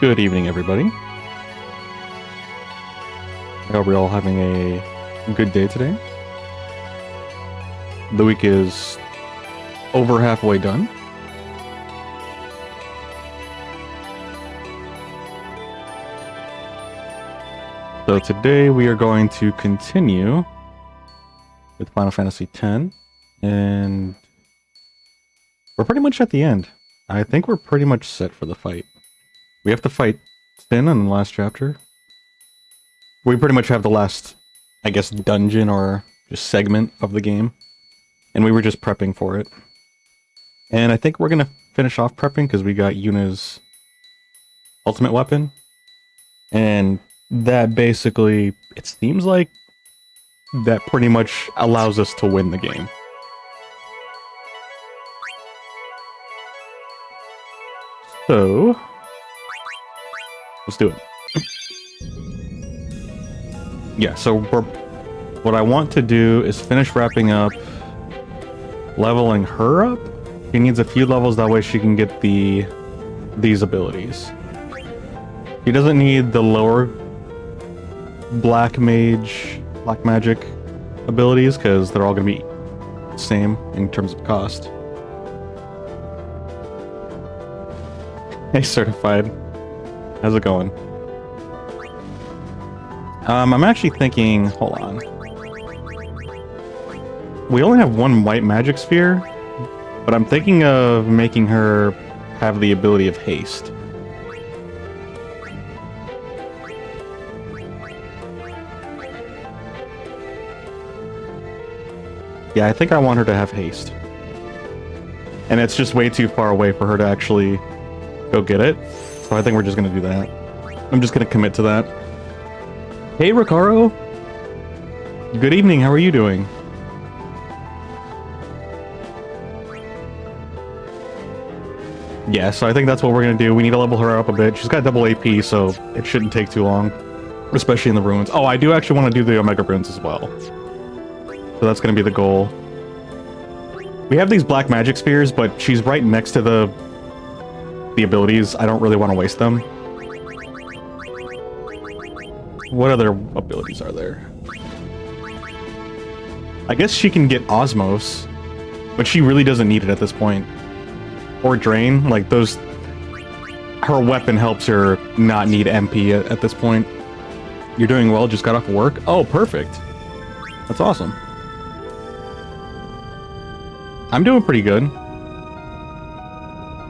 Good evening, everybody. I hope you're all having a good day today. The week is over halfway done. So today we are going to continue with Final Fantasy X, and we're pretty much at the end. I think we're pretty much set for the fight. We have to fight Sin in the last chapter. We pretty much have the last, I guess, dungeon or just segment of the game. And we were just prepping for it. And I think we're going to finish off prepping because we got Yuna's ultimate weapon. And that basically, it seems like that pretty much allows us to win the game. So, let's do it. Yeah, so what I want to do is finish wrapping up leveling her up. She needs a few levels, that way she can get these abilities. She doesn't need the lower black magic abilities, because they're all going to be the same in terms of cost. Hey, certified. How's it going? I'm actually thinking, hold on. We only have one white magic sphere, but I'm thinking of making her have the ability of haste. Yeah, I think I want her to have haste. And it's just way too far away for her to actually go get it. So I think we're just going to do that. I'm just going to commit to that. Hey, Ricaro! Good evening, how are you doing? Yeah, so I think that's what we're going to do. We need to level her up a bit. She's got double AP, so it shouldn't take too long. Especially in the ruins. Oh, I do actually want to do the Omega runes as well. So that's going to be the goal. We have these black magic spheres, but she's right next to the abilities. I don't really want to waste them. What other abilities are there? I guess she can get Osmos, but she really doesn't need it at this point. Or Drain, like those... Her weapon helps her not need MP at this point. You're doing well, just got off work? Oh, perfect. That's awesome. I'm doing pretty good.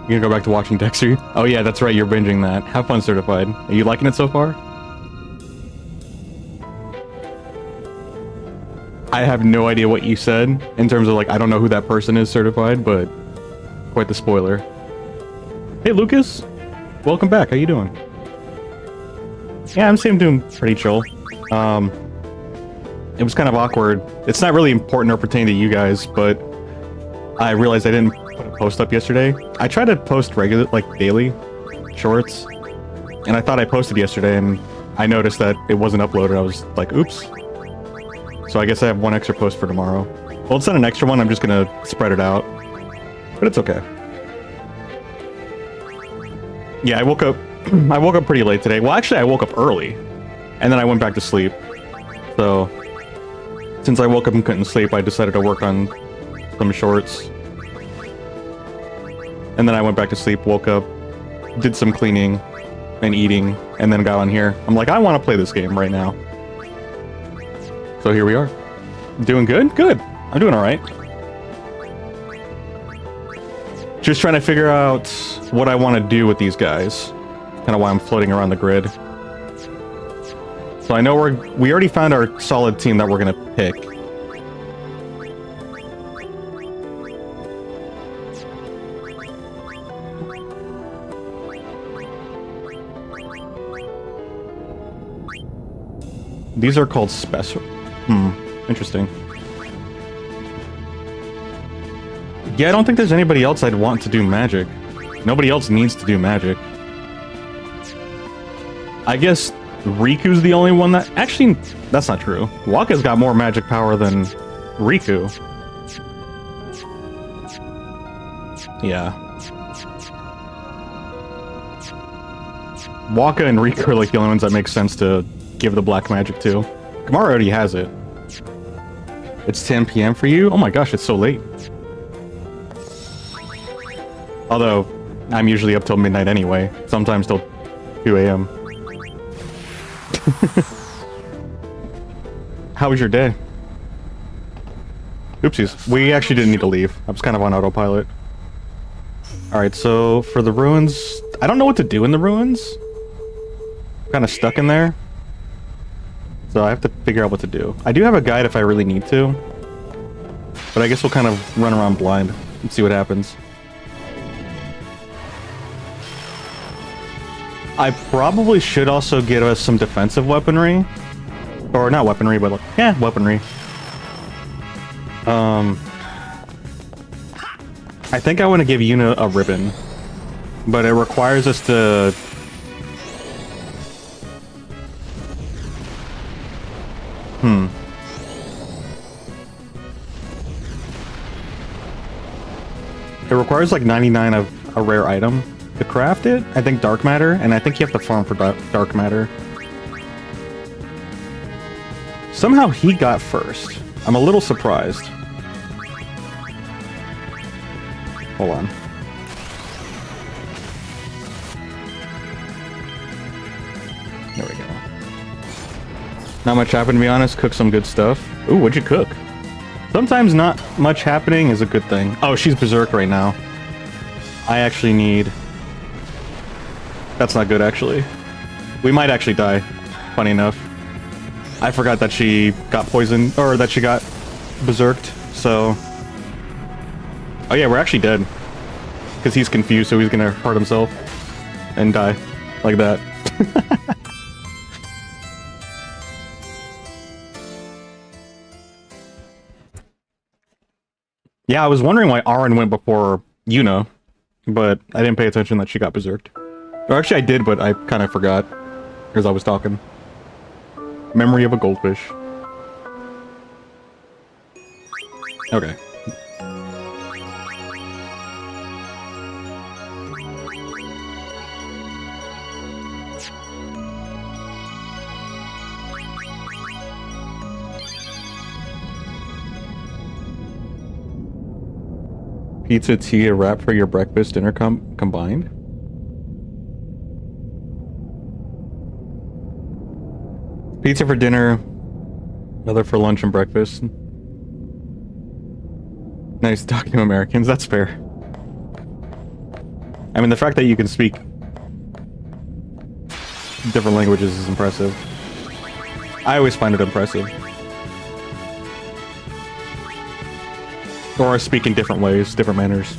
You gonna go back to watching Dexter? Oh yeah, that's right, you're binging that. Have fun, certified. Are you liking it so far? I have no idea what you said, in terms of like, I don't know who that person is, certified, but quite the spoiler. Hey Lucas! Welcome back, how you doing? Yeah, I'm doing pretty chill. It was kind of awkward. It's not really important or pertaining to you guys, but I realized I didn't put a post up yesterday. I try to post regular, like daily shorts, and I thought I posted yesterday, and I noticed that it wasn't uploaded. I was like, oops. So I guess I have one extra post for tomorrow. Well, it's not an extra one, I'm just gonna spread it out. But it's okay. Yeah, I woke up pretty late today. Well, actually, I woke up early, and then I went back to sleep. So, since I woke up and couldn't sleep, I decided to work on some shorts. And then I went back to sleep, woke up, did some cleaning and eating, and then got on here. I'm like, I want to play this game right now. So here we are. Doing good? Good. I'm doing alright. Just trying to figure out what I want to do with these guys. Kind of why I'm floating around the grid. So I know we already found our solid team that we're going to pick. These are called special. Interesting. Yeah, I don't think there's anybody else I'd want to do magic. Nobody else needs to do magic. I guess Riku's the only one that... Actually, that's not true. Wakka's got more magic power than Riku. Yeah. Waka and Riku are like the only ones that make sense to give the black magic to. Kamara already has it. It's 10 p.m. for you? Oh my gosh, it's so late. Although, I'm usually up till midnight anyway. Sometimes till 2 a.m. How was your day? Oopsies. We actually didn't need to leave. I was kind of on autopilot. Alright, so for the ruins... I don't know what to do in the ruins. I'm kind of stuck in there. So I have to figure out what to do. I do have a guide if I really need to. But I guess we'll kind of run around blind and see what happens. I probably should also get us some defensive weaponry. Or not weaponry, but like, yeah, weaponry. I think I want to give Yuna a ribbon. But it requires us to... It requires like 99 of a rare item to craft it. I think dark matter, and I think you have to farm for dark matter. Somehow he got first. I'm a little surprised. Hold on. There we go. Not much happened, to be honest. Cook some good stuff. Ooh, what'd you cook? Sometimes not much happening is a good thing. Oh, she's berserk right now. I actually need... That's not good, actually. We might actually die, funny enough. I forgot that she got poisoned, or that she got berserked, so... Oh yeah, we're actually dead. Because he's confused, so he's gonna hurt himself. And die. Like that. Yeah, I was wondering why Aaron went before Yuna, but I didn't pay attention that she got berserked. Or actually I did, but I kind of forgot as I was talking. Memory of a goldfish. Okay. Pizza, tea, a wrap for your breakfast, dinner combined? Pizza for dinner, another for lunch and breakfast. Nice talking to Americans, that's fair. I mean, the fact that you can speak different languages is impressive. I always find it impressive. Or speak in different ways, different manners.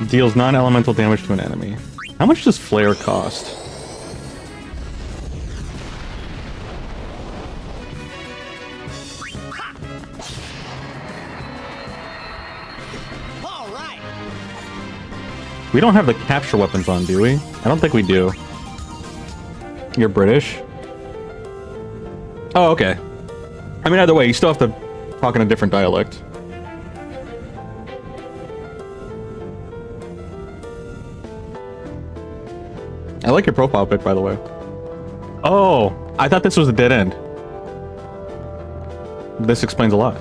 Deals non-elemental damage to an enemy. How much does Flare cost? All right. We don't have the capture weapons on, do we? I don't think we do. You're British? Oh, okay. I mean, either way, you still have to talk in a different dialect. I like your profile pic, by the way. Oh, I thought this was a dead end. This explains a lot.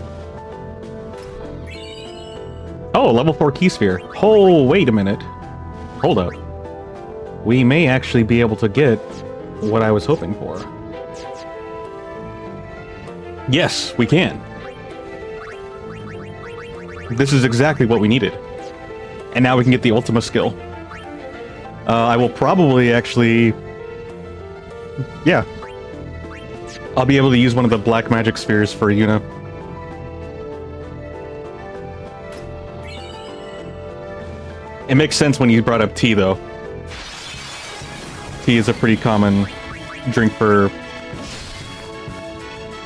Oh, level 4 key sphere. Oh, wait a minute. Hold up. We may actually be able to get what I was hoping for. Yes, we can. This is exactly what we needed. And now we can get the Ultima skill. I will probably actually... Yeah. I'll be able to use one of the black magic spheres for Yuna. It makes sense when you brought up tea, though. Tea is a pretty common drink for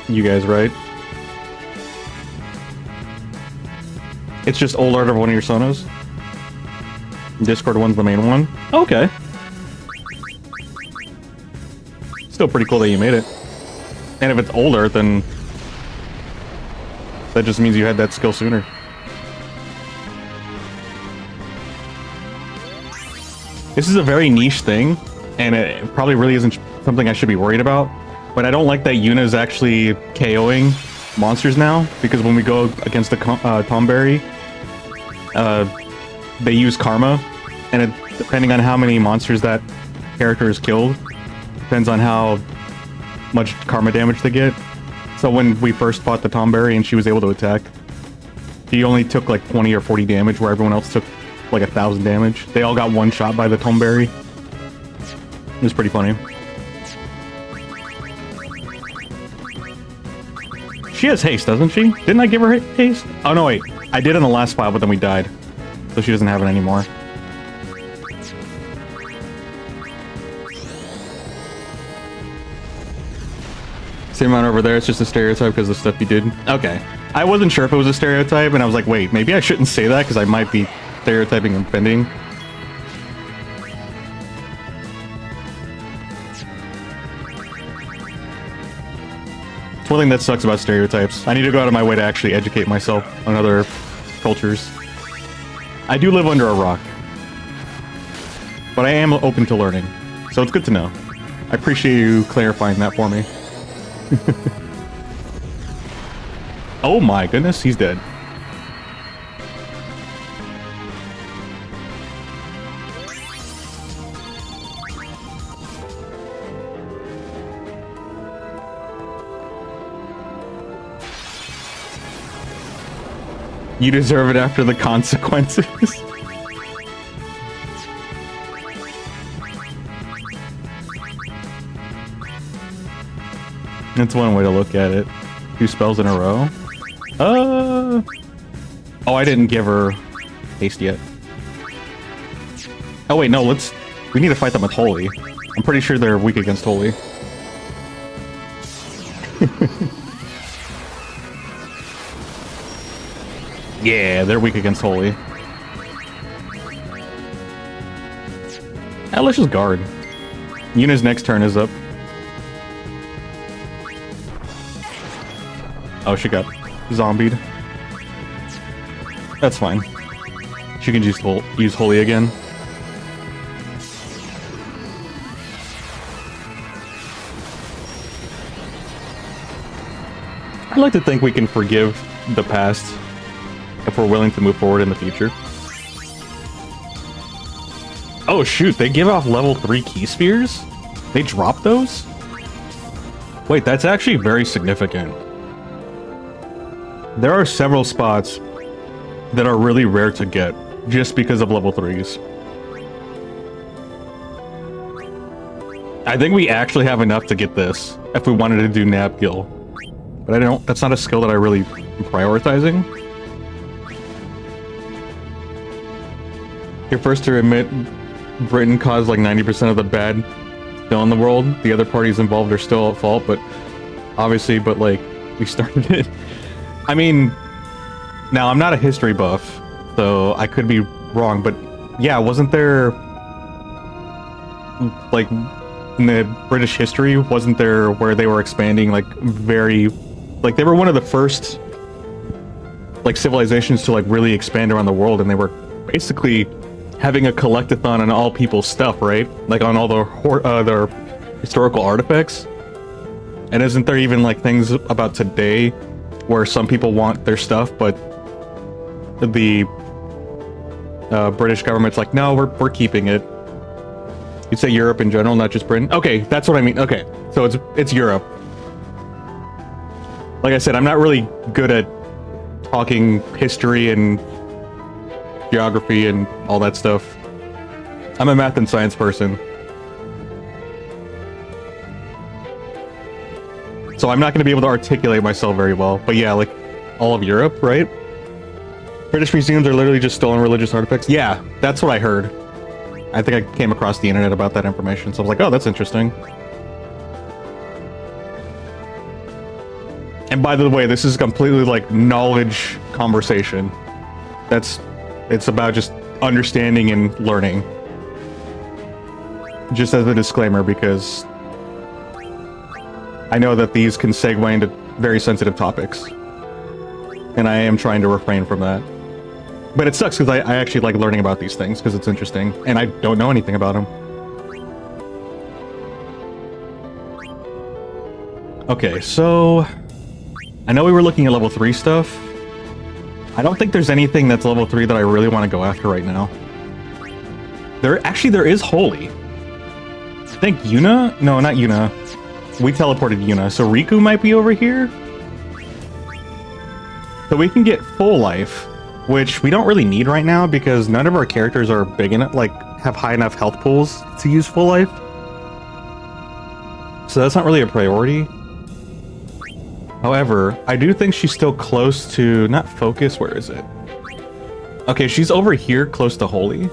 you guys, right? It's just old art of one of your sonos? Discord one's the main one? Okay. Still pretty cool that you made it. And if it's older, then that just means you had that skill sooner. This is a very niche thing, and it probably really isn't something I should be worried about. But I don't like that Yuna is actually KOing monsters now, because when we go against the Tomberry, they use karma, and depending on how many monsters that character is killed, depends on how much karma damage they get. So when we first fought the Tomberry and she was able to attack, she only took like 20 or 40 damage, where everyone else took like 1,000 damage. They all got one shot by the Tomberry. It was pretty funny. She has haste, doesn't she? Didn't I give her haste? Oh no, wait. I did in the last fight, but then we died. So she doesn't have it anymore. Same amount over there, it's just a stereotype because of the stuff you did. Okay. I wasn't sure if it was a stereotype, and I was like, wait, maybe I shouldn't say that because I might be stereotyping and offending. It's one thing that sucks about stereotypes. I need to go out of my way to actually educate myself on other cultures. I do live under a rock, but I am open to learning, so it's good to know. I appreciate you clarifying that for me. Oh my goodness, he's dead. You deserve it after the consequences. That's one way to look at it. 2 spells in a row. Oh, I didn't give her haste yet. Oh wait, no, we need to fight them with Holy. I'm pretty sure they're weak against Holy. Yeah, they're weak against Holy. Let's just guard. Yuna's next turn is up. Oh, she got zombied. That's fine. She can just use Holy again. I'd like to think we can forgive the past if we're willing to move forward in the future. Oh shoot, they give off level 3 key spheres? They drop those? Wait, that's actually very significant. There are several spots that are really rare to get just because of level 3s. I think we actually have enough to get this if we wanted to do Nab Gill. But that's not a skill that I really am prioritizing. You're first to admit Britain caused like 90% of the bad still in the world. The other parties involved are still at fault, but obviously, like, we started it. I mean, now I'm not a history buff, so I could be wrong, but yeah, wasn't there, like, in the British history, wasn't there where they were expanding, like, they were one of the first, like, civilizations to, like, really expand around the world, and they were basically having a collectathon on all people's stuff, right? Like, on all their historical artifacts. And isn't there even, like, things about today where some people want their stuff, but the British government's like, no, we're keeping it. You'd say Europe in general, not just Britain? Okay, that's what I mean. Okay, so it's Europe. Like I said, I'm not really good at talking history and geography and all that stuff. I'm a math and science person. So I'm not going to be able to articulate myself very well. But yeah, like, all of Europe, right? British museums are literally just stolen religious artifacts? Yeah, that's what I heard. I think I came across the internet about that information, so I was like, oh, that's interesting. And by the way, this is completely, like, knowledge conversation. It's about just understanding and learning. Just as a disclaimer, because I know that these can segue into very sensitive topics. And I am trying to refrain from that. But it sucks because I actually like learning about these things because it's interesting, and I don't know anything about them. Okay, so I know we were looking at level 3 stuff. I don't think there's anything that's level 3 that I really want to go after right now. There is Holy. I think Yuna? No, not Yuna. We teleported Yuna, so Riku might be over here. So we can get full life, which we don't really need right now because none of our characters are big enough, like have high enough health pools to use full life. So that's not really a priority. However, I do think she's still close to, not focus, where is it? Okay, she's over here close to Holy.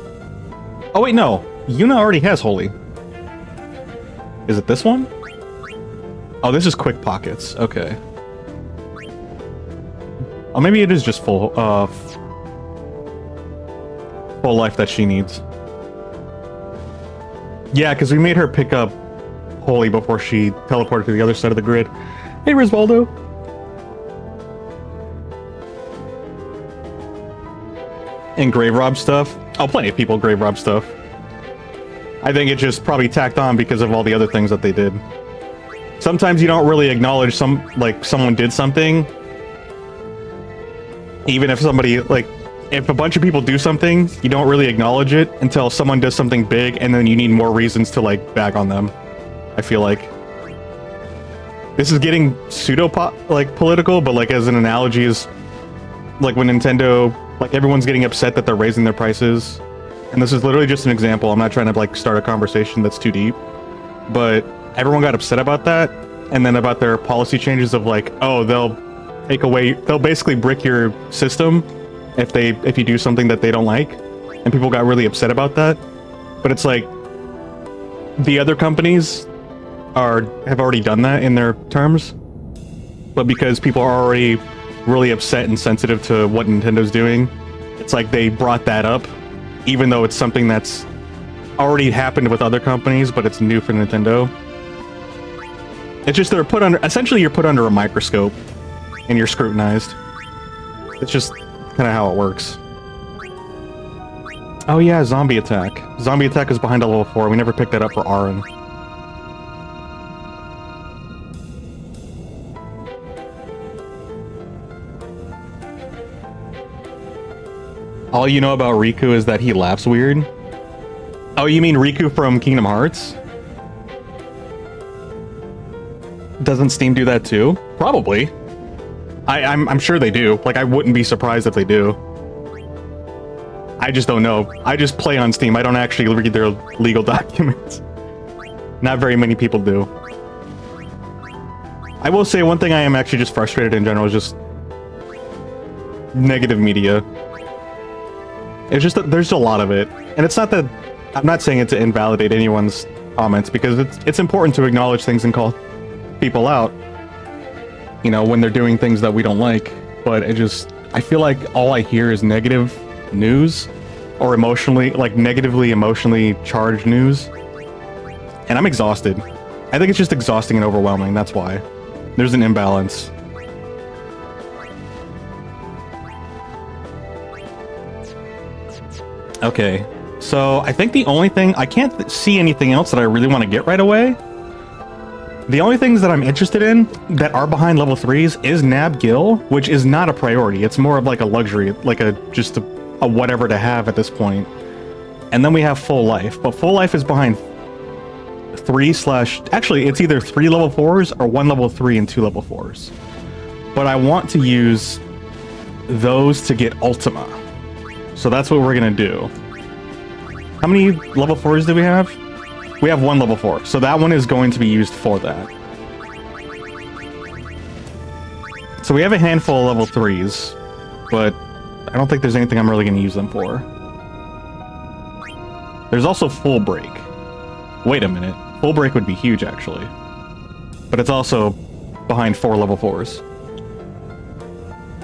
Oh wait, no. Yuna already has Holy. Is it this one? Oh, this is Quick Pockets. Okay. Oh, maybe it is just full life that she needs. Yeah, because we made her pick up Holy before she teleported to the other side of the grid. Hey, Risvaldo. And grave rob stuff. Oh, plenty of people grave rob stuff. I think it just probably tacked on because of all the other things that they did. Sometimes you don't really acknowledge someone did something. Even if somebody, like, if a bunch of people do something, you don't really acknowledge it until someone does something big, and then you need more reasons to, like, bag on them. I feel like. This is getting political, but, like, as an analogy is, like, when Nintendo, like, everyone's getting upset that they're raising their prices. And this is literally just an example. I'm not trying to, like, start a conversation that's too deep. But everyone got upset about that, and then about their policy changes of, like, oh, they'll basically brick your system if you do something that they don't like, and people got really upset about that. But it's like the other companies have already done that in their terms, but because people are already really upset and sensitive to what Nintendo's doing, it's like they brought that up, even though it's something that's already happened with other companies, but it's new for Nintendo. It's just essentially you're put under a microscope and you're scrutinized. It's just kind of how it works. Oh yeah, Zombie Attack. Zombie Attack is behind a level 4. We never picked that up for Aaron. All you know about Riku is that he laughs weird? Oh, you mean Riku from Kingdom Hearts? Doesn't Steam do that too? Probably. I'm sure they do. Like, I wouldn't be surprised if they do. I just don't know. I just play on Steam. I don't actually read their legal documents. Not very many people do. I will say one thing I am actually just frustrated in general is just negative media. It's just that there's a lot of it. And it's not that... I'm not saying it to invalidate anyone's comments, because it's important to acknowledge things and call people out, you know, when they're doing things that we don't like. But I feel like all I hear is negative news, or negatively emotionally charged news. And I'm exhausted. I think it's just exhausting and overwhelming, that's why. There's an imbalance. Okay, so I think the only thing... I can't see anything else that I really want to get right away. The only things that I'm interested in that are behind level 3s is Nab Gil, which is not a priority. It's more of like a luxury, like just a whatever to have at this point. And then we have Full Life, but Full Life is behind actually, it's either 3 level 4s or 1 level 3 and 2 level 4s. But I want to use those to get Ultima. So that's what we're gonna do. How many level 4s do we have? We have 1 level 4, so that one is going to be used for that. So we have a handful of level 3s, but I don't think there's anything I'm really going to use them for. There's also Full Break. Wait a minute. Full Break would be huge, actually. But it's also behind 4 level 4s.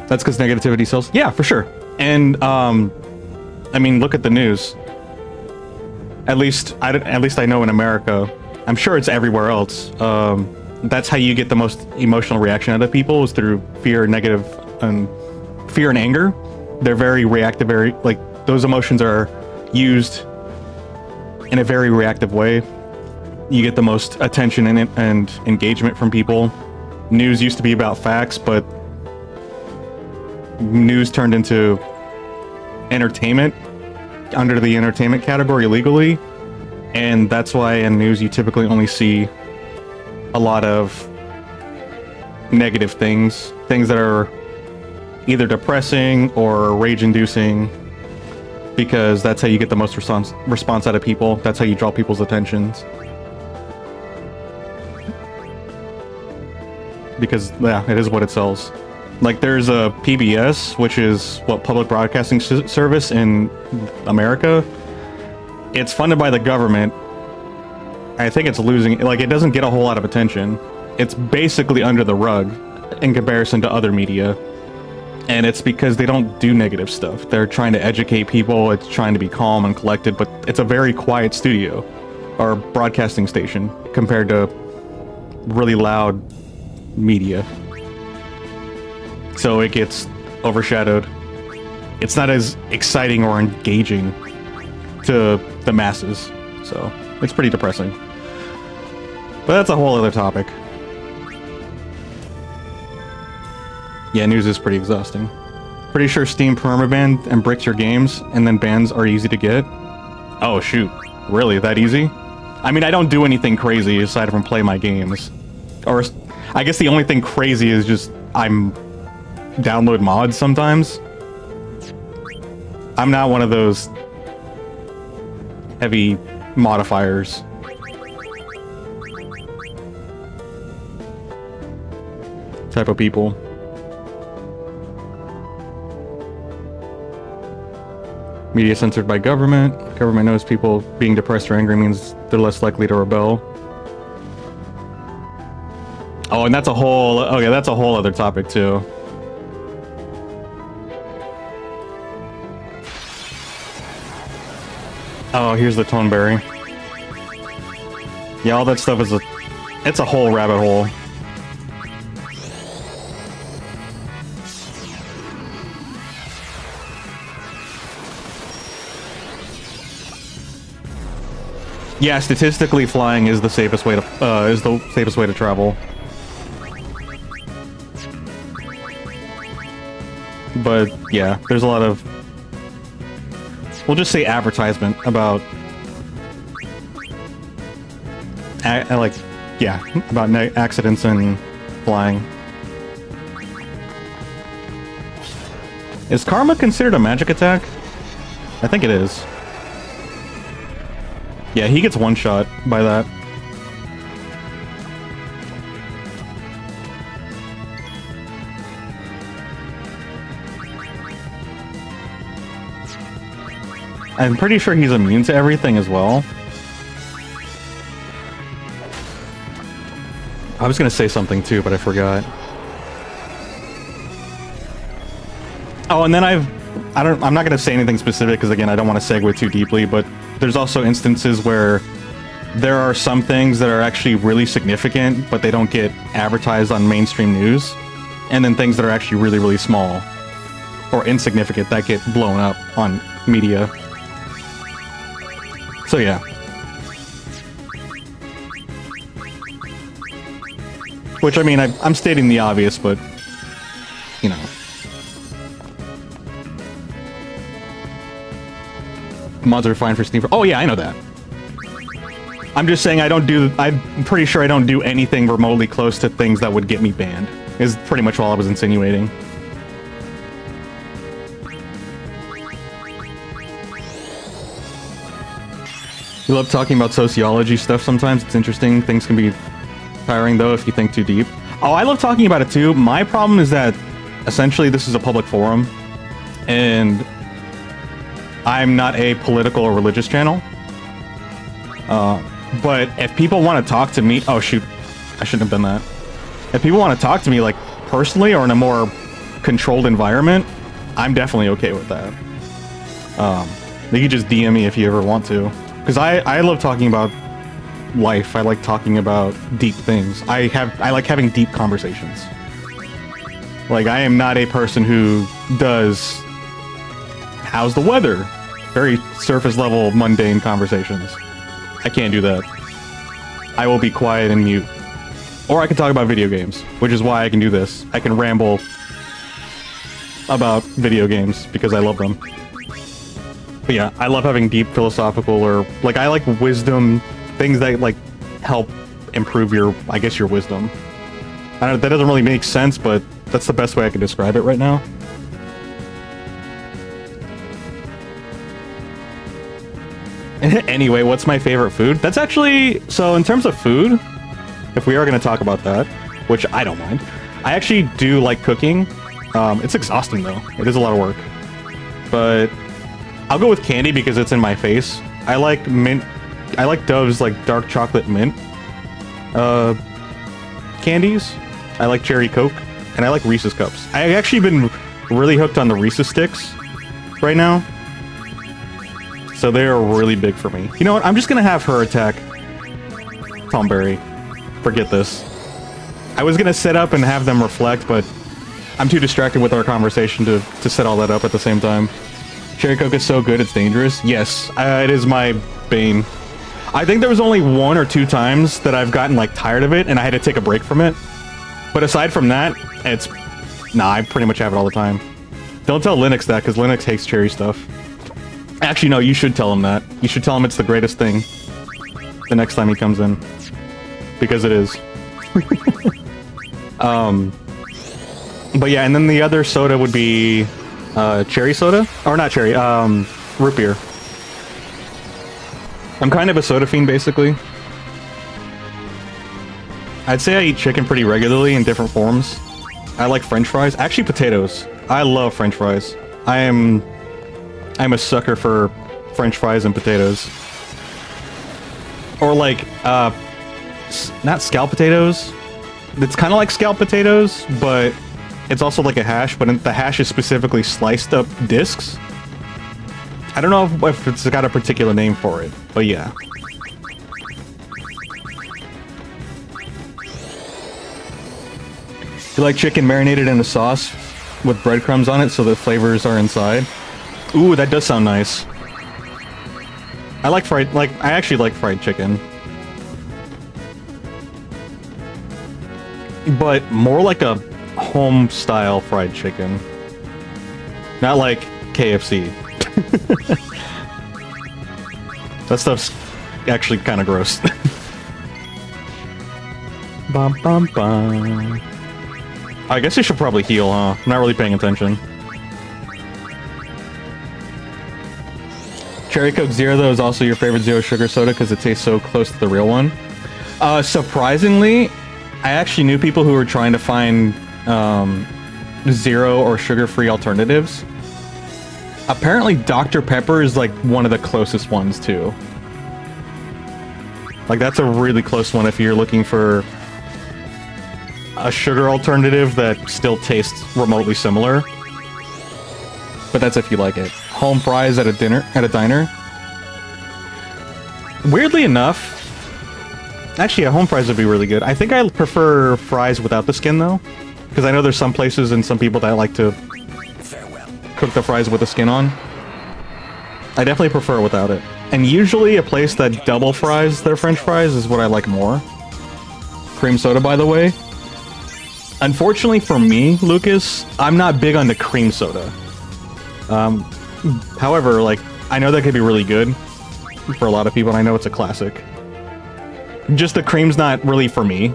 That's because negativity sells? Yeah, for sure. And, I mean, look at the news. At least I know in America. I'm sure it's everywhere else. That's how you get the most emotional reaction out of people, is through fear and anger. they're very reactive, very, like, those emotions are used in a very reactive way. You get the most attention and engagement from people. News used to be about facts, but news turned into entertainment under the entertainment category legally, and that's why in news you typically only see a lot of negative things that are either depressing or rage-inducing, because that's how you get the most response out of people. That's how you draw people's attentions. Because, yeah, it is what it sells. Like, there's a PBS, which is, what, Public Broadcasting Service in America. It's funded by the government. I think it's losing, like, it doesn't get a whole lot of attention. It's basically under the rug in comparison to other media. And it's because they don't do negative stuff. They're trying to educate people, it's trying to be calm and collected, but it's a very quiet studio, or broadcasting station, compared to really loud media. So it gets overshadowed. It's not as exciting or engaging to the masses, so it's pretty depressing. But that's a whole other topic. Yeah, news is pretty exhausting. Pretty sure Steam permaban and bricks your games, and then bans are easy to get. Oh shoot, really, that easy? I mean, I don't do anything crazy aside from play my games. Or, I guess the only thing crazy is just, I'm download mods sometimes. I'm not one of those heavy modifiers. Type of people. Media censored by government. Government knows people being depressed or angry means they're less likely to rebel. Oh, and that's a whole, okay, that's a whole other topic too. Oh, here's the Toneberry. Yeah, all that stuff is it's a whole rabbit hole. Yeah, statistically, flying is the safest way to travel. But yeah, there's a lot of, we'll just say, advertisement about about accidents and flying. Is karma considered a magic attack? I think it is. Yeah, he gets one shot by that. I'm pretty sure he's immune to everything as well. I was gonna say something too, but I forgot. Oh, and then I'm not gonna say anything specific because again, I don't want to segue too deeply, but there's also instances where there are some things that are actually really significant, but they don't get advertised on mainstream news, and then things that are actually really, really small or insignificant that get blown up on media. So yeah. Which, I mean, I'm stating the obvious, but, you know. Mods are fine for Steam. Oh yeah, I know that. I'm just saying I'm pretty sure I don't do anything remotely close to things that would get me banned. Is pretty much all I was insinuating. We love talking about sociology stuff sometimes. It's interesting. Things can be tiring though if you think too deep. Oh, I love talking about it too. My problem is that essentially this is a public forum and I'm not a political or religious channel. But if people want to talk to me, oh shoot, I shouldn't have done that. If people want to talk to me like personally or in a more controlled environment, I'm definitely okay with that. You can just DM me if you ever want to. Because I love talking about life. I like talking about deep things. I like having deep conversations. Like, I am not a person who does how's the weather? Very surface level, mundane conversations. I can't do that. I will be quiet and mute. Or I can talk about video games, which is why I can do this. I can ramble about video games because I love them. But yeah, I love having deep philosophical or like I like wisdom, things that like help improve your, I guess, your wisdom. I don't know, that doesn't really make sense, but that's the best way I can describe it right now. Anyway, what's my favorite food? That's actually, so in terms of food, if we are going to talk about that, which I don't mind, I actually do like cooking. It's exhausting though. It is a lot of work. But I'll go with candy because it's in my face. I like mint. I like Dove's like dark chocolate mint candies. I like cherry Coke, and I like Reese's Cups. I've actually been really hooked on the Reese's Sticks right now. So they are really big for me. You know what? I'm just gonna have her attack Tom Berry. Forget this. I was gonna set up and have them reflect, but I'm too distracted with our conversation to set all that up at the same time. Cherry Coke is so good, it's dangerous. Yes, it is my bane. I think there was only 1 or 2 times that I've gotten like tired of it and I had to take a break from it. But aside from that, it's... Nah, I pretty much have it all the time. Don't tell Linux that, because Linux hates cherry stuff. Actually, no, you should tell him that. You should tell him it's the greatest thing the next time he comes in. Because it is. But yeah, and then the other soda would be cherry soda? Or not cherry, root beer. I'm kind of a soda fiend, basically. I'd say I eat chicken pretty regularly in different forms. I like French fries. Actually, potatoes. I love French fries. I'm a sucker for French fries and potatoes. Or like, not scalloped potatoes. It's kind of like scalloped potatoes, but it's also like a hash, but the hash is specifically sliced up discs. I don't know if it's got a particular name for it, but yeah. You like chicken marinated in a sauce with breadcrumbs on it so the flavors are inside? Ooh, that does sound nice. I like fried, I actually like fried chicken. But more like a home-style fried chicken. Not like KFC. That stuff's actually kind of gross. Bum, bum, bum. I guess you should probably heal, huh? I'm not really paying attention. Cherry Coke Zero, though, is also your favorite zero sugar soda because it tastes so close to the real one. Surprisingly, I actually knew people who were trying to find zero or sugar-free alternatives. Apparently, Dr. Pepper is like one of the closest ones, too. Like, that's a really close one if you're looking for a sugar alternative that still tastes remotely similar. But that's if you like it. Home fries at a diner. Weirdly enough, actually, home fries would be really good. I think I prefer fries without the skin, though. Because I know there's some places and some people that like to cook the fries with the skin on. I definitely prefer without it. And usually a place that double fries their french fries is what I like more. Cream soda, by the way. Unfortunately for me, Lucas, I'm not big on the cream soda. However, like, I know that could be really good for a lot of people, and I know it's a classic. Just the cream's not really for me.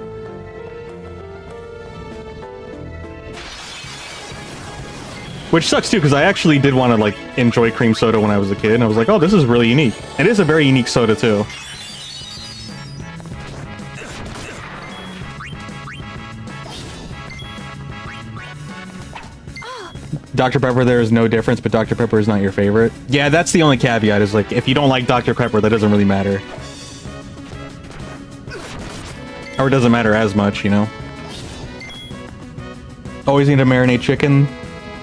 Which sucks too, because I actually did want to, like, enjoy cream soda when I was a kid, and I was like, oh, this is really unique. It is a very unique soda, too. Dr. Pepper, there is no difference, but Dr. Pepper is not your favorite. Yeah, that's the only caveat, is like, if you don't like Dr. Pepper, that doesn't really matter. Or it doesn't matter as much, you know? Always need to marinate chicken.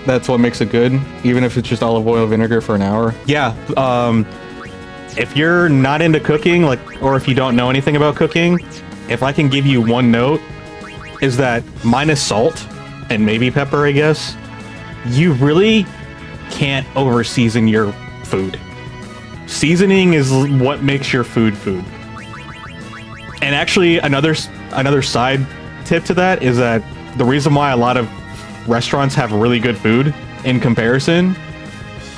That's what makes it good, even if it's just olive oil vinegar for an hour. Yeah, if you're not into cooking, like, or if you don't know anything about cooking, if I can give you one note, is that minus salt, and maybe pepper, I guess, you really can't over season your food. Seasoning is what makes your food food. And actually, another side tip to that is that the reason why a lot of restaurants have really good food in comparison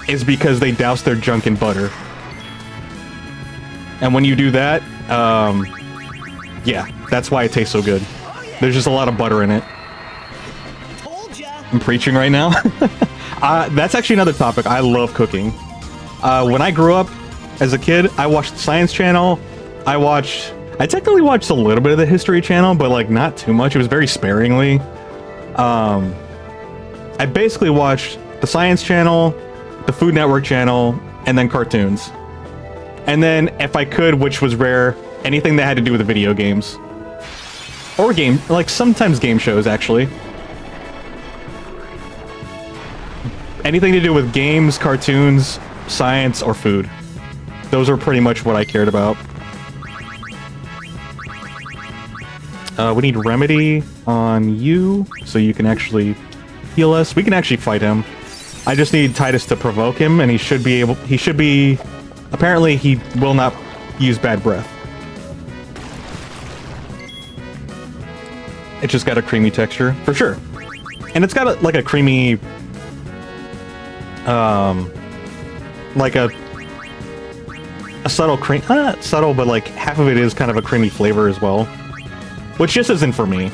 is because they douse their junk in butter. And when you do that, yeah, that's why it tastes so good. There's just a lot of butter in it. I'm preaching right now. That's actually another topic. I love cooking. When I grew up as a kid, I watched the Science Channel. I technically watched a little bit of the History Channel, but like not too much. It was very sparingly. I basically watched the Science Channel, the Food Network Channel, and then cartoons. And then, if I could, which was rare, anything that had to do with the video games. Or like sometimes game shows, actually. Anything to do with games, cartoons, science, or food. Those are pretty much what I cared about. We need Remedy on you, so you can actually heal us. We can actually fight him. I just need Titus to provoke him, and he should be... Apparently, he will not use bad breath. It just got a creamy texture, for sure. And it's got like a creamy... like a subtle cream... Not subtle, but like half of it is kind of a creamy flavor as well. Which just isn't for me.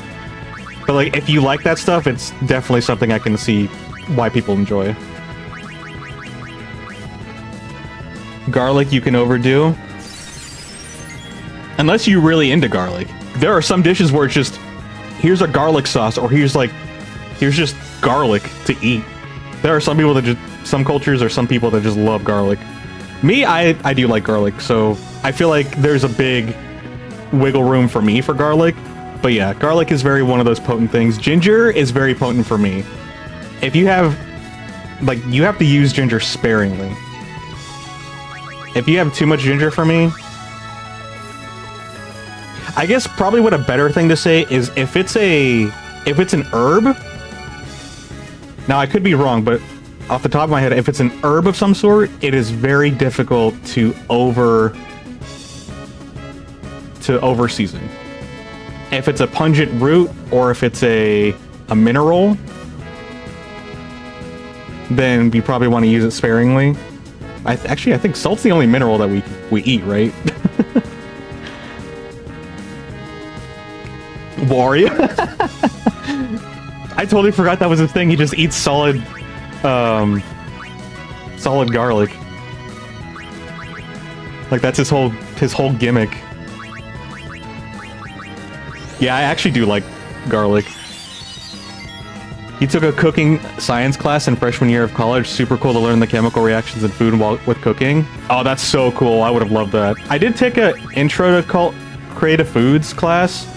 But like, if you like that stuff, it's definitely something I can see why people enjoy. Garlic you can overdo. Unless you're really into garlic. There are some dishes where it's just, here's a garlic sauce, or here's just garlic to eat. There are some people that some cultures or some people that just love garlic. Me, I do like garlic, so I feel like there's a big wiggle room for me for garlic. But yeah, garlic is one of those potent things. Ginger is very potent for me. If you have, like, you have to use ginger sparingly. If you have too much ginger for me, I guess probably what a better thing to say is if it's an herb. Now I could be wrong, but off the top of my head, if it's an herb of some sort, it is very difficult to over season. If it's a pungent root or if it's a mineral, then you probably want to use it sparingly. Actually, I think salt's the only mineral that we eat, right? Warrior? I totally forgot that was his thing. He just eats solid garlic. Like that's his whole gimmick. Yeah, I actually do like garlic. He took a cooking science class in freshman year of college. Super cool to learn the chemical reactions in food with cooking. Oh, that's so cool. I would have loved that. I did take a intro to creative foods class.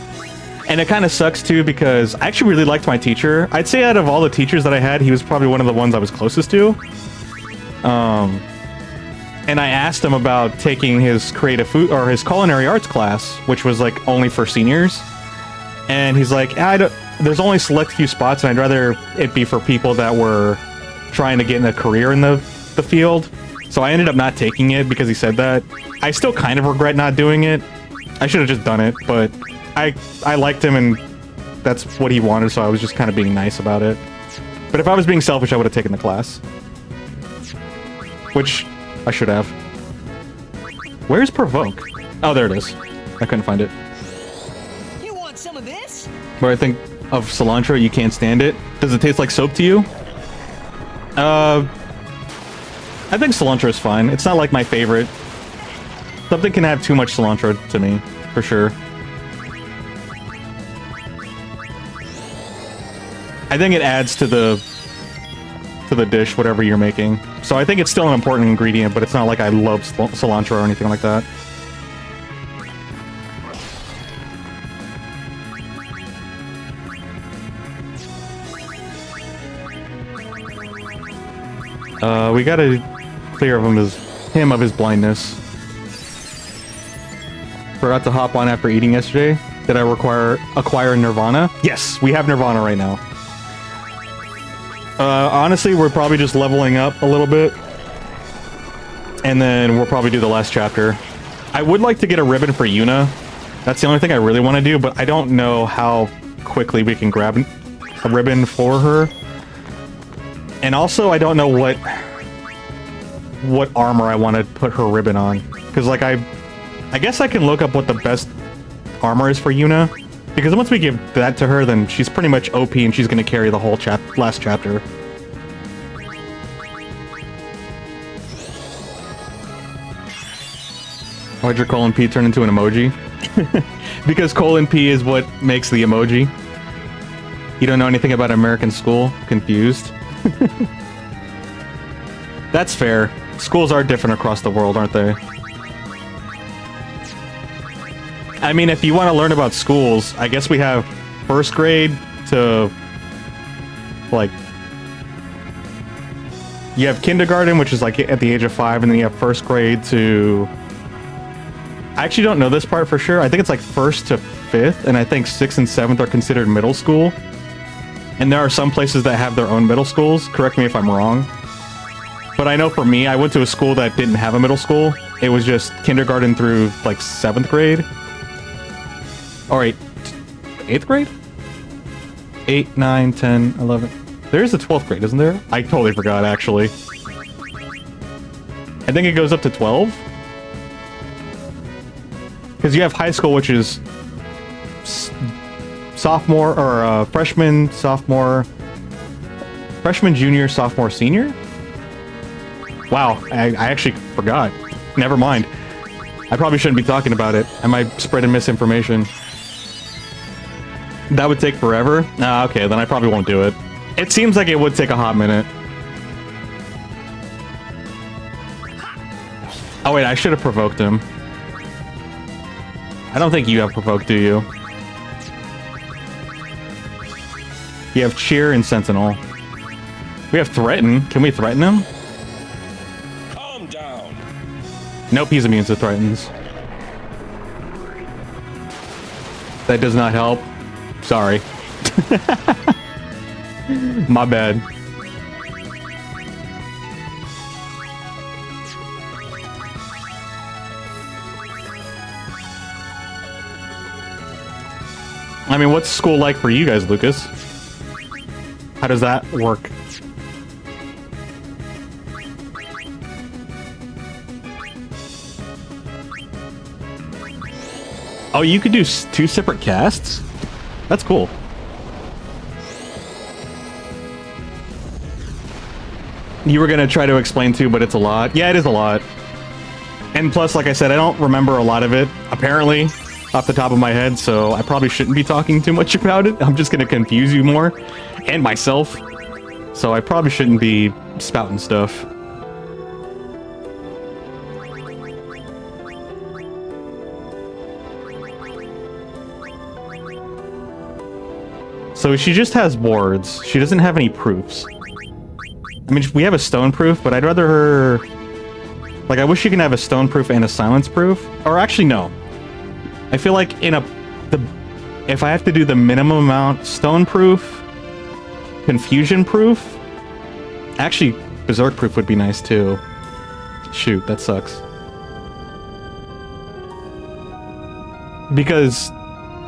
And it kind of sucks too because I actually really liked my teacher. I'd say out of all the teachers that I had, he was probably one of the ones I was closest to. And I asked him about taking his creative food or his culinary arts class, which was like only for seniors. And he's like, there's only select few spots, and I'd rather it be for people that were trying to get in a career in the field. So I ended up not taking it because he said that. I still kind of regret not doing it. I should have just done it, but I liked him, and that's what he wanted, so I was just kind of being nice about it. But if I was being selfish, I would have taken the class. Which I should have. Where's Provoke? Oh, there it is. I couldn't find it. You want some of this? Where I think of cilantro, you can't stand it. Does it taste like soap to you? I think cilantro is fine. It's not like my favorite. Something can have too much cilantro to me, for sure. I think it adds to the dish, whatever you're making. So I think it's still an important ingredient, but it's not like I love cilantro or anything like that. We gotta clear him of his blindness. Forgot to hop on after eating yesterday. Did I acquire Nirvana? Yes, we have Nirvana right now. Honestly, we're probably just leveling up a little bit. And then we'll probably do the last chapter. I would like to get a ribbon for Yuna. That's the only thing I really want to do, but I don't know how quickly we can grab a ribbon for her. And also, I don't know what armor I want to put her ribbon on. Because, like, I guess I can look up what the best armor is for Yuna. Because once we give that to her, then she's pretty much OP and she's going to carry the whole last chapter. Why'd your colon P turn into an emoji? Because colon P is what makes the emoji. You don't know anything about American school? Confused? That's fair. Schools are different across the world, aren't they? I mean, if you want to learn about schools, I guess we have first grade to, like, you have kindergarten, which is like at the age of 5, and then you have first grade to, I actually don't know this part for sure. I think it's like 1st to 5th, and I think 6th and 7th are considered middle school. And there are some places that have their own middle schools. Correct me if I'm wrong. But I know for me, I went to a school that didn't have a middle school. It was just kindergarten through like 7th grade. All right, 8th grade? 8, 9, 10, 11. There is a 12th grade, isn't there? I totally forgot, actually. I think it goes up to 12. Because you have high school, which is sophomore, or freshman, sophomore, freshman, junior, sophomore, senior? Wow, I actually forgot. Never mind. I probably shouldn't be talking about it. I might spread misinformation. That would take forever? Ah, okay, then I probably won't do it. It seems like it would take a hot minute. Oh wait, I should have provoked him. I don't think you have provoked, do you? You have cheer and sentinel. We have threaten. Can we threaten him? Calm down. Nope, he's immune to threatens. That does not help. Sorry. My bad. I mean, what's school like for you guys, Lucas? How does that work? Oh, you could do 2 separate casts? That's cool. You were gonna try to explain too, but it's a lot. Yeah, it is a lot. And plus, like I said, I don't remember a lot of it, apparently, off the top of my head, so I probably shouldn't be talking too much about it. I'm just gonna confuse you more, and myself. So I probably shouldn't be spouting stuff. So she just has wards. She doesn't have any proofs. I mean, we have a stone proof, but I'd rather her... Like, I wish she can have a stone proof and a silence proof. Or actually, no. I feel like if I have to do the minimum amount, stone proof, confusion proof... Actually, berserk proof would be nice, too. Shoot, that sucks. Because...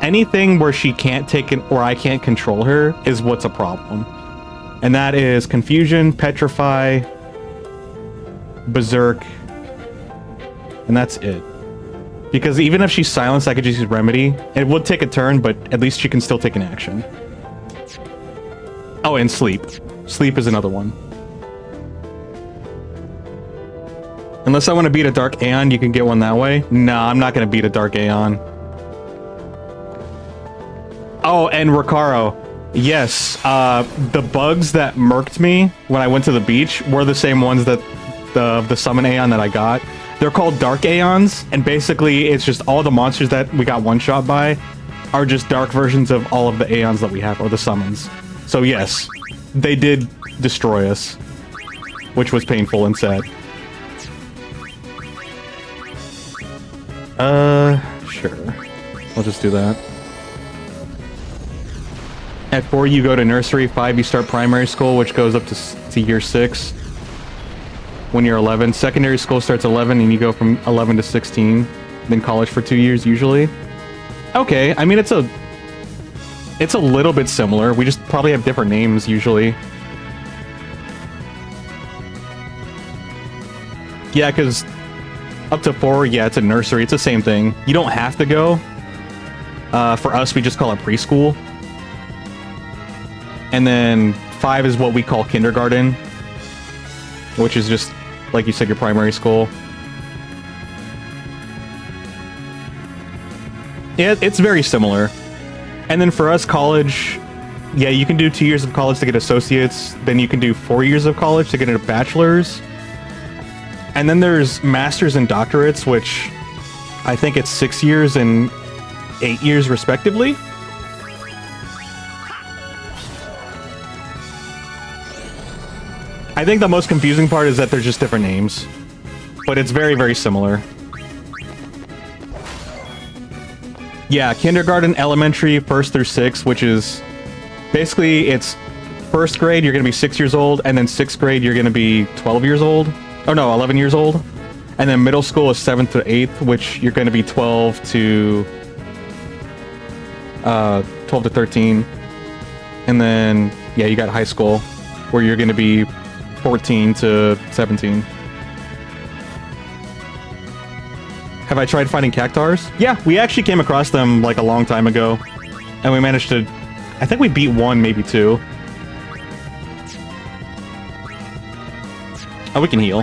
anything where she can't take it or I can't control her is what's a problem. And that is confusion, petrify, berserk, and that's it. Because even if she's silenced, I could just use remedy. It would take a turn, but at least she can still take an action. Oh, and sleep. Sleep is another one. Unless I want to beat a Dark Aeon, you can get one that way. No, I'm not going to beat a Dark Aeon. Oh, and Recaro. Yes, the bugs that murked me when I went to the beach were the same ones that the summon Aeon that I got. They're called Dark Aeons, and basically it's just all the monsters that we got one-shot by are just dark versions of all of the Aeons that we have, or the summons. So yes, they did destroy us, which was painful and sad. Sure. We'll just do that. At 4, you go to nursery. 5, you start primary school, which goes up to year 6 when you're 11. Secondary school starts 11, and you go from 11 to 16. Then college for 2 years, usually. Okay, I mean, it's a little bit similar. We just probably have different names, usually. Yeah, because up to 4, yeah, it's a nursery. It's the same thing. You don't have to go. For us, we just call it preschool. And then 5 is what we call kindergarten, which is just, like you said, your primary school. Yeah, it's very similar. And then for us, college, yeah, you can do 2 years of college to get associates. Then you can do 4 years of college to get a bachelor's. And then there's masters and doctorates, which I think it's 6 years and 8 years respectively. I think the most confusing part is that they're just different names, but it's very, very similar. Yeah, kindergarten, elementary, 1st through 6th, which is basically it's 1st grade, you're going to be 6 years old, and then 6th grade, you're going to be 12 years old. Oh no, 11 years old. And then middle school is 7th to 8th, which you're going to be 12 to 13. And then, yeah, you got high school, where you're going to be 14 to 17. Have I tried finding cactars? Yeah, we actually came across them like a long time ago. And we managed to... I think we beat 1, maybe 2. Oh, we can heal.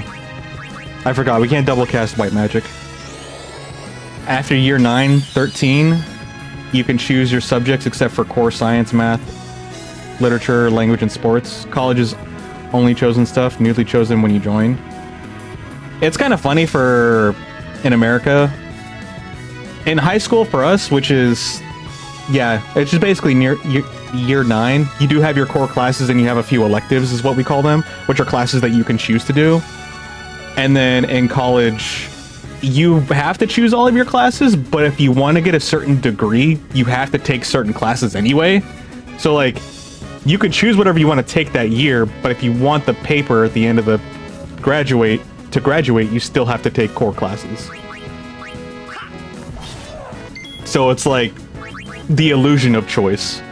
I forgot, we can't double cast white magic. After year 9, 13, you can choose your subjects except for core science, math, literature, language, and sports. College is only chosen stuff, newly chosen when you join. It's kind of funny for... in America. In high school for us, which is... yeah, it's just basically near year 9. You do have your core classes and you have a few electives, is what we call them, which are classes that you can choose to do. And then in college, you have to choose all of your classes, but if you want to get a certain degree, you have to take certain classes anyway. So, like, you could choose whatever you want to take that year, but if you want the paper at the end of the graduate, you still have to take core classes. So it's like the illusion of choice.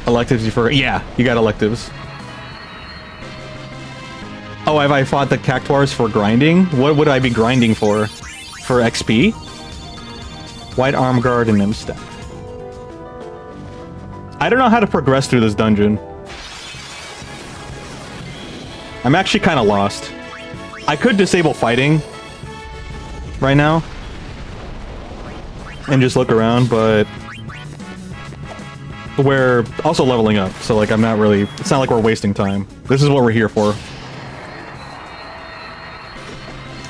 Electives you forgot? Yeah, you got electives. Oh, have I fought the cactuars for grinding? What would I be grinding for? For XP? White arm guard and M-step. I don't know how to progress through this dungeon. I'm actually kind of lost. I could disable fighting right now and just look around, but we're also leveling up, so like I'm not really... it's not like we're wasting time. This is what we're here for.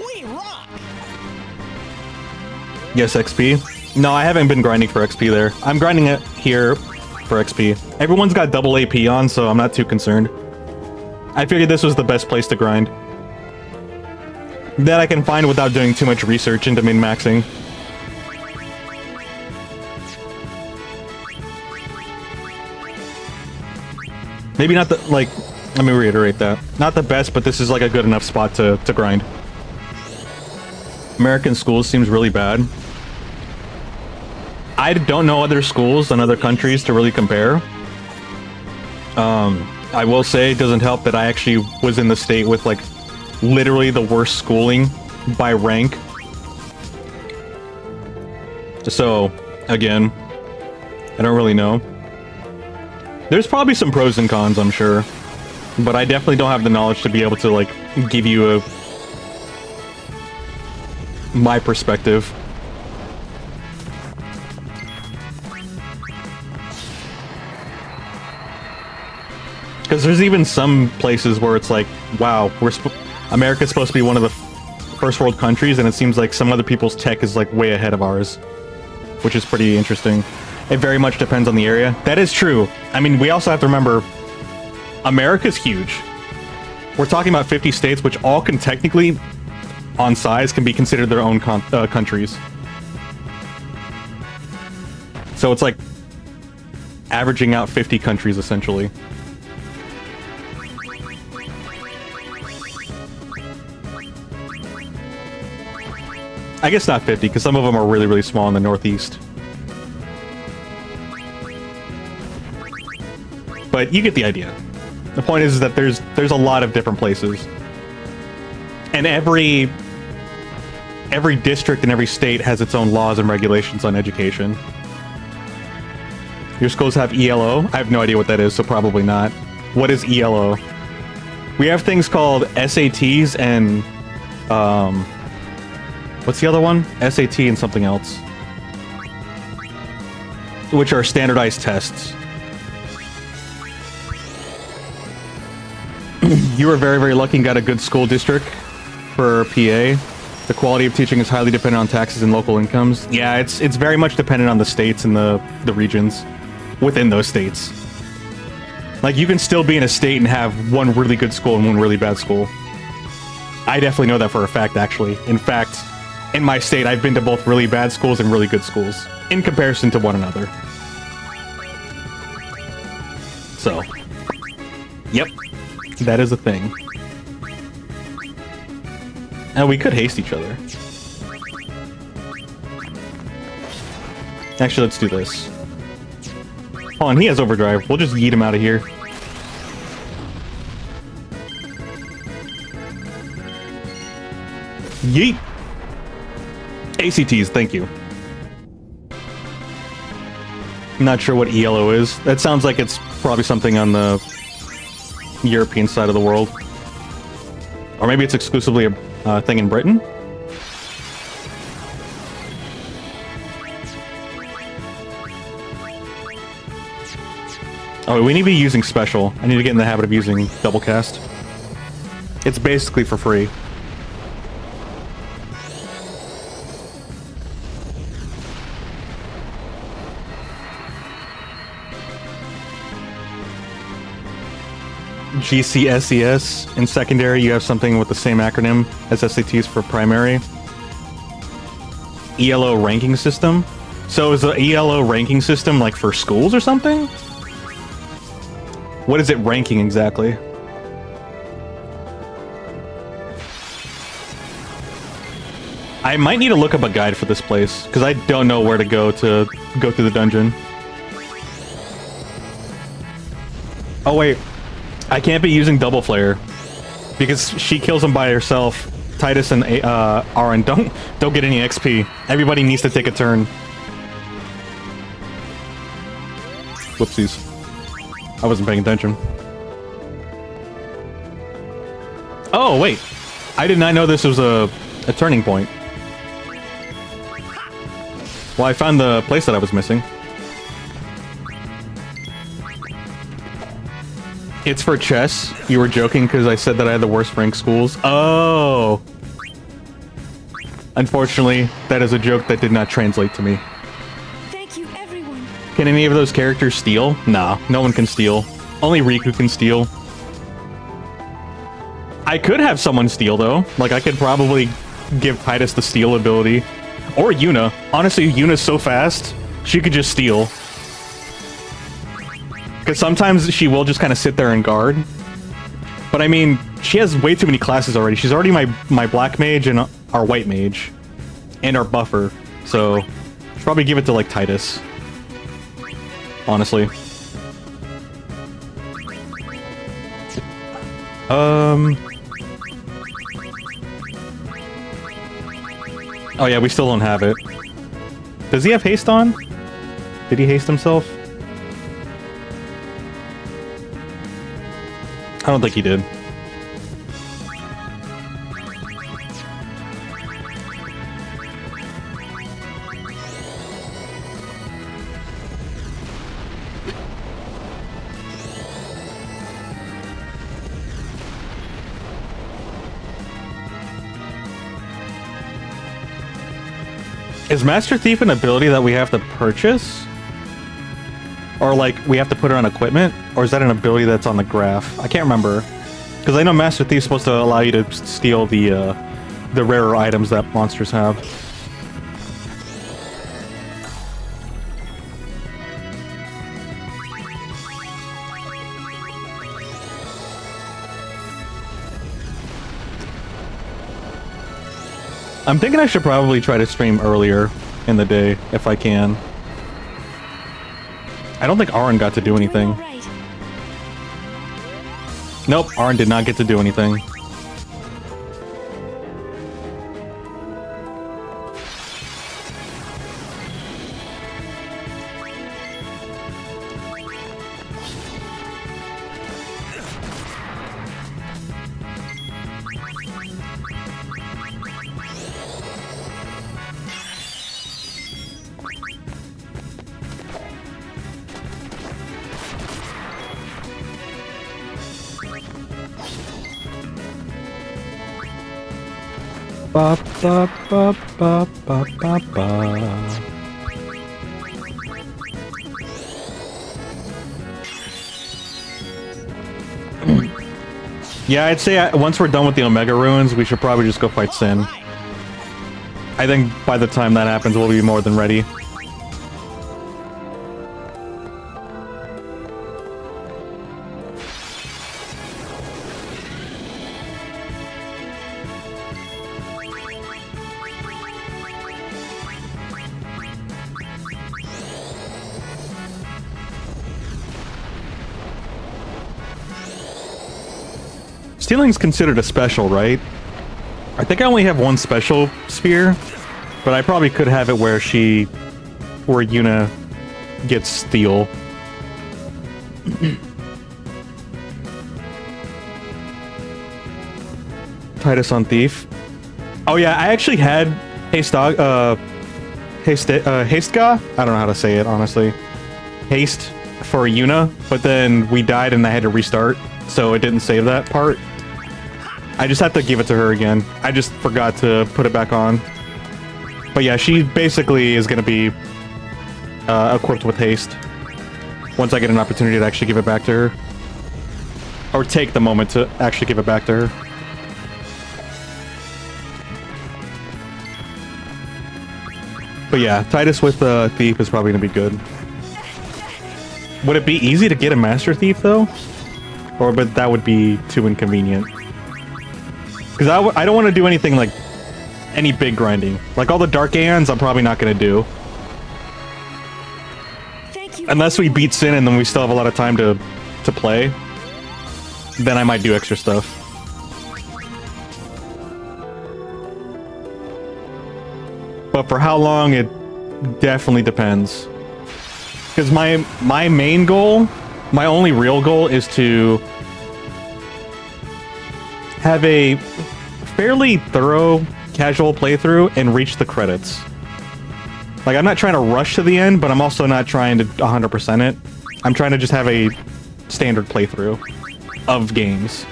We rock. Yes, XP. No, I haven't been grinding for XP there. I'm grinding it here for XP. Everyone's got double AP on, so I'm not too concerned. I figured this was the best place to grind that I can find without doing too much research into min-maxing. Maybe not the, like, let me reiterate that. Not the best, but this is like a good enough spot to grind. American schools seems really bad. I don't know other schools in other countries to really compare. I will say it doesn't help that I actually was in the state with like literally the worst schooling by rank. So, again, I don't really know. There's probably some pros and cons, I'm sure. But I definitely don't have the knowledge to be able to like give you my perspective. Because there's even some places where it's like, wow, America's supposed to be one of the first world countries, and it seems like some other people's tech is like way ahead of ours, which is pretty interesting. It very much depends on the area. That is true. I mean, we also have to remember, America's huge. We're talking about 50 states, which all can technically, on size, can be considered their own countries. So it's like averaging out 50 countries, essentially. I guess not 50, because some of them are really, really small in the Northeast. But you get the idea. The point is that there's a lot of different places. And every district in every state has its own laws and regulations on education. Your schools have ELO? I have no idea what that is, so probably not. What is ELO? We have things called SATs and, what's the other one? SAT and something else. Which are standardized tests. You were very, very lucky and got a good school district for PA. The quality of teaching is highly dependent on taxes and local incomes. Yeah, it's very much dependent on the states and the regions within those states. Like, you can still be in a state and have one really good school and one really bad school. I definitely know that for a fact, actually. In fact, in my state, I've been to both really bad schools and really good schools in comparison to one another. So, yep, that is a thing. And we could haste each other. Actually, let's do this. Hold on, he has overdrive. We'll just yeet him out of here. Yeet! ACTs, thank you. I'm not sure what ELO is. That sounds like it's probably something on the European side of the world. Or maybe it's exclusively a thing in Britain? Oh, we need to be using special. I need to get in the habit of using double cast. It's basically for free. GCSES. In secondary, you have something with the same acronym as SATs for primary. ELO ranking system. So is the ELO ranking system like for schools or something? What is it ranking exactly? I might need to look up a guide for this place, because I don't know where to go through the dungeon. Oh wait, I can't be using double flare, because she kills him by herself. Titus and Aaron don't get any XP. Everybody needs to take a turn. Whoopsies. I wasn't paying attention. Oh, wait. I did not know this was a turning point. Well, I found the place that I was missing. It's for chess. You were joking because I said that I had the worst ranked schools. Oh! Unfortunately, that is a joke that did not translate to me. Thank you, everyone. Can any of those characters steal? Nah, no one can steal. Only Riku can steal. I could have someone steal, though. Like, I could probably give Titus the steal ability. Or Yuna. Honestly, Yuna's so fast, she could just steal. Because sometimes she will just kind of sit there and guard. But I mean, she has way too many classes already. She's already my black mage and our white mage. And our buffer. So, should probably give it to, like, Titus. Honestly. Oh yeah, we still don't have it. Does he have haste on? Did he haste himself? I don't think he did. Is Master Thief an ability that we have to purchase? Or, like, we have to put it on equipment? Or is that an ability that's on the graph? I can't remember. Because I know Master Thief's supposed to allow you to steal the rarer items that monsters have. I'm thinking I should probably try to stream earlier in the day if I can. I don't think Aaron got to do anything. Doing all right. Nope, Aaron did not get to do anything. Ba ba ba ba ba ba ba. Yeah, I'd say once we're done with the Omega Ruins, we should probably just go fight Sin. I think by the time that happens, we'll be more than ready. Stealing's considered a special, right? I think I only have one special sphere, but I probably could have it where Yuna gets steal. Titus on Thief. Oh yeah, I actually had Hastega. I don't know how to say it, honestly. Haste for Yuna, but then we died and I had to restart, so it didn't save that part. I just have to give it to her again. I just forgot to put it back on. But yeah, she basically is going to be equipped with haste once I get an opportunity to actually give it back to her. Or take the moment to actually give it back to her. But yeah, Titus with Thief is probably going to be good. Would it be easy to get a Master Thief though? But that would be too inconvenient. Because I don't want to do anything like any big grinding. Like all the Dark Aeons, I'm probably not going to do. Thank you. Unless we beat Sin and then we still have a lot of time to play. Then I might do extra stuff. But for how long, it definitely depends. Because my main goal, my only real goal is to have a fairly thorough casual playthrough and reach the credits. Like, I'm not trying to rush to the end, but I'm also not trying to 100% it. I'm trying to just have a standard playthrough of games.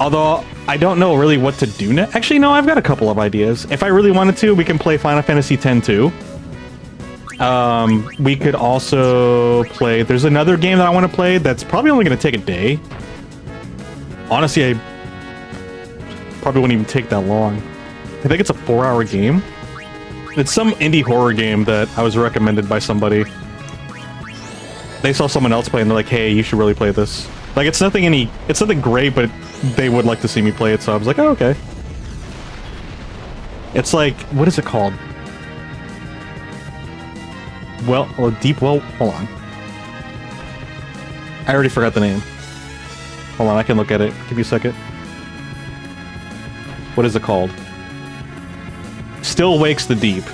Although, I don't know really what to do next. Actually, no, I've got a couple of ideas. If I really wanted to, we can play Final Fantasy X too. We could also play... There's another game that I want to play that's probably only going to take a day. Honestly, I probably wouldn't even take that long. I think it's a 4-hour game. It's some indie horror game that I was recommended by somebody. They saw someone else play and they're like, hey, you should really play this. Like, it's nothing great, but they would like to see me play it, so I was like, oh, okay. It's like, what is it called? Well, Deep Well, hold on. I already forgot the name. Hold on, I can look at it. Give me a second. What is it called? Still Wakes the Deep.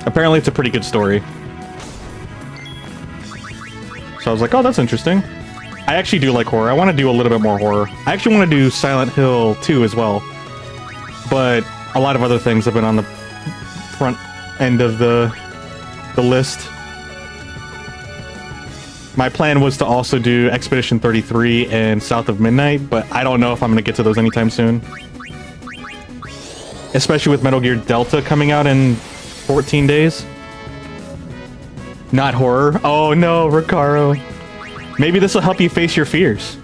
Apparently it's a pretty good story. So I was like, oh, that's interesting. I actually do like horror. I want to do a little bit more horror. I actually want to do Silent Hill 2 as well. But a lot of other things have been on the front end of the list. My plan was to also do Expedition 33 and South of Midnight, but I don't know if I'm going to get to those anytime soon. Especially with Metal Gear Delta coming out in 14 days. Not horror. Oh no, Ricaro. Maybe this will help you face your fears.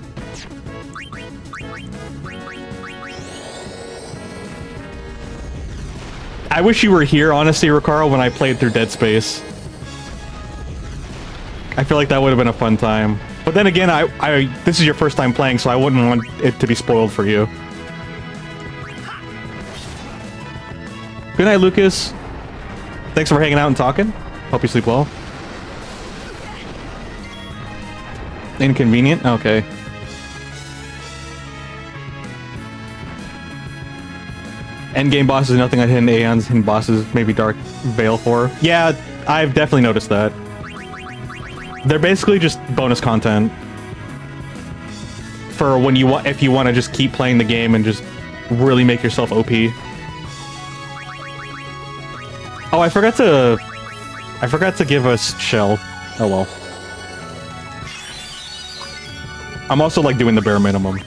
I wish you were here, honestly, Ricaro, when I played through Dead Space. I feel like that would have been a fun time. But then again, this is your first time playing, so I wouldn't want it to be spoiled for you. Good night, Lucas. Thanks for hanging out and talking. Hope you sleep well. Inconvenient? Okay. Endgame bosses, nothing on hidden aeons, hidden bosses, maybe Dark Veil for. Yeah, I've definitely noticed that. They're basically just bonus content for when you want, if you want to just keep playing the game and just really make yourself OP. Oh, I forgot to give us Shell. Oh well. I'm also like doing the bare minimum.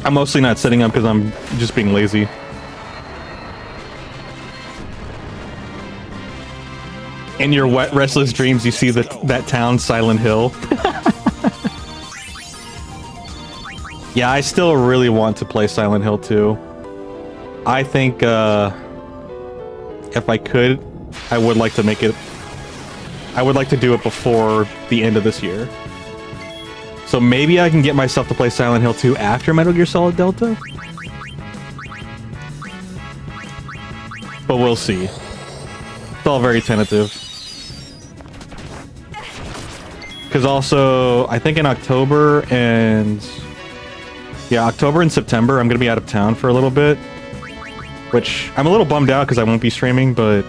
I'm mostly not setting up because I'm just being lazy. In your wet, restless dreams, you see that town, Silent Hill. Yeah, I still really want to play Silent Hill 2. I think, if I could, I would like to make it... I would like to do it before the end of this year. So maybe I can get myself to play Silent Hill 2 after Metal Gear Solid Delta? But we'll see. It's all very tentative. Because also, I think in October and... Yeah, October and September, I'm going to be out of town for a little bit. Which, I'm a little bummed out because I won't be streaming, but...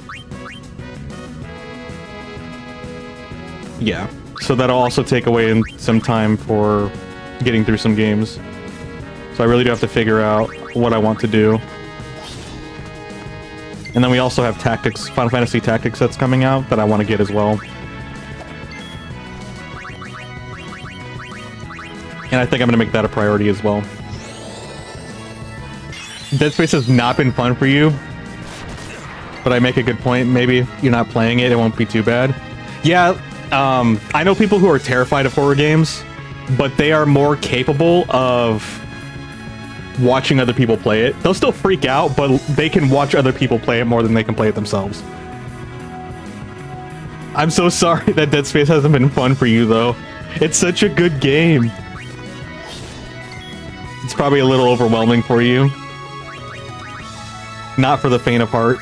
Yeah. So that'll also take away some time for getting through some games. So I really do have to figure out what I want to do. And then we also have Tactics, Final Fantasy Tactics that's coming out that I want to get as well. And I think I'm going to make that a priority as well. Dead Space has not been fun for you. But I make a good point. Maybe if you're not playing it, it won't be too bad. Yeah, I know people who are terrified of horror games, but they are more capable of watching other people play it. They'll still freak out, but they can watch other people play it more than they can play it themselves. I'm so sorry that Dead Space hasn't been fun for you, though. It's such a good game. It's probably a little overwhelming for you. Not for the faint of heart.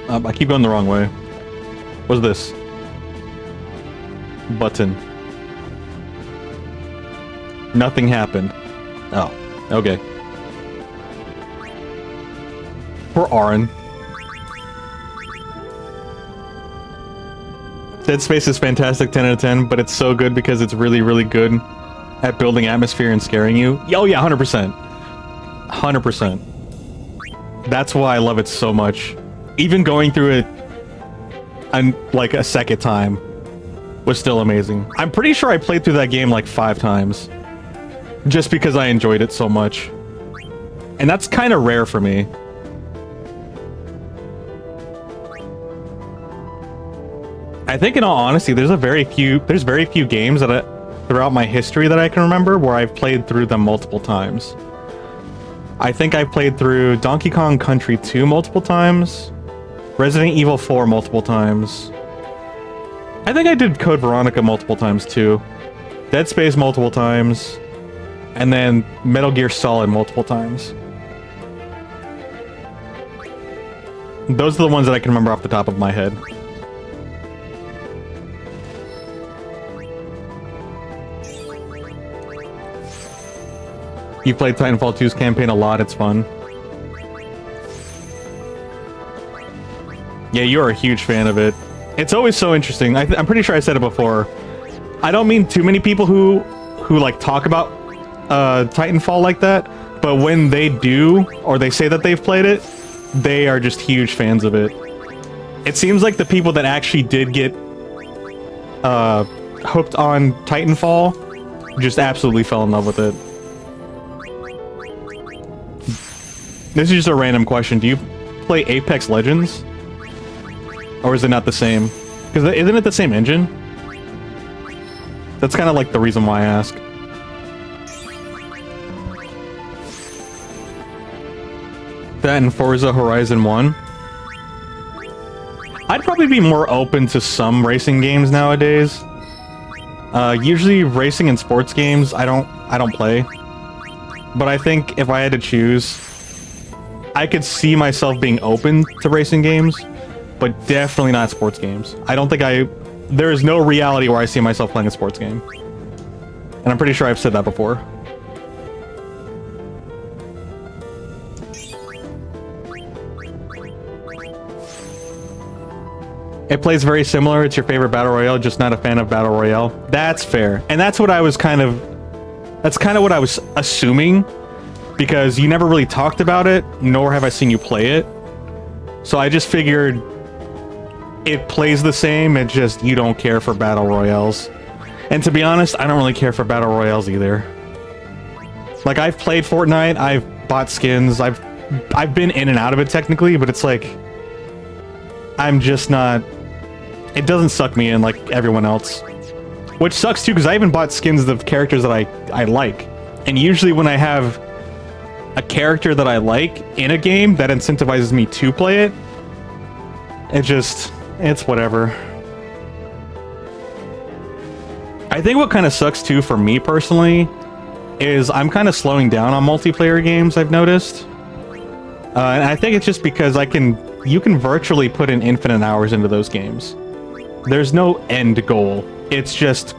I keep going the wrong way. What's this? Button. Nothing happened. Oh, okay. Poor Aaron. Dead Space is fantastic, 10 out of 10, but it's so good because it's really, really good at building atmosphere and scaring you. Oh yeah, 100%. 100%. That's why I love it so much. Even going through it like a second time was still amazing. I'm pretty sure I played through that game like 5 times. Just because I enjoyed it so much. And that's kind of rare for me. I think in all honesty, there's very few games that throughout my history that I can remember where I've played through them multiple times. I think I played through Donkey Kong Country 2 multiple times. Resident Evil 4 multiple times. I think I did Code Veronica multiple times too. Dead Space multiple times. And then Metal Gear Solid multiple times. Those are the ones that I can remember off the top of my head. You played Titanfall 2's campaign a lot, it's fun. Yeah, you're a huge fan of it. It's always so interesting. I'm pretty sure I said it before. I don't mean too many people who like talk about Titanfall like that, but when they do, or they say that they've played it, they are just huge fans of it. It seems like the people that actually did get hooked on Titanfall just absolutely fell in love with it. This is just a random question. Do you play Apex Legends? Or is it not the same? Because isn't it the same engine? That's kind of like the reason why I ask. That and Forza Horizon 1. I'd probably be more open to some racing games nowadays. Usually racing and sports games I don't play. But I think if I had to choose, I could see myself being open to racing games, but definitely not sports games. I don't think there is no reality where I see myself playing a sports game. And I'm pretty sure I've said that before. It plays very similar. It's your favorite Battle Royale, just not a fan of Battle Royale. That's fair. And that's what I was that's kind of what I was assuming, because you never really talked about it, nor have I seen you play it. So I just figured it plays the same, it's just you don't care for Battle Royales. And to be honest, I don't really care for Battle Royales either. Like, I've played Fortnite, I've bought skins, I've been in and out of it technically, but it's like, I'm just not... It doesn't suck me in like everyone else. Which sucks too, because I even bought skins of characters that I like. And usually when I have a character that I like in a game that incentivizes me to play it, it's whatever. I think what kind of sucks too for me personally is I'm kind of slowing down on multiplayer games, I've noticed. And I think it's just because you can virtually put in infinite hours into those games. There's no end goal. It's just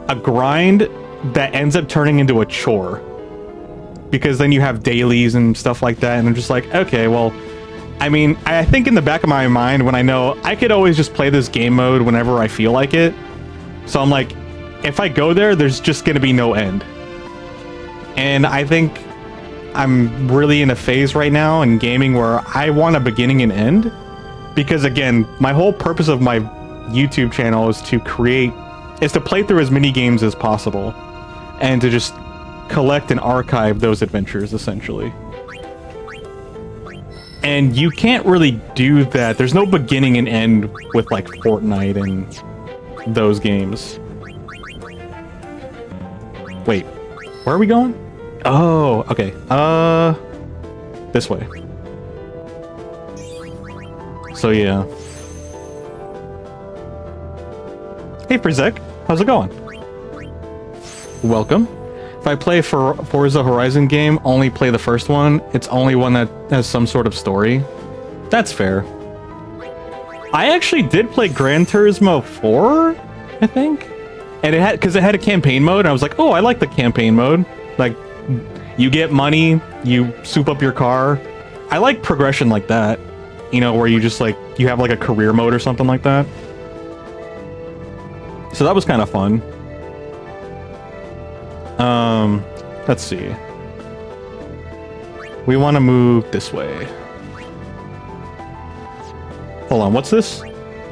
a grind that ends up turning into a chore. Because then you have dailies and stuff like that, and I'm just like, okay, well, I mean, I think in the back of my mind when I know I could always just play this game mode whenever I feel like it. So I'm like, if I go there, there's just gonna be no end. And I think I'm really in a phase right now in gaming where I want a beginning and end. Because again, my whole purpose of my YouTube channel is to play through as many games as possible. And to just collect and archive those adventures, essentially. And you can't really do that. There's no beginning and end with like Fortnite and those games. Wait, where are we going? Oh, okay. This way. So yeah. Hey Frizek, how's it going? Welcome. If I play for Forza Horizon game, only play the first one. It's only one that has some sort of story. That's fair. I actually did play Gran Turismo 4, I think. And it had, because it had a campaign mode, and I was like, oh, I like the campaign mode. Like, you get money, you soup up your car. I like progression like that. You know, where you just like, you have like a career mode or something like that. So that was kind of fun. Let's see. We want to move this way. Hold on, what's this?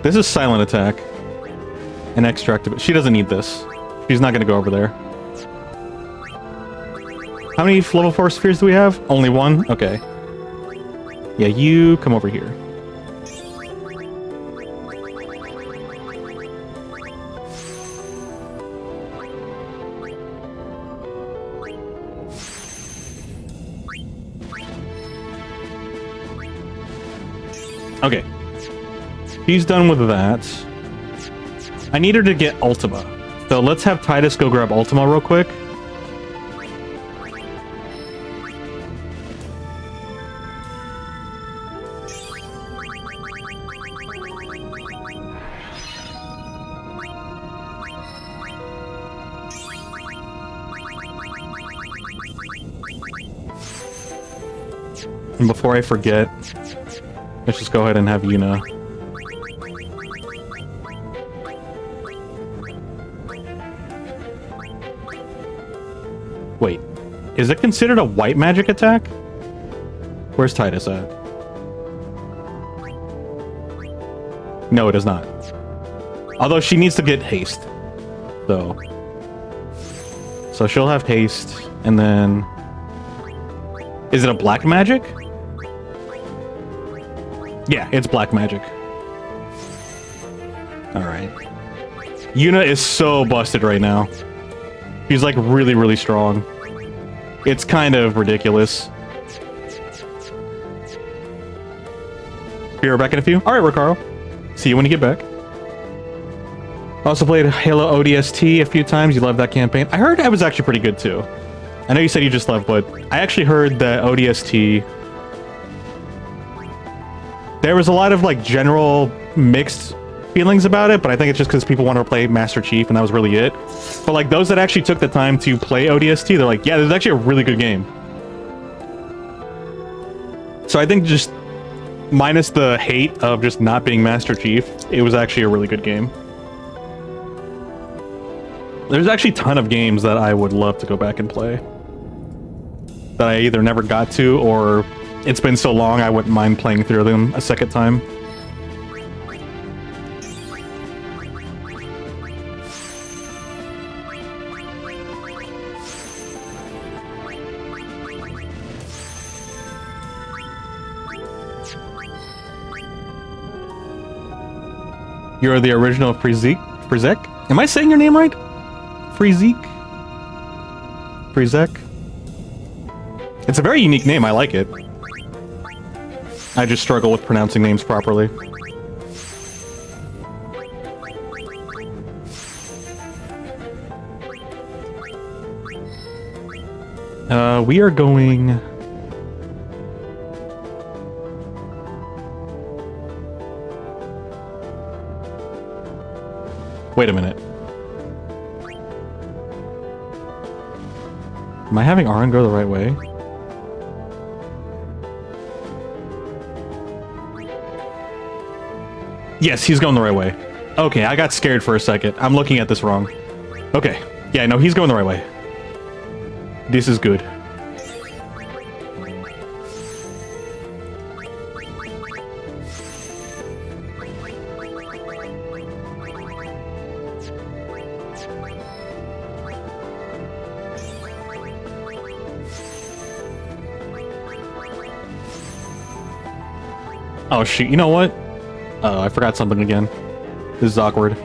This is silent attack. An extract. She doesn't need this. She's not going to go over there. How many level 4 spheres do we have? Only one? Okay. Yeah, you come over here. Okay. She's done with that. I need her to get Ultima. So let's have Titus go grab Ultima real quick. And before I forget, let's just go ahead and have Yuna. Wait, is it considered a white magic attack? Where's Titus at? No, it is not. Although she needs to get haste. So she'll have haste, and then... Is it a black magic? Yeah, it's black magic. Alright. Yuna is so busted right now. She's like really, really strong. It's kind of ridiculous. Be right back in a few. Alright, Ricardo. See you when you get back. Also played Halo ODST a few times. You loved that campaign. I heard it was actually pretty good too. I know you said you just loved, but I actually heard that ODST... There was a lot of like general mixed feelings about it, but I think it's just because people wanted to play Master Chief and that was really it. But like those that actually took the time to play ODST, they're like, yeah, this is actually a really good game. So I think just minus the hate of just not being Master Chief, it was actually a really good game. There's actually a ton of games that I would love to go back and play that I either never got to or it's been so long I wouldn't mind playing through them a second time. You're the original Frizek? Am I saying your name right? Frizek? It's a very unique name, I like it. I just struggle with pronouncing names properly. We are going... Wait a minute. Am I having Aran go the right way? Yes, he's going the right way. Okay, I got scared for a second. I'm looking at this wrong. Okay. Yeah, no, he's going the right way. This is good. Oh, shoot. You know what? Oh, I forgot something again. This is awkward.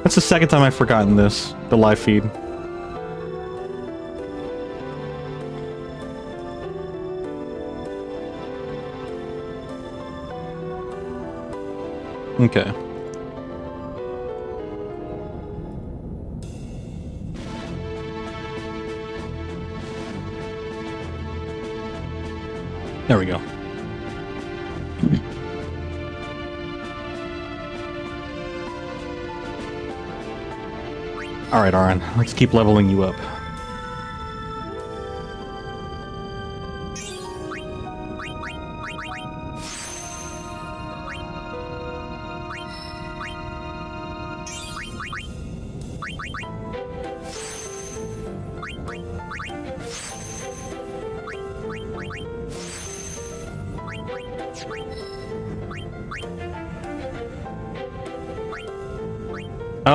That's the second time I've forgotten this. The live feed. Okay. There we go. Alright, Aran. Let's keep leveling you up.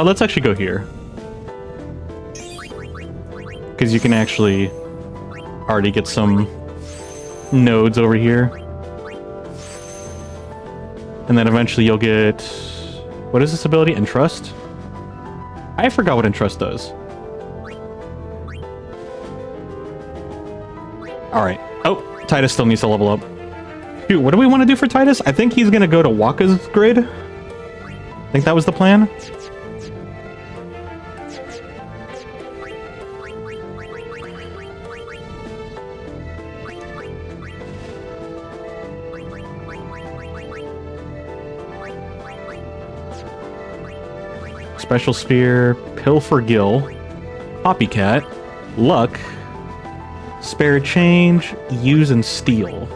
Let's actually go here. Because you can actually already get some nodes over here. And then eventually you'll get... What is this ability? Entrust? I forgot what Entrust does. Alright. Oh, Titus still needs to level up. Dude, what do we want to do for Titus? I think he's going to go to Waka's grid. I think that was the plan. Special Sphere, Pilfer Gill, Copycat, Luck, Spare Change, Use and Steal.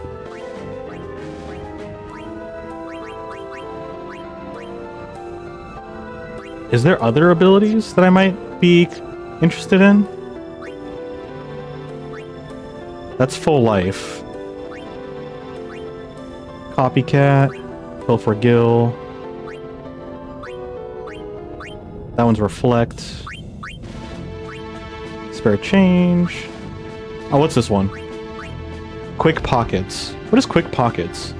Is there other abilities that I might be interested in? That's full life. Copycat, Pilfer Gill. That one's Reflect. Spare Change. Oh, what's this one? Quick Pockets. What is Quick Pockets?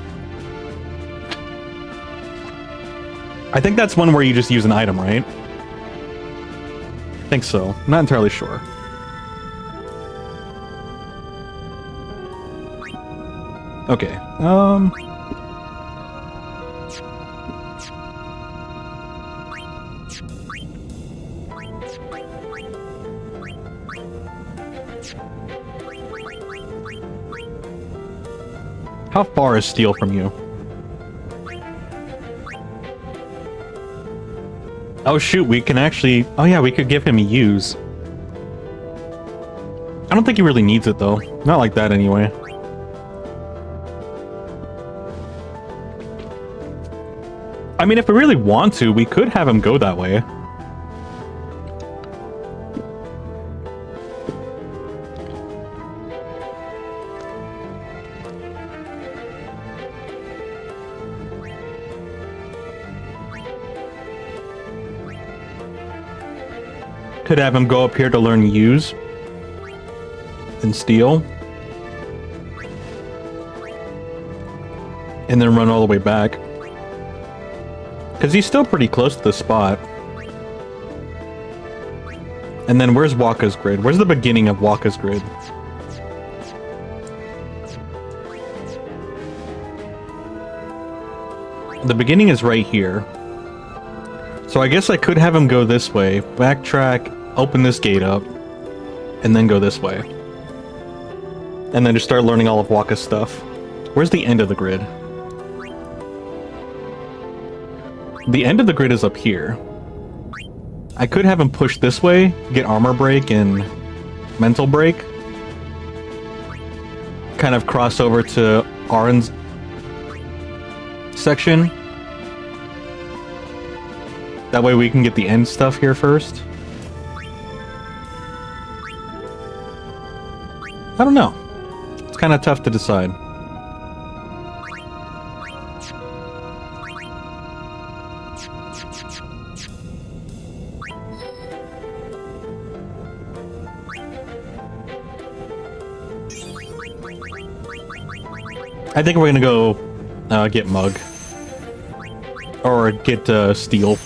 I think that's one where you just use an item, right? I think so. I'm not entirely sure. Okay. How far is steel from you? Oh shoot, we can actually... Oh yeah, we could give him a use. I don't think he really needs it though. Not like that anyway. I mean, if we really want to, we could have him go that way. Could have him go up here to learn use and steal. And then run all the way back. Because he's still pretty close to the spot. And then where's Waka's grid? Where's the beginning of Waka's grid? The beginning is right here. So I guess I could have him go this way, backtrack, open this gate up, and then go this way. And then just start learning all of Waka's stuff. Where's the end of the grid? The end of the grid is up here. I could have him push this way, get armor break and mental break. Kind of cross over to Arin's section. That way we can get the end stuff here first. I don't know. It's kind of tough to decide. I think we're gonna go get Mug. Or get Steel.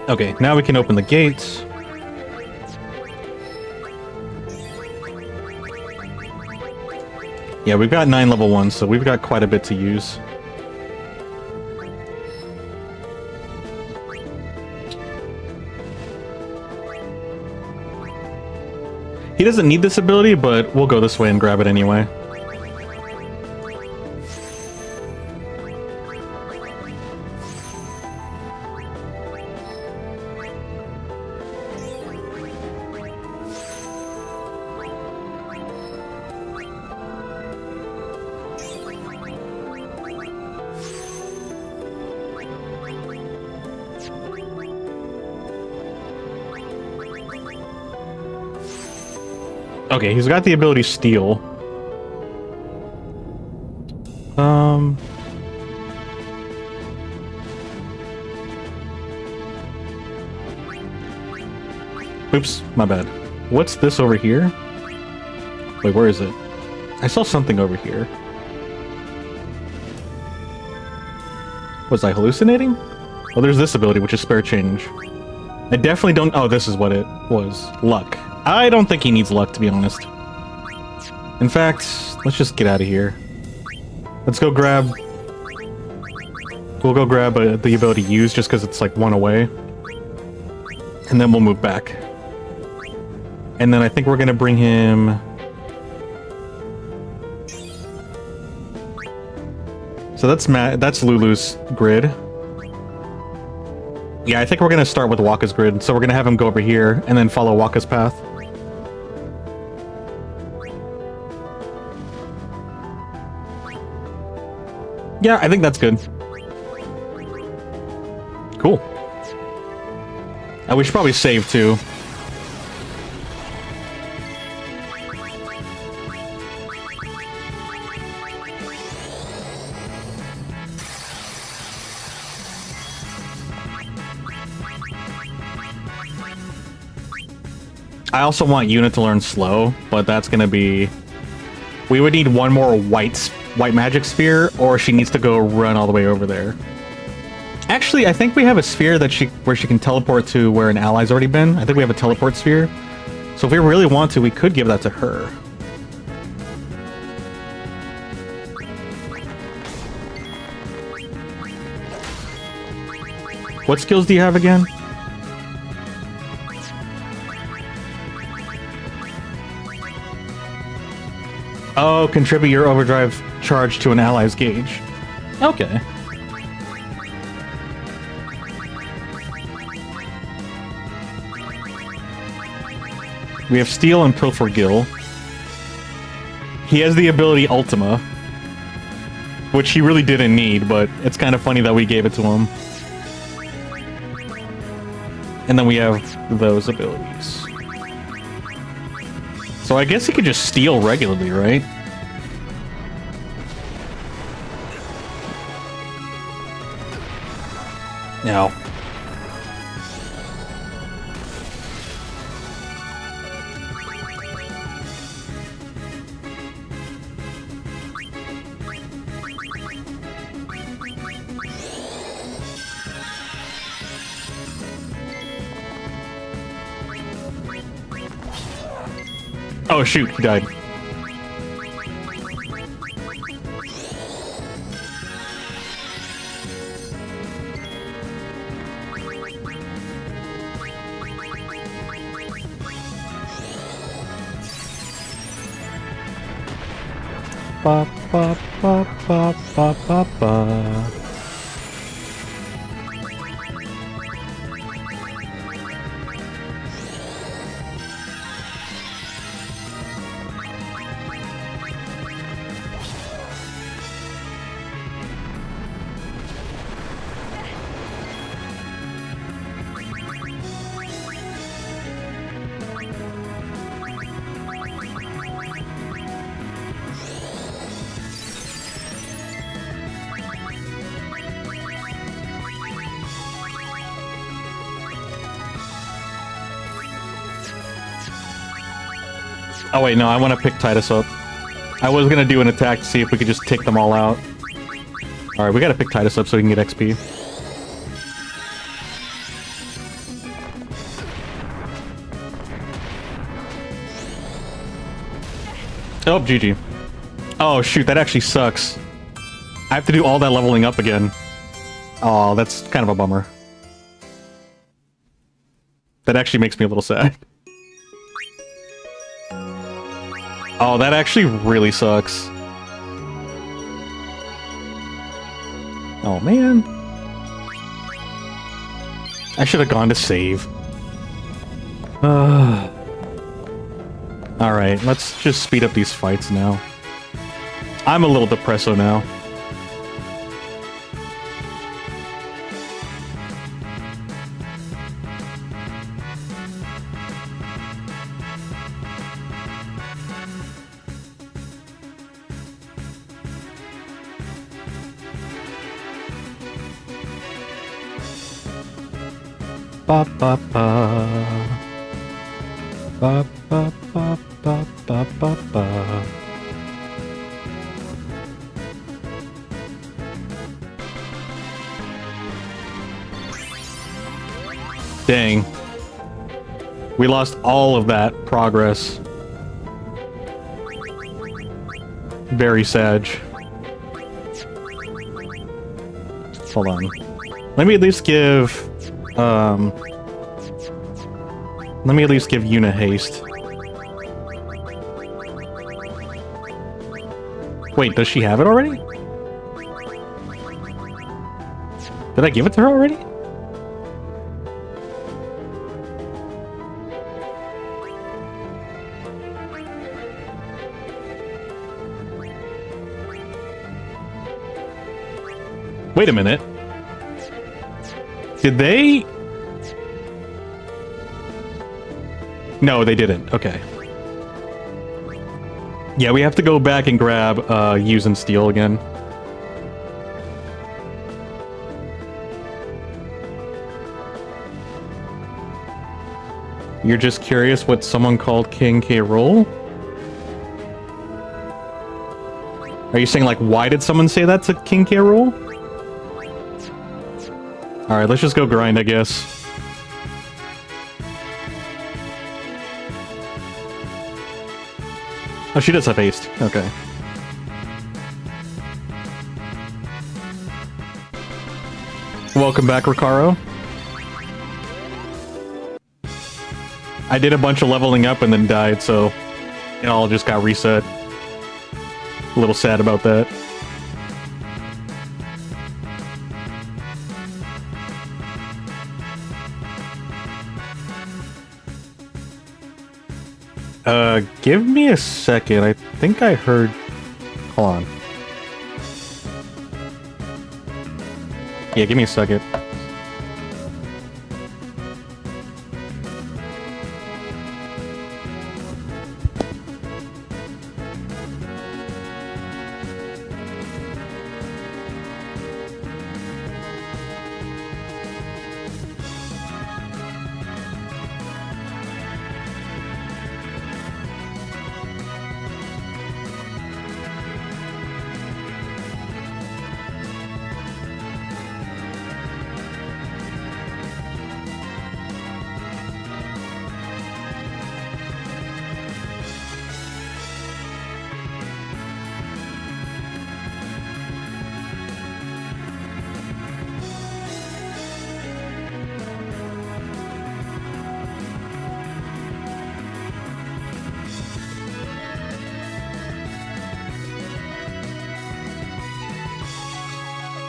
Okay, now we can open the gates. Yeah, we've got 9 level 1s, so we've got quite a bit to use. He doesn't need this ability, but we'll go this way and grab it anyway. Okay, he's got the ability Steal. Oops, my bad. What's this over here? Wait, where is it? I saw something over here. Was I hallucinating? Oh, there's this ability, which is Spare Change. I definitely don't... Oh, this is what it was. Luck. I don't think he needs luck, to be honest. In fact, let's just get out of here. Let's go grab... We'll go grab the ability Use, just because it's like 1 away. And then we'll move back. And then I think we're going to bring him... So that's Lulu's grid. Yeah, I think we're going to start with Waka's grid. So we're going to have him go over here and then follow Waka's path. Yeah, I think that's good. Cool. We should probably save too. I also want Yuna to learn slow, but that's gonna be... We would need one more white magic sphere, or she needs to go run all the way over there. Actually, I think we have a sphere that where she can teleport to where an ally's already been. I think we have a teleport sphere. So if we really want to, we could give that to her. What skills do you have again? Oh, contribute your overdrive charge to an ally's gauge. Okay. We have Steel and Pilfer Gil. He has the ability Ultima, which he really didn't need, but it's kind of funny that we gave it to him. And then we have those abilities. So I guess he could just steal regularly, right? No. Oh shoot, he died. Ba ba ba ba ba ba ba. Oh wait, no, I want to pick Titus up. I was gonna do an attack to see if we could just take them all out. Alright, we gotta pick Titus up so we can get XP. Oh, GG. Oh shoot, that actually sucks. I have to do all that leveling up again. Oh, that's kind of a bummer. That actually makes me a little sad. Oh, that actually really sucks. Oh, man. I should have gone to save. Alright, let's just speed up these fights now. I'm a little depresso now. Ba ba ba. Ba ba ba ba ba ba ba. Dang. We lost all of that progress. Very sad. Hold on. Let me at least give... let me at least give Yuna haste. Wait, does she have it already? Did I give it to her already? Wait a minute. Did they... No, they didn't. Okay. Yeah, we have to go back and grab Use and Steal again. You're just curious what someone called King K. Rool? Are you saying, like, why did someone say that to King K. Rool? Alright, let's just go grind, I guess. Oh, she does have haste. Okay. Welcome back, Ricaro. I did a bunch of leveling up and then died, so it all just got reset. A little sad about that. Give me a second. I think I heard... Hold on. Yeah, give me a second.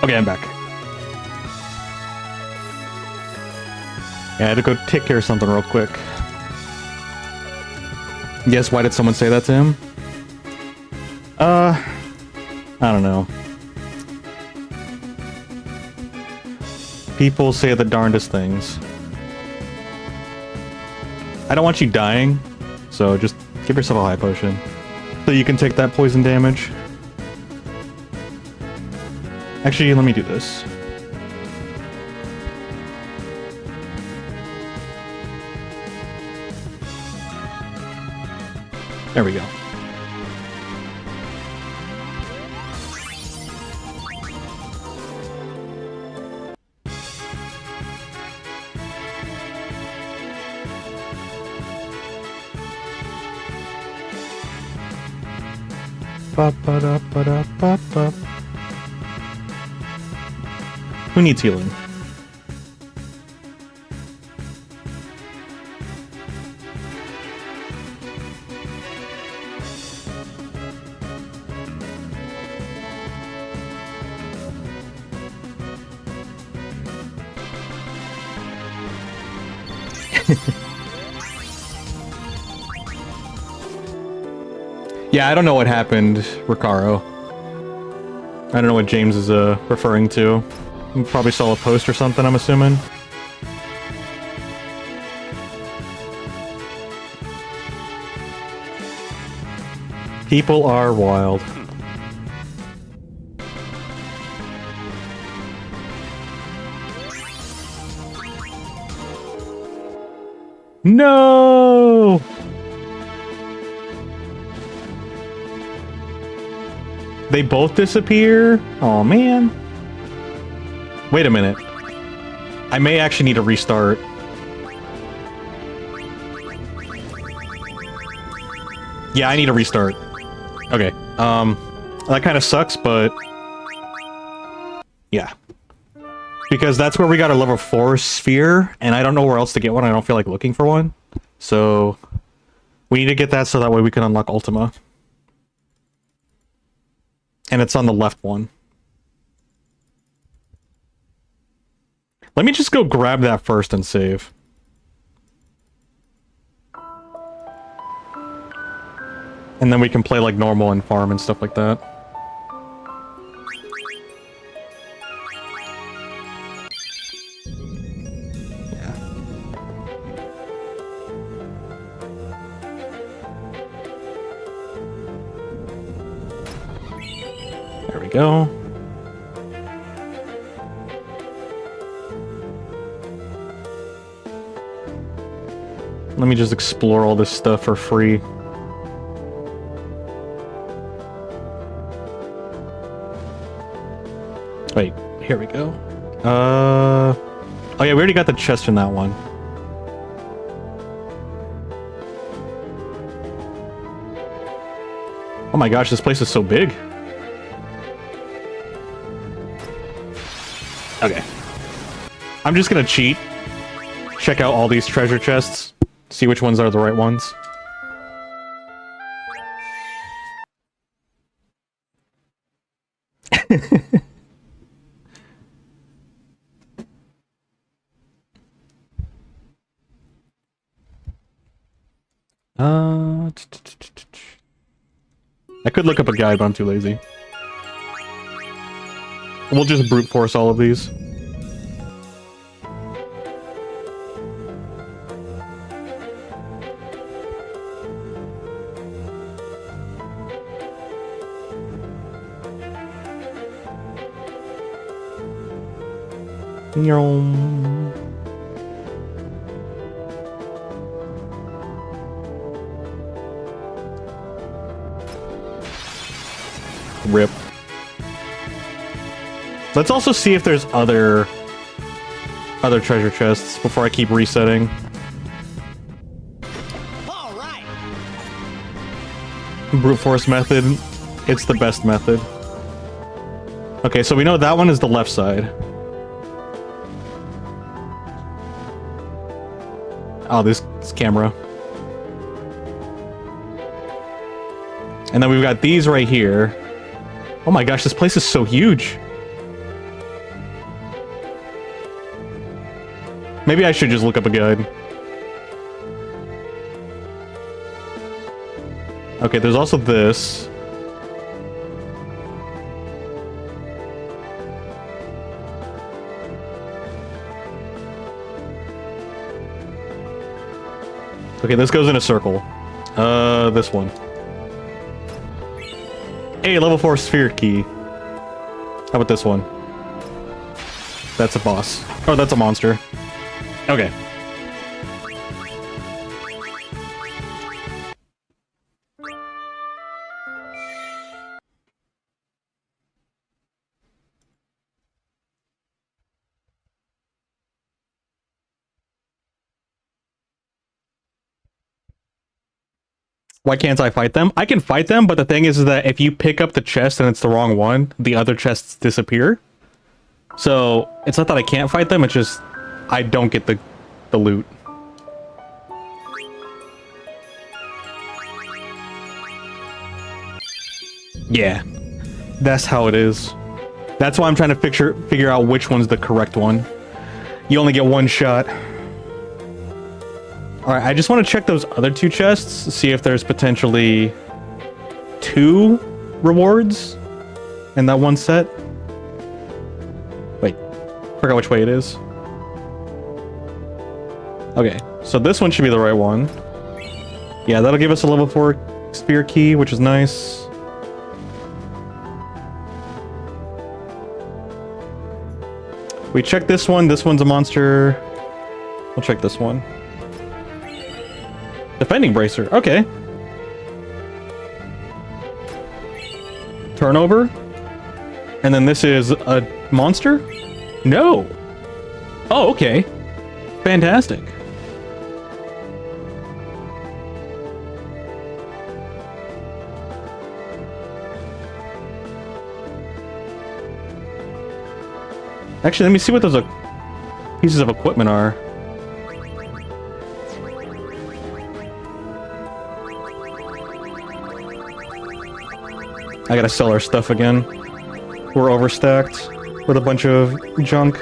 Okay, I'm back. Yeah, I had to go take care of something real quick. Yes, why did someone say that to him? I don't know. People say the darndest things. I don't want you dying, so just give yourself a high potion. So you can take that poison damage. Actually, let me do this. There we go. Ba-ba-da-ba-da-ba-ba. Who needs healing? Yeah, I don't know what happened, Ricaro. I don't know what James is referring to. You probably saw a post or something, I'm assuming. People are wild. No! They both disappear? Oh man. Wait a minute. I may actually need to restart. Yeah, I need to restart. Okay. That kind of sucks, but yeah. Because that's where we got a level 4 sphere, and I don't know where else to get one. I don't feel like looking for one. So we need to get that so that way we can unlock Ultima. And it's on the left one. Let me just go grab that first and save. And then we can play like normal and farm and stuff like that. Yeah. There we go. Let Let me just explore all this stuff for free. Wait, here we go. Oh yeah, we already got the chest in that one. Oh my gosh, this place is so big. Okay. I'm just gonna cheat. Check out all these treasure chests. See which ones are the right ones. I could look up a guide, but I'm too lazy. We'll just brute force all of these. Rip. Let's also see if there's other treasure chests before I keep resetting. All right. Brute force method. It's the best method. Okay, so we know that one is the left side. Oh, this camera. And then we've got these right here. Oh my gosh, this place is so huge. Maybe I should just look up a guide. Okay, there's also this. Okay, this goes in a circle. This one. Hey, level 4 sphere key. How about this one? That's a boss. Oh, that's a monster. Okay. Why can't I fight them? I can fight them, but the thing is that if you pick up the chest and it's the wrong one, the other chests disappear. So, it's not that I can't fight them, it's just I don't get the loot. Yeah. That's how it is. That's why I'm trying to figure out which one's the correct one. You only get one shot. Alright, I just want to check those other two chests, see if there's potentially 2 rewards in that one set. Wait, forgot which way it is. Okay, so this one should be the right one. Yeah, that'll give us a level 4 sphere key, which is nice. We checked this one's a monster. We'll check this one. Defending bracer, okay. Turnover. And then this is a monster? No. Oh, okay. Fantastic. Actually, let me see what those pieces of equipment are. I gotta sell our stuff again. We're overstacked with a bunch of junk.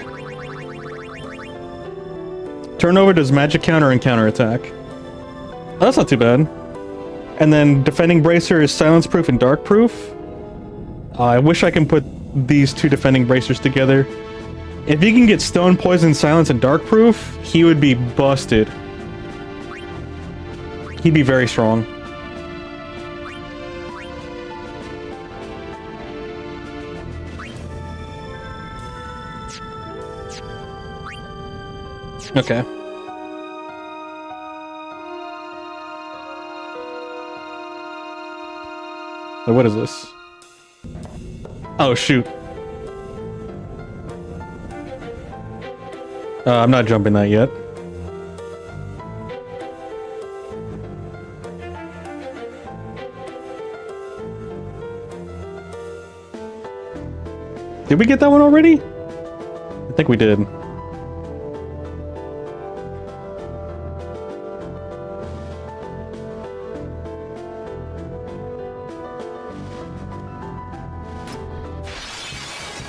Turnover does magic counter and counter attack. Oh, that's not too bad. And then defending bracer is silence proof and dark proof. I wish I can put these 2 defending bracers together. If he can get stone, poison, silence, and dark proof, he would be busted. He'd be very strong. Okay. Wait, what is this? Oh, shoot. I'm not jumping that yet. Did we get that one already? I think we did.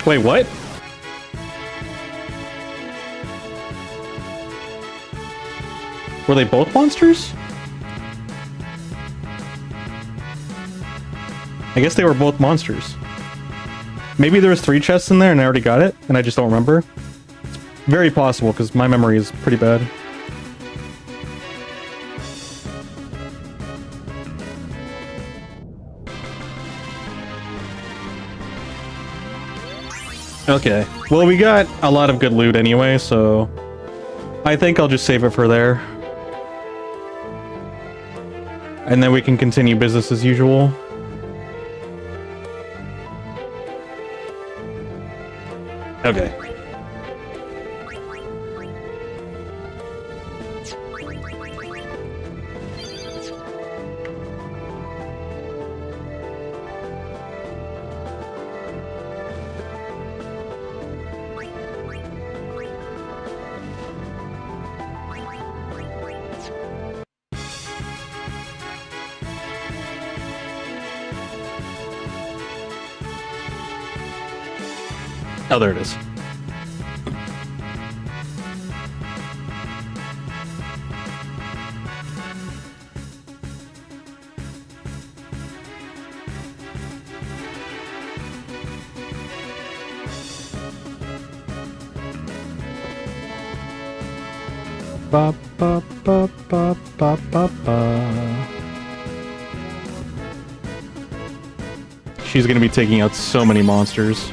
Wait, what? Were they both monsters? I guess they were both monsters. Maybe there was 3 chests in there and I already got it, and I just don't remember. It's very possible, because my memory is pretty bad. Okay. Well, we got a lot of good loot anyway, so I think I'll just save it for there. And then we can continue business as usual. Okay. Oh, there it is. Ba, ba, ba, ba, ba, ba, ba. She's gonna be taking out so many monsters.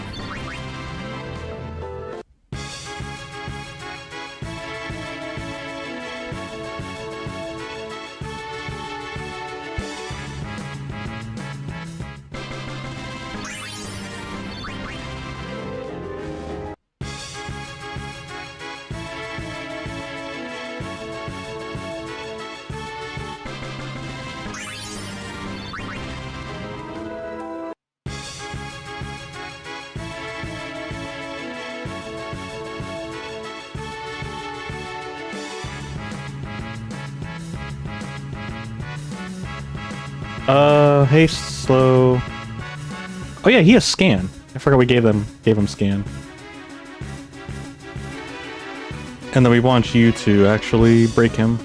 Hey, slow. Oh yeah, he has scan. I forgot we gave him scan. And then we want you to actually break him.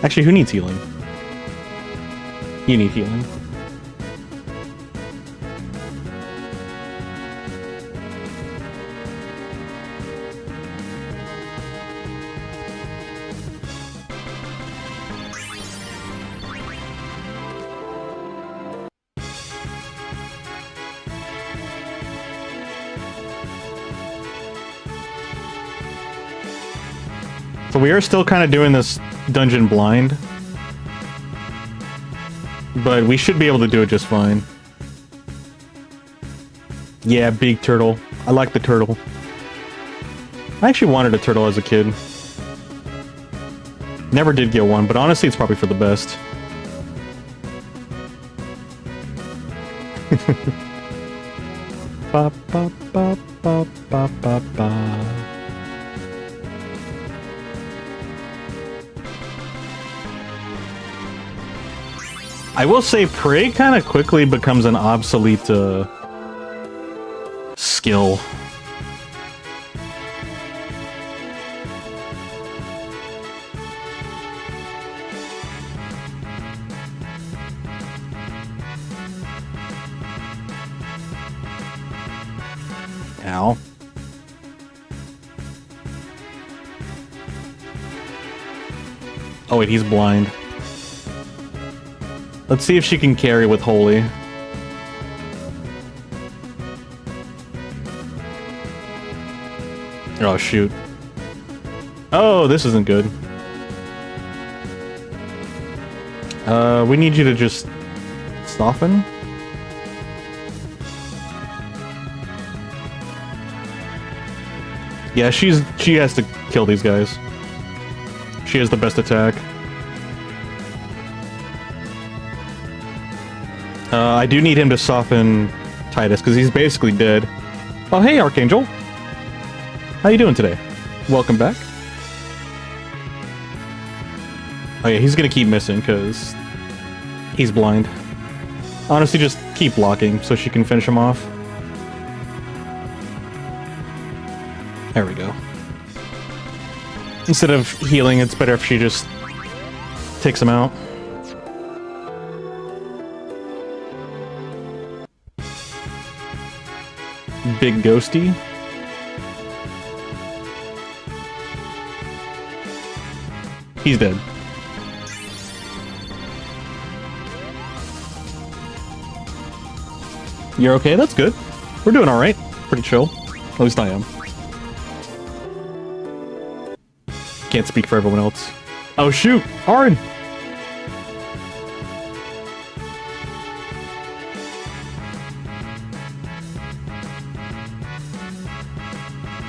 Actually, who needs healing? You need healing. So we are still kind of doing this dungeon blind, but we should be able to do it just fine. Yeah, big turtle. I like the turtle. I actually wanted a turtle as a kid. Never did get one, but honestly it's probably for the best. Ba, ba, ba, ba, ba, ba, ba. I will say Prey kind of quickly becomes an obsolete skill. Ow. Oh wait, he's blind. Let's see if she can carry with Holy. Oh, shoot. Oh, this isn't good. We need you to just soften. Yeah, she has to kill these guys. She has the best attack. I do need him to soften Titus, because he's basically dead. Oh, hey, Archangel. How you doing today? Welcome back. Oh yeah, he's gonna keep missing, because he's blind. Honestly, just keep blocking, so she can finish him off. There we go. Instead of healing, it's better if she just takes him out. Big ghosty. He's dead. You're okay? That's good. We're doing alright. Pretty chill. At least I am. Can't speak for everyone else. Oh shoot! Aaron!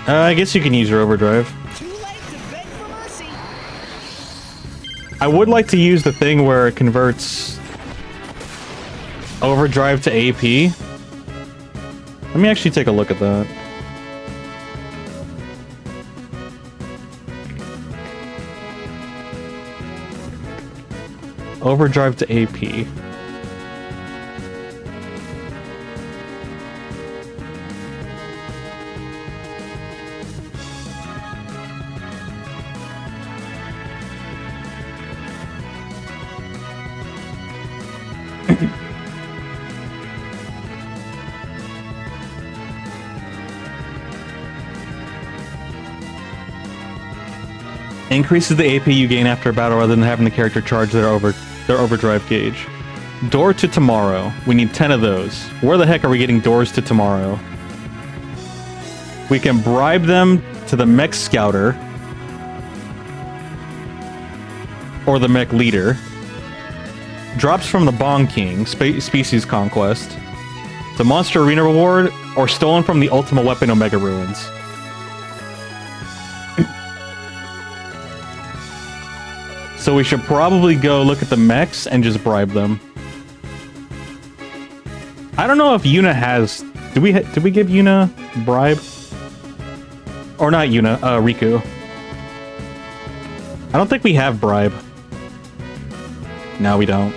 I guess you can use your overdrive. Too late to beg for mercy. I would like to use the thing where it converts overdrive to AP. Let me actually take a look at that. Overdrive to AP. Increases the AP you gain after a battle rather than having the character charge their overdrive gauge. Door to tomorrow. We need 10 of those. Where the heck are we getting doors to tomorrow? We can bribe them to the mech scouter. Or the mech leader. Drops from the Bong King, species conquest. The monster arena reward, or stolen from the Ultima Weapon Omega Ruins. So we should probably go look at the mechs and just bribe them. I don't know if Yuna has... Did we give Yuna bribe? Or not Yuna, Riku. I don't think we have bribe. No, we don't.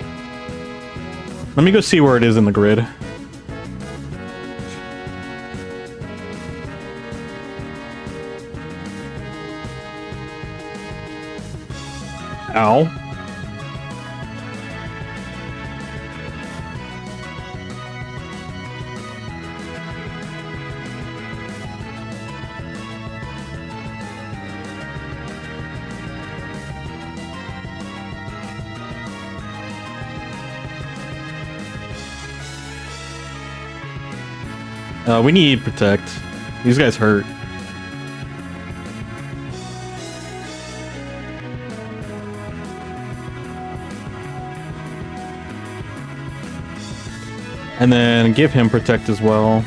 Let me go see where it is in the grid. Ow. We need protect. These guys hurt. And then give him protect as well.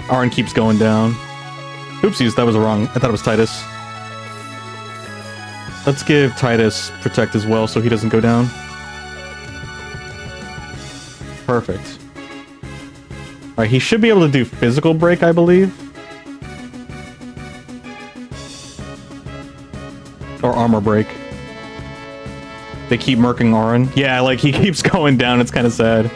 Arn keeps going down. Oopsies, that was wrong. I thought it was Titus. Let's give Titus protect as well so he doesn't go down. Perfect. Alright, he should be able to do physical break, I believe. Or armor break. They keep murking Auron. Yeah, like, he keeps going down. It's kind of sad.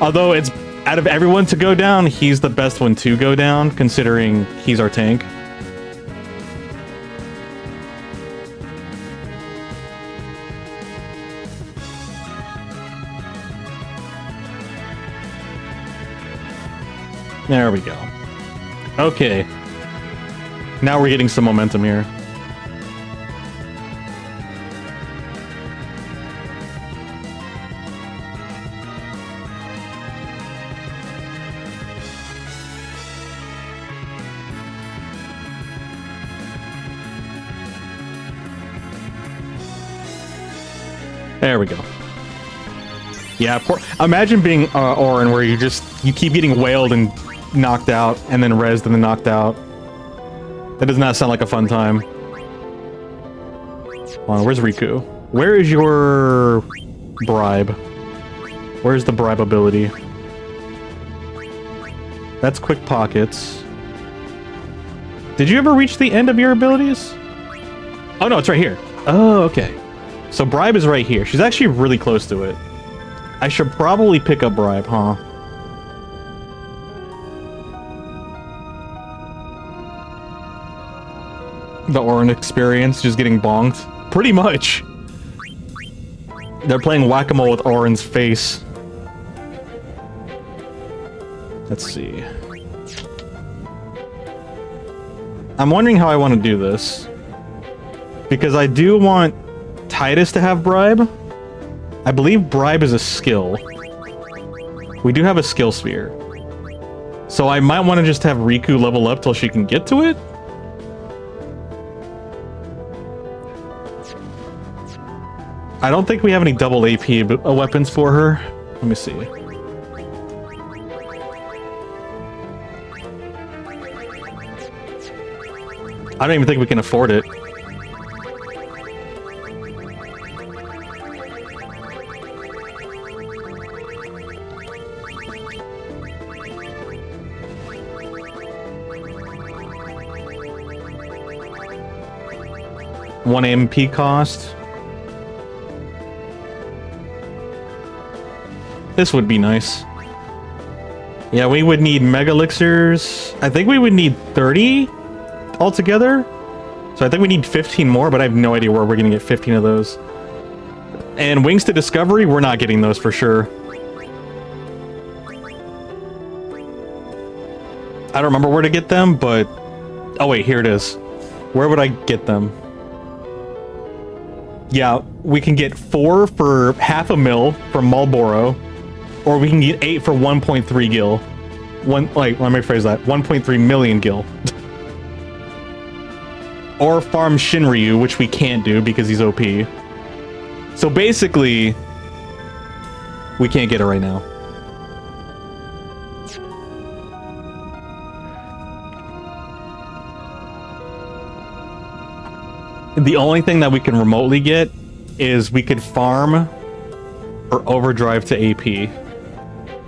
Although, it's out of everyone to go down, he's the best one to go down, considering he's our tank. There we go. Okay. Now we're getting some momentum here. There we go. Yeah, imagine being Orin, where you keep getting wailed and knocked out, and then rezzed and then knocked out. That does not sound like a fun time. Hold on, where's Riku? Where is your bribe? Where's the bribe ability? That's quick pockets. Did you ever reach the end of your abilities? Oh no, it's right here. Oh, okay. So bribe is right here. She's actually really close to it. I should probably pick up bribe, huh? The Orin experience, just getting bonked. Pretty much. They're playing whack-a-mole with Orin's face. Let's see. I'm wondering how I want to do this. Because I do want Titus to have bribe. I believe bribe is a skill. We do have a skill sphere. So I might want to just have Riku level up till she can get to it. I don't think we have any double AP weapons for her. Let me see. I don't even think we can afford it. One MP cost. This would be nice. Yeah, we would need Mega Elixirs. I think we would need 30 altogether. So I think we need 15 more, but I have no idea where we're going to get 15 of those. And Wings to Discovery, we're not getting those for sure. I don't remember where to get them, but... Oh wait, here it is. Where would I get them? Yeah, we can get 4 for half a mil from Marlboro, or we can get 8 for 1.3 gil. Let me rephrase that. 1.3 million gil. Or farm Shinryu, which we can't do because he's OP. So basically, we can't get it right now. The only thing that we can remotely get is we could farm or overdrive to AP.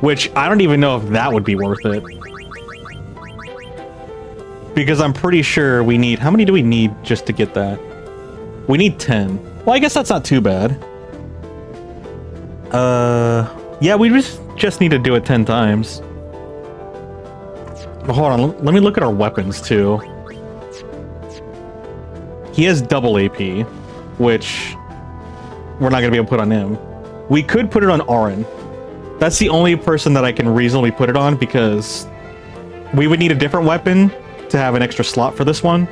Which I don't even know if that would be worth it. Because I'm pretty sure we need... How many do we need just to get that? We need 10. Well, I guess that's not too bad. Yeah, we just need to do it 10 times. But hold on, let me look at our weapons too. He has double AP, which we're not going to be able to put on him. We could put it on Orin. That's the only person that I can reasonably put it on, because we would need a different weapon to have an extra slot for this one.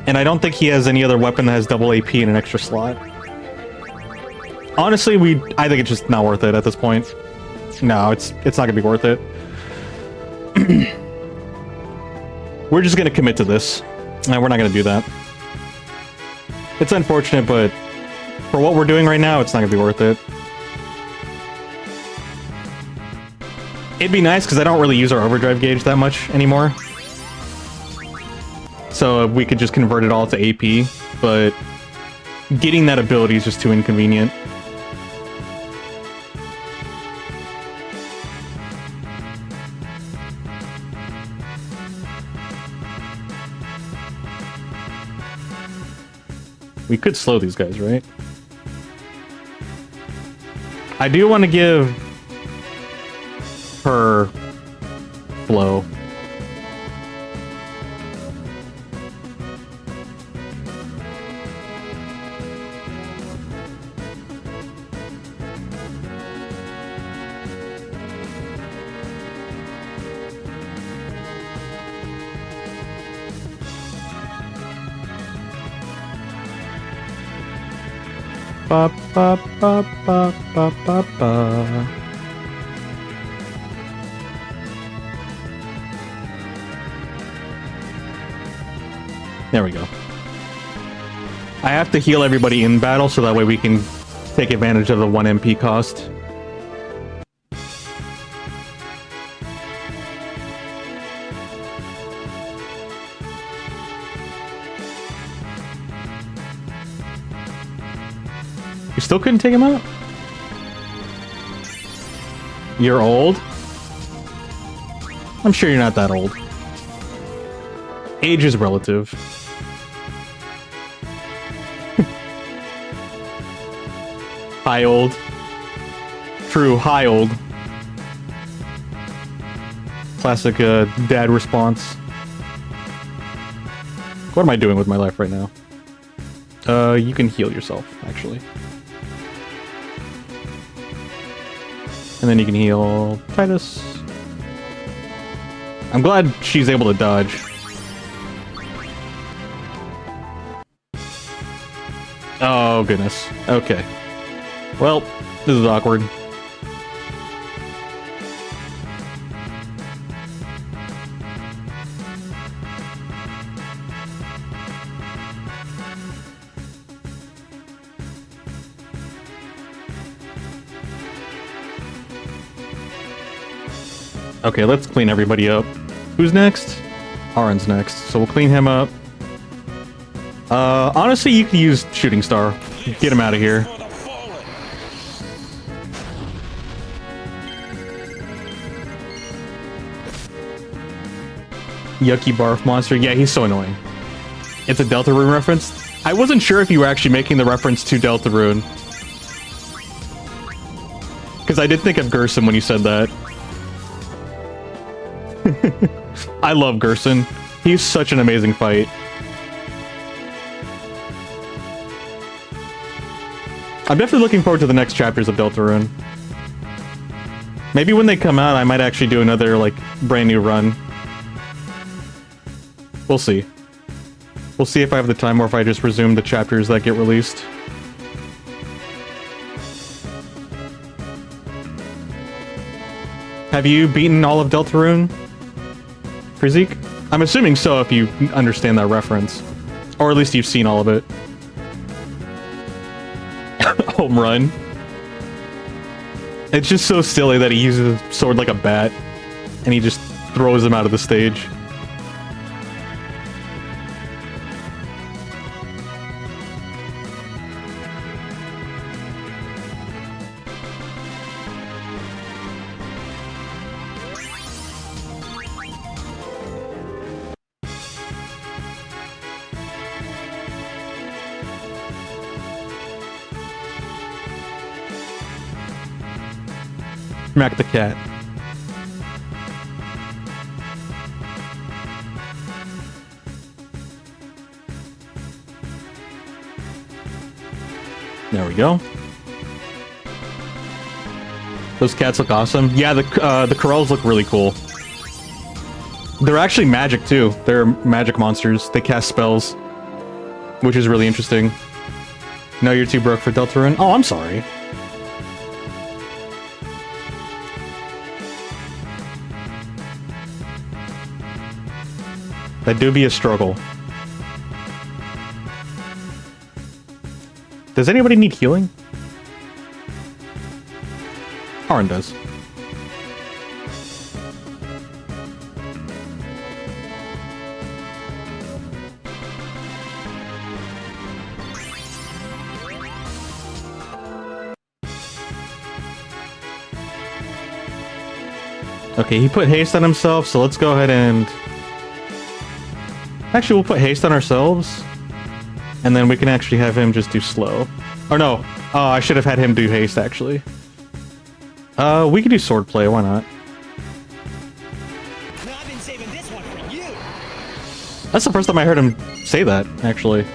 And I don't think he has any other weapon that has double AP in an extra slot. Honestly, I think it's just not worth it at this point. No, it's not going to be worth it. We're just going to commit to this. And we're not going to do that. It's unfortunate, but for what we're doing right now, it's not going to be worth it. It'd be nice because I don't really use our overdrive gauge that much anymore. So we could just convert it all to AP, but getting that ability is just too inconvenient. We could slow these guys, right? I do want to give her flow. Ba, ba, ba, ba, ba, ba, ba. There we go. I have to heal everybody in battle so that way we can take advantage of the 1 MP cost. You still couldn't take him out? You're old? I'm sure you're not that old. Age is relative. High old. True, high old. Classic dad response. What am I doing with my life right now? You can heal yourself, actually. And then you can heal Titus. I'm glad she's able to dodge. Oh, goodness. Okay. Well, this is awkward. Okay, let's clean everybody up. Who's next? Aron's next, so we'll clean him up. Honestly, you could use Shooting Star. Get him out of here. For the fallen. Yucky Barf Monster. Yeah, he's so annoying. It's a Deltarune reference. I wasn't sure if you were actually making the reference to Deltarune. Because I did think of Gerson when you said that. I love Gerson. He's such an amazing fight. I'm definitely looking forward to the next chapters of Deltarune. Maybe when they come out, I might actually do another, like, brand new run. We'll see. We'll see if I have the time or if I just resume the chapters that get released. Have you beaten all of Deltarune, Frizik? I'm assuming so if you understand that reference. Or at least you've seen all of it. Home run. It's just so silly that he uses a sword like a bat and he just throws him out of the stage. Smack the cat. There we go. Those cats look awesome. Yeah, the corals look really cool. They're actually magic too. They're magic monsters. They cast spells, which is really interesting. No, you're too broke for Deltarune. Oh, I'm sorry. That do be a struggle. Does anybody need healing? Aron does. Okay, he put haste on himself, so let's go ahead and... Actually, we'll put haste on ourselves, and then we can actually have him just do slow. Or no, I should have had him do haste, actually. We could do swordplay, why not? Now I've been saving this one for you. That's the first time I heard him say that, actually.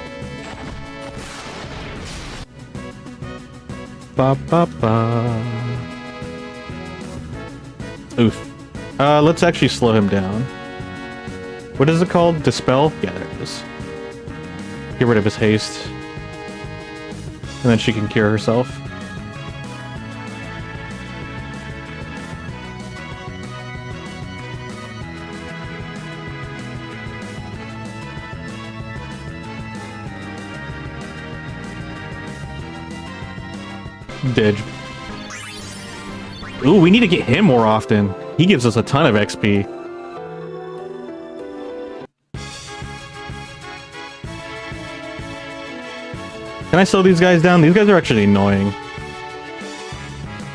Ba ba ba. Oof. Let's actually slow him down. What is it called? Dispel? Yeah, there it is. Get rid of his haste. And then she can cure herself. Didge. Ooh, we need to get him more often. He gives us a ton of XP. Can I slow these guys down? These guys are actually annoying.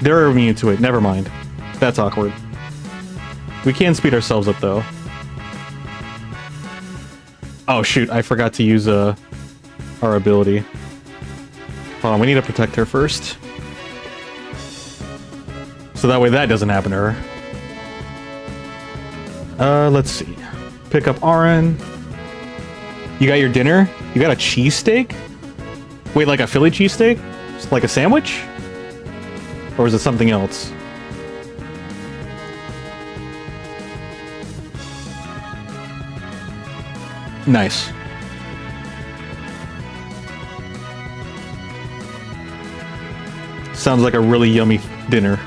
They're immune to it. Never mind. That's awkward. We can speed ourselves up, though. Oh, shoot. I forgot to use our ability. Hold on. We need to protect her first. So that way that doesn't happen to her. Let's see. Pick up RN. You got your dinner? You got a cheesesteak? Wait, like a Philly cheesesteak? Like a sandwich? Or is it something else? Nice. Sounds like a really yummy dinner.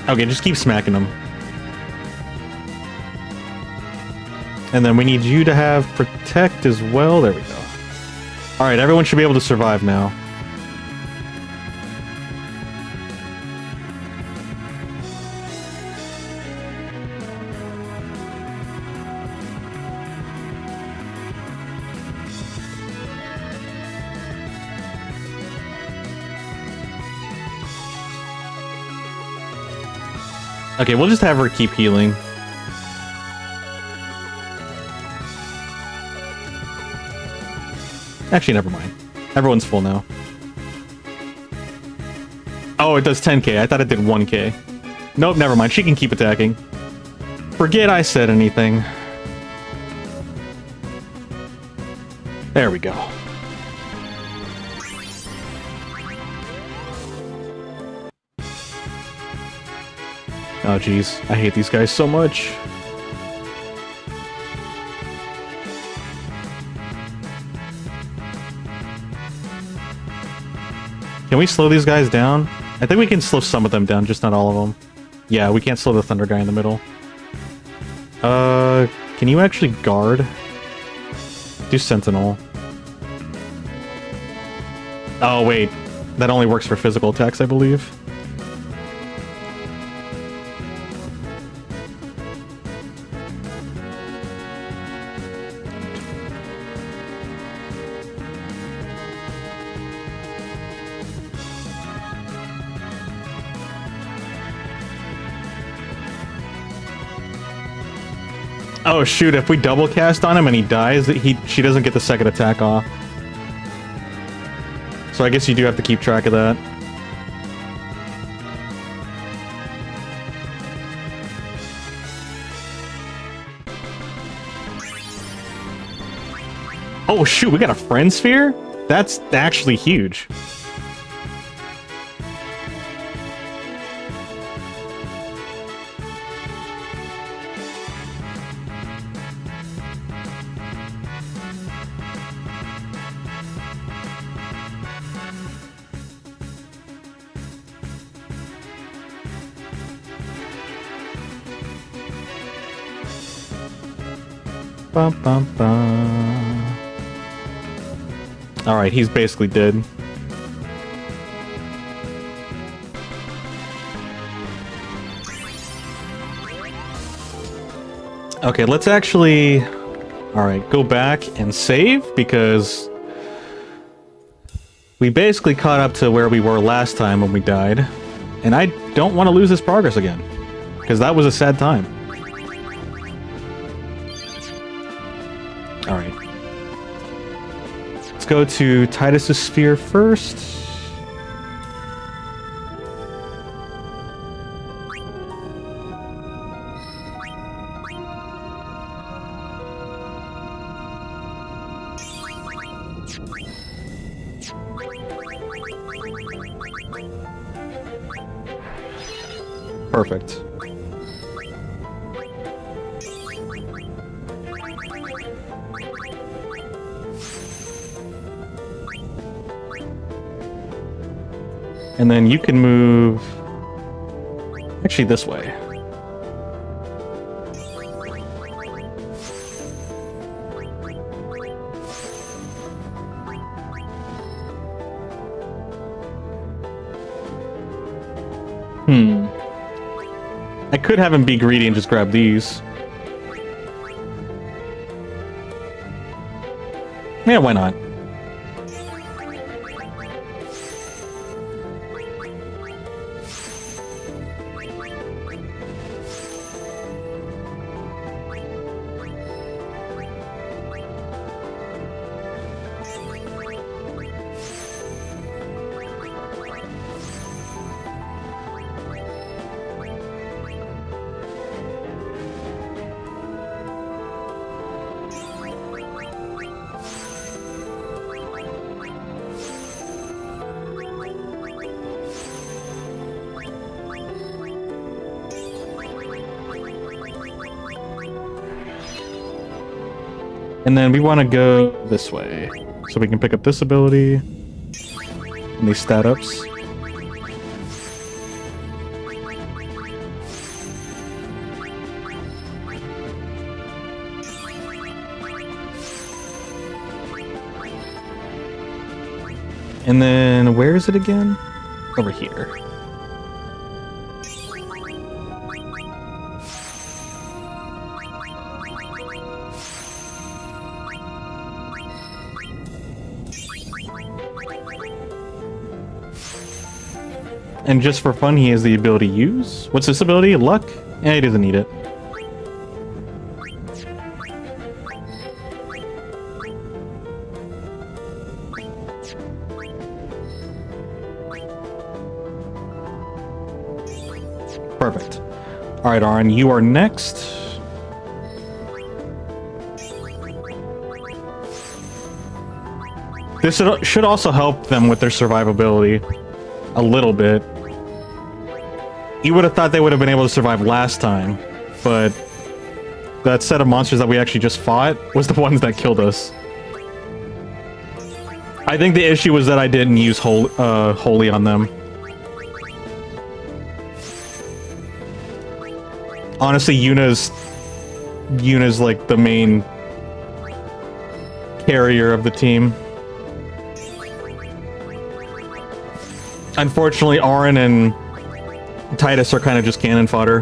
Okay, just keep smacking them. And then we need you to have protect as well. There we go. Alright, everyone should be able to survive now. Okay, we'll just have her keep healing. Actually, never mind. Everyone's full now. Oh, it does 10k. I thought it did 1k. Nope, never mind. She can keep attacking. Forget I said anything. There we go. Oh, jeez. I hate these guys so much. Can we slow these guys down? I think we can slow some of them down, just not all of them. Yeah, we can't slow the Thunder guy in the middle. Can you actually guard? Do Sentinel. Oh, wait. That only works for physical attacks, I believe. Oh shoot, if we double cast on him and he dies, she doesn't get the second attack off. So I guess you do have to keep track of that. Oh shoot, we got a friend sphere? That's actually huge. Bum, bum, bum. All right, he's basically dead. Okay, let's actually... Alright, go back and save, because... we basically caught up to where we were last time when we died. And I don't want to lose this progress again. Because that was a sad time. Alright. Let's go to Titus's sphere first. Perfect. And then you can move... actually this way. I could have him be greedy and just grab these. Yeah, why not? And then we want to go this way. So we can pick up this ability. And these stat ups. And then where is it again? Over here. And just for fun, he has the ability use. What's this ability? Luck? Eh, he doesn't need it. Perfect. Alright, Aaron, you are next. This should also help them with their survivability. A little bit. You would have thought they would have been able to survive last time, but that set of monsters that we actually just fought was the ones that killed us. I think the issue was that I didn't use Holy on them. Honestly, Yuna's like the main carrier of the team. Unfortunately, Auron and Titus are kind of just cannon fodder.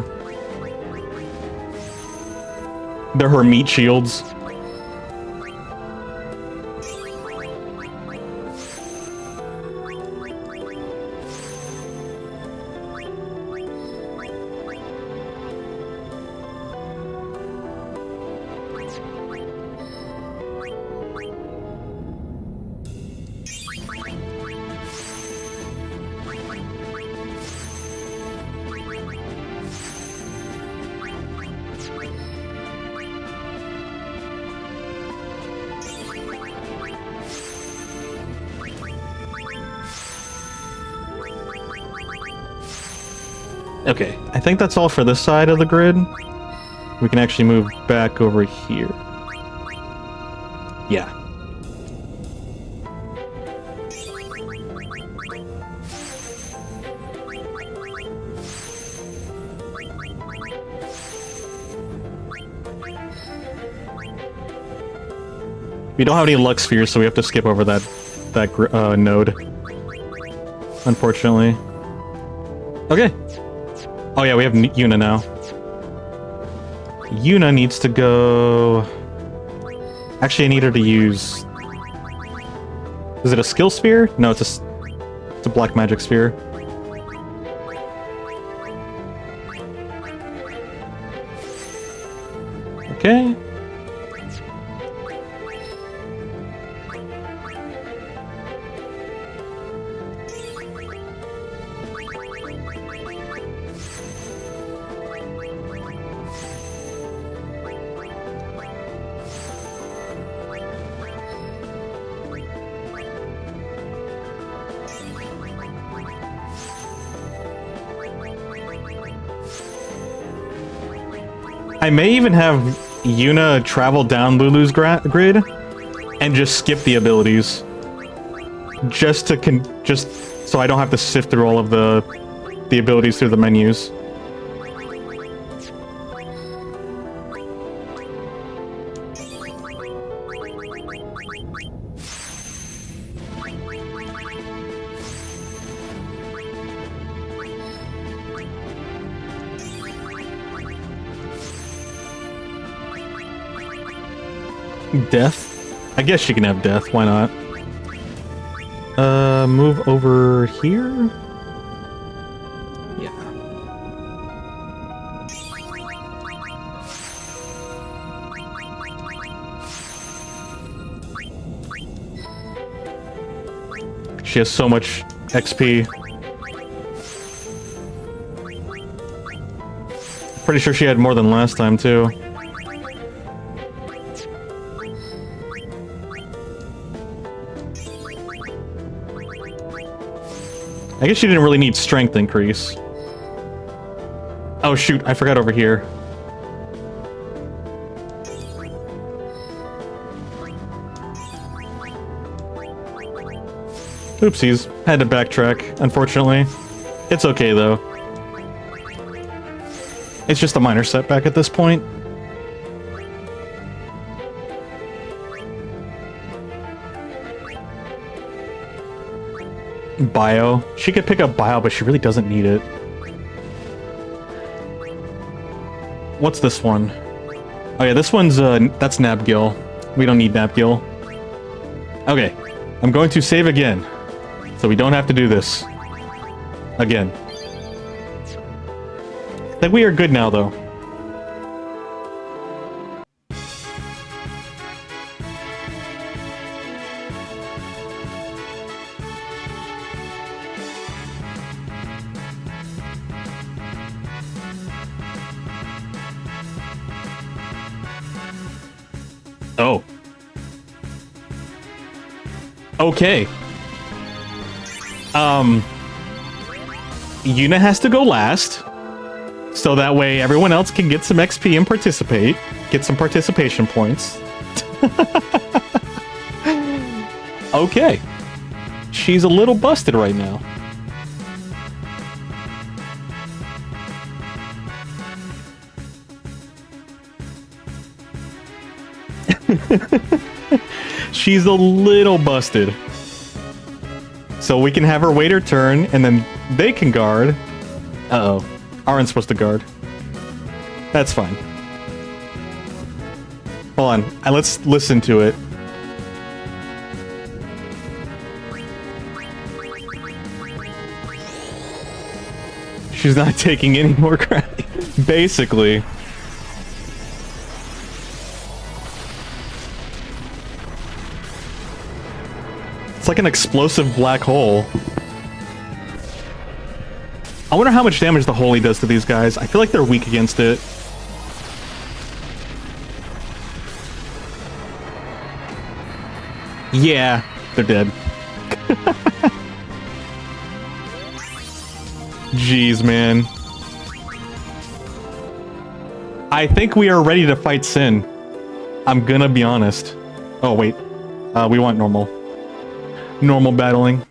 They're her meat shields. Okay, I think that's all for this side of the grid. We can actually move back over here. Yeah. We don't have any luck spheres, so we have to skip over that node. Unfortunately. Okay. Oh yeah, we have Yuna now. Yuna needs to go... Actually, I need her to use... Is it a skill sphere? No, it's a black magic sphere. Okay. I may even have Yuna travel down Lulu's grid and just skip the abilities. Just so I don't have to sift through all of the abilities through the menus. Death? I guess she can have death, why not? Move over here? Yeah. She has so much XP. Pretty sure she had more than last time, too. I guess she didn't really need strength increase. Oh shoot, I forgot over here. Oopsies, had to backtrack, unfortunately. It's okay though. It's just a minor setback at this point. Bio. She could pick up bio, but she really doesn't need it. What's this one? Oh yeah, this one's, that's Nabgil. We don't need Nabgil. Okay, I'm going to save again, so we don't have to do this. Again. I think we are good now, though. Oh. Okay. Yuna has to go last, so that way everyone else can get some XP and participate. Get some participation points. Okay. She's a little busted right now. She's a little busted. So we can have her wait her turn, and then they can guard. Uh-oh. Aren't supposed to guard. That's fine. Hold on. Let's listen to it. She's not taking any more crap. Basically. It's like an explosive black hole. I wonder how much damage the holy does to these guys. I feel like they're weak against it. Yeah, they're dead. Jeez, man. I think we are ready to fight Sin. I'm gonna be honest. Oh, wait. We want normal. Normal battling.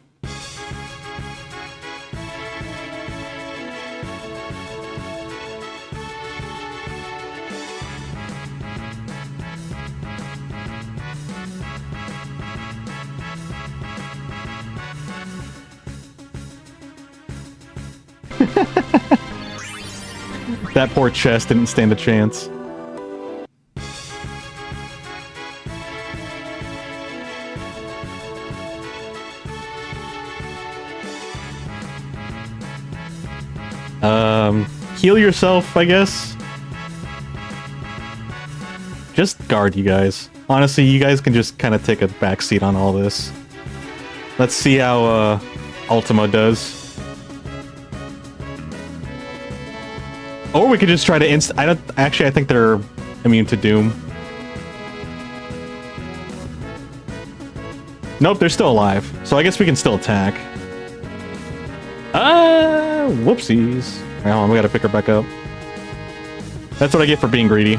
That poor chest didn't stand a chance. Heal yourself, I guess. Just guard, you guys. Honestly, you guys can just kind of take a backseat on all this. Let's see how, Ultima does. Or we could just try to I think they're immune to Doom. Nope, they're still alive. So I guess we can still attack. Whoopsies. Well, we gotta pick her back up. That's what I get for being greedy.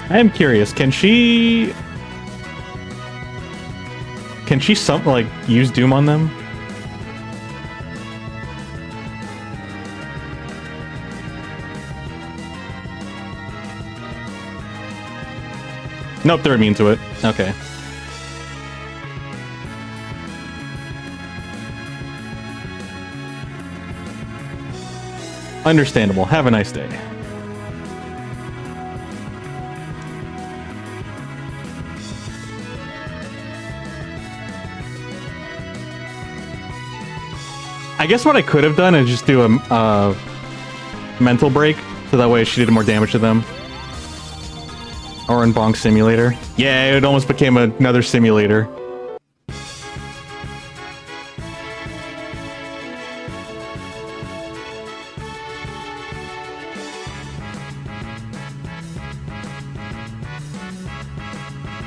I am curious, can she like use Doom on them? Nope, they're immune to it. Okay. Understandable. Have a nice day. I guess what I could have done is just do a mental break, so that way she did more damage to them. Or in Bonk Simulator. Yeah, it almost became another simulator.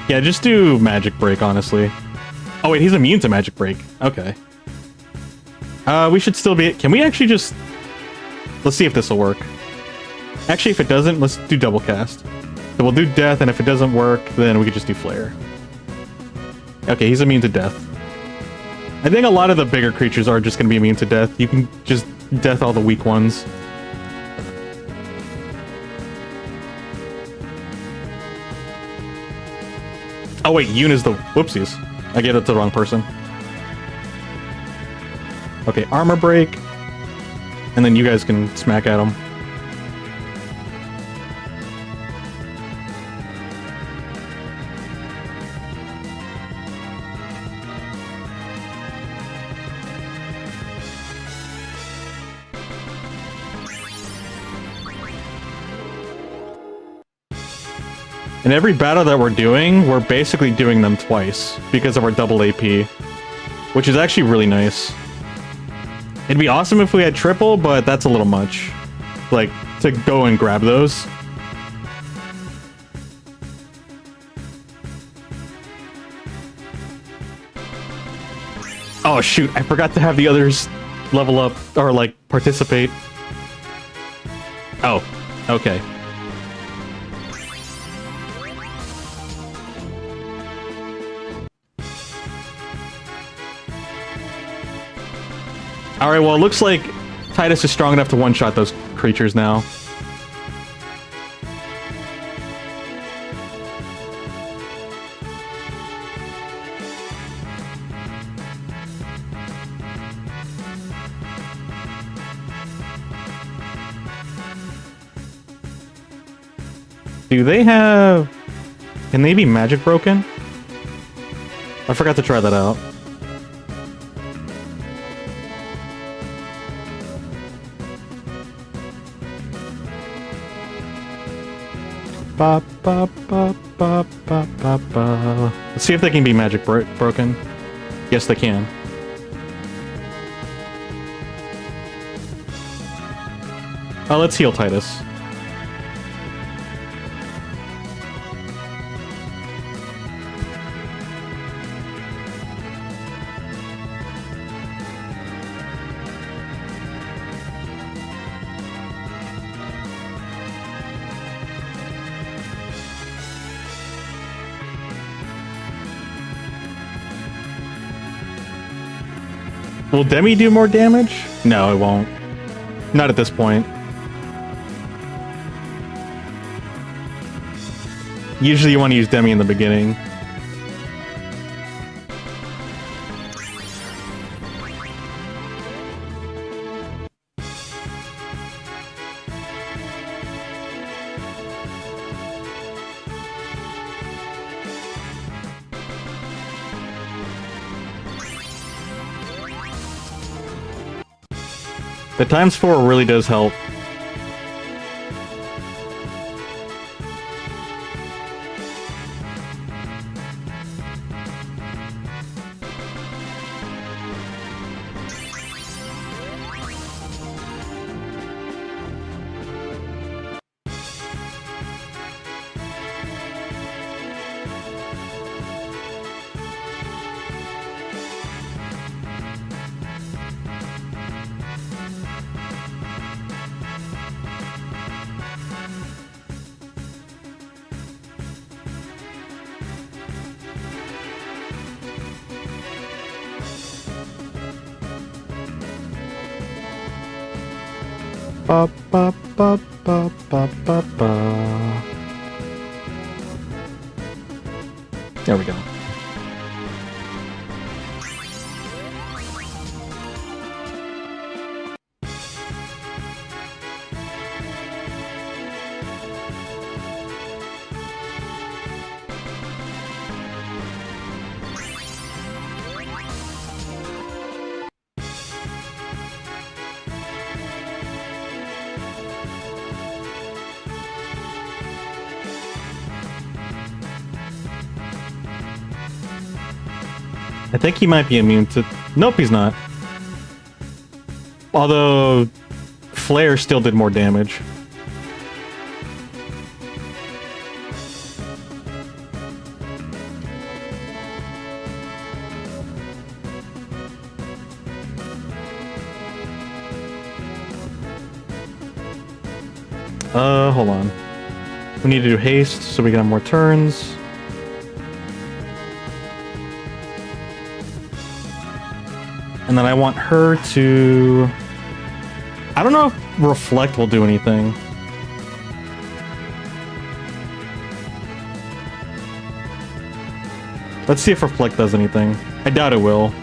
Yeah, just do Magic Break, honestly. Oh wait, he's immune to Magic Break. Okay. We should still be... Can we actually just... Let's see if this will work. Actually, if it doesn't, let's do Double Cast. So we'll do Death, and if it doesn't work, then we could just do Flare. Okay, he's immune to Death. I think a lot of the bigger creatures are just going to be immune to Death. You can just Death all the weak ones. Oh wait, Yuna's the... Whoopsies. I gave it to the wrong person. Okay, Armor Break. And then you guys can smack at him. In every battle that we're doing, we're basically doing them twice because of our double AP, which is actually really nice. It'd be awesome if we had triple, but that's a little much. Like, to go and grab those. Oh shoot, I forgot to have the others level up, or like, participate. Oh, okay. Alright, well, it looks like Titus is strong enough to one-shot those creatures now. Do they have... Can they be magic broken? I forgot to try that out. Ba, ba, ba, ba, ba, ba, ba. Let's see if they can be magic broken. Yes, they can. Oh, let's heal Titus. Will Demi do more damage? No, it won't. Not at this point. Usually you want to use Demi in the beginning. The ×4 really does help. Ba, ba, ba, ba, ba, ba, ba. There we go. I think he might be immune to... Nope, he's not. Although, Flare still did more damage. Hold on. We need to do haste so we can have more turns. And then I want her to... I don't know if Reflect will do anything. Let's see if Reflect does anything. I doubt it will.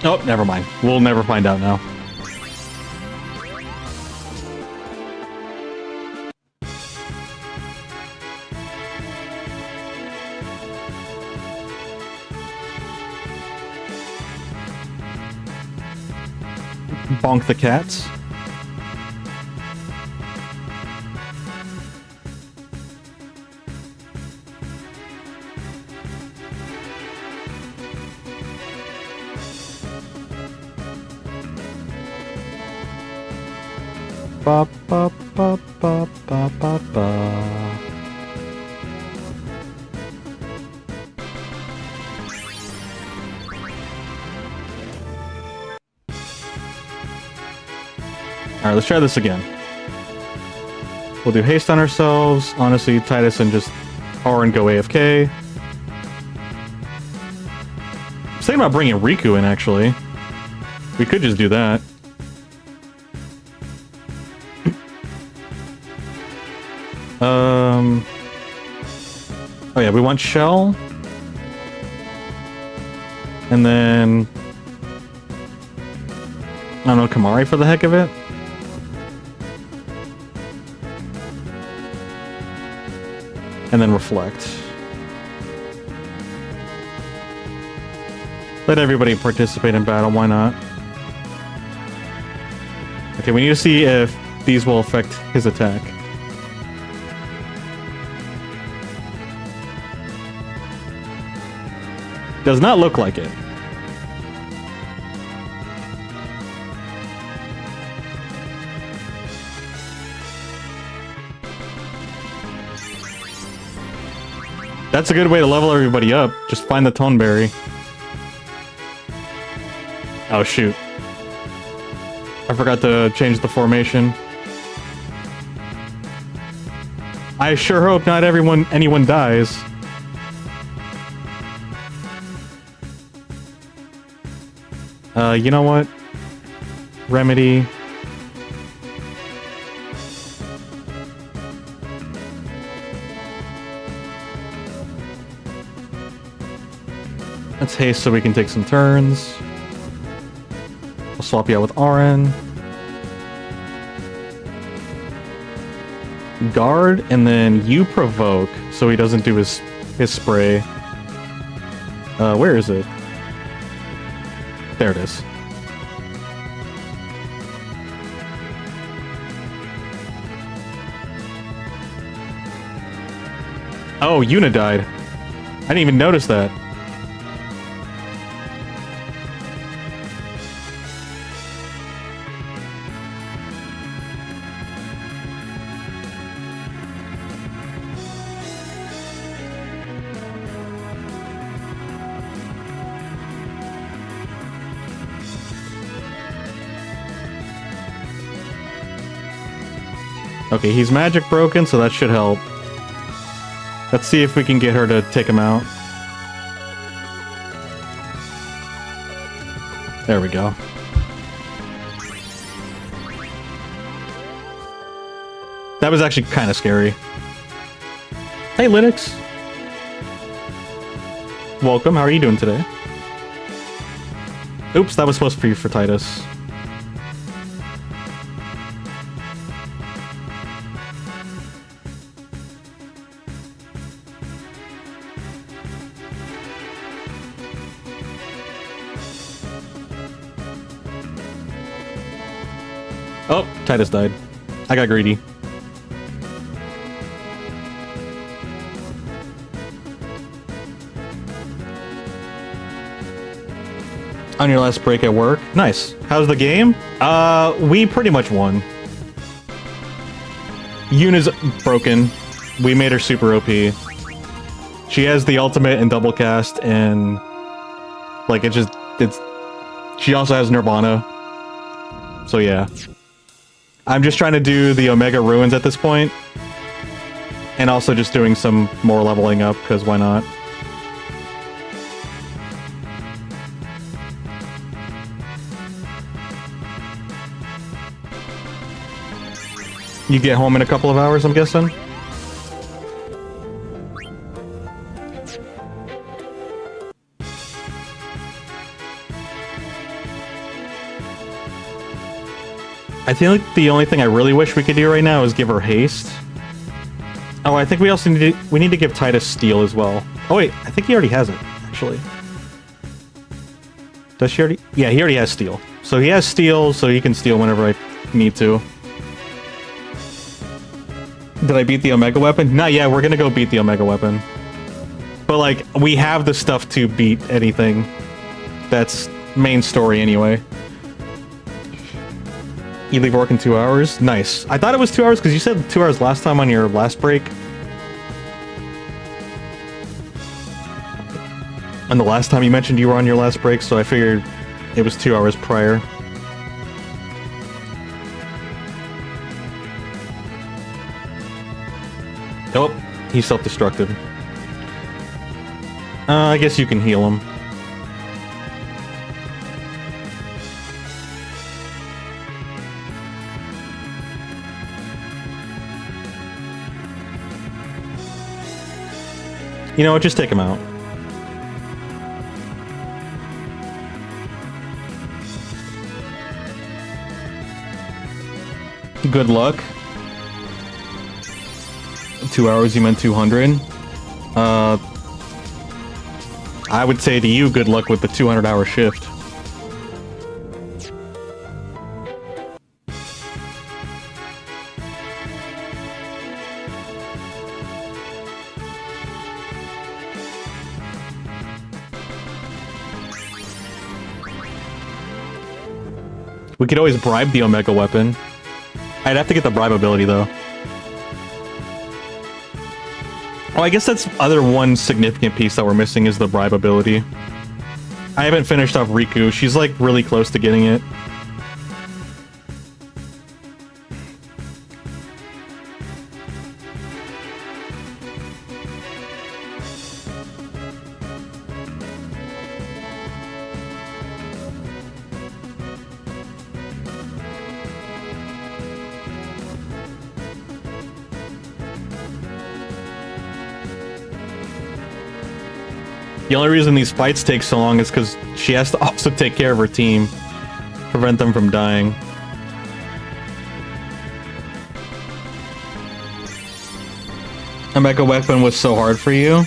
Oh, never mind. We'll never find out now. Bonk the cats. Ba ba ba ba ba ba ba. Alright, let's try this again. We'll do haste on ourselves. Honestly, Titus and just R and go AFK. I'm thinking about bringing Riku in, actually. We could just do that. Oh yeah, we want Shell. And then... I don't know, Kamari for the heck of it? And then Reflect. Let everybody participate in battle, why not? Okay, we need to see if these will affect his attack. Does not look like it. That's a good way to level everybody up. Just find the Tone Berry. Oh shoot. I forgot to change the formation. I sure hope not anyone dies. You know what? Remedy. Let's haste so we can take some turns. I'll swap you out with RN. Guard, and then you provoke so he doesn't do his spray. Where is it? There it is. Oh, Yuna died. I didn't even notice that. Okay, he's magic broken, so that should help. Let's see if we can get her to take him out. There we go. That was actually kind of scary. Hey, Linux. Welcome, how are you doing today? Oops, that was supposed to be for Titus. Oh, Titus died. I got greedy. On your last break at work? Nice. How's the game? We pretty much won. Yuna's broken. We made her super OP. She has the ultimate and double cast, and like it's she also has Nirvana. So yeah. I'm just trying to do the Omega Ruins at this point. And also just doing some more leveling up, because why not? You get home in a couple of hours, I'm guessing? I think the only thing I really wish we could do right now is give her haste. Oh, I think we also need to give Titus steel as well. Oh wait, I think he already has it, actually. Does she already? Yeah, he already has steel. So he has steel, so he can steal whenever I need to. Did I beat the Omega Weapon? Not yet, we're gonna go beat the Omega Weapon. But like, we have the stuff to beat anything. That's main story anyway. You leave work in 2 hours? Nice. I thought it was 2 hours because you said 2 hours last time on your last break. And the last time you mentioned you were on your last break, so I figured it was 2 hours prior. Oh, he self-destructed. I guess you can heal him. You know what, just take him out. Good luck. 2 hours, you meant 200. I would say to you, good luck with the 200-hour shift. We could always bribe the Omega Weapon. I'd have to get the bribe ability, though. Oh, I guess that's other one significant piece that we're missing is the bribe ability. I haven't finished off Riku. She's, like, really close to getting it. The only reason these fights take so long is because she has to also take care of her team. Prevent them from dying. Omega Weapon was so hard for you?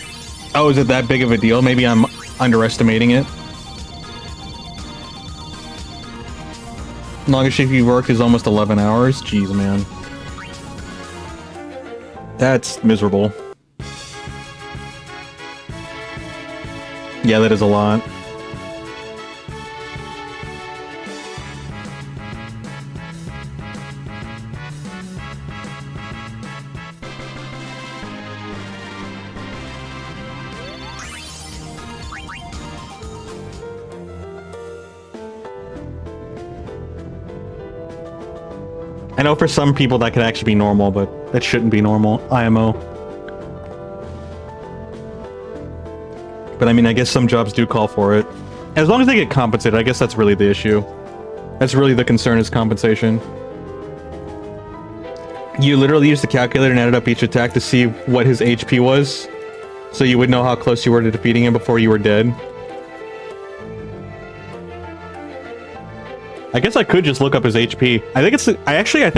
Oh, is it that big of a deal? Maybe I'm underestimating it. Longest shift you worked is almost 11 hours? Jeez, man. That's miserable. Yeah, that is a lot. I know for some people that could actually be normal, but that shouldn't be normal. IMO. But I mean, I guess some jobs do call for it. As long as they get compensated, I guess that's really the issue. That's really the concern, is compensation. You literally used the calculator and added up each attack to see what his HP was, so you would know how close you were to defeating him before you were dead. I guess I could just look up his HP. I think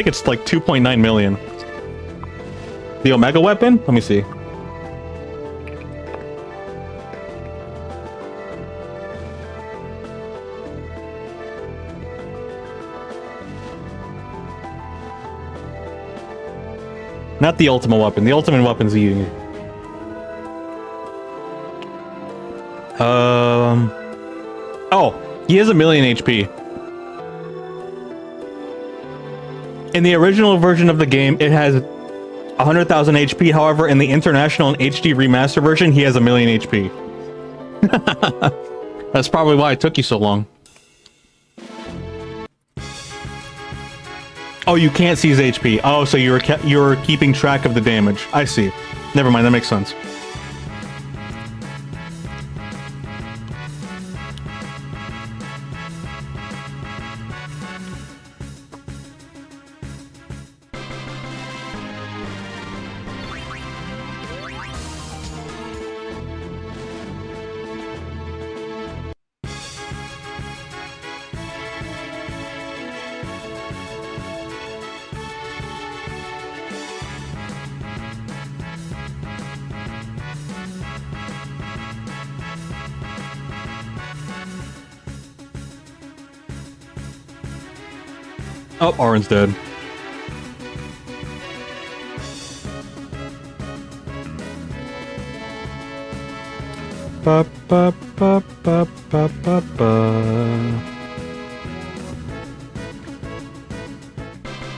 it's like 2.9 million. The Omega Weapon? Let me see. Not the ultimate weapon. The ultimate weapon's eating. Oh, he has 1,000,000 HP. In the original version of the game, it has 100,000 HP. However, in the international and HD remaster version, he has 1,000,000 HP. That's probably why it took you so long. Oh, you can't see his HP. Oh, so you're keeping track of the damage. I see. Never mind, that makes sense. Oh, Auron's dead. Ba, ba, ba, ba, ba, ba, ba.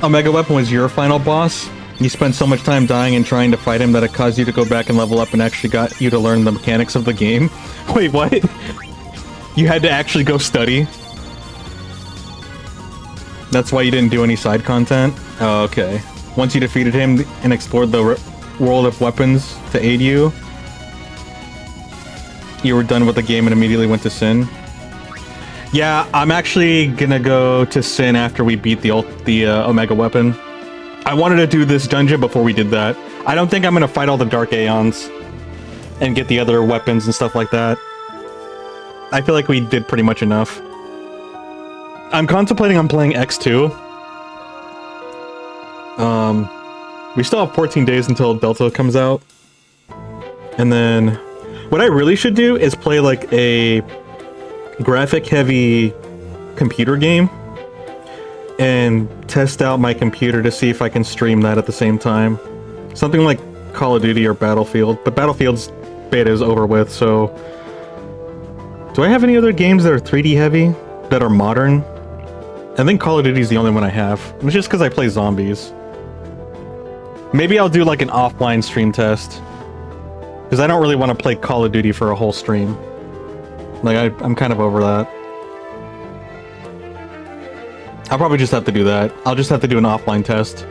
Omega Weapon was your final boss? You spent so much time dying and trying to fight him that it caused you to go back and level up and actually got you to learn the mechanics of the game? Wait, what? You had to actually go study? That's why you didn't do any side content? Oh, okay. Once you defeated him and explored the world of weapons to aid you, you were done with the game and immediately went to Sin? Yeah, I'm actually gonna go to Sin after we beat the Omega Weapon. I wanted to do this dungeon before we did that. I don't think I'm gonna fight all the Dark Aeons and get the other weapons and stuff like that. I feel like we did pretty much enough. I'm contemplating on playing X-2. We still have 14 days until Delta comes out. And then what I really should do is play like a graphic-heavy computer game and test out my computer to see if I can stream that at the same time. Something like Call of Duty or Battlefield, but Battlefield's beta is over with, so... Do I have any other games that are 3D heavy, that are modern? I think Call of Duty is the only one I have. It's just because I play zombies. Maybe I'll do like an offline stream test. Because I don't really want to play Call of Duty for a whole stream. Like, I'm kind of over that. I'll probably just have to do that. I'll just have to do an offline test.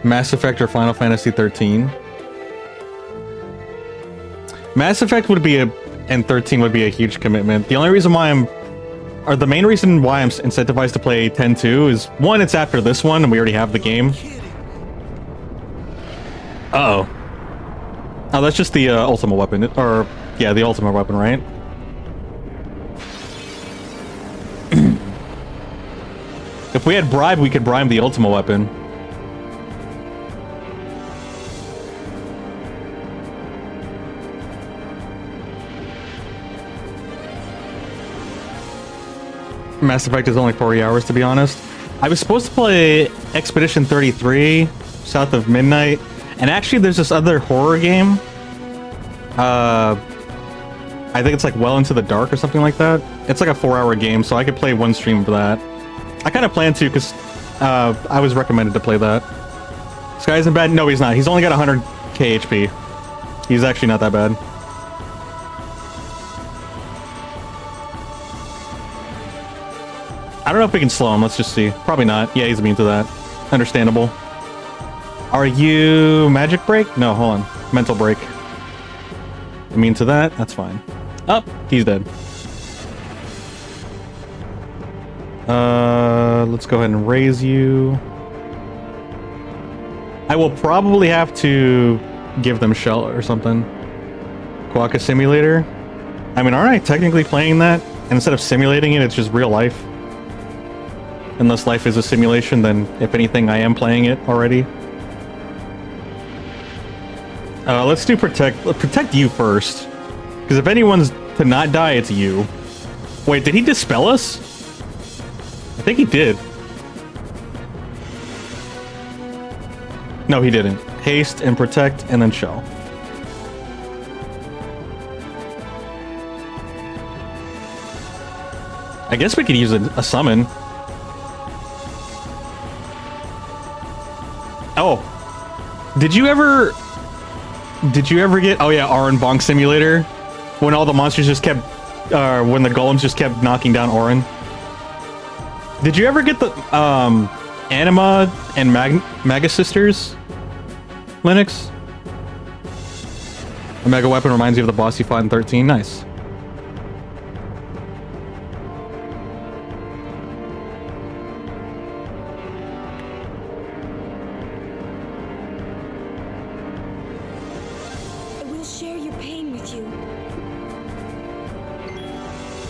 Mass Effect or Final Fantasy 13? Mass Effect would be and 13 would be a huge commitment. The only reason why the main reason why I'm incentivized to play 10-2 is, one, it's after this one, and we already have the game. Uh-oh. Oh, that's just the ultimate weapon. Or, yeah, the ultimate weapon, right? If we had bribe, we could bribe the ultimate weapon. Mass Effect is only 40 hours, to be honest. I was supposed to play Expedition 33, South of Midnight, and actually there's this other horror game. I think it's like Well Into the Dark or something like that. It's like a 4-hour game, so I could play one stream of that. I kind of plan to, because I was recommended to play that. This guy isn't bad? No, he's not. He's only got 100k HP. He's actually not that bad. I don't know if we can slow him. Let's just see. Probably not. Yeah, he's immune to that. Understandable. Are you magic break? No, hold on. Mental break. Immune to that? That's fine. Oh, he's dead. Let's go ahead and raise you. I will probably have to give them shell or something. Quokka Simulator. I mean, aren't I technically playing that? And instead of simulating it, it's just real life. Unless life is a simulation, then if anything, I am playing it already. Let's do protect you first. Because if anyone's to not die, it's you. Wait, did he dispel us? I think he did. No, he didn't. Haste and protect and then shell. I guess we could use a summon. Oh. Did you ever get, oh yeah, Auron Bonk Simulator? When all the monsters just kept, when the golems just kept knocking down Auron? Did you ever get the, Anima and Maga Sisters? Linux? A mega weapon reminds you of the boss you fought in 13. Nice. I will share your pain with you.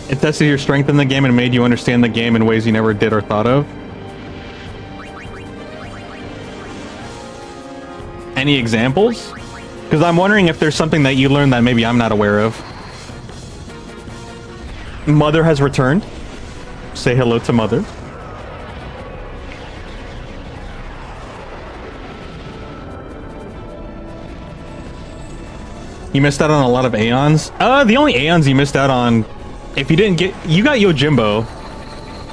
It tested your strength in the game and made you understand the game in ways you never did or thought of. Any examples? Because I'm wondering if there's something that you learned that maybe I'm not aware of. Mother has returned. Say hello to Mother. You missed out on a lot of Aeons. The only Aeons you missed out on, if you didn't get, you got Yojimbo.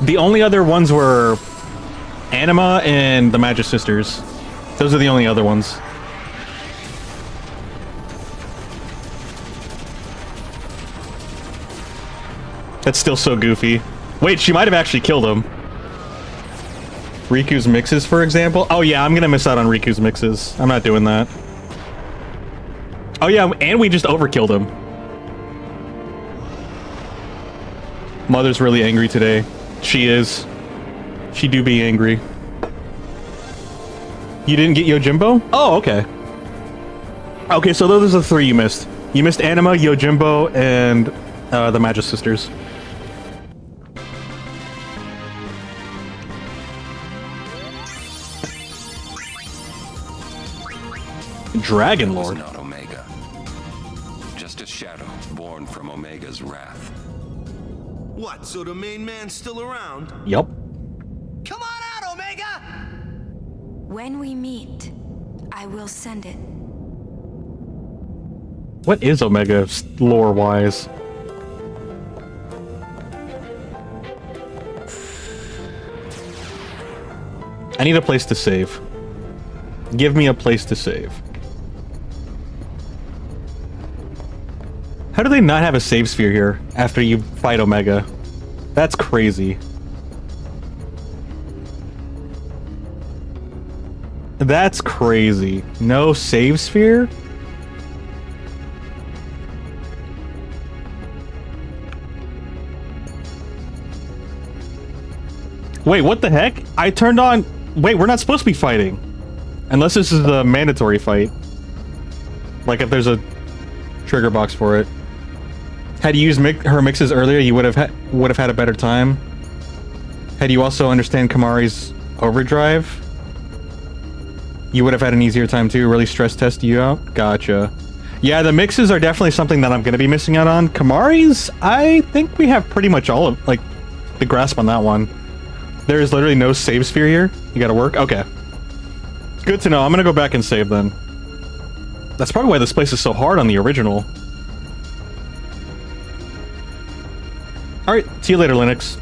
The only other ones were Anima and the Magic Sisters. Those are the only other ones. That's still so goofy. Wait, she might have actually killed him. Riku's mixes, for example. Oh yeah, I'm gonna miss out on Riku's mixes. I'm not doing that. Oh yeah, and we just overkilled him. Mother's really angry today. She is. She do be angry. You didn't get Yojimbo? Oh, okay. Okay, so those are the three you missed. You missed Anima, Yojimbo, and the Magic Sisters. Dragon Lord. Not Omega. Just a shadow born from Omega's wrath. What, so the main man's still around? Yup. Come on out, Omega! When we meet, I will send it. What is Omega lore-wise? I need a place to save. Give me a place to save. How do they not have a save sphere here after you fight Omega? That's crazy. That's crazy. No save sphere? Wait, what the heck? I turned on... Wait, we're not supposed to be fighting. Unless this is a mandatory fight. Like if there's a trigger box for it. Had you used her mixes earlier, you would have had a better time. Had you also understand Kamari's overdrive, you would have had an easier time too. Really stress test you out. Gotcha. Yeah, the mixes are definitely something that I'm going to be missing out on. Kamari's, I think we have pretty much all of, like, the grasp on that one. There is literally no save sphere here. You got to work. Okay. Good to know. I'm going to go back and save then. That's probably why this place is so hard on the original. Alright, see you later, Linux.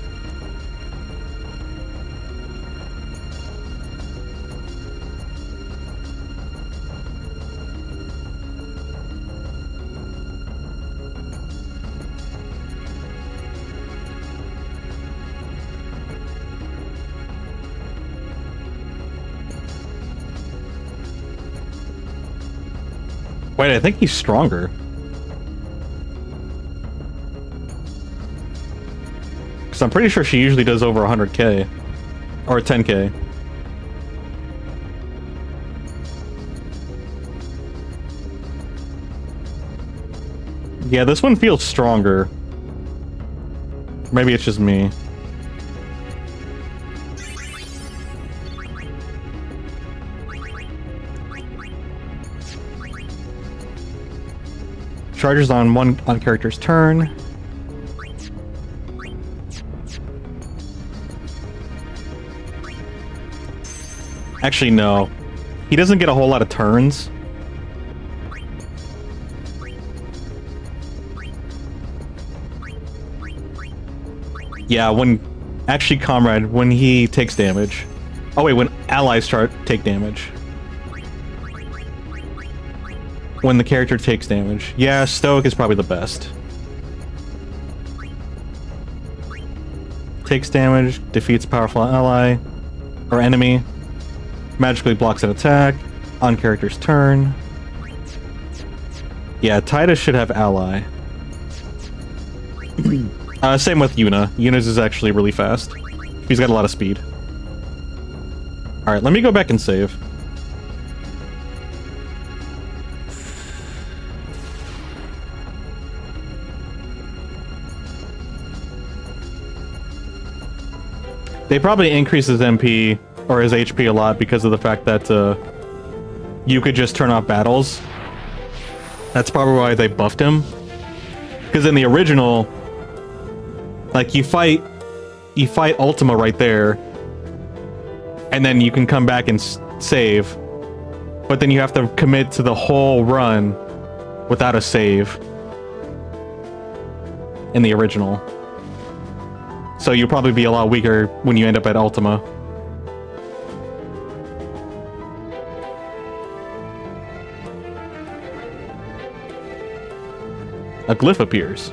Wait, I think he's stronger. Because I'm pretty sure she usually does over 100k. Or 10k. Yeah, this one feels stronger. Maybe it's just me. Charges on one on character's turn. Actually, no. he doesn't get a whole lot of turns. Yeah, actually, Comrade, when he takes damage. Oh wait, when allies take damage. When the character takes damage. Yeah, Stoic is probably the best. Takes damage, defeats powerful ally or enemy, magically blocks an attack on character's turn. Yeah, Titus should have ally. Same with Yuna. Yuna's is actually really fast. He's got a lot of speed. Alright, let me go back and save. They probably increase his MP or his HP a lot because of the fact that you could just turn off battles. That's probably why they buffed him. Because in the original, like you fight Ultima right there, and then you can come back and save, but then you have to commit to the whole run without a save in the original. So you'll probably be a lot weaker when you end up at Ultima. A glyph appears.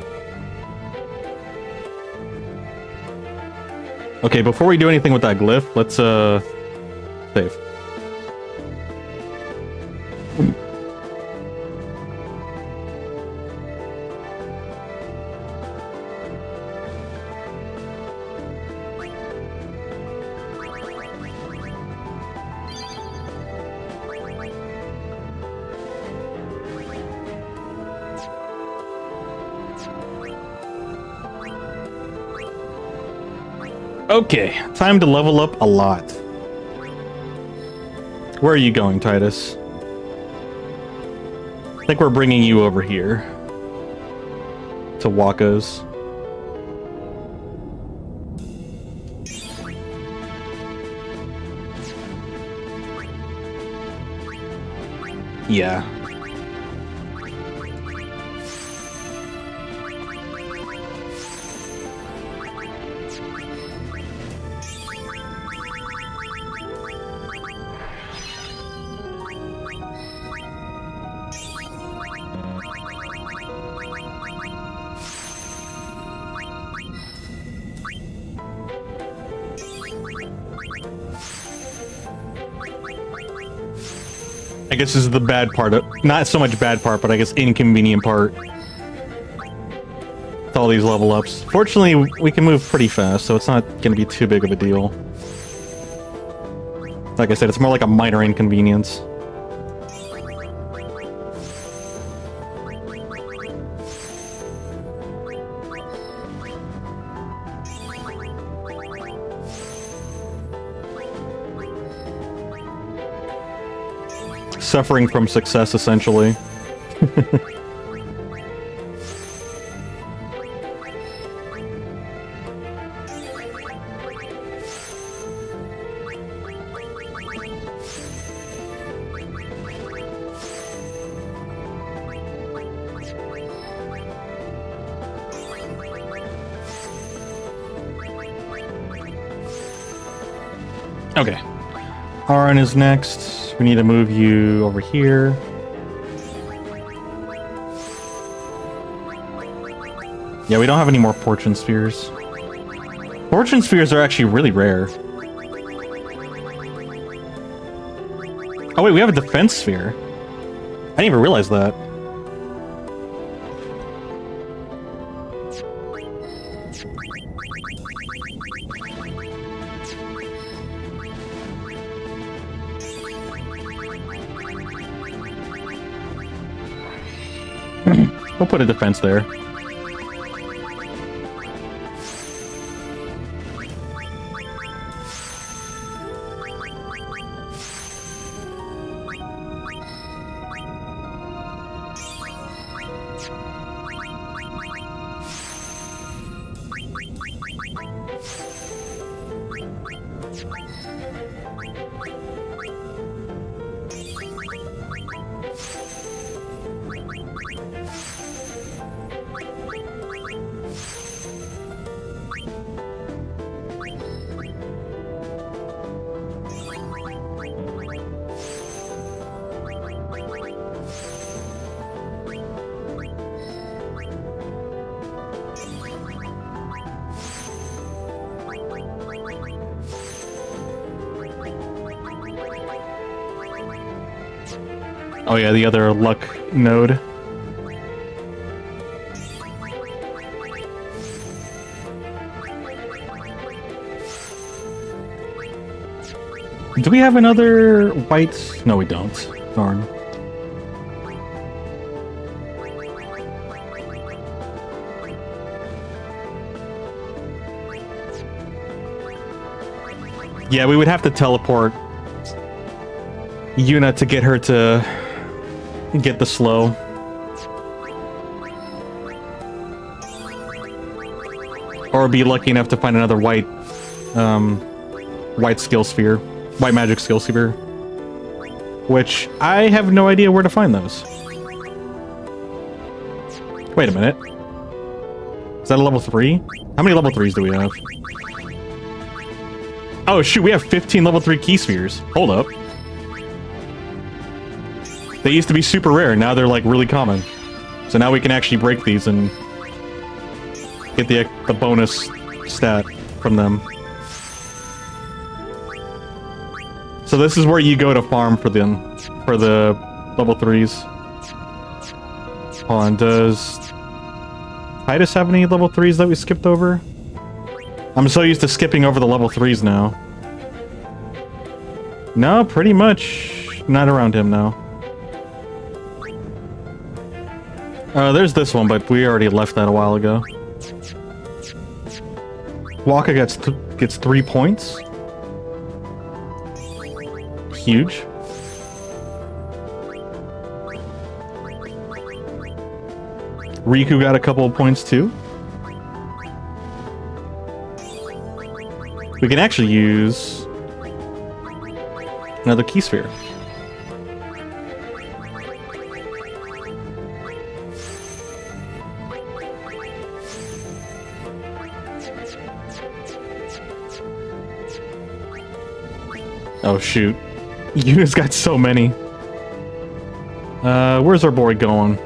Okay, before we do anything with that glyph, let's save. Okay, time to level up a lot. Where are you going, Titus? I think we're bringing you over here. To Waka's. Yeah. I guess this is the bad part of, not so much bad part, but I guess inconvenient part. With all these level ups. Fortunately, we can move pretty fast, so it's not going to be too big of a deal. Like I said, it's more like a minor inconvenience. Suffering from success, essentially. Okay. Aran is next. We need to move you over here. Yeah, we don't have any more Fortune Spheres. Fortune Spheres are actually really rare. Oh wait, we have a Defense Sphere. I didn't even realize that. We'll put a defense there. Oh yeah, the other luck node. Do we have another white? No, we don't. Darn. Yeah, we would have to teleport Yuna to get her to get the slow. Or be lucky enough to find another white skill sphere. White magic skill sphere. Which, I have no idea where to find those. Wait a minute. Is that a level 3? How many level 3s do we have? Oh shoot, we have 15 level 3 key spheres. Hold up. They used to be super rare, now they're like really common. So now we can actually break these and get the bonus stat from them. So this is where you go to farm for them, for the level 3s. Hold on, does Titus have any level 3s that we skipped over? I'm so used to skipping over the level 3s now. No, pretty much not around him now. There's this one, but we already left that a while ago. Waka gets 3 points. Huge. Riku got a couple of points too. We can actually use another key sphere. Oh shoot. Yuna's got so many. Where's our boy going?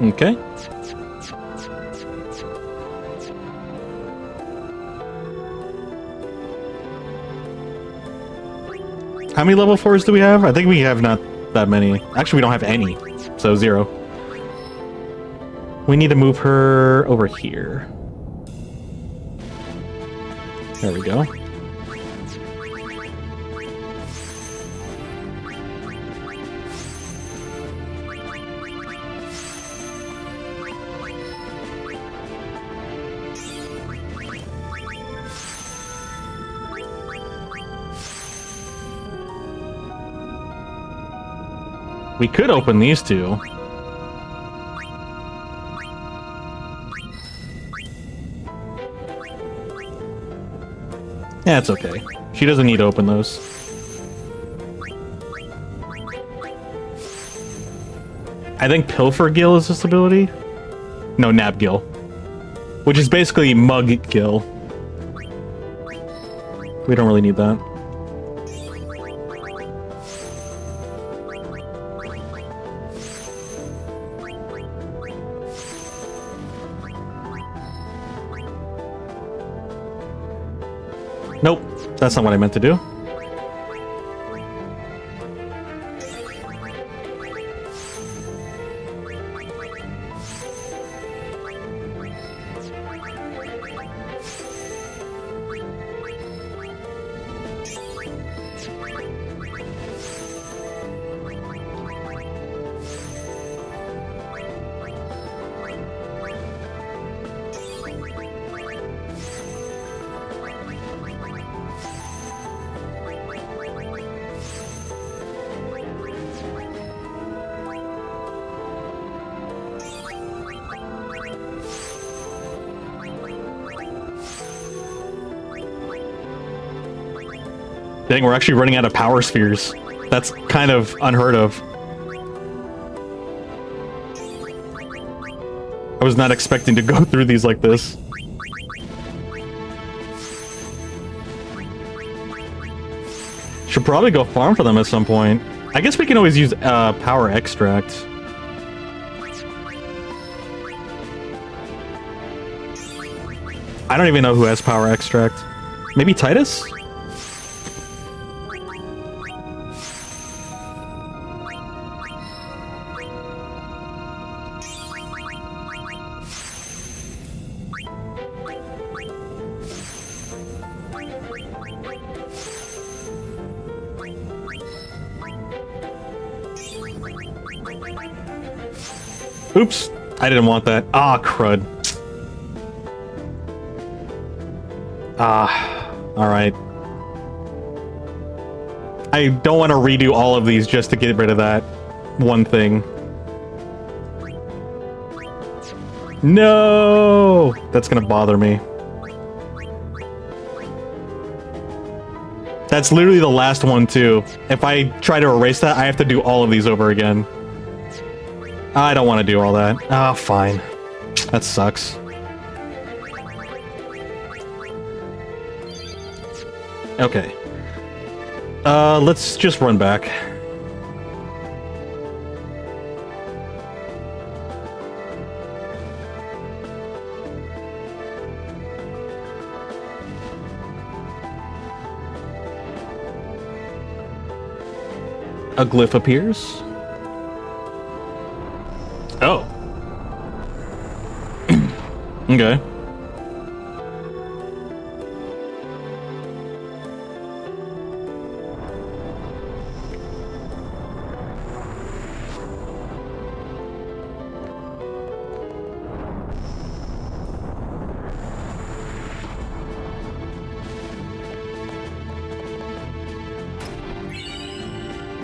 Okay. How many level 4s do we have? I think we have not that many. Actually, we don't have any. So 0. We need to move her over here. There we go. We could open these two. Yeah, it's okay. She doesn't need to open those. I think Pilfer Gill is this ability? No, Nab Gill. Which is basically Mug Gill. We don't really need that. Nope, that's not what I meant to do. Dang, we're actually running out of power spheres. That's kind of unheard of. I was not expecting to go through these like this. Should probably go farm for them at some point. I guess we can always use power extract. I don't even know who has power extract. Maybe Titus? Oops, I didn't want that. Ah, crud. Ah, alright. I don't want to redo all of these just to get rid of that one thing. No! That's gonna bother me. That's literally the last one, too. If I try to erase that, I have to do all of these over again. I don't want to do all that. Ah, fine. That sucks. Okay. Let's just run back. A glyph appears. Oh. Okay.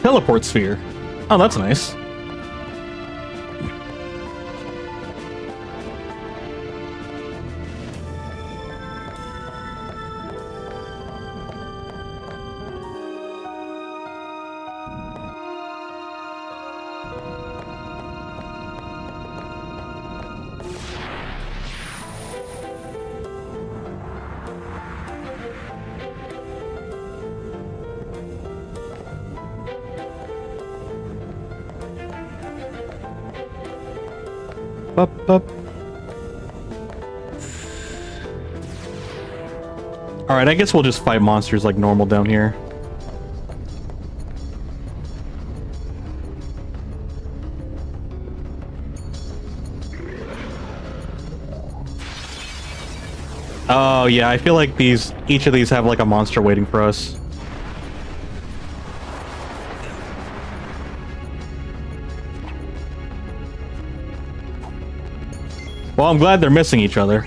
Teleport sphere. Oh, that's nice. Up. Alright, I guess we'll just fight monsters like normal down here. Oh yeah, I feel like each of these have like a monster waiting for us. Well, I'm glad they're missing each other.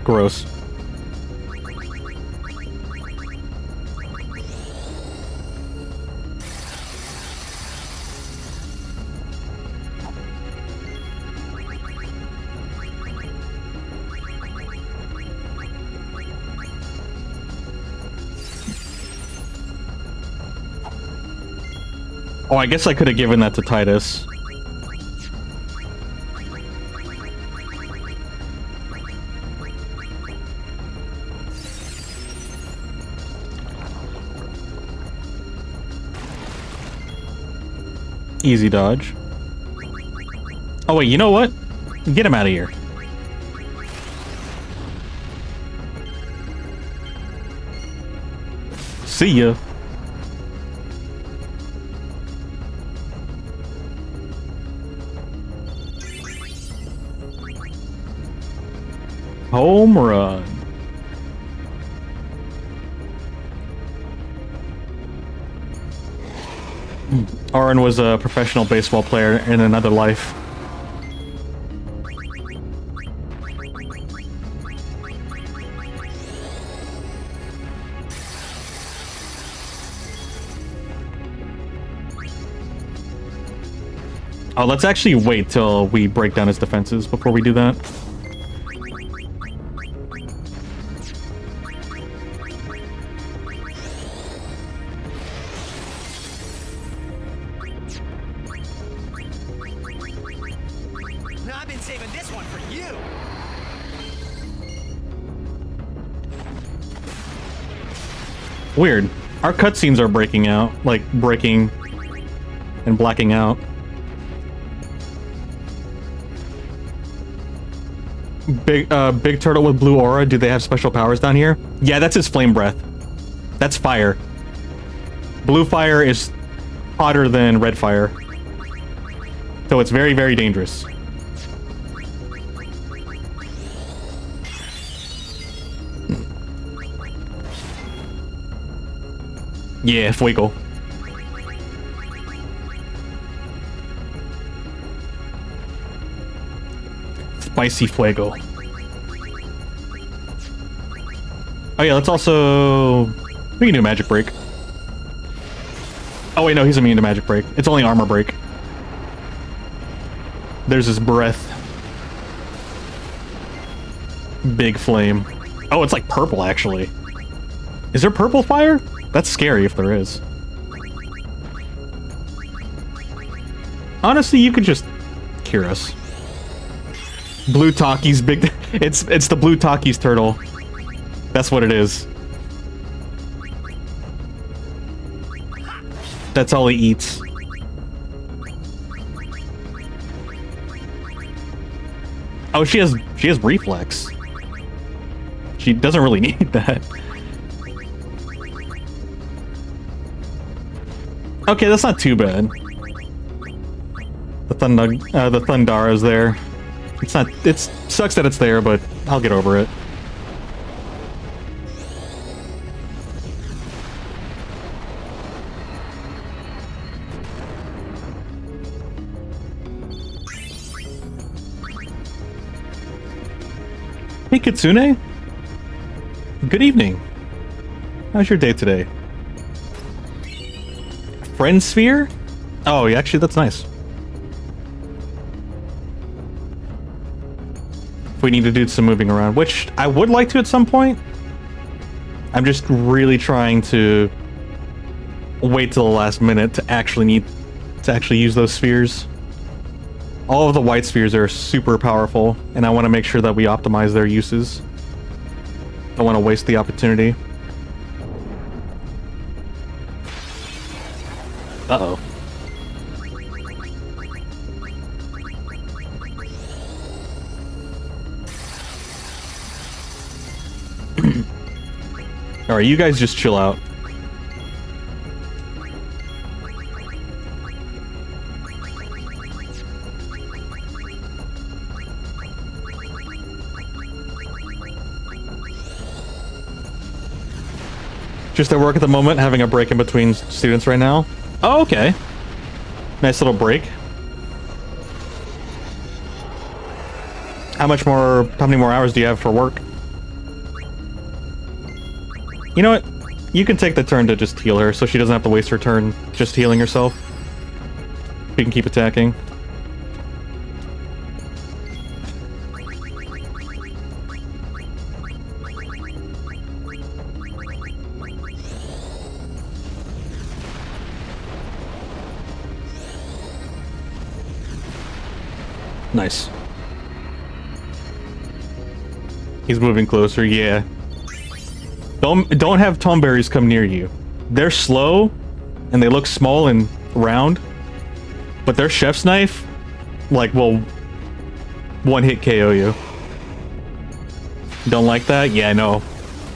Gross. Oh, I guess I could have given that to Titus. Easy dodge. Oh wait, you know what? Get him out of here. See ya. Home run. Aaron was a professional baseball player in another life. Oh, let's actually wait till we break down his defenses before we do that. I've been saving this one for you. Weird. Our cutscenes are breaking out, like breaking and blacking out. Big turtle with blue aura. Do they have special powers down here? Yeah, that's his flame breath. That's fire. Blue fire is hotter than red fire. So it's very, very dangerous. Yeah, fuego. Spicy fuego. Oh yeah, let's also... We can do magic break. Oh wait, no, he's immune to magic break. It's only armor break. There's his breath. Big flame. Oh, it's like purple, actually. Is there purple fire? That's scary if there is. Honestly, you could just cure us. Blue Taki's big... It's the Blue Taki's turtle. That's what it is. That's all he eats. Oh, she has reflex. She doesn't really need that. Okay, that's not too bad. The Thundara's there. It's not. It sucks that it's there, but I'll get over it. Hey, Kitsune. Good evening. How's your day today? Friend sphere? Oh, yeah, actually, that's nice. We need to do some moving around, which I would like to at some point. I'm just really trying to wait till the last minute to actually use those spheres. All of the white spheres are super powerful, and I want to make sure that we optimize their uses. Don't want to waste the opportunity. Uh-oh. Alright, you guys just chill out. Just at work at the moment, having a break in between students right now. Oh, okay. Nice little break. How many more hours do you have for work? You know what? You can take the turn to just heal her, so she doesn't have to waste her turn just healing herself. We can keep attacking. Nice. He's moving closer, yeah. Don't have tomberries come near you. They're slow, and they look small and round, but their chef's knife, like, will one-hit KO you. Don't like that? Yeah, I know.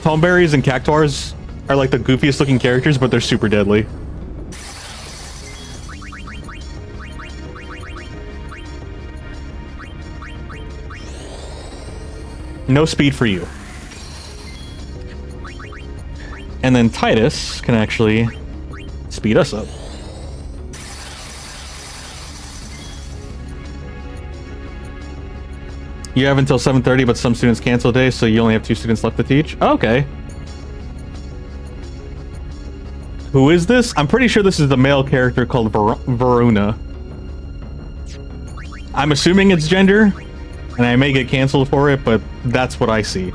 Tomberries and cactuars are like the goofiest looking characters, but they're super deadly. No speed for you. And then Titus can actually speed us up. You have until 7:30, but some students cancel days, so you only have 2 students left to teach? Okay. Who is this? I'm pretty sure this is the male character called Varuna. I'm assuming it's gender, and I may get canceled for it, but that's what I see.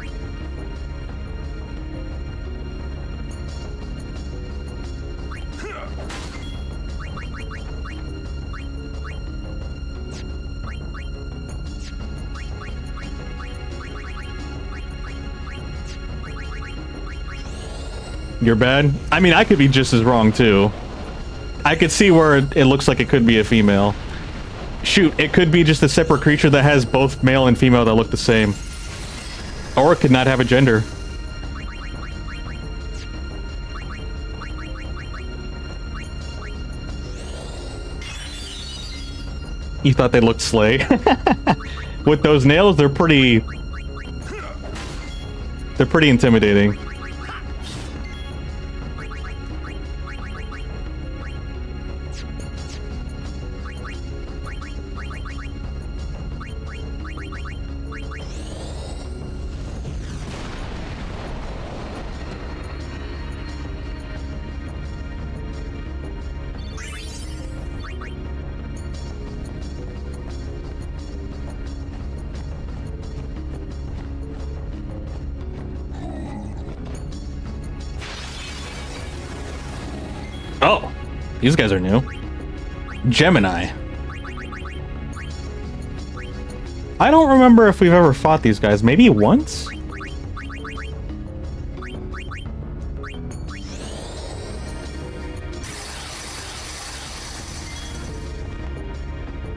You're bad? I mean, I could be just as wrong, too. I could see where it looks like it could be a female. Shoot, it could be just a separate creature that has both male and female that look the same. Or it could not have a gender. You thought they looked slay? With those nails, they're pretty intimidating. Oh, these guys are new. Gemini. I don't remember if we've ever fought these guys. Maybe once?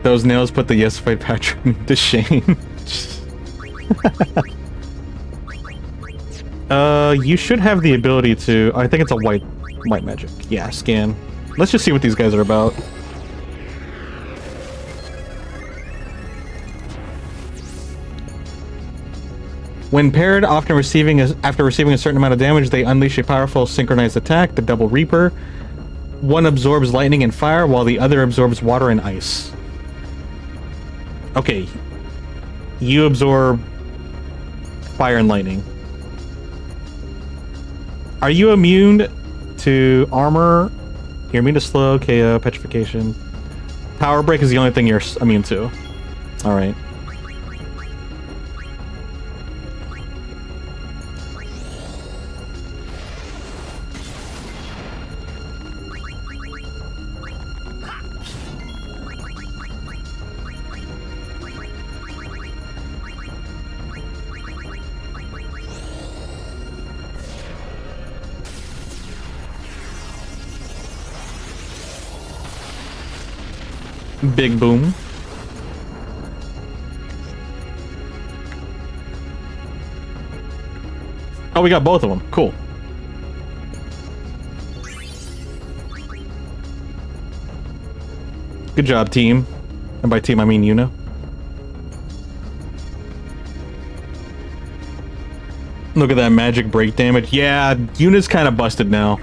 Those nails put the yes fight patron to shame. You should have the ability to... I think it's a white magic. Yeah, scan. Let's just see what these guys are about. When paired, after receiving a certain amount of damage, they unleash a powerful synchronized attack, the Double Reaper. One absorbs lightning and fire, while the other absorbs water and ice. Okay. You absorb fire and lightning. Are you immune to armor? You're immune to slow, KO, petrification. Power break is the only thing you're immune to. Alright. Big boom. Oh, we got both of them. Cool. Good job, team. And by team, I mean Yuna. Look at that magic break damage. Yeah, Yuna's kind of busted now.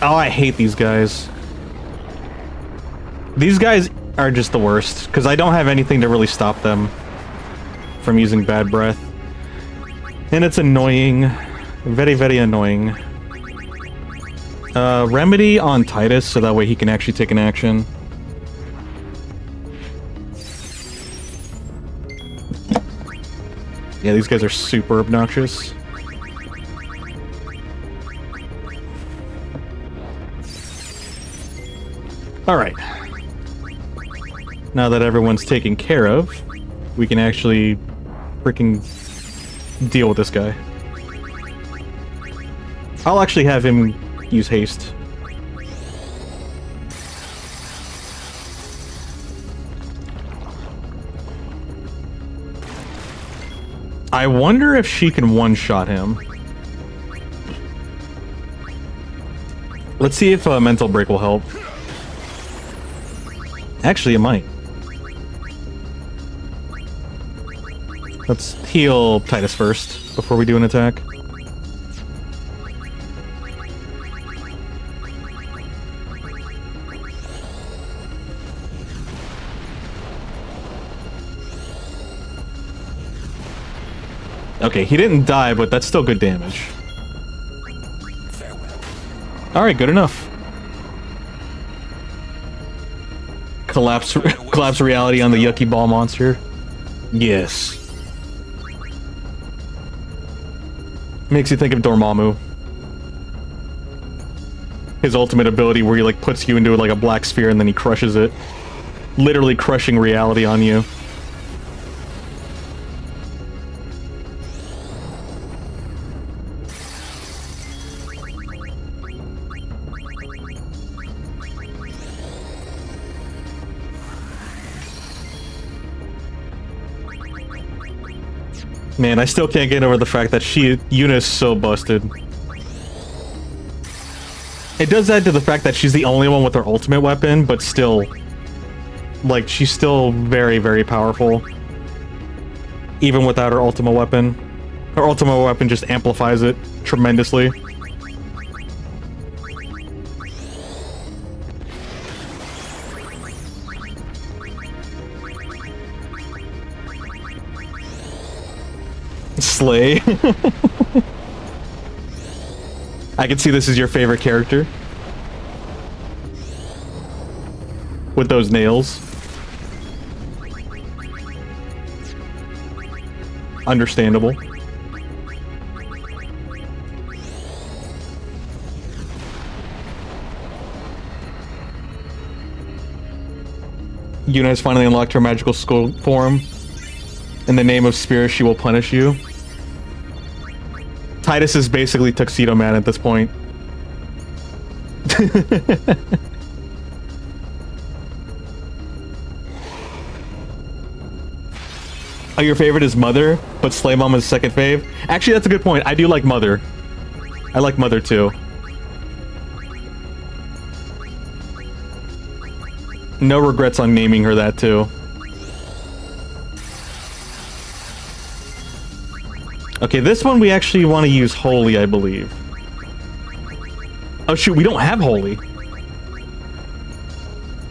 Oh, I hate these guys. These guys are just the worst, because I don't have anything to really stop them from using bad breath. And it's annoying. Very, very annoying. Remedy on Titus, so that way he can actually take an action. Yeah, these guys are super obnoxious. Alright. Now that everyone's taken care of, we can actually freaking deal with this guy. I'll actually have him use haste. I wonder if she can one-shot him. Let's see if Mental Break will help. Actually, it might. Let's heal Titus first, before we do an attack. Okay, he didn't die, but that's still good damage. Alright, good enough. Collapse reality on the Yucky Ball monster. Yes. Makes you think of Dormammu. His ultimate ability where he like puts you into like a black sphere and then he crushes it. Literally crushing reality on you. Man, I still can't get over the fact that Yuna is so busted. It does add to the fact that she's the only one with her ultimate weapon, but still, like, she's still very, very powerful. Even without her ultimate weapon. Her ultimate weapon just amplifies it tremendously. Slay. I can see this is your favorite character. With those nails. Understandable. Yuna has finally unlocked her magical skull form. In the name of Spirit, she will punish you. Titus is basically Tuxedo Man at this point. Oh, your favorite is Mother, but Slay Mom is second fave? Actually, that's a good point. I do like Mother. I like Mother too. No regrets on naming her that too. Okay, this one we actually want to use Holy, I believe. Oh shoot, we don't have Holy.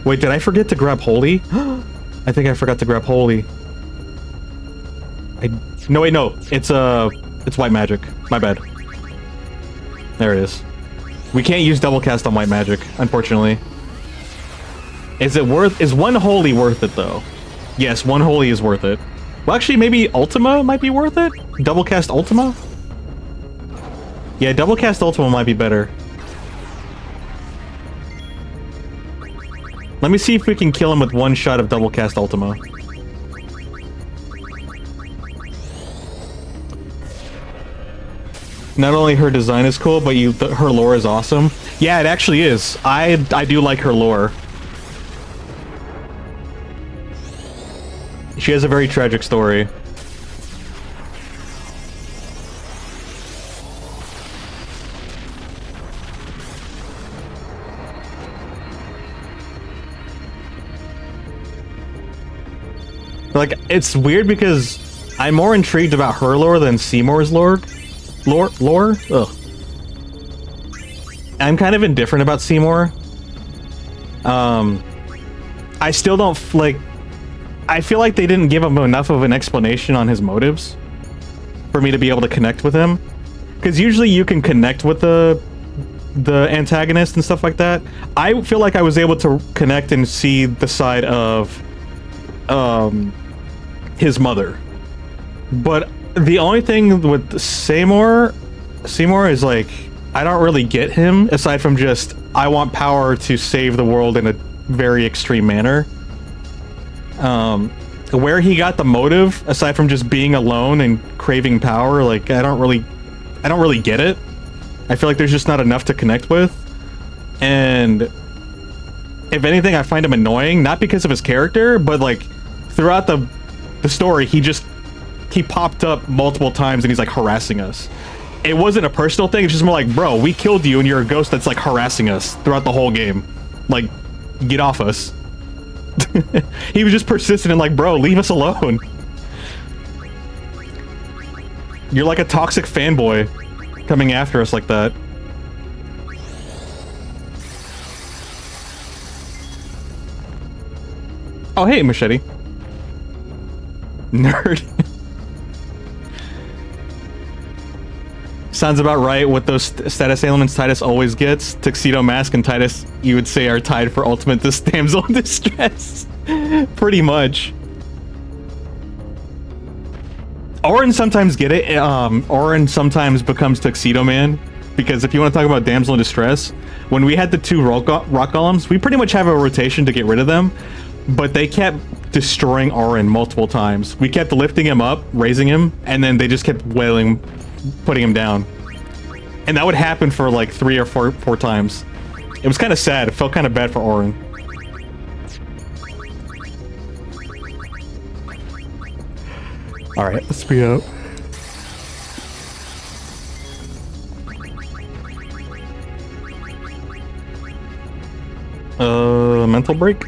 Wait, did I forget to grab Holy? I think I forgot to grab Holy. No, wait, no. It's White Magic. My bad. There it is. We can't use double cast on White Magic, unfortunately. Is one Holy worth it though? Yes, one Holy is worth it. Well, actually, maybe Ultima might be worth it? Double cast Ultima? Yeah, double cast Ultima might be better. Let me see if we can kill him with one shot of double cast Ultima. Not only her design is cool, but her lore is awesome. Yeah, it actually is. I do like her lore. She has a very tragic story. Like, it's weird because I'm more intrigued about her lore than Seymour's lore. Lore? Ugh. I'm kind of indifferent about Seymour. I still don't, like... I feel like they didn't give him enough of an explanation on his motives for me to be able to connect with him. Because usually you can connect with the antagonist and stuff like that. I feel like I was able to connect and see the side of his mother. But the only thing with Seymour is like, I don't really get him, aside from just, I want power to save the world in a very extreme manner. Where he got the motive, aside from just being alone and craving power, like, I don't really get it. I feel like there's just not enough to connect with. And if anything, I find him annoying, not because of his character, but like, throughout the story, he popped up multiple times and he's like harassing us. It wasn't a personal thing, it's just more like, bro, we killed you and you're a ghost that's like harassing us throughout the whole game. Like, get off us. He was just persistent and like, bro, leave us alone. You're like a toxic fanboy coming after us like that. Oh, hey, Machete. Nerd. Sounds about right. With those status ailments Titus always gets, Tuxedo Mask and Titus, you would say, are tied for ultimate damsel in distress. Pretty much. Auron sometimes get it. Auron sometimes becomes Tuxedo Man, because if you want to talk about damsel in distress, when we had the two rock golems, we pretty much have a rotation to get rid of them, but they kept destroying Auron multiple times. We kept lifting him up, raising him, and then they just kept wailing, putting him down. And that would happen for like 3 or 4 times. It was kind of sad. It felt kind of bad for Auron. Alright, let's speed up. Mental break?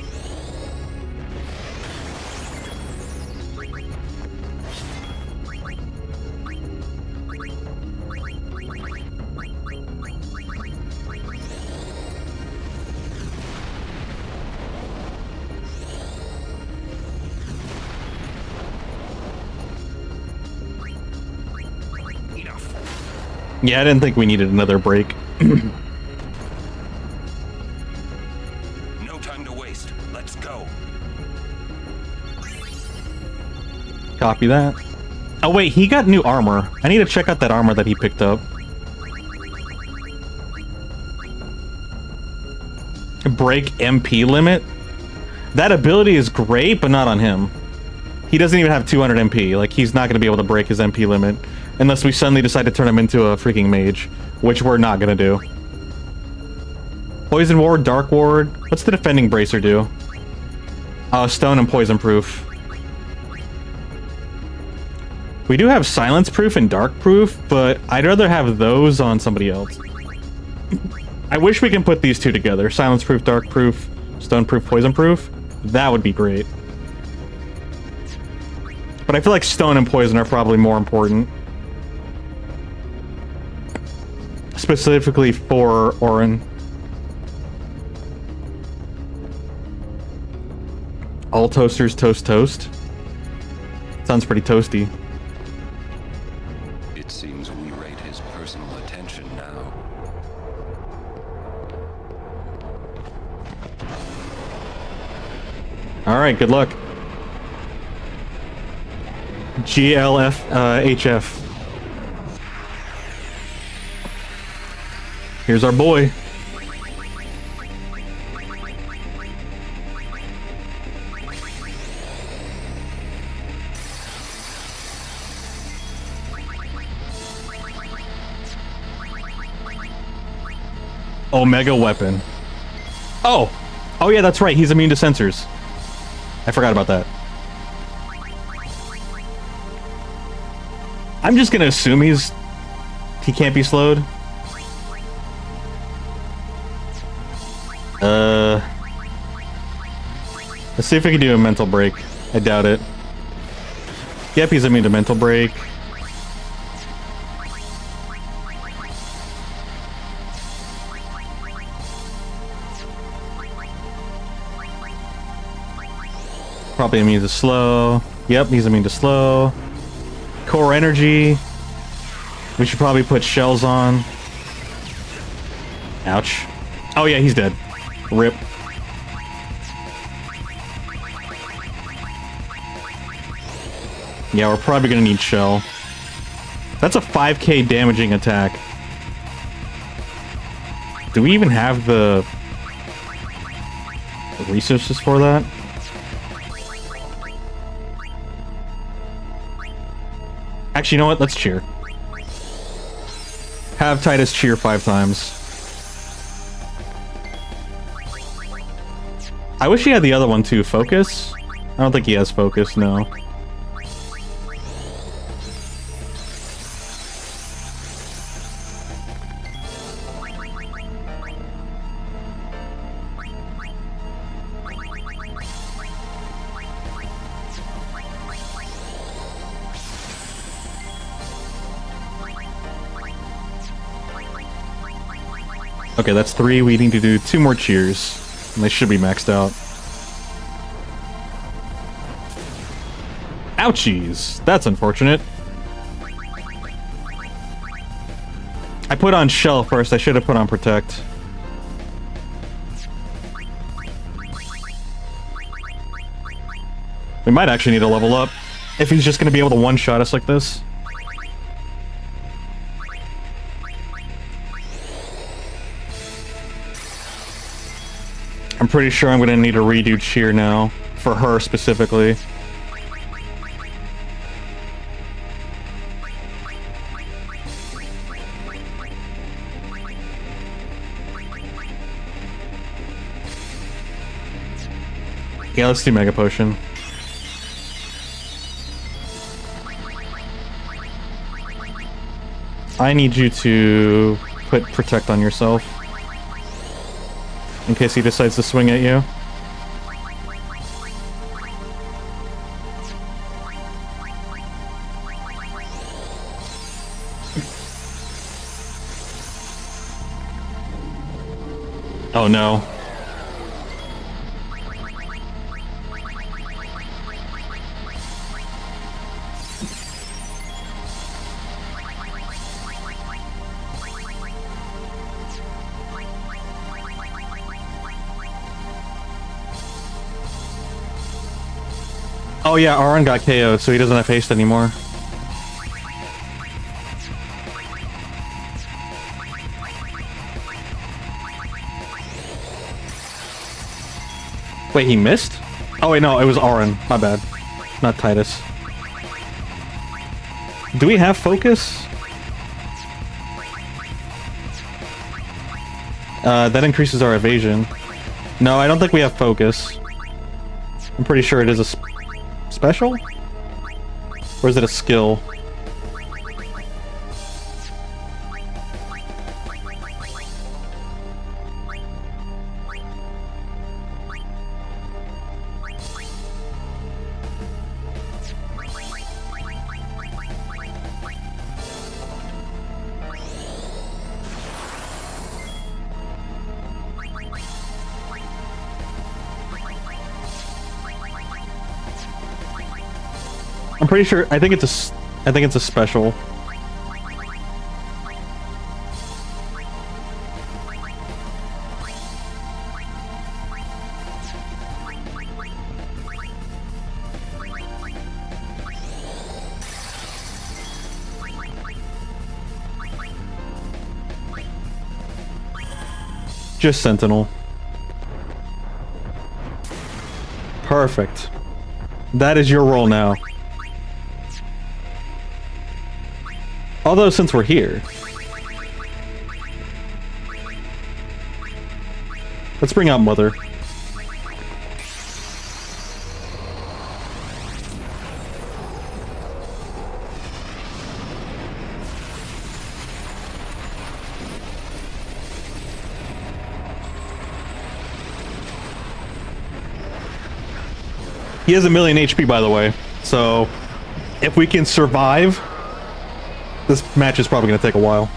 Yeah, I didn't think we needed another break. No time to waste. Let's go. Copy that. Oh wait, he got new armor. I need to check out that armor that he picked up. Break MP limit? That ability is great, but not on him. He doesn't even have 200 MP. Like, he's not going to be able to break his MP limit unless we suddenly decide to turn him into a freaking mage, which we're not going to do. Poison Ward, Dark Ward. What's the Defending Bracer do? Stone and Poison Proof. We do have Silence Proof and Dark Proof, but I'd rather have those on somebody else. I wish we can put these two together. Silence Proof, Dark Proof, Stone Proof, Poison Proof. That would be great. But I feel like Stone and Poison are probably more important. Specifically for Orin. All toasters toast toast. Sounds pretty toasty. It seems we rate his personal attention now. Alright, good luck. GLF, HF. Here's our boy. Omega weapon. Oh! Oh yeah, that's right, he's immune to sensors. I forgot about that. I'm just gonna assume he can't be slowed. Let's see if we can do a mental break. I doubt it. Yep, he's immune to mental break. Probably immune to slow. Yep, he's immune to slow. Core energy. We should probably put shells on. Ouch. Oh yeah, he's dead. Rip. Yeah, we're probably gonna need shell. That's a 5k damaging attack. Do we even have the resources for that? Actually, you know what? Let's cheer. Have Titus cheer 5 times. I wish he had the other one too. Focus? I don't think he has focus, no. Okay, that's 3. We need to do 2 more cheers. And they should be maxed out. Ouchies! That's unfortunate. I put on shell first. I should have put on protect. We might actually need to level up. If he's just going to be able to one-shot us like this. I'm pretty sure I'm going to need to redo cheer now. For her specifically. Yeah, let's do Mega Potion. I need you to put Protect on yourself. in case he decides to swing at you. Oh no. Oh yeah, Aaron got KO'd, so he doesn't have haste anymore. Wait, he missed? Oh wait, no, it was Aaron. My bad. Not Titus. Do we have focus? That increases our evasion. No, I don't think we have focus. I'm pretty sure it is a special? Or is it a skill? I'm pretty sure. I think it's a special. Just Sentinel. Perfect. That is your role now. Although, since we're here, let's bring out Mother. He has 1,000,000 HP, by the way, so if we can survive, this match is probably going to take a while.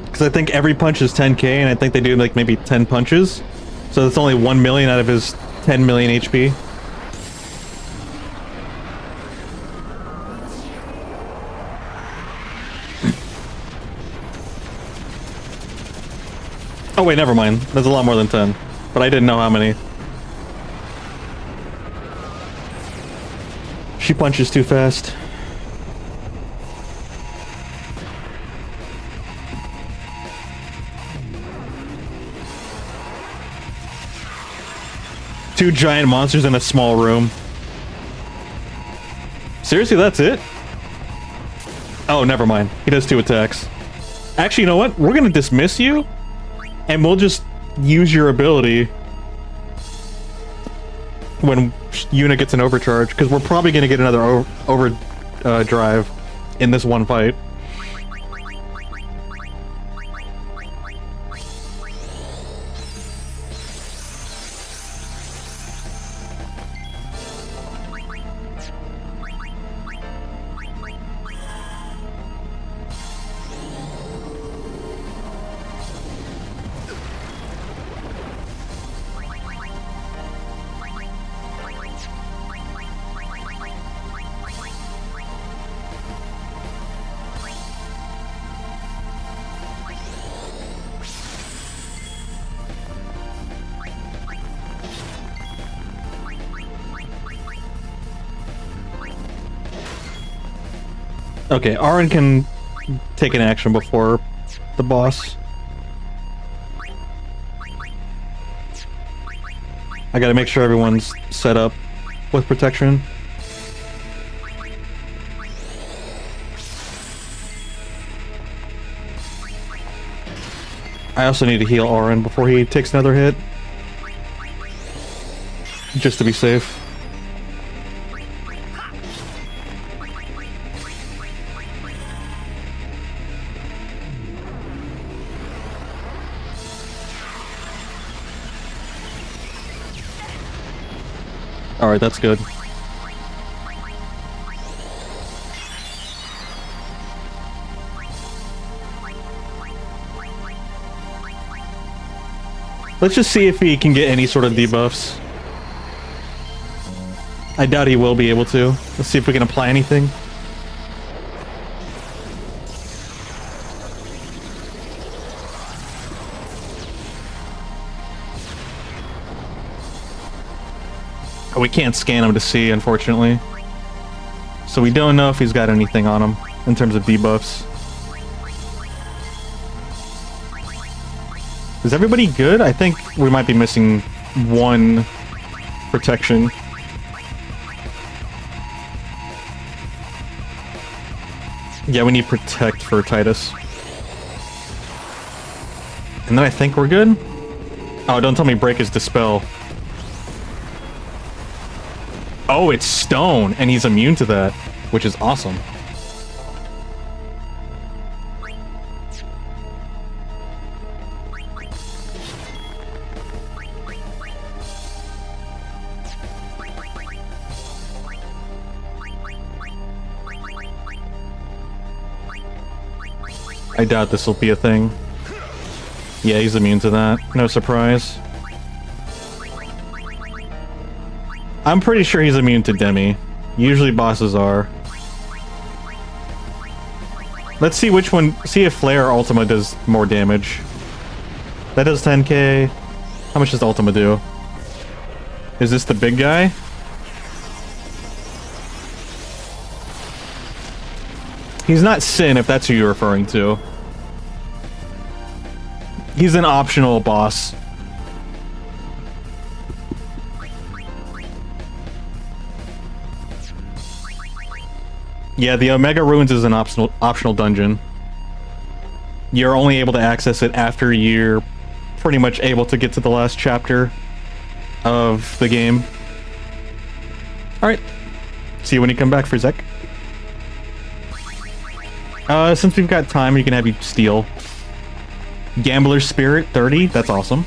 Because I think every punch is 10k, and I think they do like maybe 10 punches. So that's only 1,000,000 out of his 10,000,000 HP. Oh wait, never mind. That's a lot more than 10. But I didn't know how many. She punches too fast. Two giant monsters in a small room. Seriously, that's it? Oh, never mind. He does 2 attacks. Actually, you know what? We're gonna dismiss you, and we'll just use your ability when Yuna gets an overcharge, because we're probably gonna get another overdrive in this one fight. Okay, Aaron can take an action before the boss. I gotta make sure everyone's set up with protection. I also need to heal Orin before he takes another hit. Just to be safe. Alright, that's good. Let's just see if he can get any sort of debuffs. I doubt he will be able to. Let's see if we can apply anything. Oh, we can't scan him to see, unfortunately. So we don't know if he's got anything on him in terms of debuffs. Is everybody good? I think we might be missing one protection. Yeah, we need protect for Titus. And then I think we're good. Oh, don't tell me break is dispel. Oh, it's stone, and he's immune to that, which is awesome. I doubt this will be a thing. Yeah, he's immune to that. No surprise. I'm pretty sure he's immune to Demi. Usually bosses are. Let's see which one... See if Flare Ultima does more damage. That does 10k. How much does Ultima do? Is this the big guy? He's not Sin, if that's who you're referring to. He's an optional boss. Yeah, the Omega Ruins is an optional dungeon. You're only able to access it after you're pretty much able to get to the last chapter of the game. Alright. See you when you come back, Frizek. Since we've got time, we can have you steal. Gambler's Spirit, 30. That's awesome.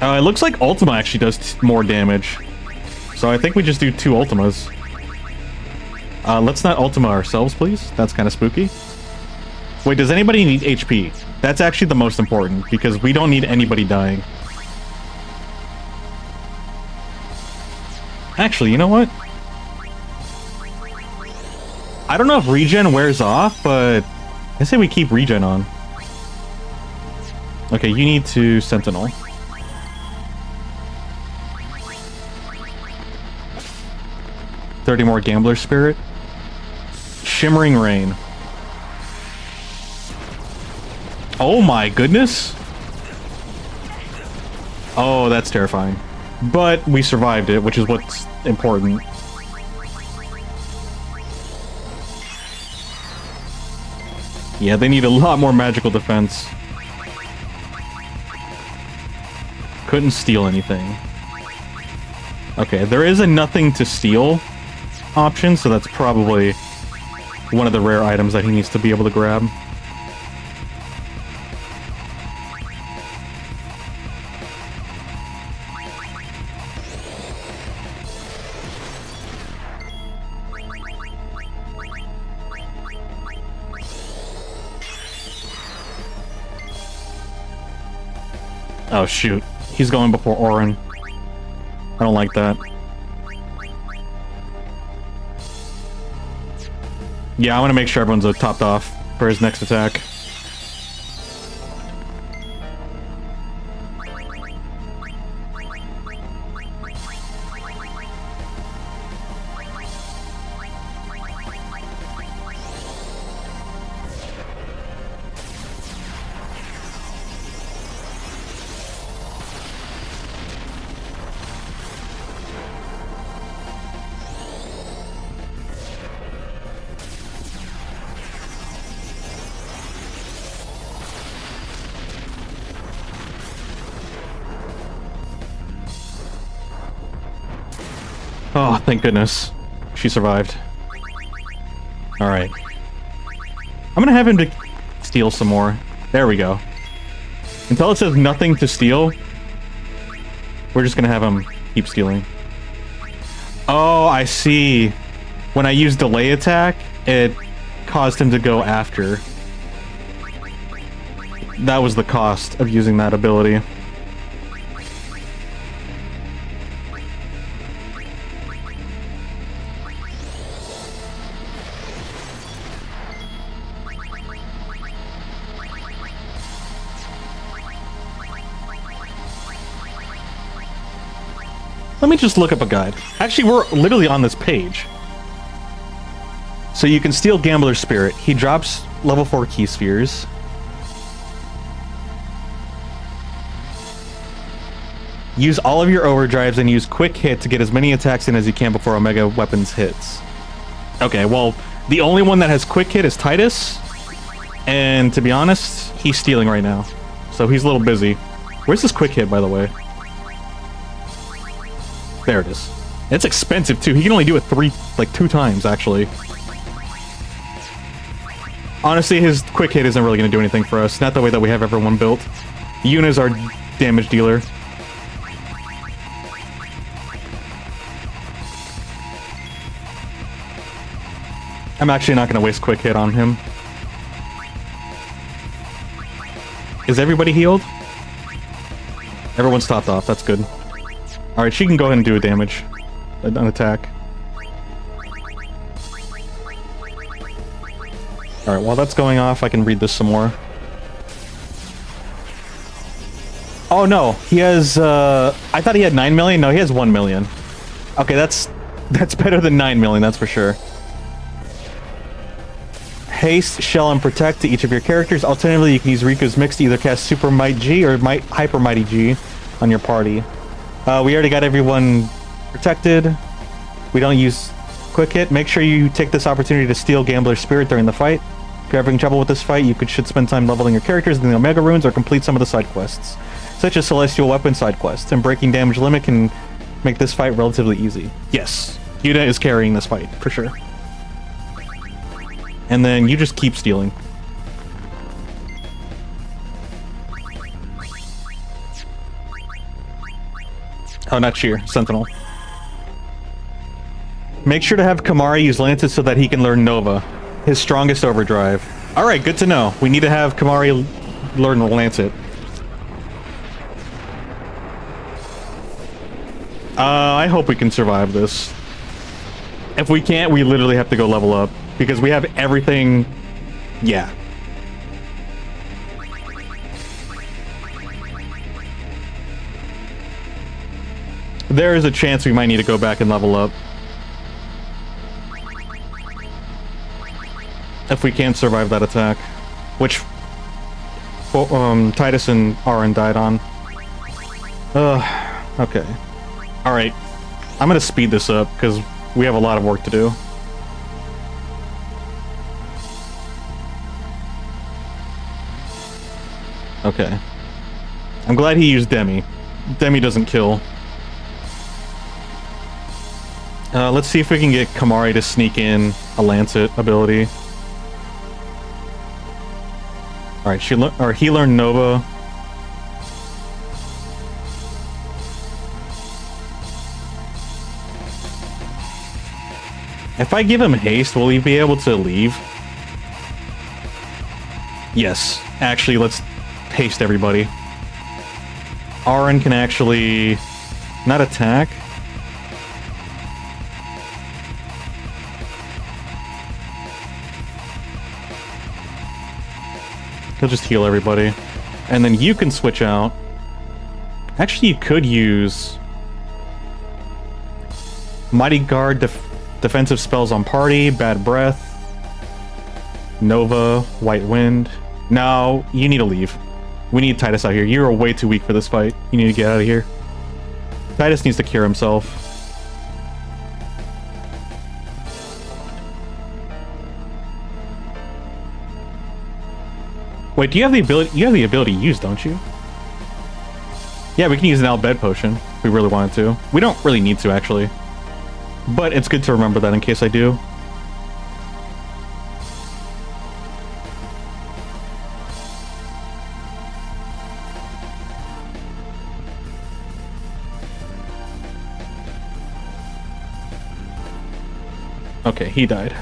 It looks like Ultima actually does more damage. So I think we just do 2 Ultimas. Let's not Ultima ourselves, please. That's kind of spooky. Wait, does anybody need HP? That's actually the most important, because we don't need anybody dying. Actually, you know what? I don't know if regen wears off, but I say we keep regen on. Okay, you need to Sentinel. $30 more Gambler Spirit. Shimmering Rain. Oh my goodness! Oh, that's terrifying. But we survived it, which is what's important. Yeah, they need a lot more magical defense. Couldn't steal anything. Okay, there is a nothing to steal option, so that's probably one of the rare items that he needs to be able to grab. Oh shoot, he's going before Orin. I don't like that. Yeah, I want to make sure everyone's topped off for his next attack. Oh, thank goodness. She survived. Alright. I'm gonna have him to steal some more. There we go. Until it says nothing to steal, we're just gonna have him keep stealing. Oh, I see. When I use delay attack, it caused him to go after. That was the cost of using that ability. Let me just look up a guide. Actually, we're literally on this page. So you can steal Gambler's Spirit. He drops level 4 key spheres. Use all of your overdrives and use quick hit to get as many attacks in as you can before Omega Weapons hits. Okay, well, the only one that has quick hit is Titus. And to be honest, he's stealing right now. So he's a little busy. Where's this quick hit, by the way? There it is. It's expensive too. He can only do it 2 times actually. Honestly, his quick hit isn't really going to do anything for us. Not the way that we have everyone built. Yuna's our damage dealer. I'm actually not going to waste quick hit on him. Is everybody healed? Everyone's topped off. That's good. Alright, she can go ahead and do a damage. An attack. Alright, while that's going off, I can read this some more. Oh no, he has, I thought he had 9 million? No, he has 1 million. Okay, that's better than 9 million, that's for sure. Haste, Shell, and Protect to each of your characters. Alternatively, you can use Riku's Mix to either cast Super Might G or Hyper Mighty G on your party. We already got everyone protected. We don't use quick hit. Make sure you take this opportunity to steal Gambler's Spirit during the fight. If you're having trouble with this fight, you should spend time leveling your characters in the Omega Runes or complete some of the side quests, such as Celestial Weapon side quests, and breaking damage limit can make this fight relatively easy. Yes, Yuna is carrying this fight, for sure. And then you just keep stealing. Oh, not Sheer. Sentinel. Make sure to have Kamari use Lancet so that he can learn Nova, his strongest overdrive. Alright, good to know. We need to have Kamari learn Lancet. I hope we can survive this. If we can't, we literally have to go level up. Because we have everything... Yeah. There is a chance we might need to go back and level up. If we can't survive that attack. Which... Titus and Aaron died on. Okay. Alright. I'm gonna speed this up, because we have a lot of work to do. Okay. I'm glad he used Demi. Demi doesn't kill. Let's see if we can get Kamari to sneak in a Lancet ability. Alright, he learned Nova. If I give him haste, will he be able to leave? Yes. Actually, let's haste everybody. Aaron can actually not attack. He'll just heal everybody. And then you can switch out. Actually, you could use Mighty Guard defensive spells on party, Bad Breath, Nova, White Wind. No, you need to leave. We need Titus out here. You're way too weak for this fight. You need to get out of here. Titus needs to cure himself. Wait, do you have the ability? You have the ability to use, don't you? Yeah, we can use an Al Bed Potion if we really wanted to. We don't really need to, actually. But it's good to remember that in case I do. Okay, he died.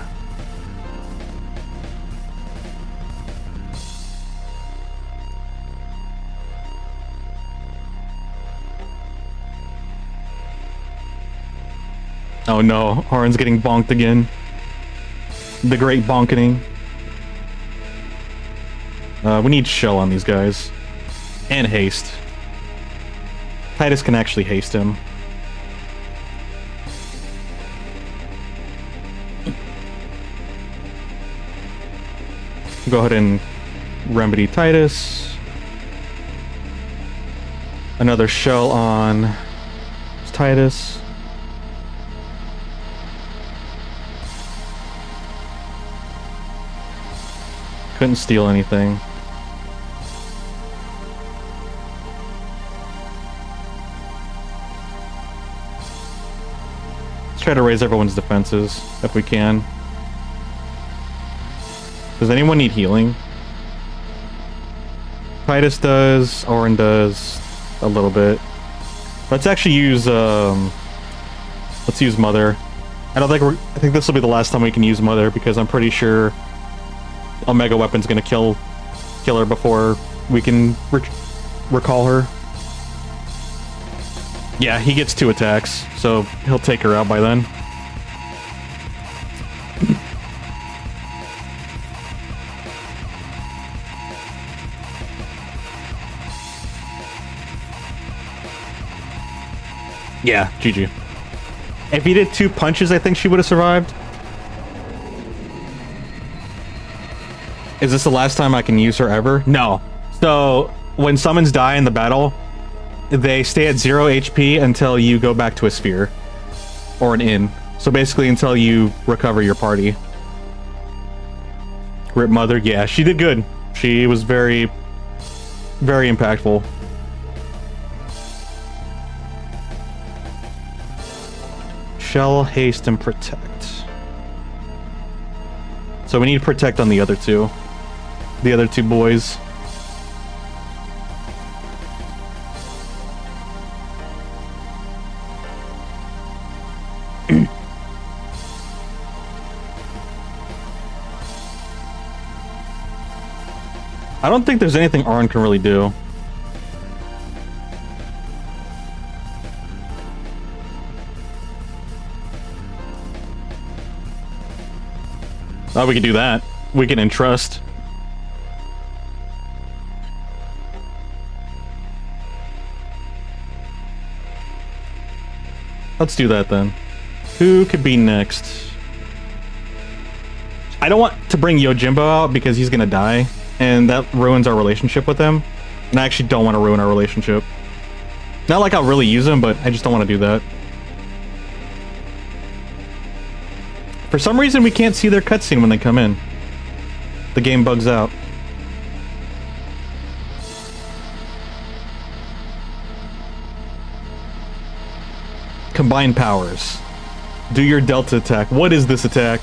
Oh no, Horan's getting bonked again. The great bonkening. We need shell on these guys. And haste. Titus can actually haste him. Go ahead and remedy Titus. Another shell on Titus. Couldn't steal anything. Let's try to raise everyone's defenses if we can. Does anyone need healing? Titus does, Orin does a little bit. Let's actually use let's use Mother. I think this will be the last time we can use Mother because I'm pretty sure Omega Weapon's gonna kill her before we can recall her. Yeah, he gets 2 attacks, so he'll take her out by then. Yeah, GG. If he did 2 punches, I think she would have survived. Is this the last time I can use her ever? No. So, when summons die in the battle, they stay at 0 HP until you go back to a sphere. Or an inn. So basically until you recover your party. Rip Mother, yeah, she did good. She was very, very impactful. Shell, haste, and protect. So we need to protect on the other 2. The other 2 boys. I don't think there's anything Arn can really do. Oh, we can do that. We can entrust. Let's do that then. Who could be next? I don't want to bring Yojimbo out because he's gonna die, and that ruins our relationship with him. And I actually don't want to ruin our relationship. Not like I'll really use him, but I just don't want to do that. For some reason, we can't see their cutscene when they come in. The game bugs out. Combine powers. Do your Delta attack. What is this attack?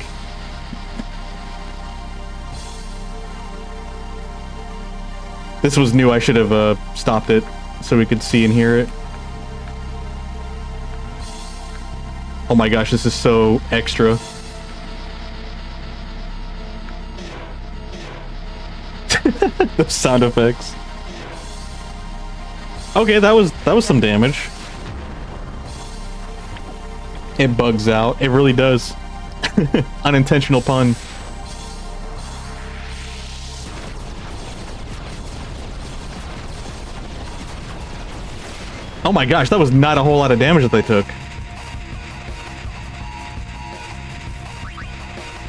This was new. I should have stopped it so we could see and hear it. Oh my gosh, this is so extra. The sound effects. Okay, that was some damage. It bugs out. It really does. Unintentional pun. Oh my gosh, that was not a whole lot of damage that they took.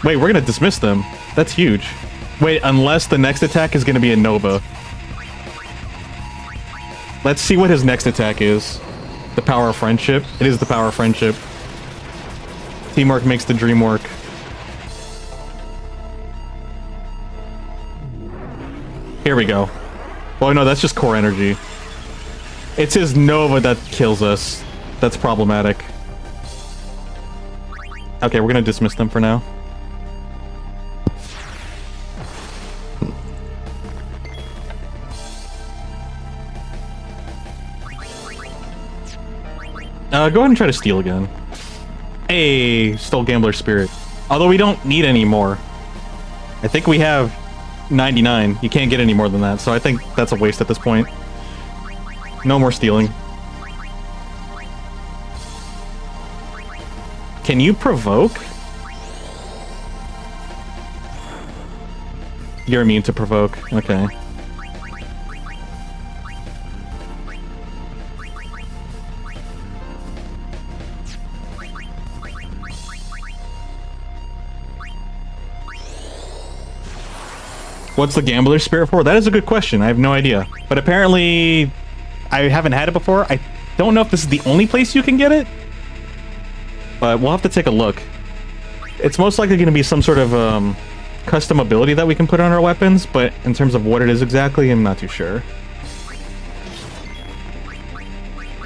Wait, we're gonna dismiss them. That's huge. Wait, unless the next attack is gonna be a Nova. Let's see what his next attack is. The power of friendship. It is the power of friendship. Teamwork makes the dream work. Here we go. Oh no, that's just core energy. It's his Nova that kills us. That's problematic. Okay, we're gonna dismiss them for now. Go ahead and try to steal again. Hey, stole Gambler's Spirit. Although we don't need any more. I think we have 99. You can't get any more than that, so I think that's a waste at this point. No more stealing. Can you provoke? You're immune to provoke. Okay. What's the Gambler's Spirit for? That is a good question. I have no idea. But apparently, I haven't had it before. I don't know if this is the only place you can get it. But we'll have to take a look. It's most likely going to be some sort of custom ability that we can put on our weapons. But in terms of what it is exactly, I'm not too sure.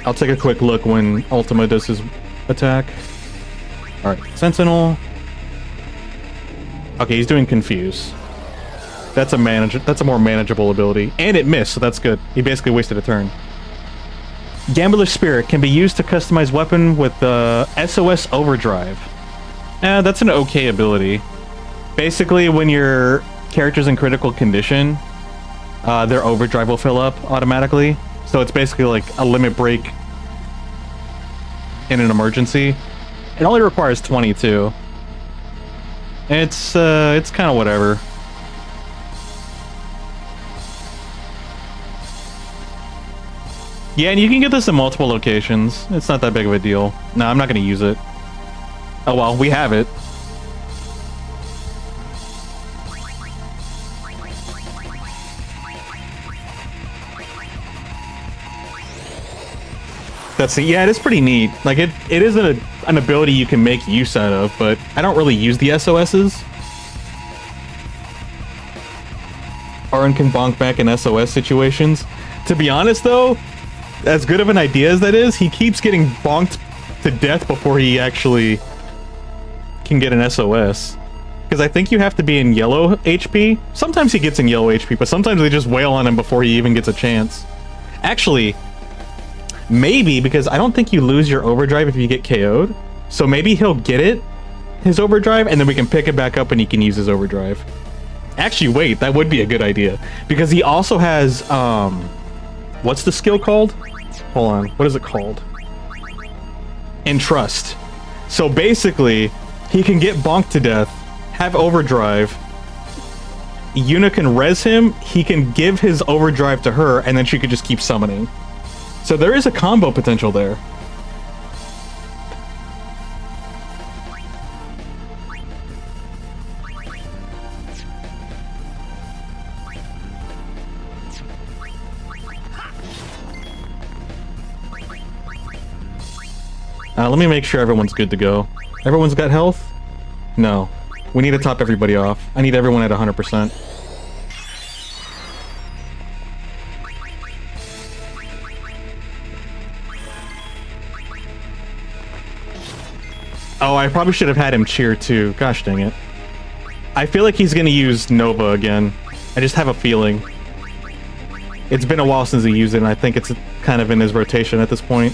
I'll take a quick look when Ultima does his attack. Alright, Sentinel. Okay, he's doing Confuse. That's a more manageable ability. And it missed, so that's good. He basically wasted a turn. Gambler's Spirit can be used to customize weapon with the SOS Overdrive. That's an okay ability. Basically, when your character's in critical condition, their overdrive will fill up automatically. So it's basically like a limit break in an emergency. It only requires 22. It's kind of whatever. Yeah, and you can get this in multiple locations. It's not that big of a deal. No, I'm not going to use it. Oh well, we have it. Yeah, it is pretty neat. Like, it is an ability you can make use out of, but I don't really use the SOSs. Arin can bonk back in SOS situations. To be honest, though, as good of an idea as that is, he keeps getting bonked to death before he actually can get an SOS. Because I think you have to be in yellow HP. Sometimes he gets in yellow HP, but sometimes they just wail on him before he even gets a chance. Actually, maybe, because I don't think you lose your overdrive if you get KO'd. So maybe he'll get it, his overdrive, and then we can pick it back up and he can use his overdrive. Actually, wait, that would be a good idea. Because he also has, what's the skill called? Hold on, what is it called? Entrust. So basically, he can get bonked to death, have overdrive, Yuna can res him, he can give his overdrive to her, and then she could just keep summoning. So there is a combo potential there. Let me make sure everyone's good to go. Everyone's got health? No. We need to top everybody off. I need everyone at 100%. Oh, I probably should have had him cheer too. Gosh dang it. I feel like he's gonna use Nova again. I just have a feeling. It's been a while since he used it, and I think it's kind of in his rotation at this point.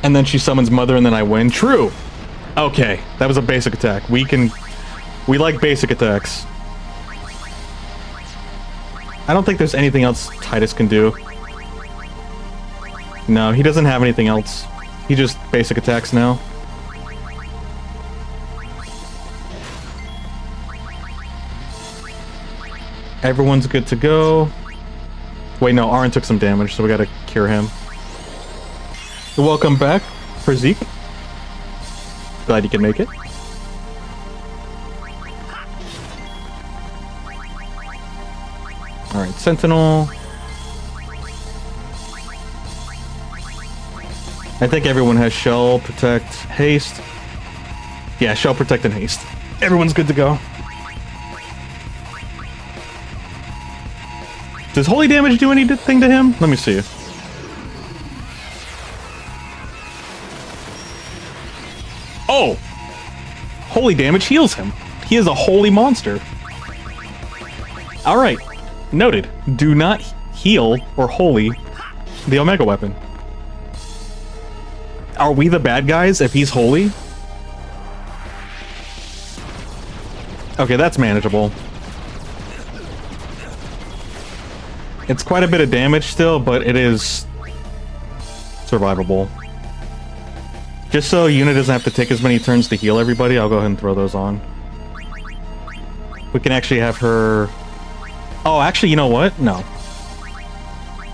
And then she summons Mother, and then I win. True! Okay, that was a basic attack. We like basic attacks. I don't think there's anything else Titus can do. No, he doesn't have anything else. He just basic attacks now. Everyone's good to go. Wait, no, Arin took some damage, so we gotta cure him. Welcome back, Zeke. Glad you can make it. Alright, Sentinel. I think everyone has Shell, Protect, Haste. Yeah, Shell, Protect, and Haste. Everyone's good to go. Does Holy Damage do anything to him? Let me see. Oh! Holy damage heals him. He is a holy monster. Alright. Noted. Do not heal or holy the Omega weapon. Are we the bad guys if he's holy? Okay, that's manageable. It's quite a bit of damage still, but it is survivable. Just so Yuna doesn't have to take as many turns to heal everybody, I'll go ahead and throw those on. We can actually have her... Oh, actually, you know what? No.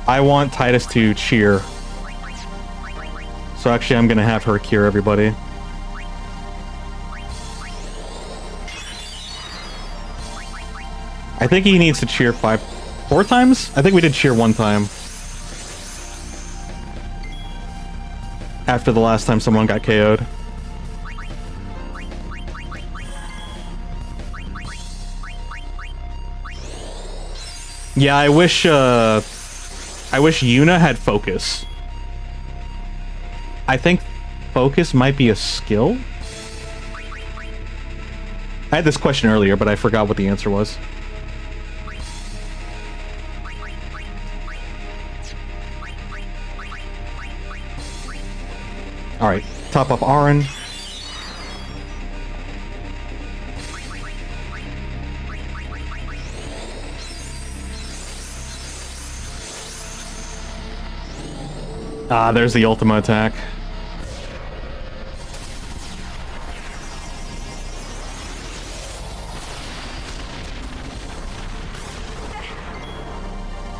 I want Titus to cheer. So actually, I'm gonna have her cure everybody. I think he needs to cheer 4 times? I think we did cheer 1 time. After the last time someone got KO'd. Yeah, I wish Yuna had focus. I think focus might be a skill? I had this question earlier, but I forgot what the answer was. Alright, top off Aaron. Ah, there's the Ultima attack.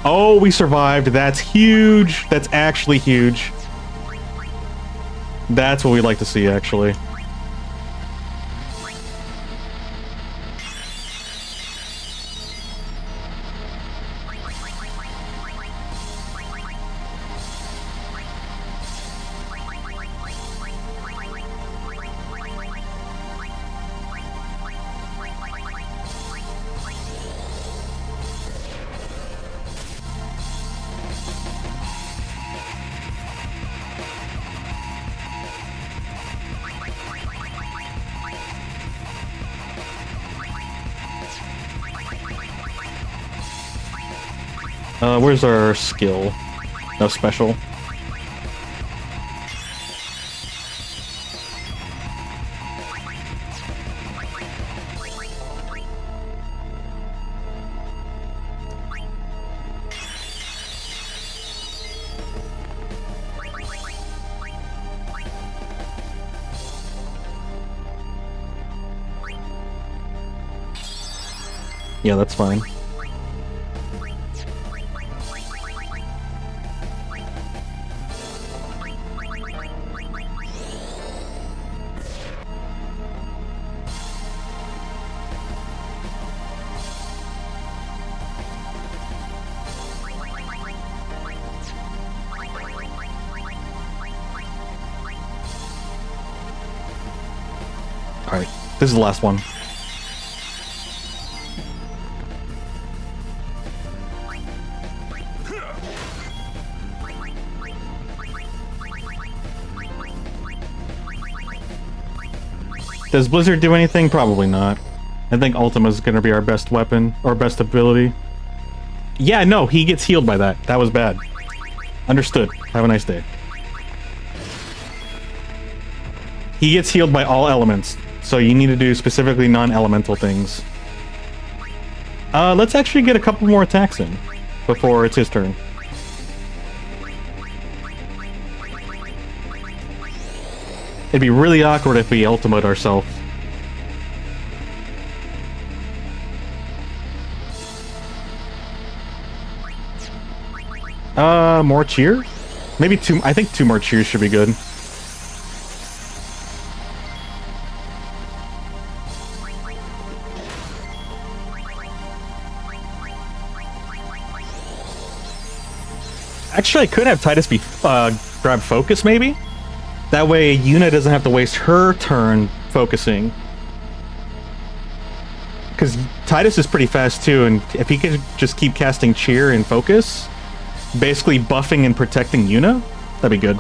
Oh, we survived. That's huge. That's actually huge. That's what we like to see, actually. Where's our skill? No special. Yeah, that's fine. Alright, this is the last one. Does Blizzard do anything? Probably not. I think Ultima's gonna be our best weapon, or best ability. Yeah, no, he gets healed by that. That was bad. Understood. Have a nice day. He gets healed by all elements, so you need to do specifically non-elemental things. Let's actually get a couple more attacks in before it's his turn. It'd be really awkward if we ultimate ourselves. More cheer? Maybe 2, I think 2 more cheers should be good. Actually, I could have Titus be grab focus, maybe? That way, Yuna doesn't have to waste her turn focusing. Because Titus is pretty fast, too, and if he could just keep casting cheer and focus, basically buffing and protecting Yuna, that'd be good.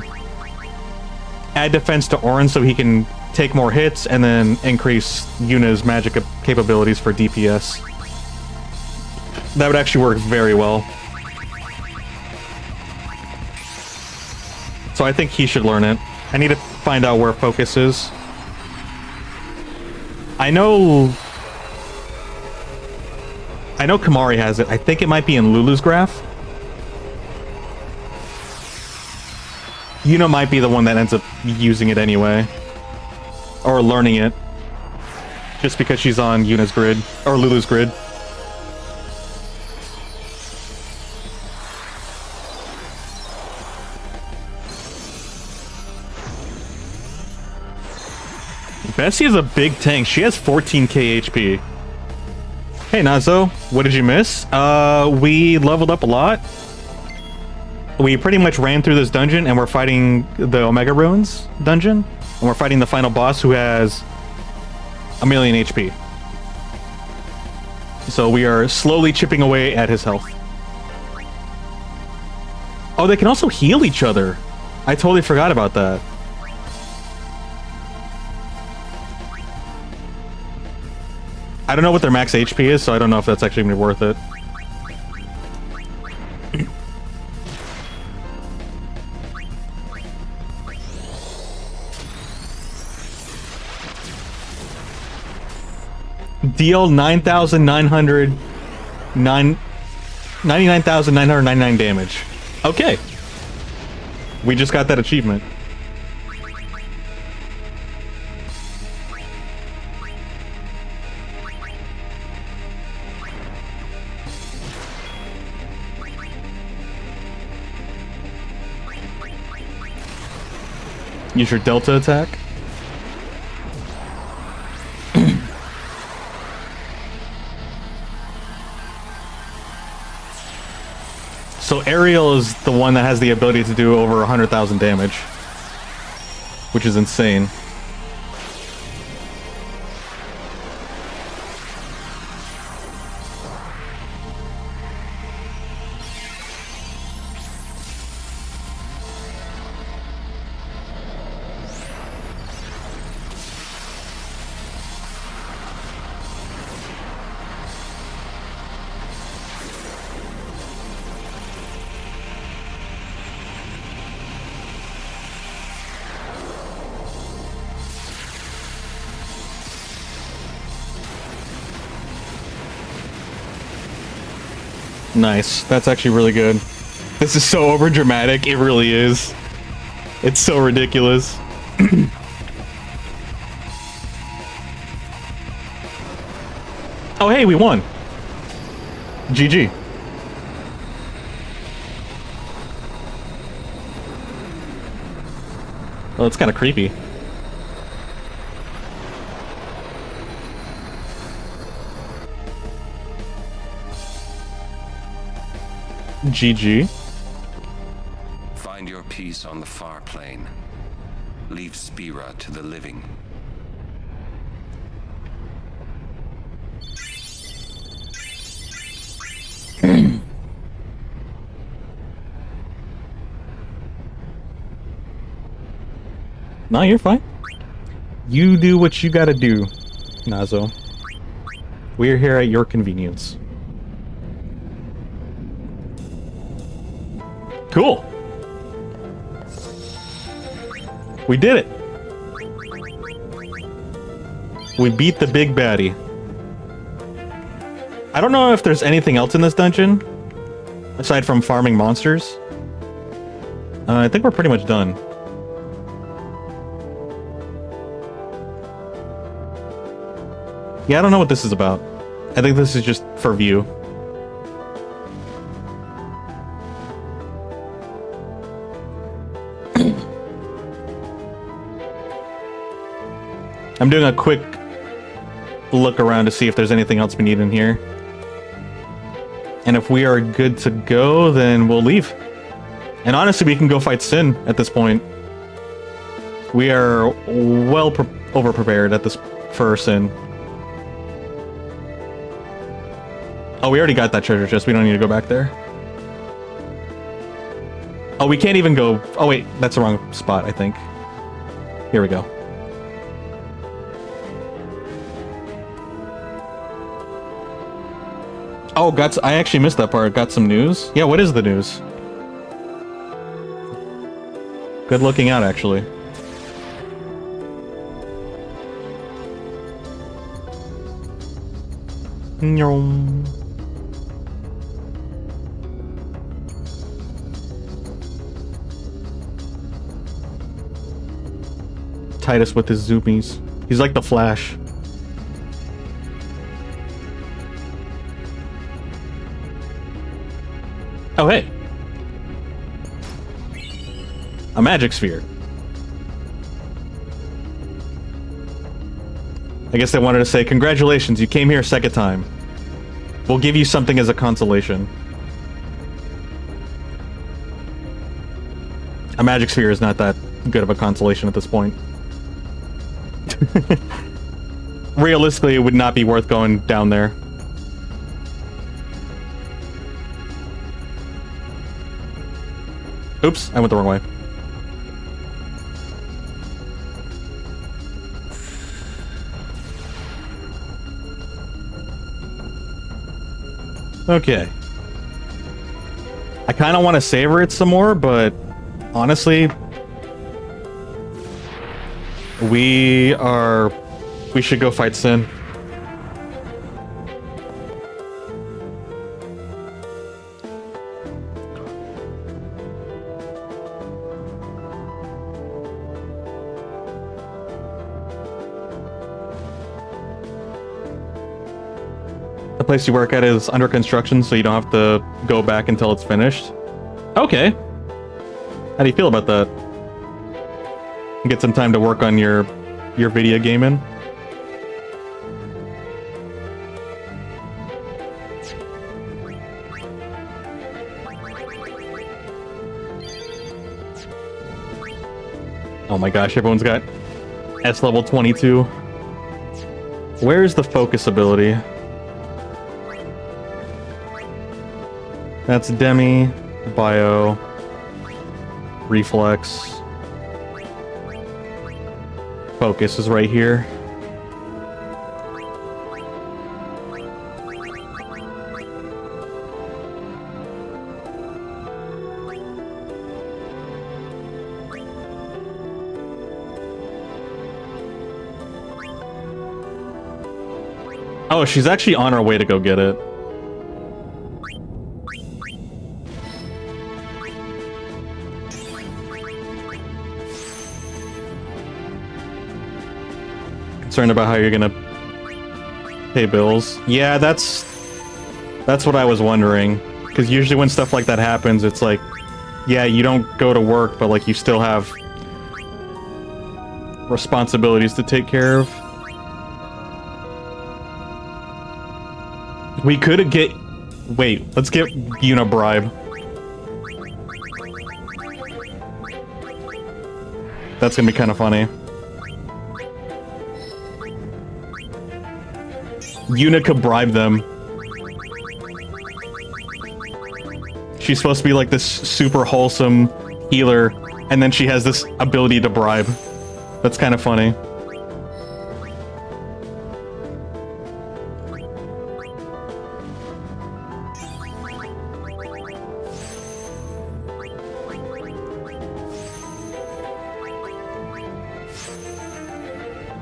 Add defense to Orin so he can take more hits and then increase Yuna's magic capabilities for DPS. That would actually work very well. So I think he should learn it. I need to find out where focus is. I know Kamari has it. I think it might be in Lulu's graph. Yuna might be the one that ends up using it anyway. Or learning it. Just because she's on Yuna's grid. Or Lulu's grid. Bessie is a big tank. She has 14k HP. Hey Nazo, what did you miss? We leveled up a lot. We pretty much ran through this dungeon and we're fighting the Omega Ruins dungeon. And we're fighting the final boss who has 1,000,000 HP. So we are slowly chipping away at his health. Oh, they can also heal each other. I totally forgot about that. I don't know what their max HP is, so I don't know if that's actually going to be worth it. Deal 99,999 damage. Okay. We just got that achievement. Use your Delta attack. So Ariel is the one that has the ability to do over 100,000 damage, which is insane. Nice. That's actually really good. This is so over dramatic. It really is. It's so ridiculous. Oh, hey, we won. GG. Well, it's kind of creepy. GG. Find your peace on the far plane. Leave Spira to the living. No, you're fine. You do what you gotta do, Nazo. We're here at your convenience. Cool. We did it. We beat the big baddie. I don't know if there's anything else in this dungeon aside from farming monsters. I think we're pretty much done. Yeah, I don't know what this is about. I think this is just for view. I'm doing a quick look around to see if there's anything else we need in here. And if we are good to go, then we'll leave. And honestly, we can go fight Sin at this point. We are well over-prepared at this for Sin. Oh, we already got that treasure chest. We don't need to go back there. Oh, we can't even go... Oh, wait. That's the wrong spot, I think. Here we go. Oh, I actually missed that part. Got some news? Yeah, what is the news? Good looking out, actually. Nyom. Titus with his zoomies. He's like the Flash. Oh, hey. A magic sphere. I guess they wanted to say, congratulations, you came here a second time. We'll give you something as a consolation. A magic sphere is not that good of a consolation at this point. Realistically, it would not be worth going down there. Oops, I went the wrong way. Okay. I kind of want to savor it some more, but honestly, we should go fight Sin. The place you work at is under construction, so you don't have to go back until it's finished. Okay. How do you feel about that? Get some time to work on your video gaming. Oh my gosh, everyone's got S level 22. Where's the focus ability? That's Demi, Bio, Reflex. Focus is right here. Oh, she's actually on her way to go get it. Concerned about how you're gonna pay bills. Yeah, that's what I was wondering. Because usually when stuff like that happens, it's like, yeah, you don't go to work, but like you still have responsibilities to take care of. We could get... Wait, let's get Yuna bribe. That's gonna be kind of funny. Yuna could bribe them. She's supposed to be like this super wholesome healer, and then she has this ability to bribe. That's kind of funny.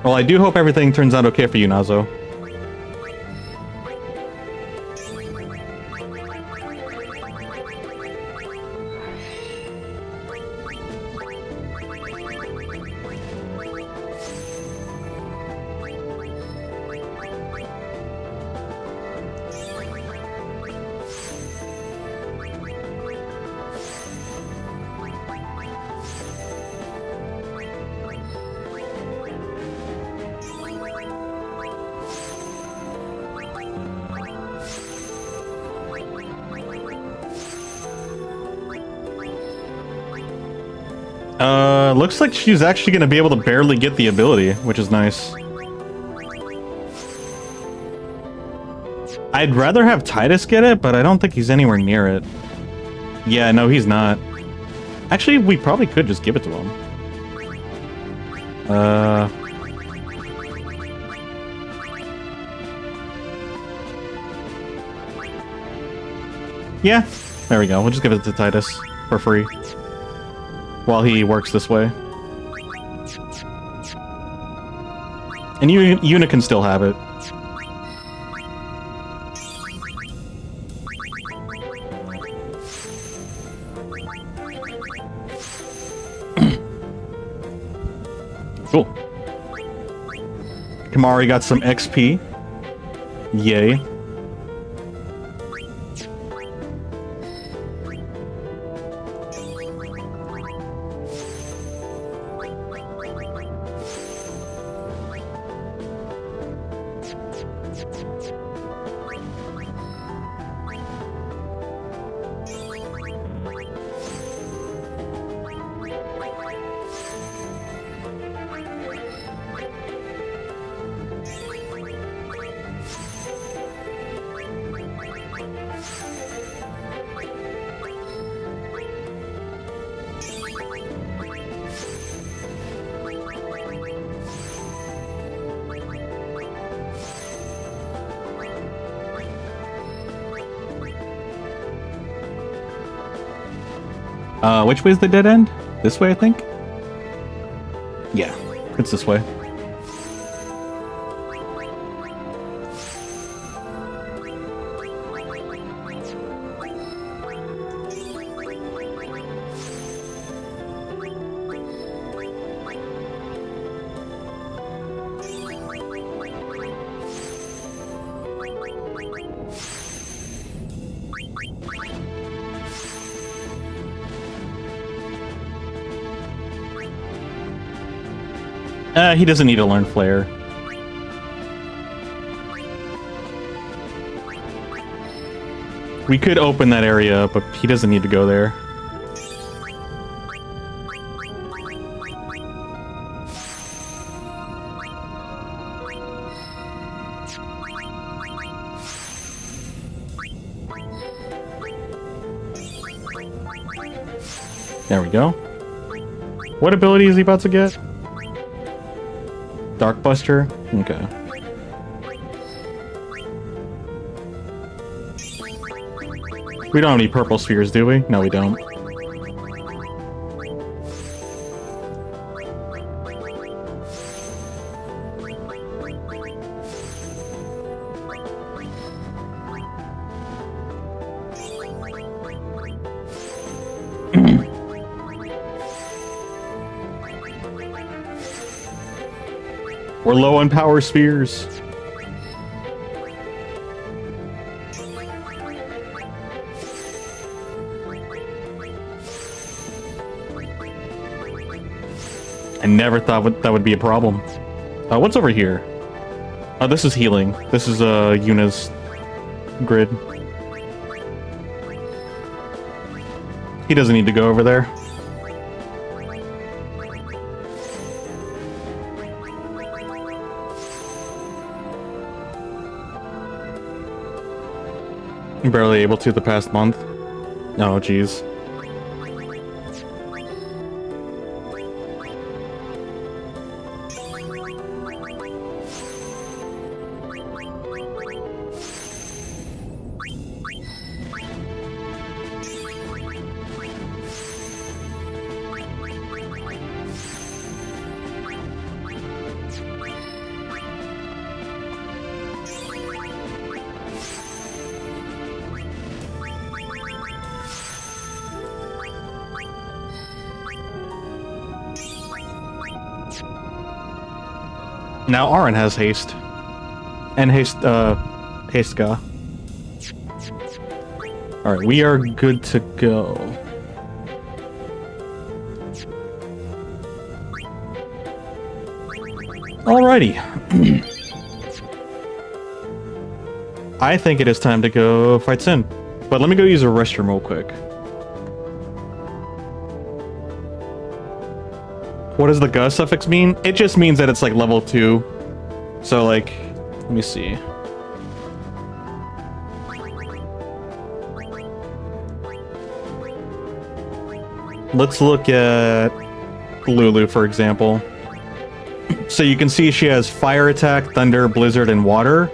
Well, I do hope everything turns out okay for you, Nazo. Looks like she's actually going to be able to barely get the ability, which is nice. I'd rather have Titus get it, but I don't think he's anywhere near it. Yeah, no, he's not. Actually, we probably could just give it to him. Yeah, there we go. We'll just give it to Titus for free while he works this way. And Yuna can still have it. Cool. Kamari got some XP. Yay. Which way is the dead end? This way, I think? Yeah, it's this way. He doesn't need to learn Flare. We could open that area, but he doesn't need to go there. There we go. What ability is he about to get? Dark Buster? Okay. We don't have any purple spheres, do we? No, we don't. We're low on power spheres. I never thought that would be a problem. What's over here? Oh, this is healing. This is Yuna's grid. He doesn't need to go over there. Barely able to the past month. Oh, jeez. Now Aaron has haste. And haste Ga. Alright, we are good to go. Alrighty. I think it is time to go fight Sin. But let me go use a restroom real quick. What does the Ga suffix mean? It just means that it's like level 2. So like, let me see. Let's look at Lulu, for example. So you can see she has Fire Attack, Thunder, Blizzard, and Water.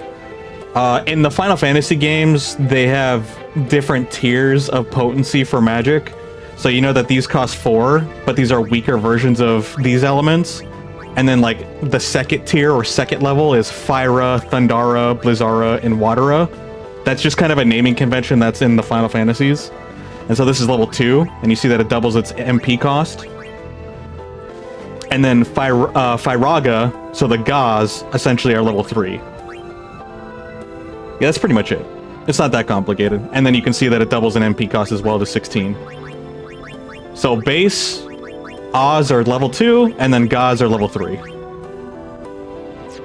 In the Final Fantasy games, they have different tiers of potency for magic. So you know that these cost 4, but these are weaker versions of these elements. And then like the second tier or second level is Fyra, Thundara, Blizzara, and Watera. That's just kind of a naming convention that's in the Final Fantasies. And so this is level 2, and you see that it doubles its MP cost. And then Fyraga, so the Gauze, essentially are level 3. Yeah, that's pretty much it. It's not that complicated. And then you can see that it doubles in MP cost as well to 16. So base, Oz are level 2, and then Gauze are level 3.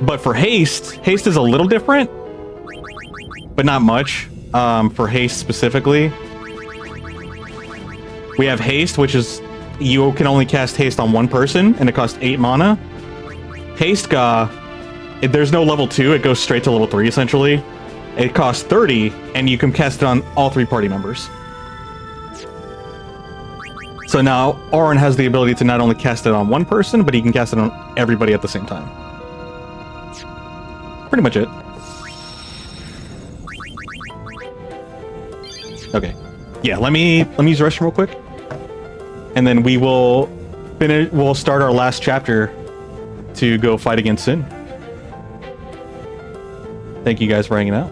But for haste is a little different, but not much. For haste specifically, we have haste, which is you can only cast haste on one person, and it costs 8 mana. Haste Ga, there's no level 2, it goes straight to level 3 essentially. It costs 30, and you can cast it on all 3 party members. So now Auron has the ability to not only cast it on one person, but he can cast it on everybody at the same time. Pretty much it. Okay. Yeah, let me use the restroom real quick. And then we will finish. We'll start our last chapter to go fight against Sin. Thank you guys for hanging out.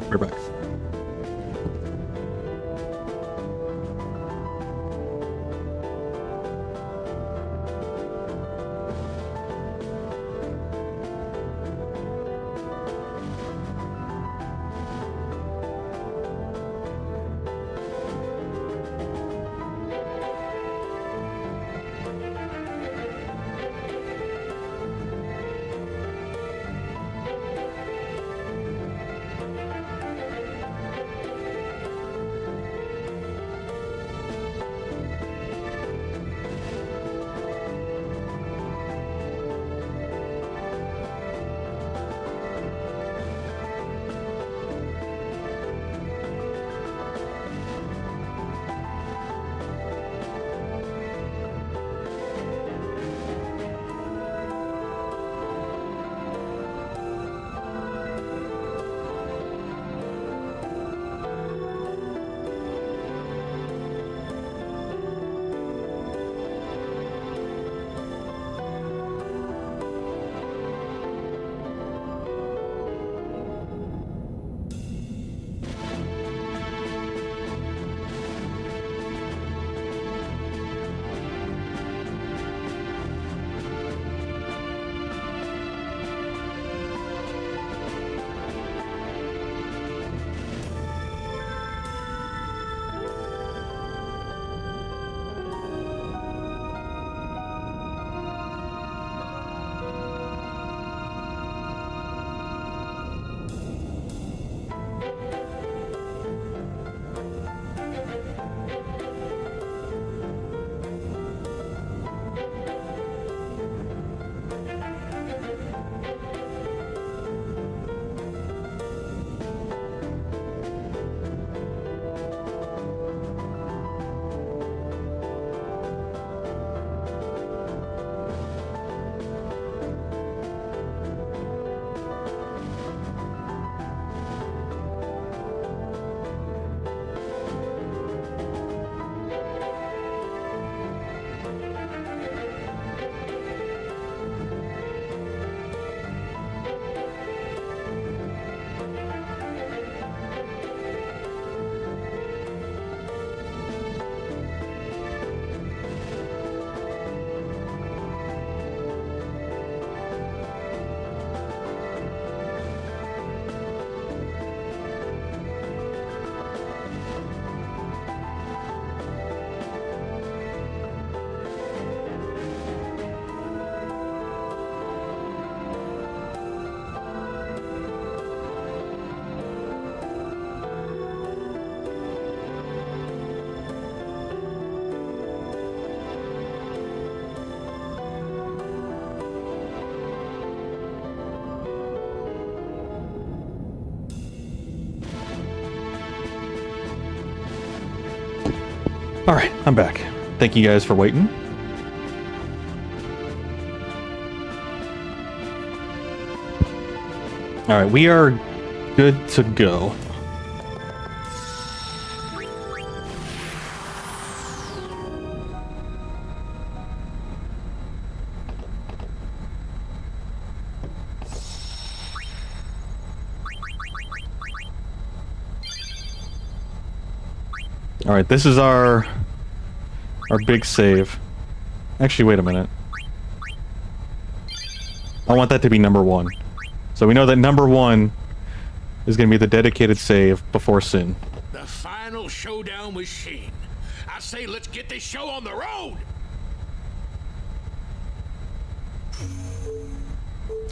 We're back. Alright, I'm back. Thank you guys for waiting. Alright, we are good to go. All right, this is our big save. Actually, wait a minute. I want that to be number 1. So we know that number 1 is going to be the dedicated save before Sin. The final showdown with Sheen. I say let's get this show on the road!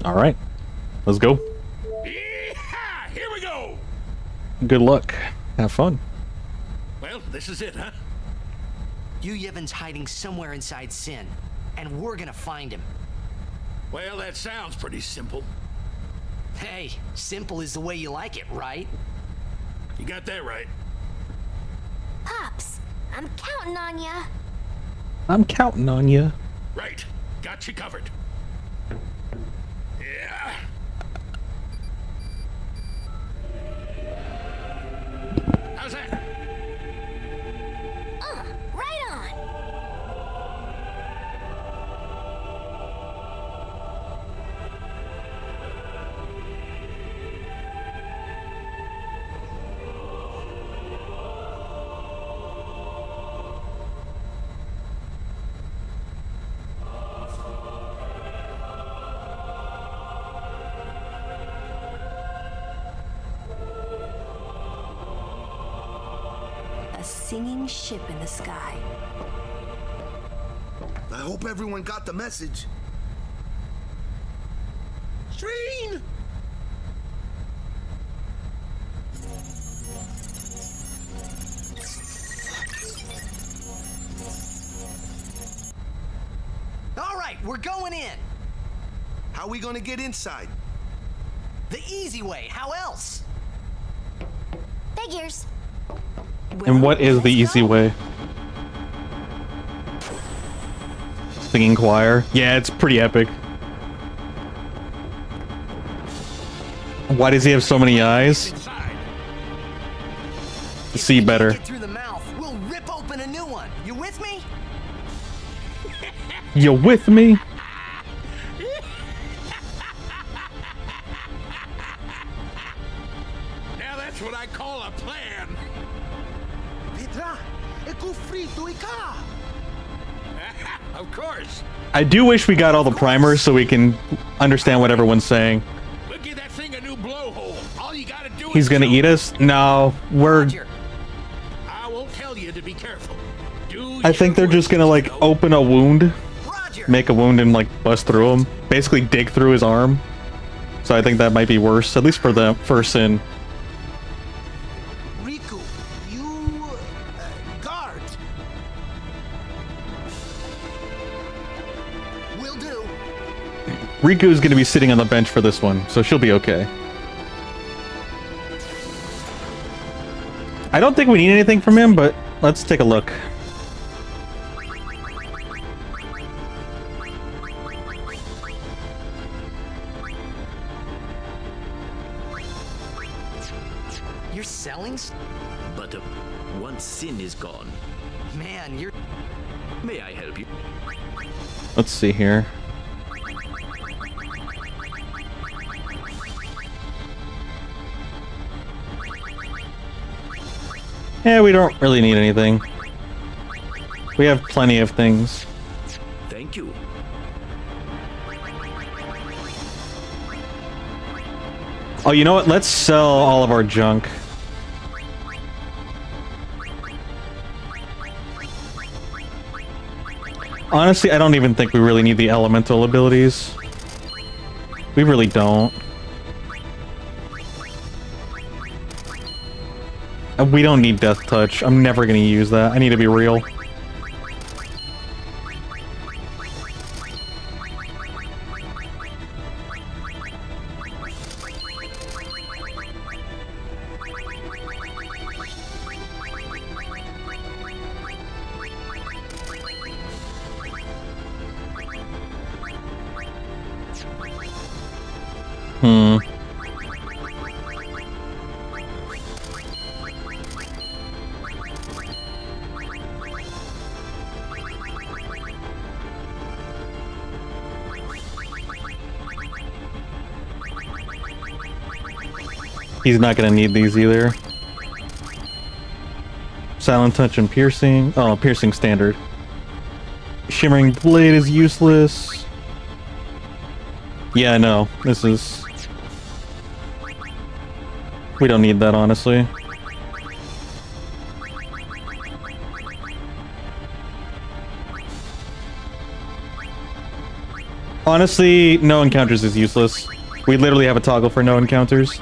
All right, let's go. Yeehaw! Here we go! Good luck. Have fun. Well, this is it, huh? Yu Yevon's hiding somewhere inside Sin, and we're gonna find him. Well, that sounds pretty simple. Hey, simple is the way you like it, right? You got that right. Pops, I'm counting on ya. I'm counting on you. Right. Got you covered. Yeah. How's that? Right on. A singing ship in the sky. I hope everyone got the message. Sheen! All right, we're going in. How we gonna get inside? The easy way, how else? Figures. And what is the easy way? Singing choir. Yeah, it's pretty epic. Why does he have so many eyes? Inside. To see better. Get through the mouth, we'll rip open a new one. You with me? You with me? Now that's what I call a plan. Petra, é com frito e cá. Of course. I do wish we got all the primers so we can understand what everyone's saying. We'll give that thing a new blowhole. All you gotta do He's is gonna show eat us? No, we're... Roger. I won't tell you to be careful. Do I think your they're just work, gonna like you know? open a wound, Roger. make a wound and like bust through him. Basically dig through his arm. So I think that might be worse, at least for the first Sin. Riku, you guard. Will do. Riku's gonna be sitting on the bench for this one, so she'll be okay. I don't think we need anything from him, but let's take a look. You're selling? But once Sin is gone, Man, you're... may I help you? Let's see here. Yeah, we don't really need anything. We have plenty of things. Thank you. Oh, you know what? Let's sell all of our junk. Honestly, I don't even think we really need the elemental abilities. We really don't. And we don't need Death Touch. I'm never gonna use that. I need to be real. He's not gonna need these either. Silent touch and piercing. Oh, piercing standard. Shimmering blade is useless. Yeah, no. This is... We don't need that, honestly. Honestly, no encounters is useless. We literally have a toggle for no encounters.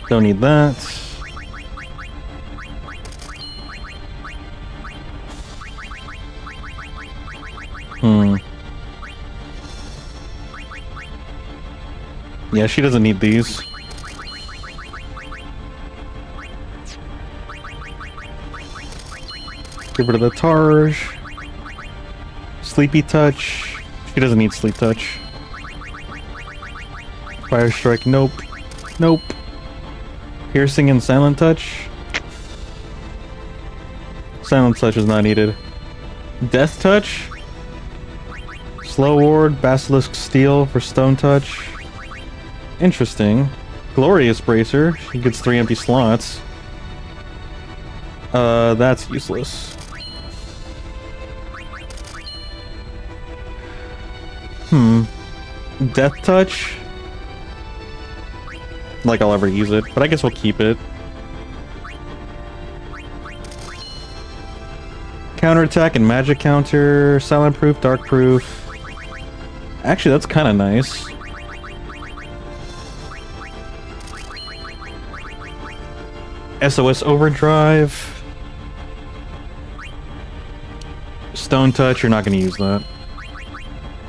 Don't need that. Yeah, she doesn't need these. Get rid of the Tarj. Sleepy touch. She doesn't need sleep touch. Fire strike, nope. Nope. Piercing and silent touch. Silent touch is not needed. Death touch. Slow ward, basilisk steel for stone touch. Interesting. Glorious bracer. She gets 3 empty slots. That's useless. Death touch. Like I'll ever use it, but I guess we'll keep it. Counterattack and magic counter, silent proof, dark proof. Actually, that's kind of nice. SOS overdrive. Stone touch, you're not going to use that.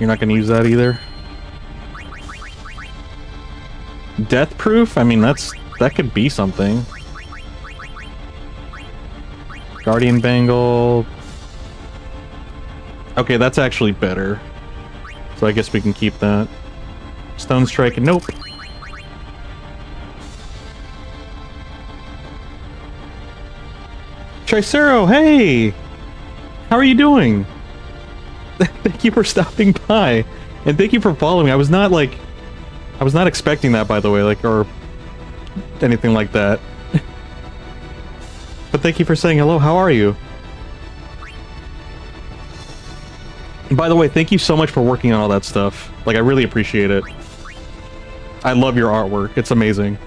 You're not going to use that either. Death proof? I mean, that could be something. Guardian bangle. Okay, that's actually better. So I guess we can keep that. Stone strike, nope. Tricero, hey! How are you doing? Thank you for stopping by. And thank you for following. I was not expecting that, by the way, or anything like that. But thank you for saying hello. How are you? And by the way, thank you so much for working on all that stuff. I really appreciate it. I love your artwork. It's amazing.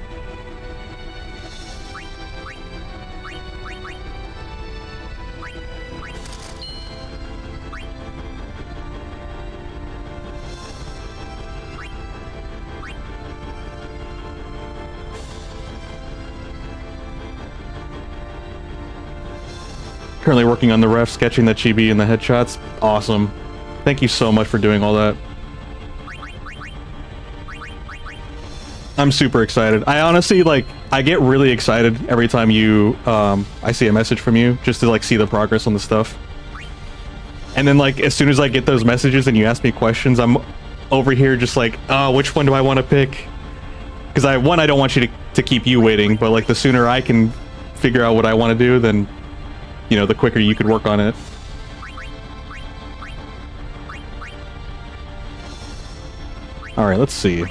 Currently working on the ref, sketching the chibi and the headshots. Awesome. Thank you so much for doing all that. I'm super excited. I honestly, I get really excited every time I see a message from you, just to, see the progress on the stuff. And then, as soon as I get those messages and you ask me questions, I'm over here just oh, which one do I want to pick? Because I don't want you to keep you waiting, but, the sooner I can figure out what I want to do, then... the quicker you could work on it. Alright, let's see.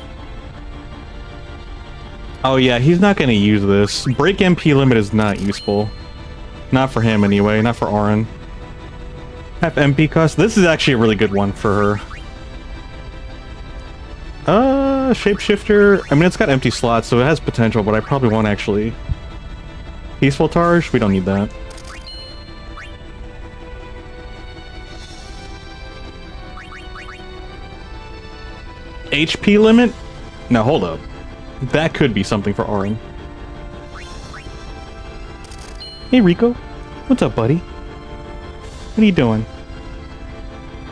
Oh yeah, he's not going to use this. Break MP limit is not useful. Not for him anyway, not for Auron. Half MP cost. This is actually a really good one for her. Shapeshifter. I mean, it's got empty slots, so it has potential, but I probably won't actually. Peaceful Tarj? We don't need that. HP limit? No, hold up. That could be something for Auron. Hey Rico, what's up, buddy? What are you doing?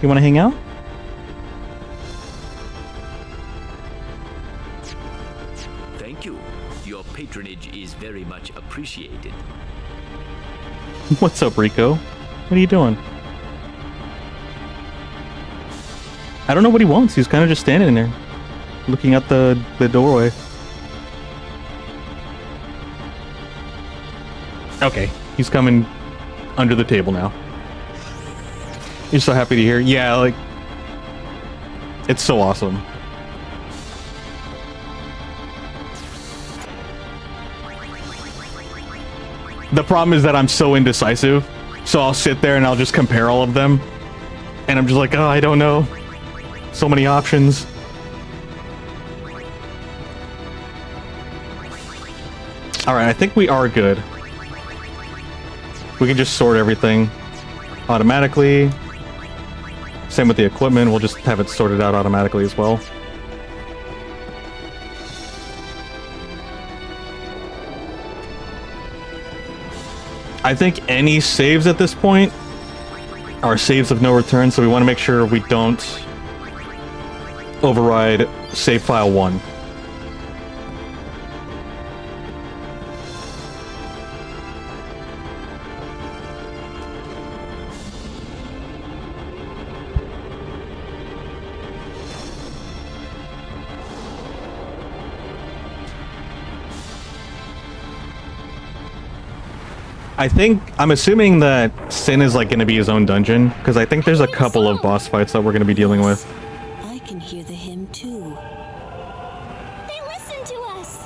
You want to hang out? Thank you. Your patronage is very much appreciated. What's up, Rico? What are you doing? I don't know what he wants. He's kind of just standing there, looking out the doorway. Okay, he's coming under the table now. You're so happy to hear. Yeah, like, it's so awesome. The problem is that I'm so indecisive, so I'll sit there and I'll just compare all of them, and I'm just like, oh, I don't know. So many options. Alright, I think we are good. We can just sort everything automatically. Same with the equipment, we'll just have it sorted out automatically as well. I think any saves at this point are saves of no return, so we want to make sure we don't override save file 1. I'm assuming that Sin is like going to be his own dungeon, because I think there's a couple of boss fights that we're going to be dealing with. I can hear the hymn too. They listen to us.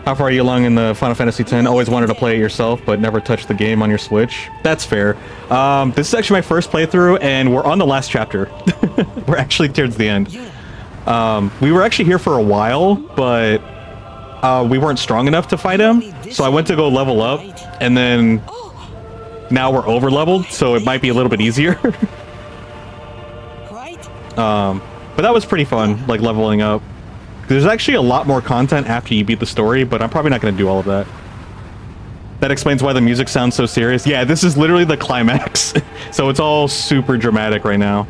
How far are you along in the Final Fantasy X? Always wanted to play it yourself, but never touched the game on your Switch. That's fair. This is actually my first playthrough, and we're on the last chapter. We're actually towards the end. We were actually here for a while, but we weren't strong enough to fight him, so I went to go level up, and then now we're over leveled, so it might be a little bit easier. But that was pretty fun, like leveling up. There's actually a lot more content after you beat the story, but I'm probably not going to do all of that. That explains why the music sounds so serious. Yeah, this is literally the climax, so it's all super dramatic right now.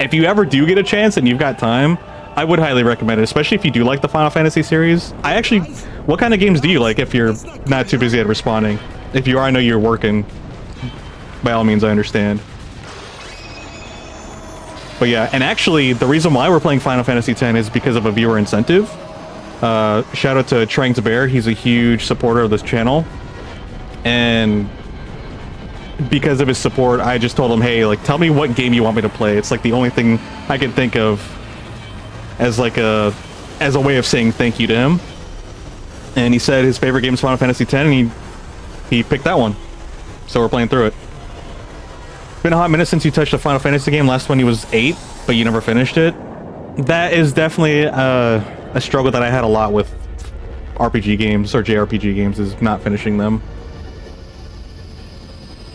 If you ever do get a chance and you've got time, I would highly recommend it, especially if you do like the Final Fantasy series. What kind of games do you like if you're not too busy at responding? If you are, I know you're working. By all means, I understand. But yeah, and actually, the reason why we're playing Final Fantasy X is because of a viewer incentive. Shout out to Trang's Bear, he's a huge supporter of this channel. And because of his support, I just told him, hey, like, tell me what game you want me to play. It's like the only thing I can think of as like a way of saying thank you to him. And he said his favorite game is Final Fantasy X, and he picked that one. So we're playing through it. Been a hot minute since you touched a Final Fantasy game. Last one he was 8, but you never finished it. That is definitely a struggle that I had a lot with RPG games or JRPG games, is not finishing them.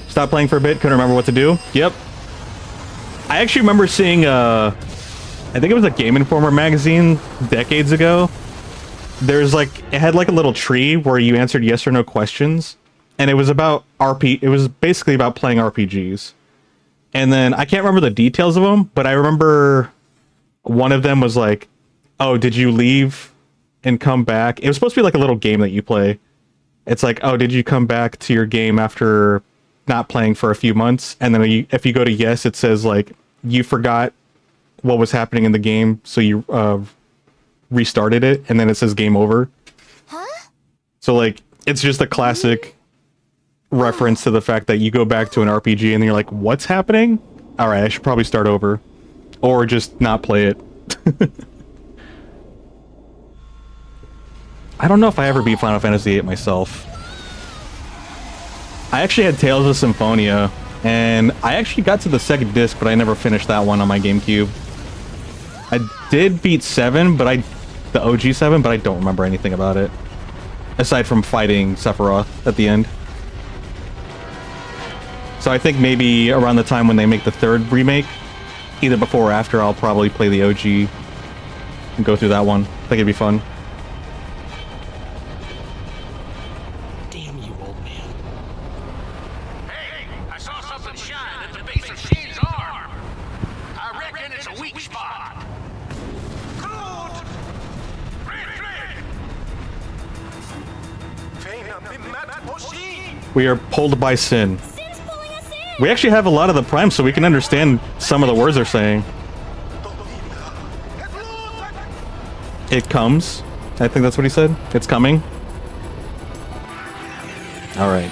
Stopped playing for a bit, couldn't remember what to do. Yep. I actually remember seeing I think it was a Game Informer magazine decades ago. There's like, it had like a little tree where you answered yes or no questions, and it was about it was basically about playing RPGs. And then I can't remember the details of them, but I remember one of them was like, oh, did you leave and come back? It was supposed to be like a little game that you play. It's like, oh, did you come back to your game after not playing for a few months? And then if you go to yes, it says like, you forgot what was happening in the game, so you restarted it, and then it says game over. Huh? So like, it's just a classic reference to the fact that you go back to an RPG and you're like, what's happening? Alright, I should probably start over. Or just not play it. I don't know if I ever beat Final Fantasy VIII myself. I actually had Tales of Symphonia, and I actually got to the second disc, but I never finished that one on my GameCube. I did beat 7, but the OG 7, but I don't remember anything about it. Aside from fighting Sephiroth at the end. So I think maybe around the time when they make the 3rd remake, either before or after, I'll probably play the OG and go through that one. I think it'd be fun. Damn you, old man. Hey, I saw something shine at the base of Shane's arm. I reckon it's a weak spot. Good. We are pulled by sin. Sin's pulling us in. We actually have a lot of the primes, so we can understand some of the words they're saying. It comes. I think that's what he said. It's coming. Alright.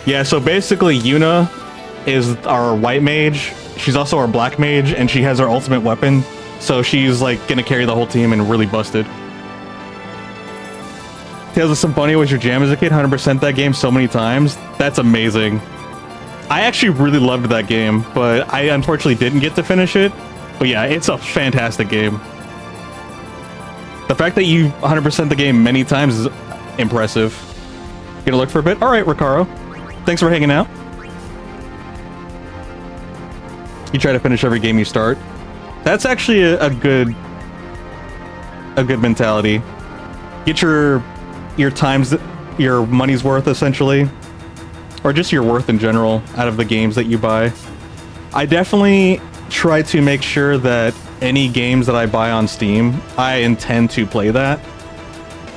Yeah, so basically Yuna is our white mage. She's also our black mage, and she has her ultimate weapon. So she's like gonna carry the whole team and really busted. Tales of Symphonia was your jam as a kid? 100% that game so many times. That's amazing. I actually really loved that game, but I unfortunately didn't get to finish it. But yeah, it's a fantastic game. The fact that you 100% the game many times is impressive. Gonna look for a bit? Alright, Ricaro. Thanks for hanging out. You try to finish every game you start. That's actually a good mentality. Get your times, your money's worth, essentially. Or just your worth in general out of the games that you buy. I definitely try to make sure that any games that I buy on Steam, I intend to play that.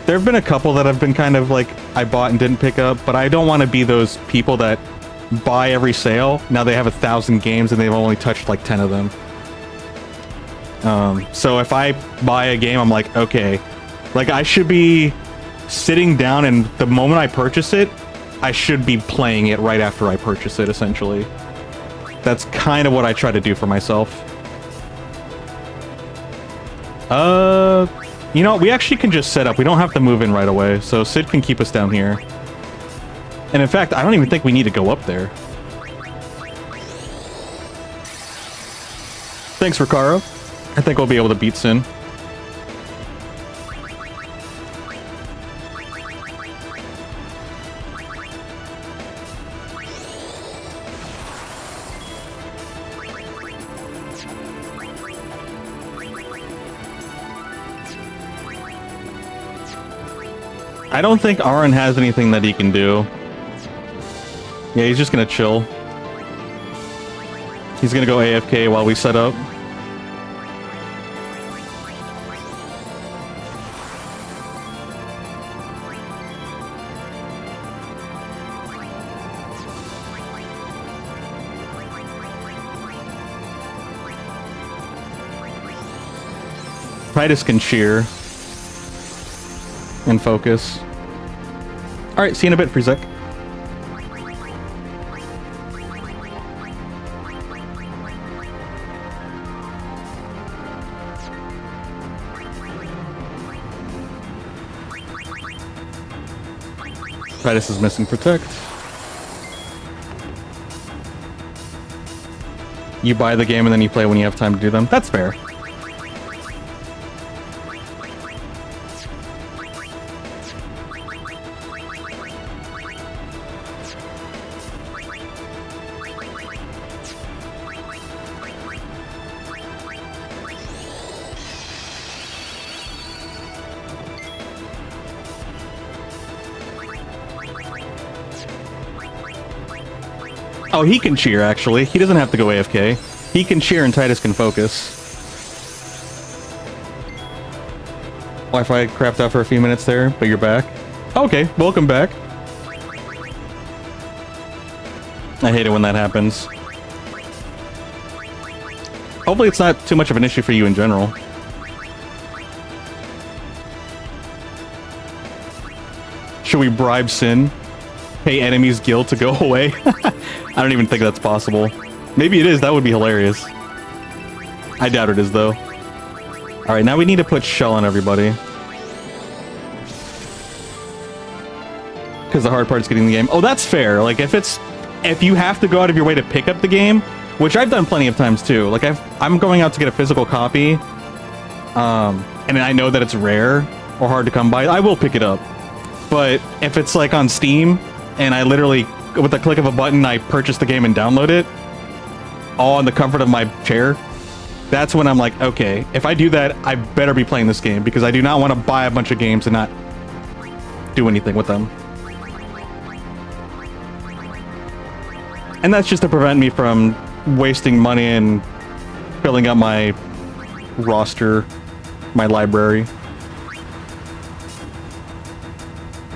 There have been a couple that have been kind of like I bought and didn't pick up, but I don't want to be those people that buy every sale. Now they have 1,000 games and they've only touched like 10 of them. So if I buy a game, I'm like, okay, like I should be sitting down, and the moment I purchase it, I should be playing it right after I purchase it, essentially. That's kind of what I try to do for myself. You know, we actually can just set up. We don't have to move in right away, so Sid can keep us down here. And in fact, I don't even think we need to go up there. Thanks, Ricaro. I think we'll be able to beat Sin. I don't think Aaron has anything that he can do. Yeah, he's just gonna chill. He's gonna go AFK while we set up. Titus can cheer and focus. Alright, see you in a bit, Friezek. Titus is missing Protect. You buy the game and then you play when you have time to do them. That's fair. Oh, he can cheer, actually. He doesn't have to go AFK. He can cheer and Titus can focus. Wi-Fi crapped out for a few minutes there, but you're back. Okay, welcome back. I hate it when that happens. Hopefully it's not too much of an issue for you in general. Should we bribe Sin? Pay enemies guild to go away? I don't even think that's possible. Maybe it is, that would be hilarious. I doubt it is, though. Alright, now we need to put Shell on everybody. Because the hard part is getting the game. Oh, that's fair. Like, if you have to go out of your way to pick up the game, which I've done plenty of times, too. Like, I'm going out to get a physical copy, and I know that it's rare or hard to come by, I will pick it up. But if it's, like, on Steam, and I literally, with the click of a button, I purchase the game and download it, all in the comfort of my chair, That's when I'm like, okay, if I do that, I better be playing this game, because I do not want to buy a bunch of games and not do anything with them. And that's just to prevent me from wasting money and filling up my roster, my library.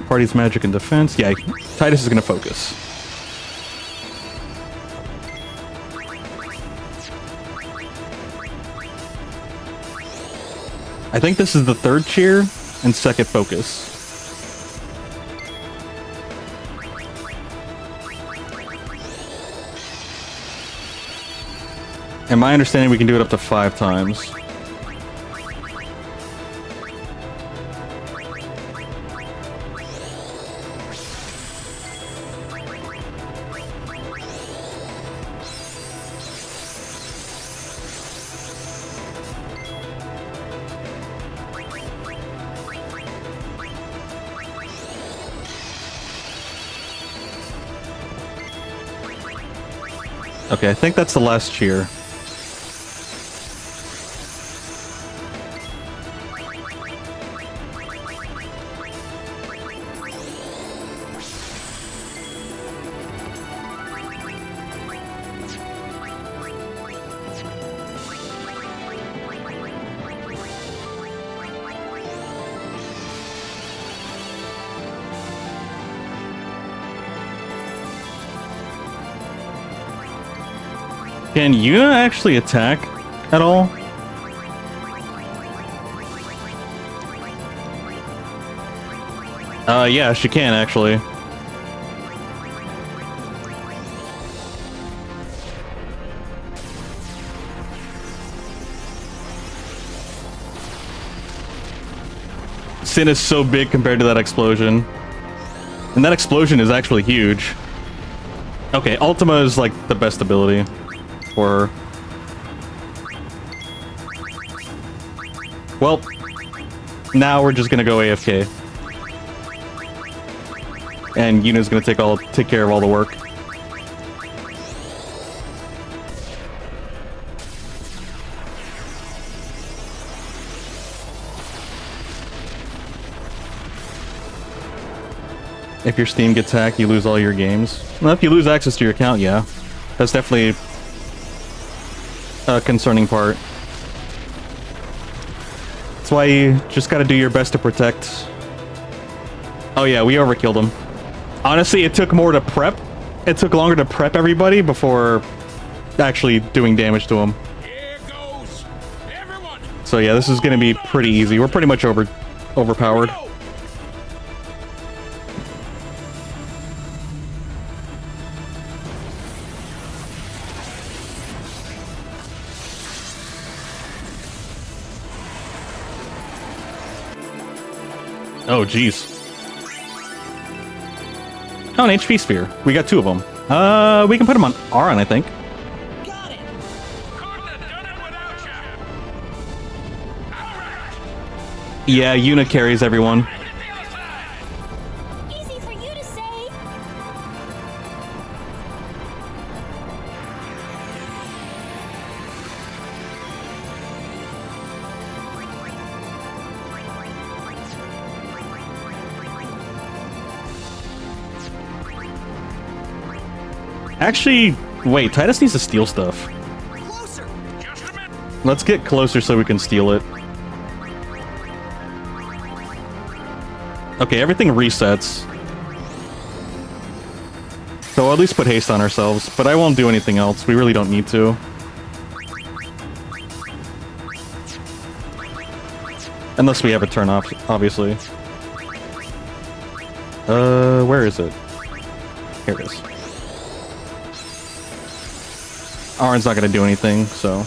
Party's magic and defense. Yeah, Titus is going to focus. I think this is the third cheer and second focus. And my understanding, we can do it up to 5 times. Okay, I think that's the last cheer. Can Yuna actually attack at all? Yeah, she can actually. Sin is so big compared to that explosion. And that explosion is actually huge. Okay, Ultima is like the best ability for her. Well, now we're just gonna go AFK. And Yuna's gonna take care of all the work. If your Steam gets hacked, you lose all your games. Well, if you lose access to your account, yeah. That's definitely a concerning part. That's why you just gotta do your best to protect. Oh yeah, we overkilled him. Honestly, it took more to prep. It took longer to prep everybody before actually doing damage to him. Here goes. Everyone. So yeah, this is gonna be pretty easy. We're pretty much overpowered. Oh, jeez. Oh, an HP sphere. We got 2 of them. We can put them on Aron, I think. Got it. Couldn't have done it without you. All right. Yeah, Yuna carries everyone. Hit the other side. Easy for you to say. Actually, wait, Titus needs to steal stuff. Closer! Just a minute. Let's get closer so we can steal it. Okay, everything resets. So I'll at least put haste on ourselves, but I won't do anything else. We really don't need to. Unless we have a turn off, obviously. Where is it? Here it is. Aron's not gonna do anything, so...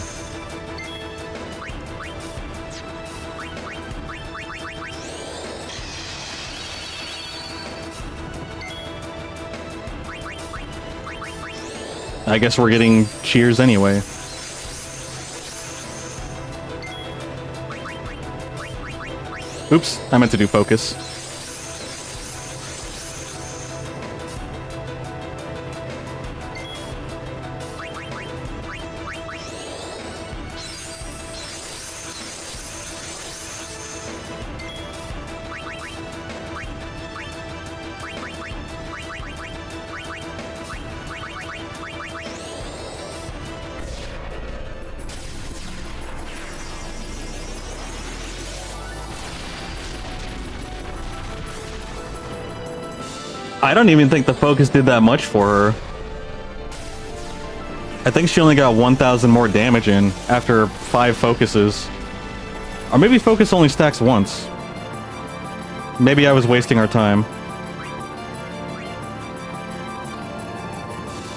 I guess we're getting cheers anyway. Oops, I meant to do focus. I don't even think the focus did that much for her. I think she only got 1,000 more damage in after 5 focuses. Or maybe focus only stacks once. Maybe I was wasting our time.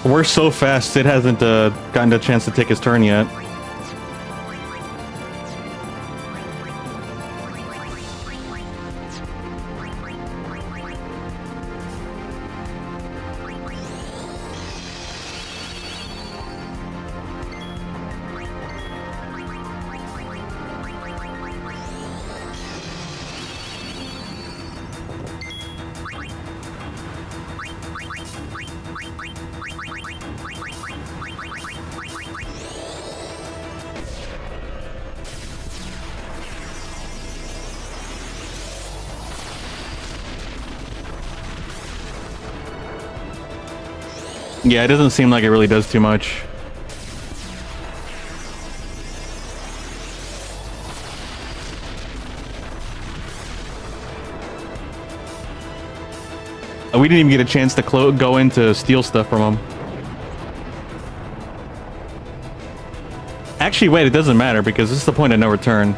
We're so fast, Sid hasn't gotten a chance to take his turn yet. Yeah, it doesn't seem like it really does too much. We didn't even get a chance to go in to steal stuff from him. Actually, wait, it doesn't matter because this is the point of no return.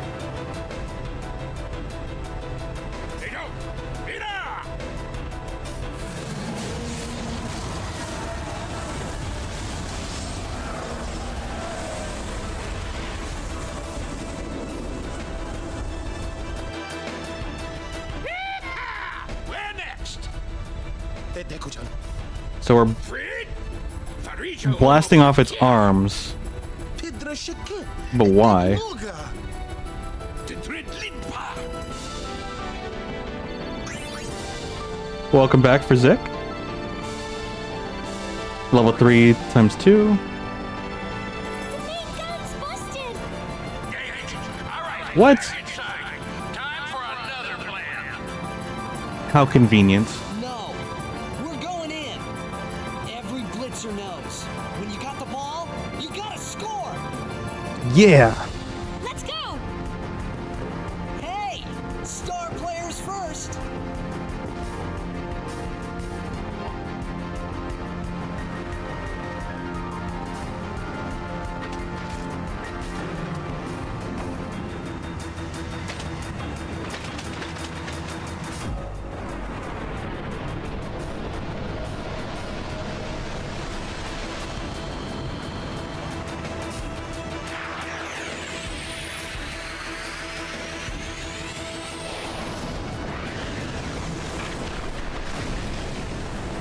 So we're blasting off its arms. But why? Welcome back for Zik. Level 3 times 2. What? How convenient. Yeah. Let's go. Hey, star players first.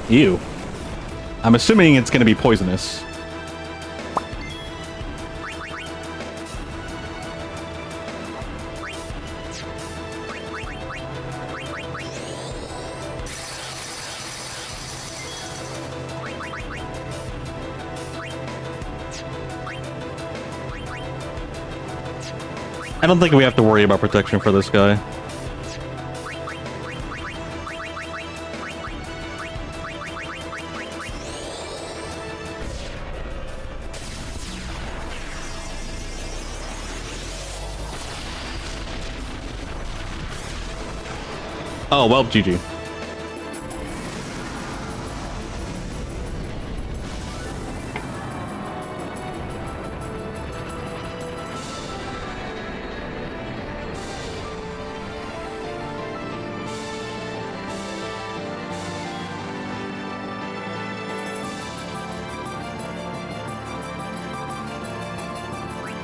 Ew. I'm assuming it's gonna be poisonous. I don't think we have to worry about protection for this guy. Oh, well, GG.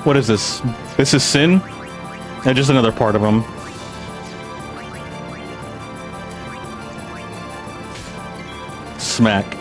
What is this? This is Sin? And just another part of him. Smack.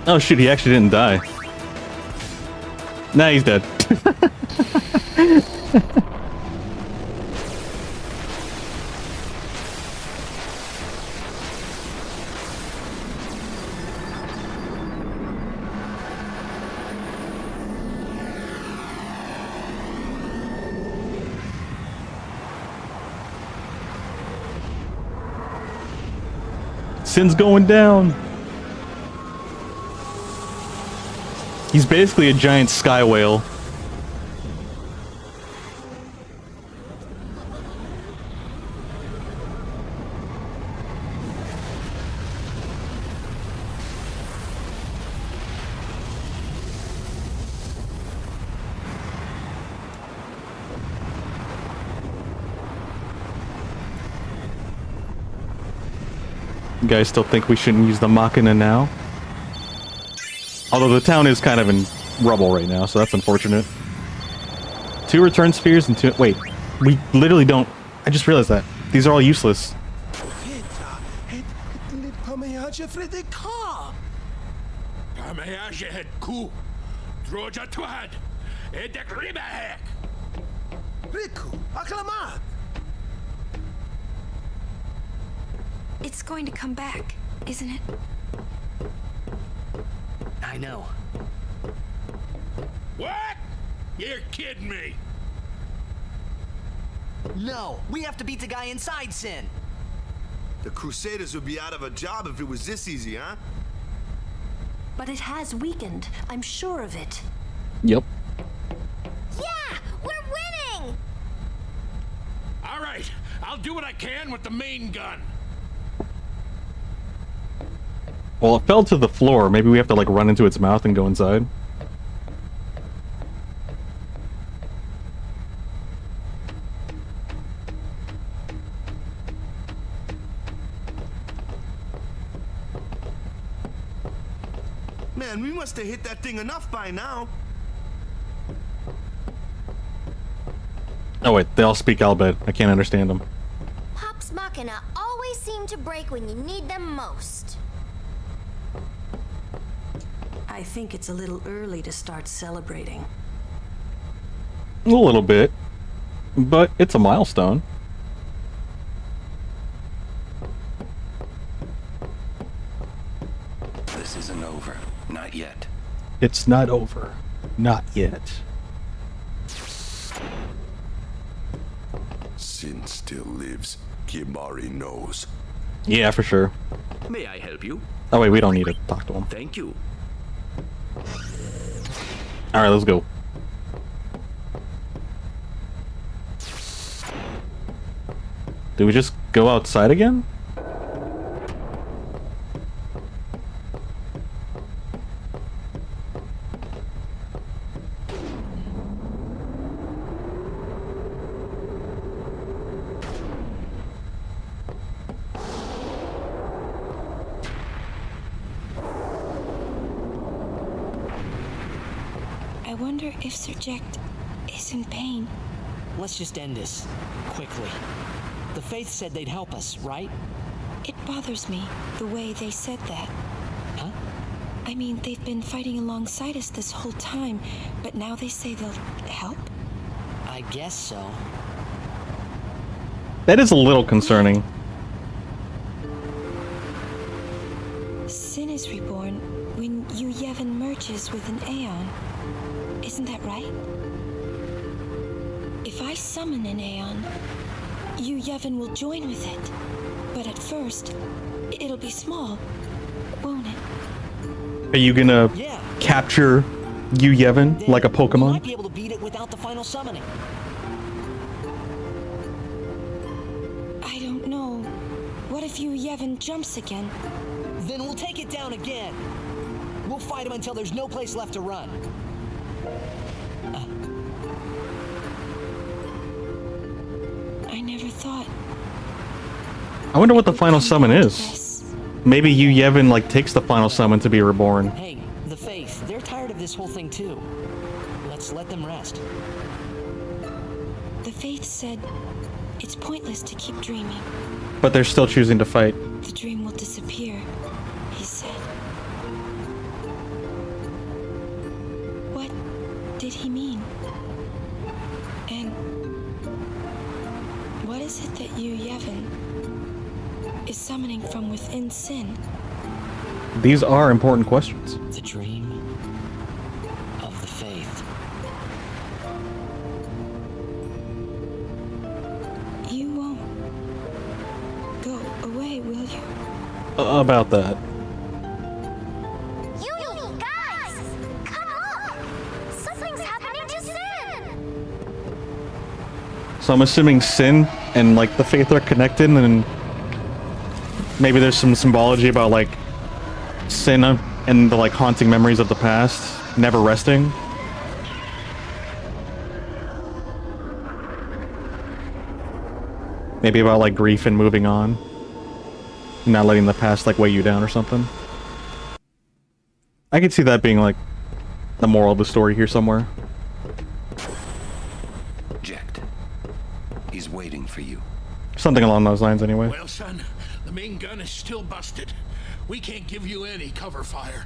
Oh shoot, he actually didn't die. Nah, he's dead. Sin's going down. He's basically a giant sky whale. You guys still think we shouldn't use the Machina now? Although the town is kind of in rubble right now, so that's unfortunate. 2 return spheres and 2... Wait, we literally don't... I just realized that. These are all useless. It's going to come back, isn't it? I know. What? You're kidding me. No, we have to beat the guy inside Sin. The Crusaders would be out of a job if it was this easy, huh? But it has weakened. I'm sure of it. Yep. Yeah, we're winning. All right, I'll do what I can with the main gun. Well, it fell to the floor. Maybe we have to, like, run into its mouth and go inside. Man, we must have hit that thing enough by now. Oh, wait. They all speak Albed. I can't understand them. Pop's Machina always seem to break when you need them most. I think it's a little early to start celebrating. A little bit. But it's a milestone. This isn't over. Not yet. It's not over. Not yet. Sin still lives. Kimari knows. Yeah, for sure. May I help you? Oh, wait. We don't need to talk to him. Thank you. All right, let's go. Do we just go outside again? I wonder if Sir Jack is in pain. Let's just end this. Quickly. The Faith said they'd help us, right? It bothers me, the way they said that. Huh? I mean, they've been fighting alongside us this whole time, but now they say they'll help? I guess so. That is a little concerning. Sin is reborn when Yu Yevon merges with an Aeon. Isn't that right? If I summon an Aeon, Yu Yevon will join with it. But at first, it'll be small, won't it? Are you gonna Yeah. capture Yu Yevon Then like a We Pokemon? might be able to beat it without the final summoning. I don't know. What if Yu Yevon jumps again? Then we'll take it down again. We'll fight him until there's no place left to run. I never thought. I wonder what the final summon is. This. Maybe Yu Yevon like takes the final summon to be reborn. Hey, the Faith, they're tired of this whole thing too. Let's let them rest. The Faith said it's pointless to keep dreaming. But they're still choosing to fight. The dream will disappear, he said. What did he mean? And what is it that Yu Yevon is summoning from within Sin? These are important questions. The dream of the Faith. You won't go away, will you? about that. You guys! Come on! Something's happening to Sin! So I'm assuming Sin and like the Faith are connected, and maybe there's some symbology about like Sin and the like haunting memories of the past, never resting. Maybe about like grief and moving on. Not letting the past like weigh you down or something. I could see that being like the moral of the story here somewhere. Eject. He's waiting for you. Something along those lines anyway. Well, son, the main gun is still busted. We can't give you any cover fire.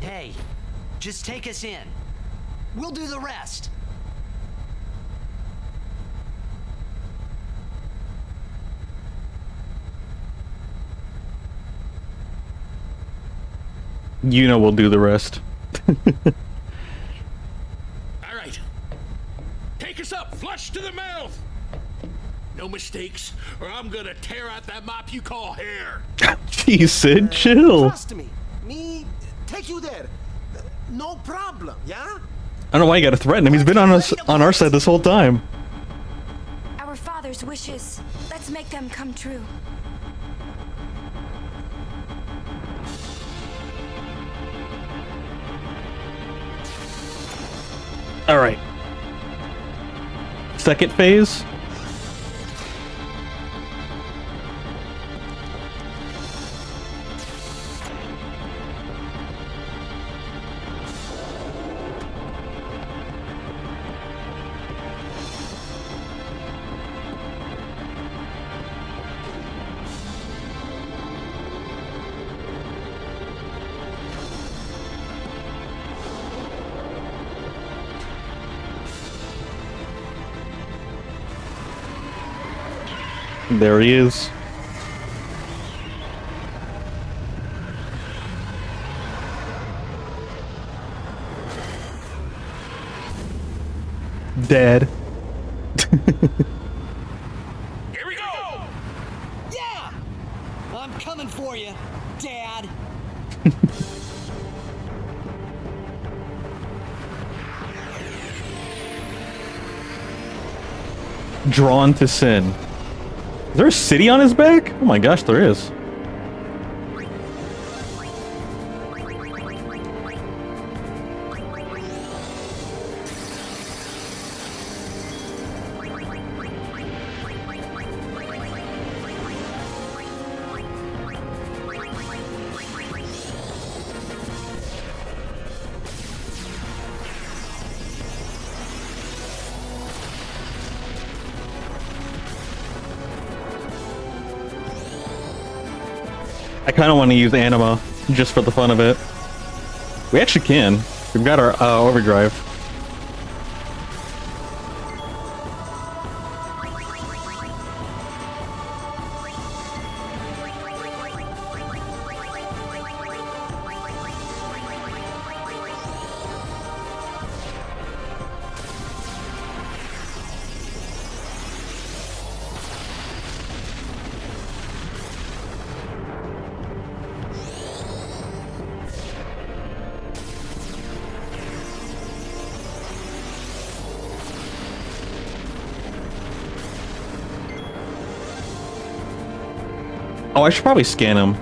Hey, just take us in. We'll do the rest. Yuna will do the rest. All right. Take us up, flush to the mouth. No mistakes, or I'm gonna tear out that mop you call hair. Jeez, Sid, chill. Trust me. Me take you there. No problem, yeah? I don't know why you gotta threaten him. He's been on our side this whole time. Our father's wishes. Let's make them come true. Alright. Second phase. There he is. Dead. Here we go! Yeah! I'm coming for you, Dad. Drawn to sin. Is there a city on his back? Oh my gosh, there is. I kind of want to use Anima just for the fun of it. We actually can. We've got our overdrive. Oh, I should probably scan him.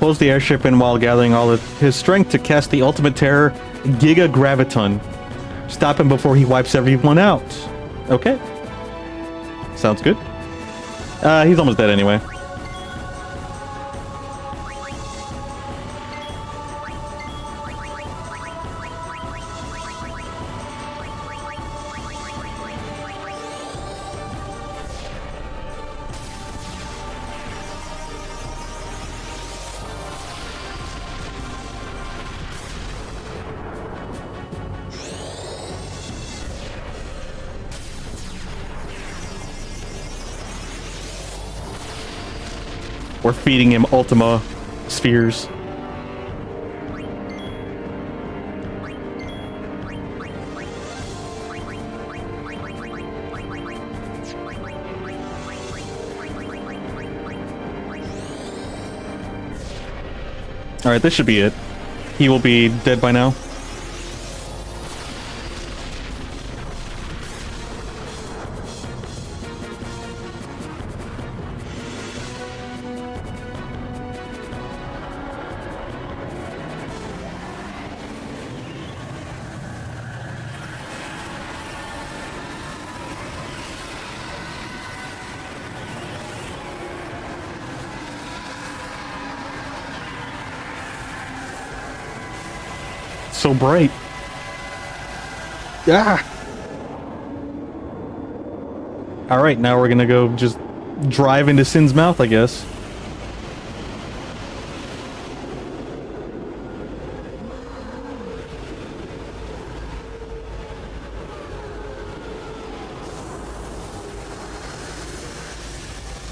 Pulls the airship in while gathering all of his strength to cast the ultimate terror, Giga Graviton. Stop him before he wipes everyone out. Okay. Sounds good. He's almost dead anyway. We're feeding him Ultima spheres. Alright, this should be it. He will be dead by now. So bright. Ah. All right, now we're gonna go just drive into Sin's mouth, I guess.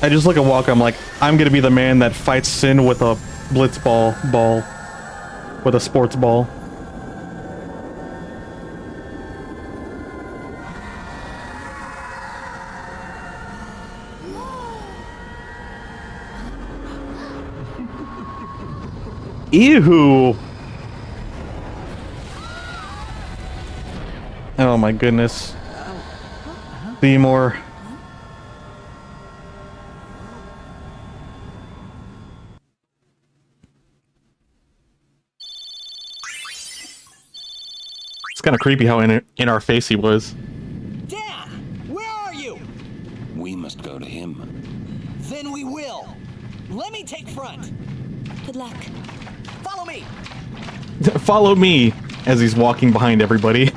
I just look at Walker, I'm like, I'm gonna be the man that fights Sin with a blitz ball, with a sports ball. Ew! Oh my goodness. Be more. It's kind of creepy how in our face he was. Dad, where are you? We must go to him. Then we will. Let me take front. Good luck. Follow me. Follow me as he's walking behind everybody.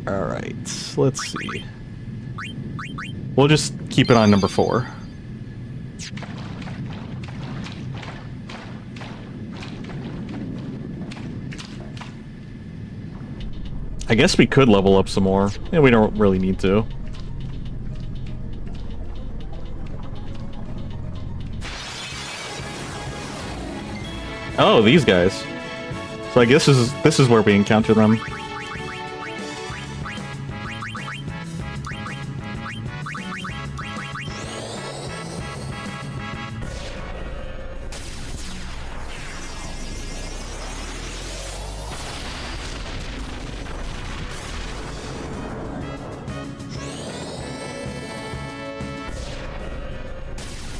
Alright, let's see. We'll just keep it on number 4. I guess we could level up some more. Yeah, we don't really need to. Oh, these guys. So I guess this is where we encounter them.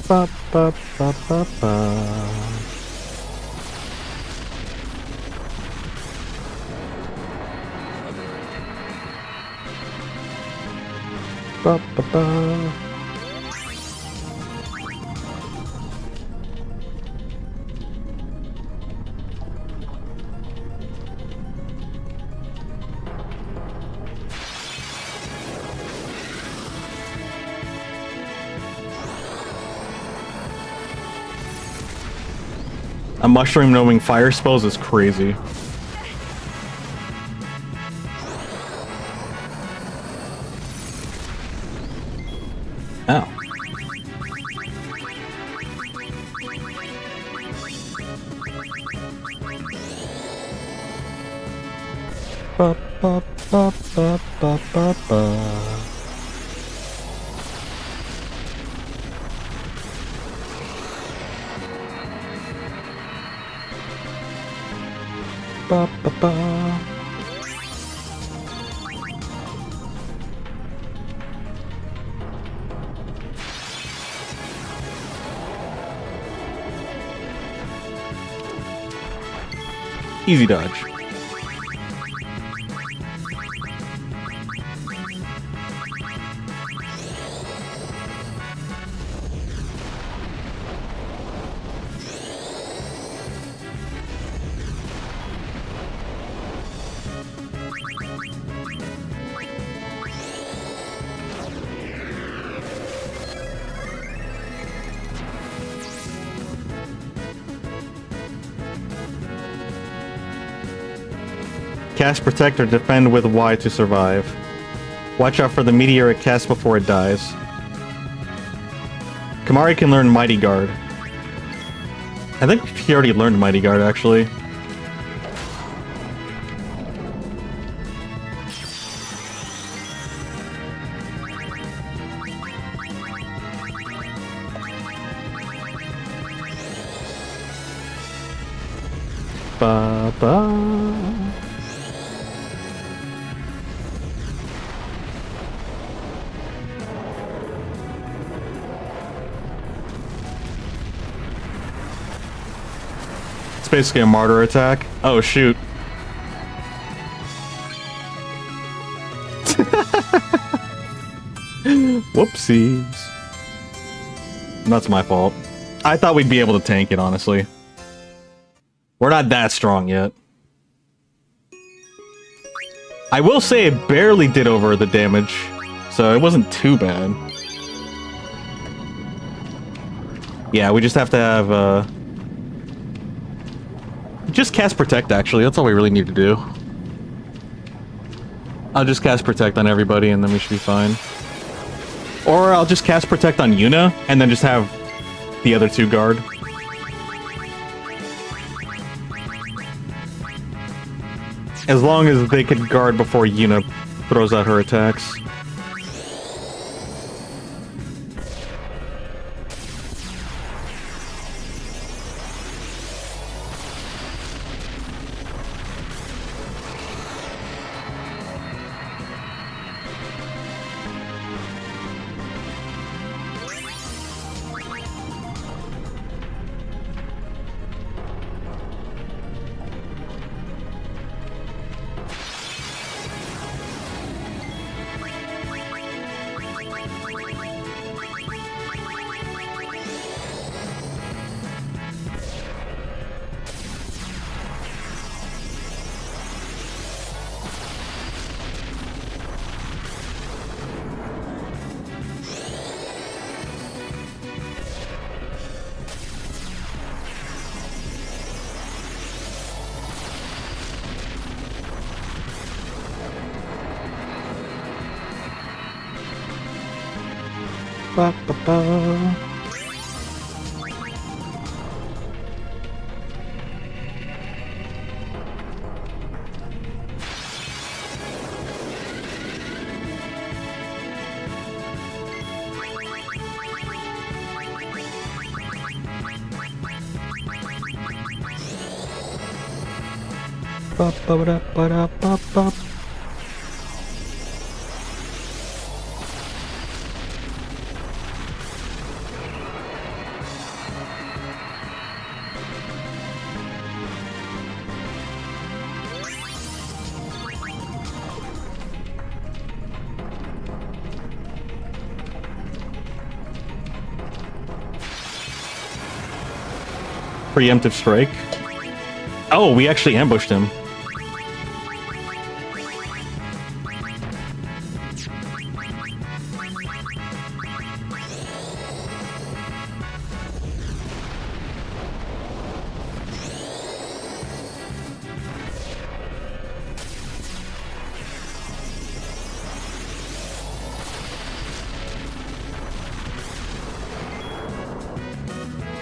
Ba ba ba ba ba. Ba, ba, ba. A mushroom knowing fire spells is crazy. Oh. Ba, ba, ba, ba, ba, ba, ba. Ba, ba, ba. Easy dodge. Cast Protect or defend with Y to survive. Watch out for the meteoric cast before it dies. Kamari can learn Mighty Guard. I think he already learned Mighty Guard, actually. Ba-ba. It's basically a martyr attack. Oh, shoot. Whoopsies. That's my fault. I thought we'd be able to tank it, honestly. We're not that strong yet. I will say it barely did over the damage, so it wasn't too bad. Yeah, we just have to have, just cast Protect, actually. That's all we really need to do. I'll just cast Protect on everybody, and then we should be fine. Or I'll just cast Protect on Yuna, and then just have the other two guard. As long as they can guard before Yuna throws out her attacks. Ba, ba, ba. Ba, ba, da, ba, da, ba, ba. Preemptive strike. Oh, we actually ambushed him.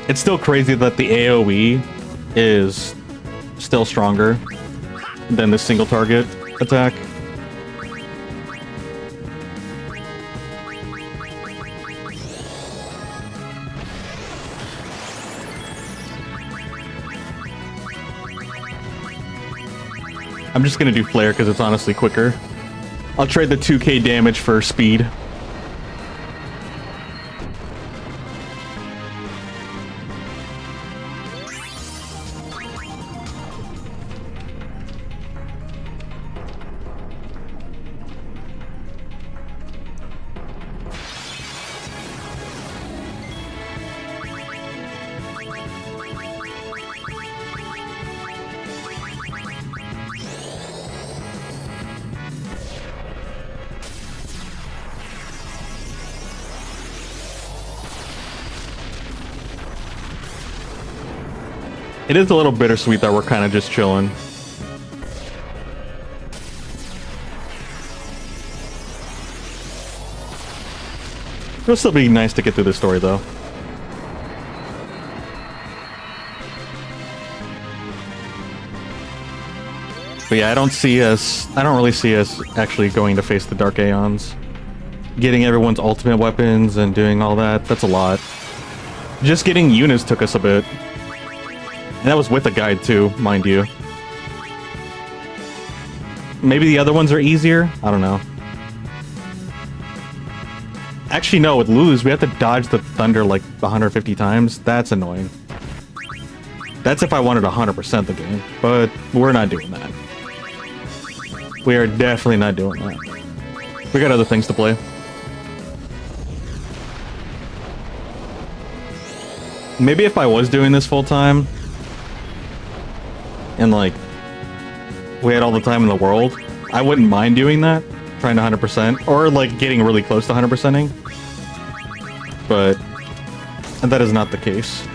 It's still crazy that the AoE is still stronger than the single target attack. I'm just gonna do Flare because it's honestly quicker. I'll trade the 2k damage for speed. It is a little bittersweet that we're kind of just chilling. It'll still be nice to get through the story, though. But yeah, I don't really see us actually going to face the Dark Aeons. Getting everyone's ultimate weapons and doing all that, that's a lot. Just getting Yuna's took us a bit. And that was with a guide too, mind you. Maybe the other ones are easier? I don't know. Actually, no, with Lulu's, we have to dodge the thunder like 150 times. That's annoying. That's if I wanted to 100% the game, but we're not doing that. We are definitely not doing that. We got other things to play. Maybe if I was doing this full time, and like, we had all the time in the world, I wouldn't mind doing that, trying to 100%, or like getting really close to 100%ing. But that is not the case.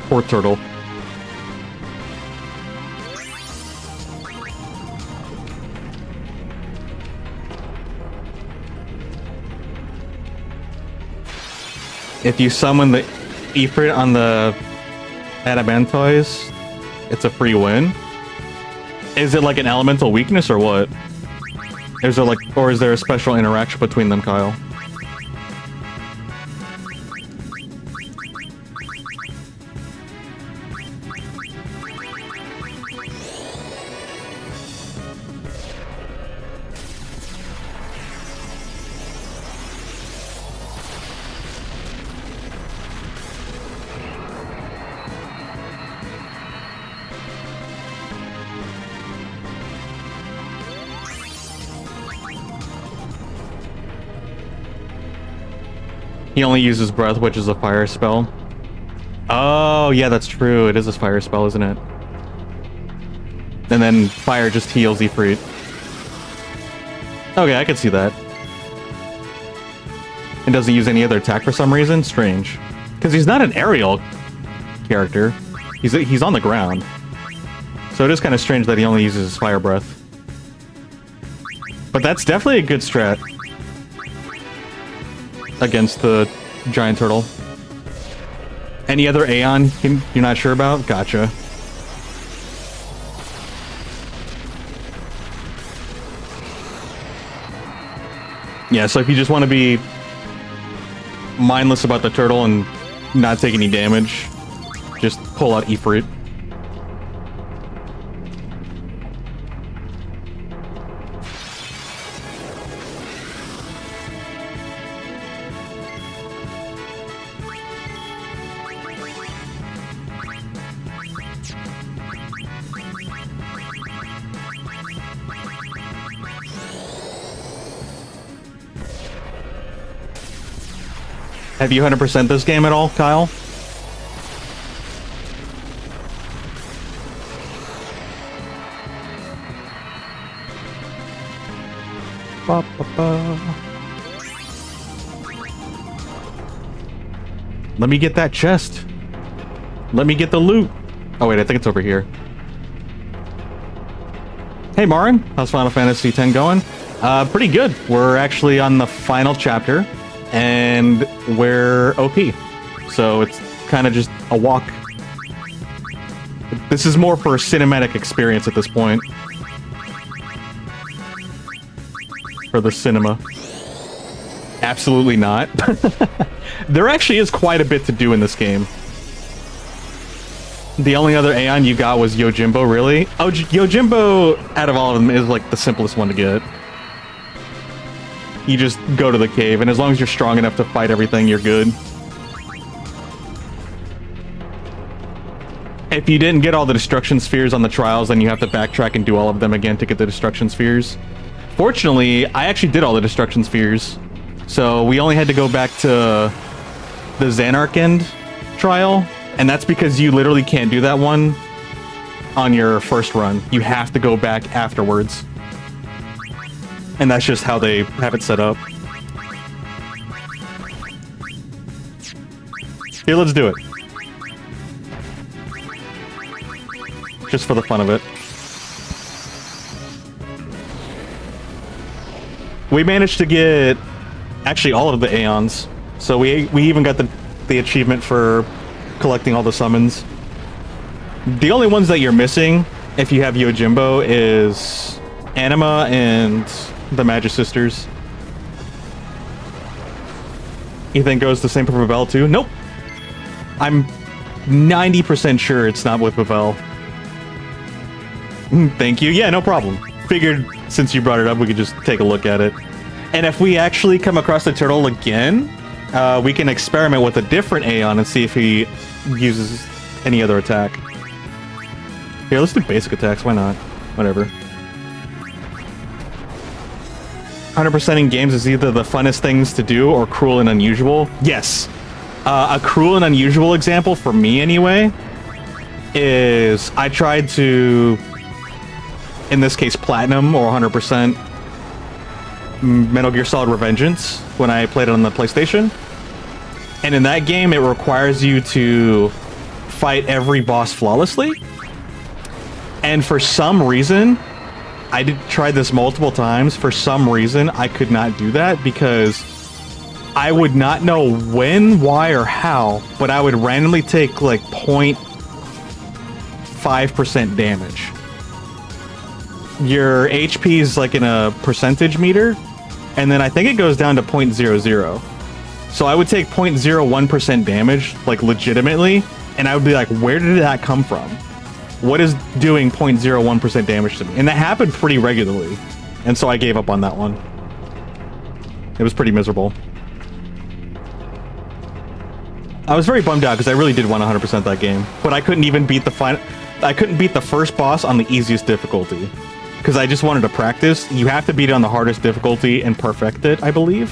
Poor turtle. If you summon the Ifrit on the Adamantoise, it's a free win. Is it like an elemental weakness or what? Is there like, or is there a special interaction between them, Kyle? He only uses breath, which is a fire spell. Oh, yeah, that's true. It is a fire spell, isn't it? And then fire just heals Ifrit. Okay, I can see that. And doesn't use any other attack for some reason? Strange. Because he's not an aerial character. He's on the ground. So it is kind of strange that he only uses his fire breath. But that's definitely a good strat against the giant turtle. Any other Aeon you're not sure about? Gotcha. Yeah, so if you just want to be mindless about the turtle and not take any damage, just pull out Ifrit. Have you 100% this game at all, Kyle? Ba, ba, ba. Let me get that chest. Let me get the loot. Oh wait, I think it's over here. Hey Marin, how's Final Fantasy X going? Pretty good. We're actually on the final chapter. And we're OP. So it's kind of just a walk. This is more for a cinematic experience at this point. For the cinema. Absolutely not. There actually is quite a bit to do in this game. The only other Aeon you got was Yojimbo, really? Oh, Yojimbo, out of all of them, is like the simplest one to get. You just go to the cave, and as long as you're strong enough to fight everything, you're good. If you didn't get all the destruction spheres on the trials, then you have to backtrack and do all of them again to get the destruction spheres. Fortunately, I actually did all the destruction spheres. So we only had to go back to the Xanark End trial, and that's because you literally can't do that one on your first run. You have to go back afterwards. And that's just how they have it set up. Here, let's do it. Just for the fun of it. We managed to get actually all of the Aeons. So we even got the achievement for collecting all the summons. The only ones that you're missing, if you have Yojimbo, is Anima and the Magic Sisters. You think goes the same for Pavel too? Nope. I'm 90% sure it's not with Pavel. Thank you. Yeah, no problem. Figured since you brought it up, we could just take a look at it. And if we actually come across the turtle again, we can experiment with a different Aeon and see if he uses any other attack. Here, let's do basic attacks. Why not? Whatever. 100%ing games is either the funnest things to do or cruel and unusual. Yes. A cruel and unusual example, for me anyway, is I tried to, in this case, platinum or 100% Metal Gear Solid Revengeance when I played it on the PlayStation. And in that game, it requires you to fight every boss flawlessly. And for some reason, I did try this multiple times. For some reason, I could not do that because I would not know when, why, or how, but I would randomly take like 0.5% damage. Your HP is like in a percentage meter, and then I think it goes down to 0.00. So I would take 0.01% damage, like legitimately, and I would be like, where did that come from? What is doing 0.01% damage to me? And that happened pretty regularly. And so I gave up on that one. It was pretty miserable. I was very bummed out because I really did want 100% that game. But I couldn't even beat I couldn't beat the first boss on the easiest difficulty. Because I just wanted to practice. You have to beat it on the hardest difficulty and perfect it, I believe.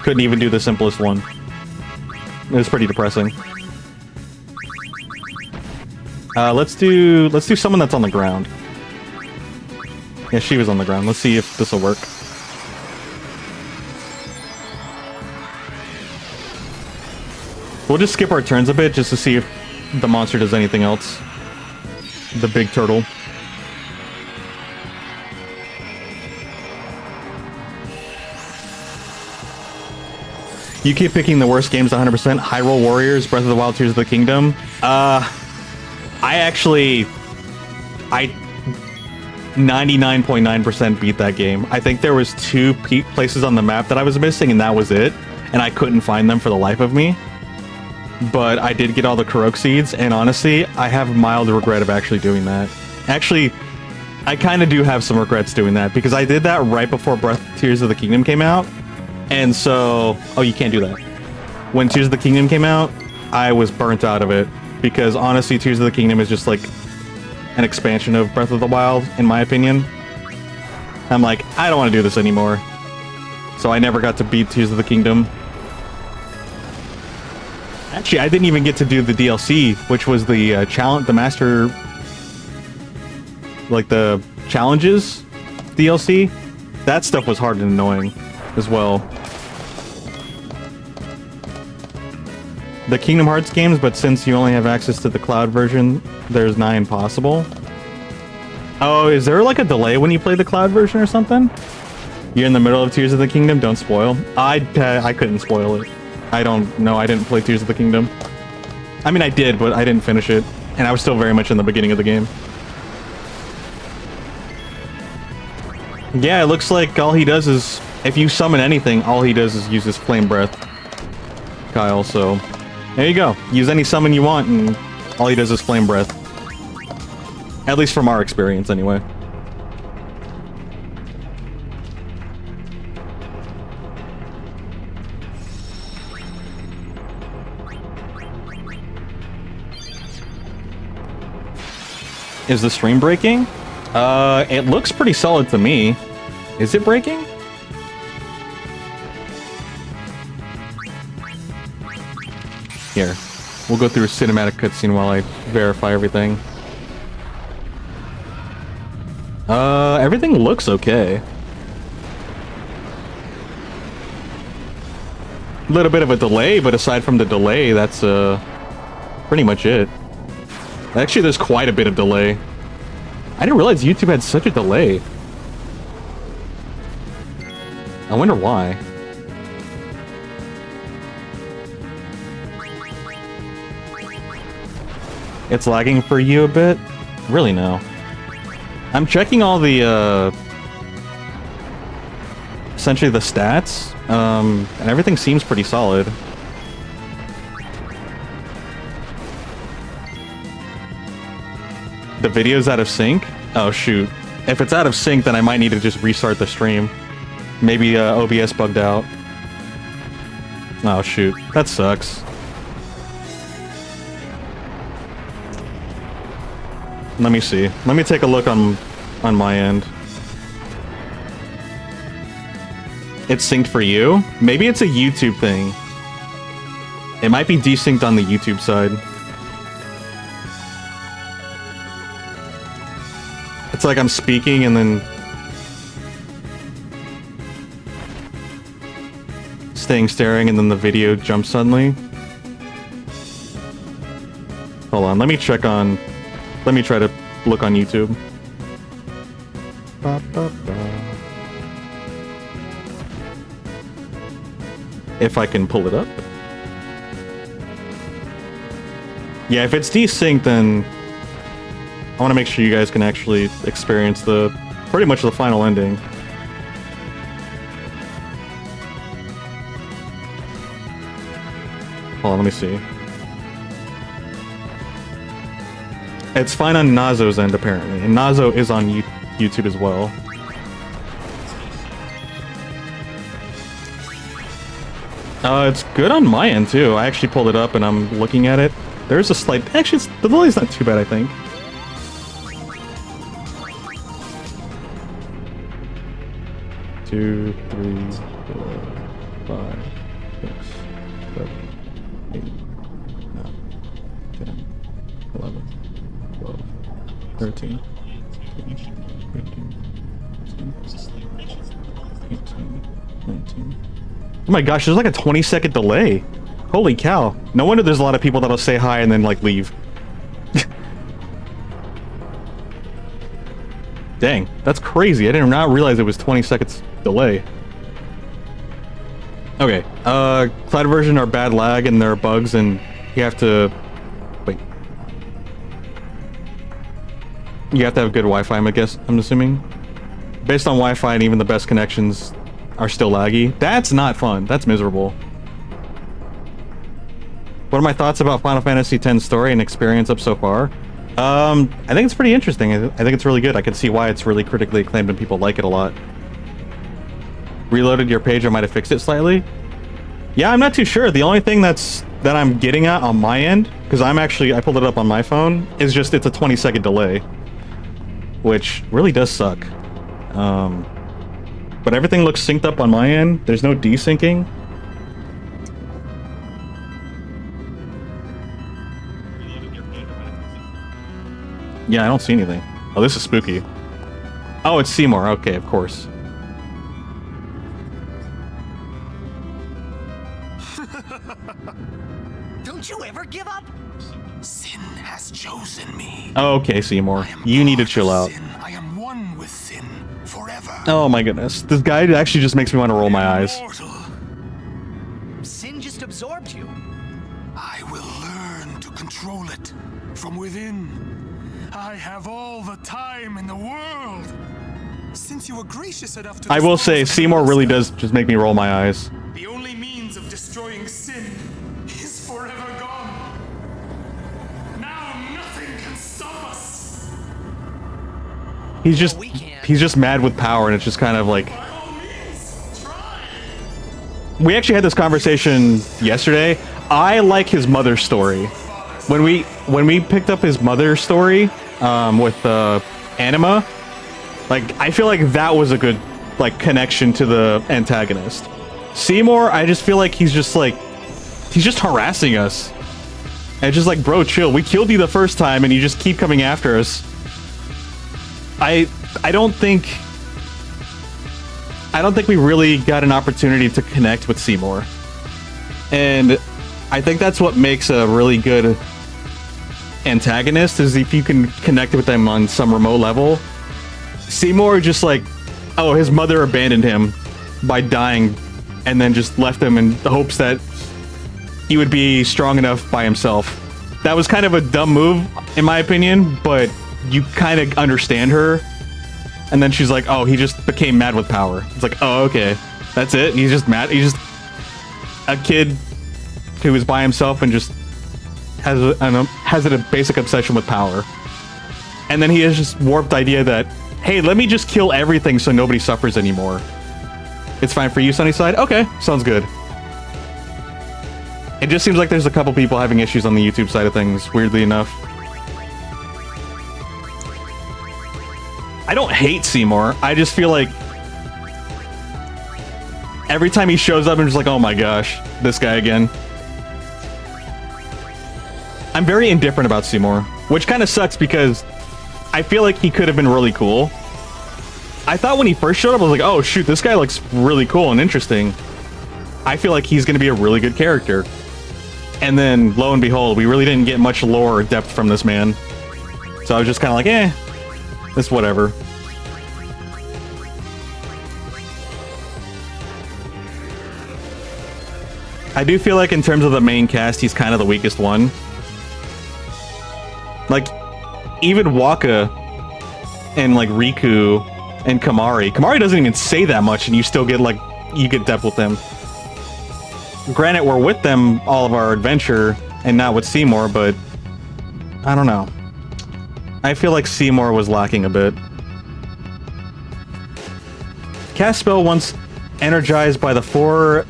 Couldn't even do the simplest one. It was pretty depressing. Let's do someone that's on the ground. Yeah, she was on the ground. Let's see if this will work. We'll just skip our turns a bit just to see if the monster does anything else. The big turtle. You keep picking the worst games 100%. Hyrule Warriors, Breath of the Wild, Tears of the Kingdom. I 99.9% beat that game. I think there was 2 places on the map that I was missing, and that was it. And I couldn't find them for the life of me. But I did get all the Korok seeds, and honestly, I have mild regret of actually doing that. Actually, I kind of do have some regrets doing that, because I did that right before Tears of the Kingdom came out. And so... Oh, you can't do that. When Tears of the Kingdom came out, I was burnt out of it. Because honestly, Tears of the Kingdom is just like an expansion of Breath of the Wild, in my opinion. I'm like, I don't want to do this anymore. So I never got to beat Tears of the Kingdom. Actually, I didn't even get to do the DLC, which was the challenge, the Master, like the challenges DLC. That stuff was hard and annoying as well. The Kingdom Hearts games, but since you only have access to the cloud version, there's 9 possible. Oh, is there like a delay when you play the cloud version or something? You're in the middle of Tears of the Kingdom, don't spoil. I couldn't spoil it. I don't know, I didn't play Tears of the Kingdom. I mean, I did, but I didn't finish it. And I was still very much in the beginning of the game. Yeah, it looks like all he does is, if you summon anything, all he does is use his Flame Breath, Kyle, so... There you go. Use any summon you want, and all he does is Flame Breath. At least from our experience, anyway. Is the stream breaking? It looks pretty solid to me. Is it breaking? Here, we'll go through a cinematic cutscene while I verify everything. Everything looks okay. A little bit of a delay, but aside from the delay, that's pretty much it. Actually, there's quite a bit of delay. I didn't realize YouTube had such a delay. I wonder why. It's lagging for you a bit? Really, no. I'm checking all the, essentially the stats, and everything seems pretty solid. The video's out of sync? Oh, shoot. If it's out of sync, then I might need to just restart the stream. Maybe, OBS bugged out. Oh, shoot. That sucks. Let me see. Let me take a look on my end. It's synced for you? Maybe it's a YouTube thing. It might be desynced on the YouTube side. It's like I'm speaking and then staying staring and then the video jumps suddenly. Hold on, let me check on... Let me try to look on YouTube. If I can pull it up. Yeah, if it's desynced, then I want to make sure you guys can actually experience the pretty much the final ending. Hold on, let me see. It's fine on Nazo's end, apparently. And Nazo is on YouTube as well. It's good on my end, too. I actually pulled it up and I'm looking at it. There's a slight... Actually, the delay's not too bad, I think. Two, 3, 4, 5, 6, 7, 8, 9, 10, 11, 12, 13, 14, 15, 16, 18, 19. Oh my gosh, there's like a 20-second delay. Holy cow. No wonder there's a lot of people that'll say hi and then, like, leave. Dang, that's crazy. I did not realize it was 20 seconds delay. Okay, cloud version are bad lag and there are bugs and you have to... Wait. You have to have good Wi-Fi, I'm assuming. Based on Wi-Fi and even the best connections are still laggy. That's not fun. That's miserable. What are my thoughts about Final Fantasy X story and experience up so far? I think it's pretty interesting. I think it's really good. I can see why it's really critically acclaimed and people like it a lot. Reloaded your page, I might have fixed it slightly. Yeah, I'm not too sure. The only thing that I'm getting at on my end, because I pulled it up on my phone, is just it's a 20-second delay. Which really does suck. But everything looks synced up on my end. There's no desyncing. Yeah, I don't see anything. Oh, this is spooky. Oh, it's Seymour. Okay, of course. Don't you ever give up? Sin has chosen me. Oh, okay, Seymour. You need to chill out. Sin. I am one with sin forever. Oh my goodness. This guy actually just makes me want to roll my eyes. Immortal. Sin just absorbed you. I will learn to control it from within. I have all the time in the world. Since you were gracious enough to... I will say, Seymour really does just make me roll my eyes. The only means of destroying sin is forever gone. Now nothing can stop us. He's just mad with power, and it's just kind of like... By all means, try. We actually had this conversation yesterday. I like his mother's story. When we picked up his mother's story with Anima, like, I feel like that was a good, like, connection to the antagonist. Seymour, I just feel like he's just harassing us. And it's just like, bro, chill. We killed you the first time and you just keep coming after us. I don't think we really got an opportunity to connect with Seymour. And I think that's what makes a really good antagonist, is if you can connect with them on some remote level. Seymour just like, oh, his mother abandoned him by dying and then just left him in the hopes that he would be strong enough by himself. That was kind of a dumb move, in my opinion, but you kind of understand her. And then she's like, oh, he just became mad with power. It's like, oh, okay. That's it? He's just mad? He's just a kid who is by himself and just has a basic obsession with power. And then he has this warped idea that, hey, let me just kill everything so nobody suffers anymore. It's fine for you, Sunnyside? Okay, sounds good. It just seems like there's a couple people having issues on the YouTube side of things, weirdly enough. I don't hate Seymour. I just feel like every time he shows up, I'm just like, oh my gosh, this guy again. I'm very indifferent about Seymour, which kind of sucks because I feel like he could have been really cool. I thought when he first showed up, I was like, oh shoot, this guy looks really cool and interesting. I feel like he's going to be a really good character. And then, lo and behold, we really didn't get much lore or depth from this man. So I was just kind of like, eh, it's whatever. I do feel like in terms of the main cast, he's kind of the weakest one. Like, even Waka and like Riku and Kamari. Kamari doesn't even say that much and you still get like, you get depth with him. Granted, we're with them all of our adventure and not with Seymour, but I don't know. I feel like Seymour was lacking a bit. Cast spell once energized by the 4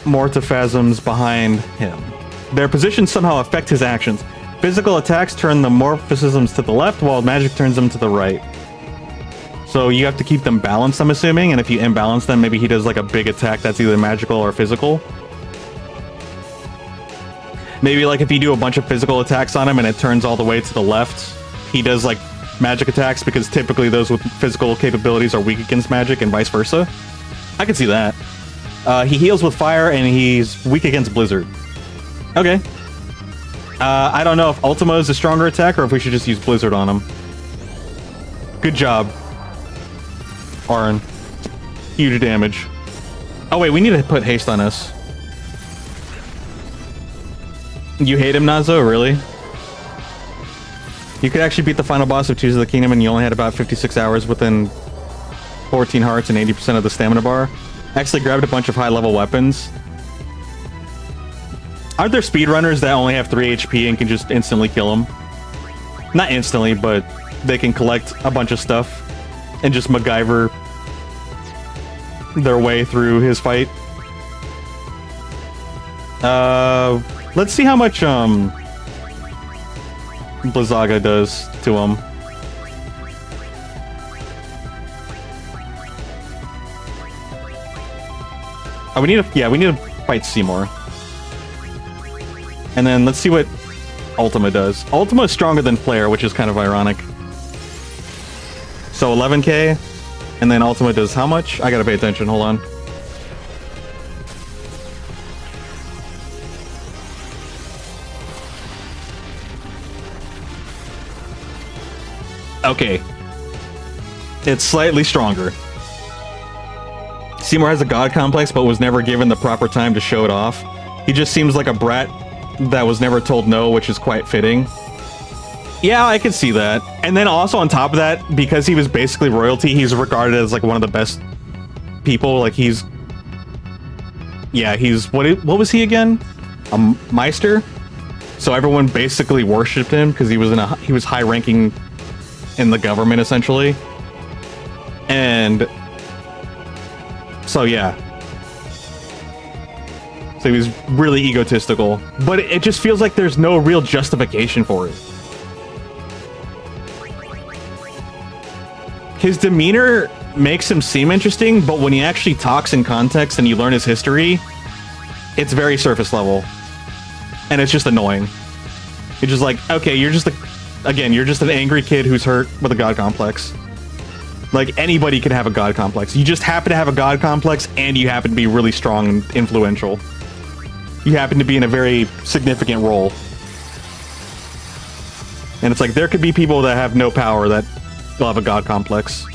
mortiphasms behind him. Their positions somehow affect his actions. Physical attacks turn the morphisms to the left, while magic turns them to the right. So you have to keep them balanced, I'm assuming, and if you imbalance them, maybe he does like a big attack that's either magical or physical. Maybe like if you do a bunch of physical attacks on him and it turns all the way to the left, he does like magic attacks, because typically those with physical capabilities are weak against magic and vice versa. I can see that. He heals with fire and he's weak against blizzard. Okay. I don't know if Ultima is a stronger attack or if we should just use blizzard on him. Good job, Auron. Huge damage. Oh wait, we need to put haste on us. You hate him, Nazo? Really? You could actually beat the final boss of Tears of the Kingdom and you only had about 56 hours within 14 hearts and 80% of the stamina bar. Actually grabbed a bunch of high-level weapons. Aren't there speedrunners that only have 3 HP and can just instantly kill him? Not instantly, but they can collect a bunch of stuff and just MacGyver their way through his fight. Let's see how much Blizzaga does to him. Oh, we need to fight Seymour. And then let's see what Ultima does. Ultima is stronger than Flare, which is kind of ironic. So 11k, and then Ultima does how much? I gotta pay attention, hold on. Okay. It's slightly stronger. Seymour has a god complex, but was never given the proper time to show it off. He just seems like a brat that was never told no, which is quite fitting. Yeah, I could see that. And then also on top of that, because he was basically royalty, he's regarded as like one of the best people. Like he's... Yeah, he's... What was he again? A Meister? So everyone basically worshipped him because he was high ranking in the government, essentially. And... So yeah. So he was really egotistical. But it just feels like there's no real justification for it. His demeanor makes him seem interesting, but when he actually talks in context and you learn his history, it's very surface level. And it's just annoying. You're just like, okay, you're just an angry kid who's hurt with a god complex. Like, anybody can have a god complex. You just happen to have a god complex, and you happen to be really strong and influential. You happen to be in a very significant role. And it's like, there could be people that have no power that still have a god complex.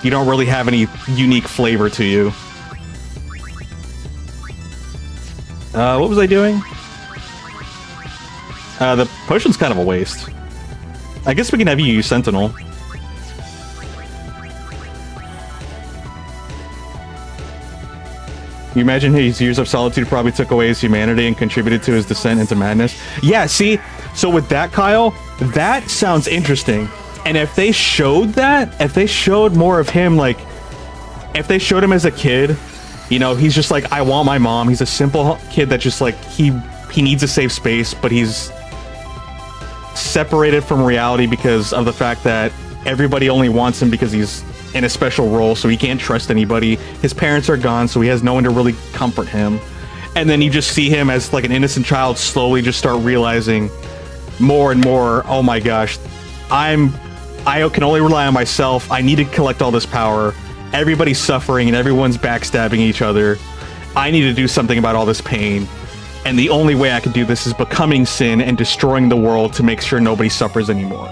You don't really have any unique flavor to you. What was I doing? The potion's kind of a waste. I guess we can have you use Sentinel. You imagine his years of solitude probably took away his humanity and contributed to his descent into madness? Yeah, see? So with that, Kyle, that sounds interesting. And if they showed that, if they showed more of him, like, if they showed him as a kid, you know, he's just like, I want my mom. He's a simple kid that just, like, he needs a safe space, but he's separated from reality because of the fact that everybody only wants him because he's in a special role, so he can't trust anybody. His parents are gone, so he has no one to really comfort him. And then you just see him as like an innocent child slowly just start realizing more and more, oh my gosh, I can only rely on myself. I need to collect all this power. Everybody's suffering and everyone's backstabbing each other. I need to do something about all this pain. And the only way I can do this is becoming Sin and destroying the world to make sure nobody suffers anymore.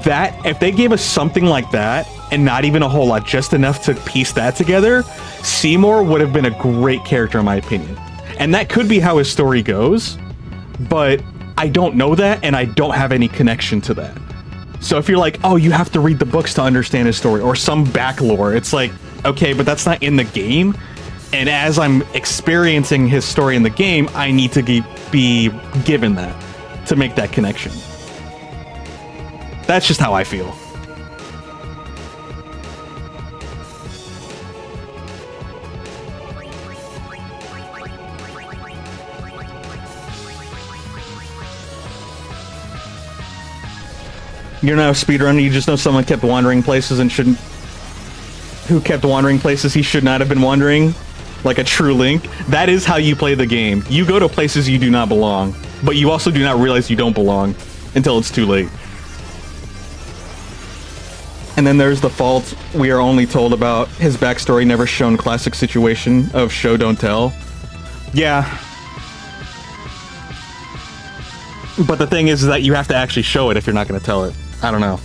That, if they gave us something like that, and not even a whole lot, just enough to piece that together, Seymour would have been a great character in my opinion. And that could be how his story goes, but I don't know that, and I don't have any connection to that. So if you're like, oh, you have to read the books to understand his story, or some back lore, it's like, okay, but that's not in the game. And as I'm experiencing his story in the game, I need to be given that to make that connection. That's just how I feel. You're not a speedrunner, you just know someone kept wandering places and shouldn't... Who kept wandering places he should not have been wandering? Like a true Link. That is how you play the game. You go to places you do not belong, but you also do not realize you don't belong until it's too late. And then there's the fault. We are only told about his backstory, never shown classic situation of show don't tell. Yeah. But the thing is that you have to actually show it if you're not going to tell it. I don't know.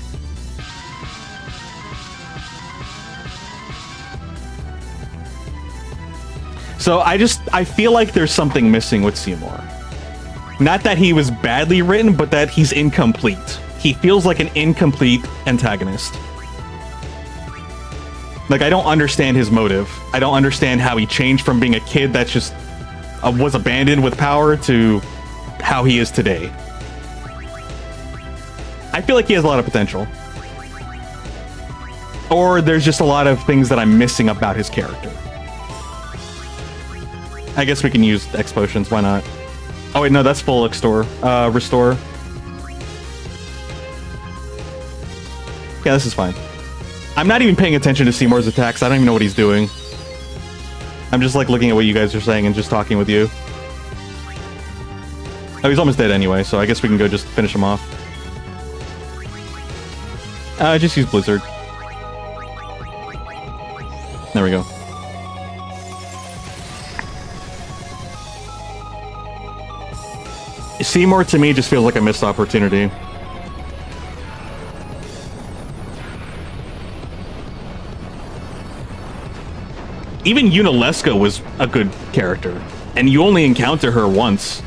So I feel like there's something missing with Seymour. Not that he was badly written, but that he's incomplete. He feels like an incomplete antagonist. Like, I don't understand his motive. I don't understand how he changed from being a kid that just was abandoned with power to how he is today. I feel like he has a lot of potential. Or there's just a lot of things that I'm missing about his character. I guess we can use X potions, why not? Oh wait, no, that's full restore. Yeah, this is fine. I'm not even paying attention to Seymour's attacks. I don't even know what he's doing. I'm just like looking at what you guys are saying and just talking with you. Oh, he's almost dead anyway, so I guess we can go just finish him off. Just use Blizzard. There we go. Seymour to me just feels like a missed opportunity. Even Yuna Leska was a good character, and you only encounter her once.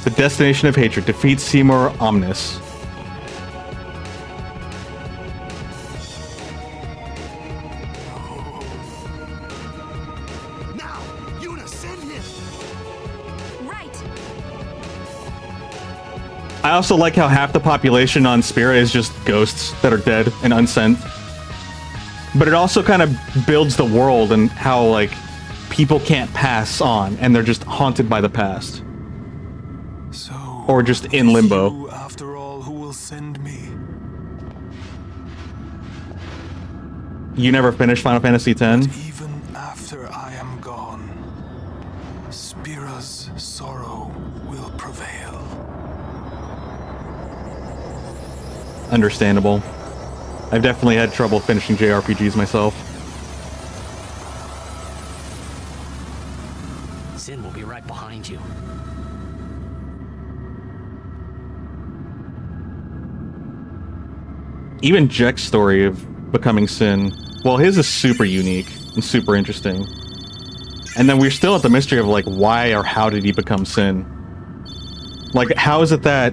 The destination of hatred. Defeat Seymour Omnis. Now, Yuna, send him. Right. I also like how half the population on Spira is just ghosts that are dead and unsent. But it also kind of builds the world and how, like, people can't pass on and they're just haunted by the past. So, or just in limbo. You, after all, who will send me? You never finished Final Fantasy X? Even after I am gone, Spira's sorrow will prevail. understandable. I've definitely had trouble finishing JRPGs myself. Sin will be right behind you. Even Jack's story of becoming Sin, well, his is super unique and super interesting. And then we're still at the mystery of, like, why or how did he become Sin? Like, how is it that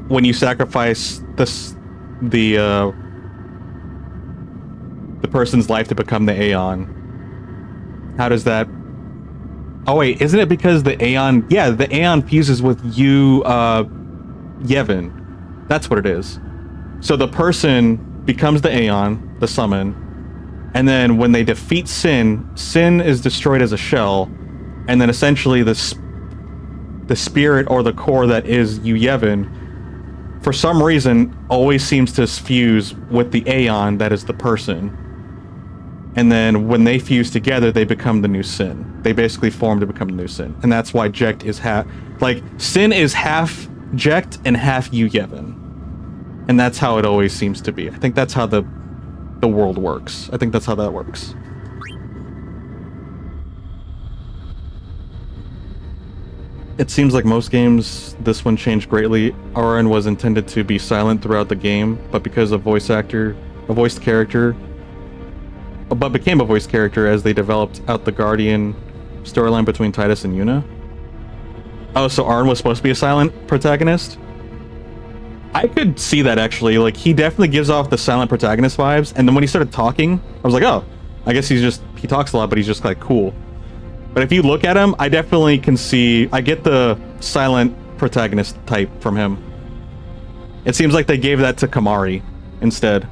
when you sacrifice the person's life to become the Aeon, how does that... Oh wait, isn't it because the Aeon... Yeah, the Aeon fuses with you, Yevon. That's what it is. So the person becomes the Aeon, the summon, and then when they defeat Sin, Sin is destroyed as a shell, and then essentially the spirit or the core that is you, Yevon, for some reason, always seems to fuse with the Aeon that is the person. And then when they fuse together, they become the new Sin. They basically form to become the new Sin. And that's why Jekt is half... Like, Sin is half Jekt and half you, Yevon. And that's how it always seems to be. I think that's how the world works. I think that's how that works. It seems like most games, this one changed greatly. Auron was intended to be silent throughout the game, but because a voiced character, but became a voiced character as they developed out the Guardian storyline between Tidus and Yuna. Oh, so Auron was supposed to be a silent protagonist? I could see that, actually. Like, he definitely gives off the silent protagonist vibes, and then when he started talking, I was like, oh, I guess he talks a lot, but he's just, like, cool. But if you look at him, I definitely can see... I get the silent protagonist type from him. It seems like they gave that to Kamari instead.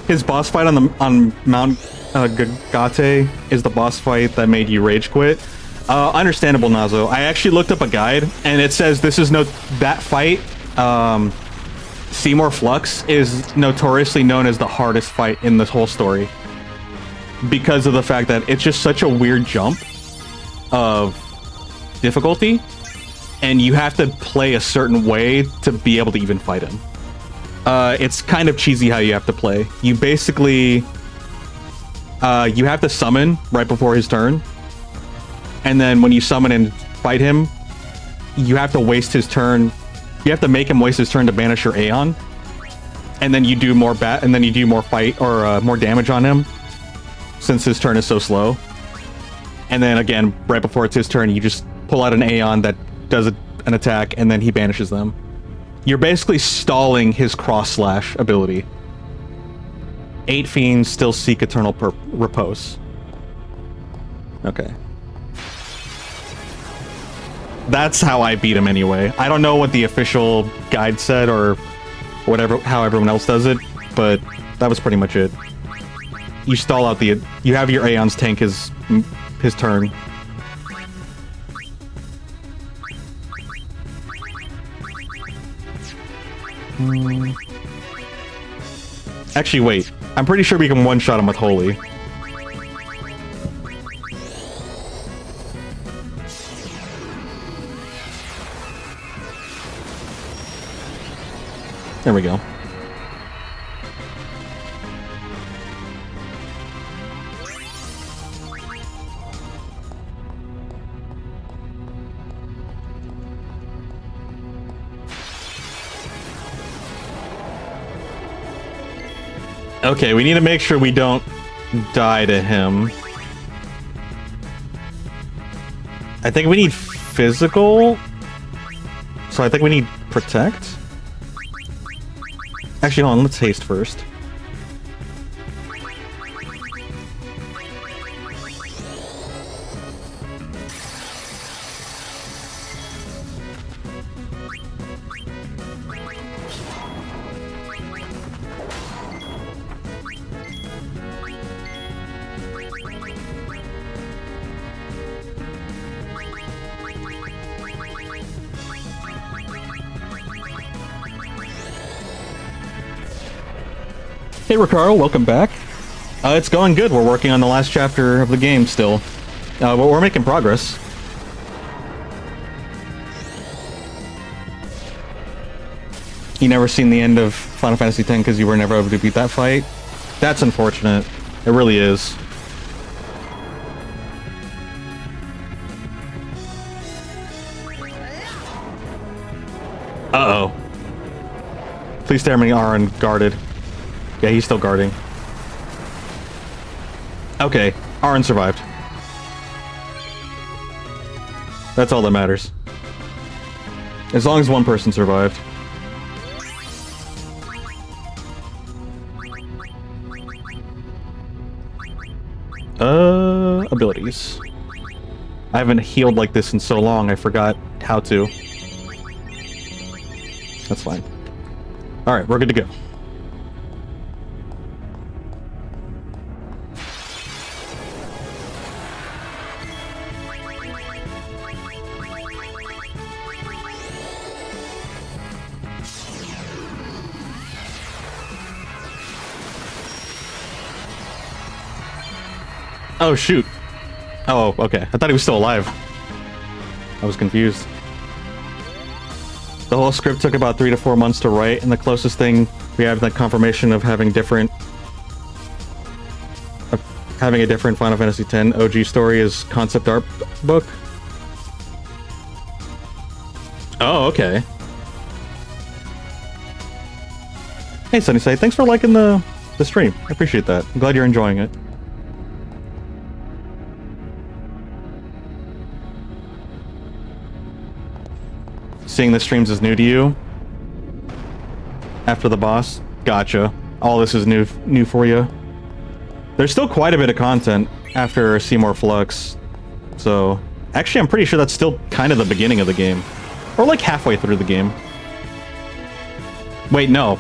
His boss fight on Mount Gagate is the boss fight that made you rage quit. Understandable, Nazo. I actually looked up a guide, and it says that fight, Seymour Flux, is notoriously known as the hardest fight in this whole story. Because of the fact that it's just such a weird jump of difficulty, and you have to play a certain way to be able to even fight him. It's kind of cheesy how you have to play. You basically... you have to summon right before his turn. And then when you summon and fight him, you have to waste his turn. You have to make him waste his turn to banish your Aeon. And then you do more fight or more damage on him, since his turn is so slow. And then again, right before it's his turn, you just pull out an Aeon that does an attack, and then he banishes them. You're basically stalling his cross-slash ability. 8 fiends still seek eternal repose. Okay. That's how I beat him anyway. I don't know what the official guide said or whatever, how everyone else does it, but that was pretty much it. You stall out you have your Aeons tank his turn. Actually, wait. I'm pretty sure we can one-shot him with Holy. There we go. Okay, we need to make sure we don't die to him. I think we need physical. So I think we need protect. Actually, hold on, let's haste first. Hey Ricardo, welcome back. It's going good. We're working on the last chapter of the game still. But we're making progress. You never seen the end of Final Fantasy X because you were never able to beat that fight? That's unfortunate. It really is. Uh-oh. Please stay many Aaron guarded. Yeah, he's still guarding. Okay, Aaron survived. That's all that matters. As long as one person survived. Abilities. I haven't healed like this in so long, I forgot how to. That's fine. Alright, we're good to go. Oh, shoot. Oh, okay. I thought he was still alive. I was confused. The whole script took about 3 to 4 months to write, and the closest thing we have to confirmation of having a different Final Fantasy X OG story is concept art book. Oh, okay. Hey, Sunnyside, thanks for liking the stream. I appreciate that. I'm glad you're enjoying it. Seeing the streams is new to you? After the boss? Gotcha. All this is new for you. There's still quite a bit of content after Seymour Flux. So, actually I'm pretty sure that's still kind of the beginning of the game. Or like halfway through the game. Wait, no.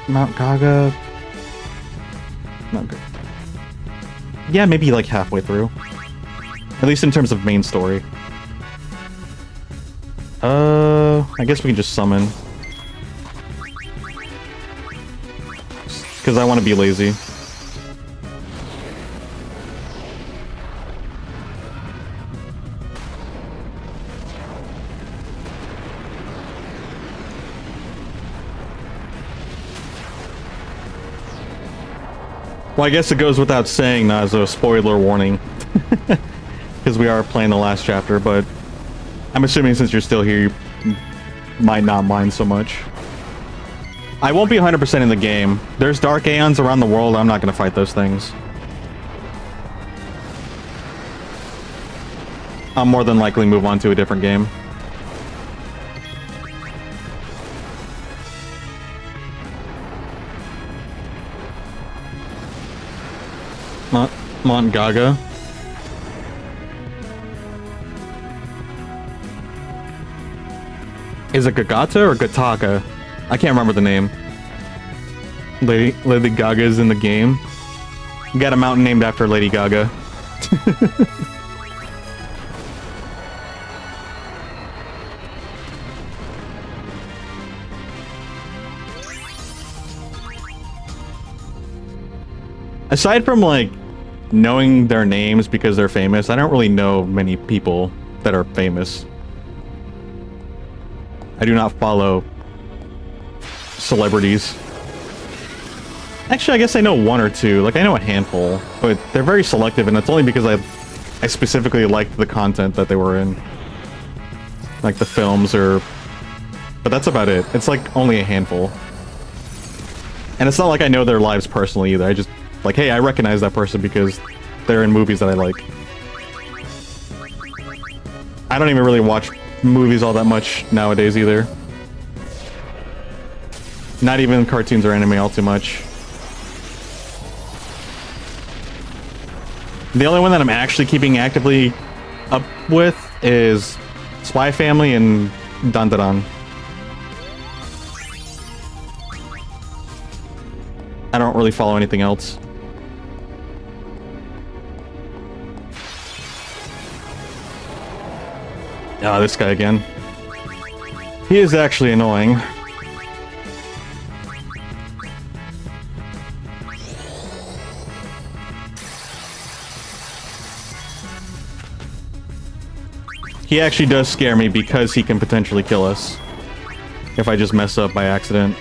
Mount Gaga... Not good. Yeah, maybe like halfway through. At least in terms of main story. I guess we can just summon. Because I want to be lazy. Well, I guess it goes without saying, Nazo, spoiler warning. Because we are playing the last chapter, but I'm assuming since you're still here, you might not mind so much. I won't be 100% in the game. There's Dark Aeons around the world. I'm not going to fight those things. I'll more than likely move on to a different game. Mount Gaga. Is it Gagata or Gataka? I can't remember the name. Lady Gaga is in the game. You got a mountain named after Lady Gaga. Aside from, like, knowing their names because they're famous, I don't really know many people that are famous. I do not follow celebrities. Actually, I guess I know one or two. Like, I know a handful, but they're very selective, and it's only because I specifically liked the content that they were in. Like the films or... But that's about it. It's like only a handful. And it's not like I know their lives personally either. I just... Like, hey, I recognize that person because they're in movies that I like. I don't even really watch movies all that much nowadays either. Not even cartoons or anime all too much. The only one that I'm actually keeping actively up with is Spy Family and Dandadan. I don't really follow anything else. Ah, this guy again. He is actually annoying. He actually does scare me because he can potentially kill us if I just mess up by accident.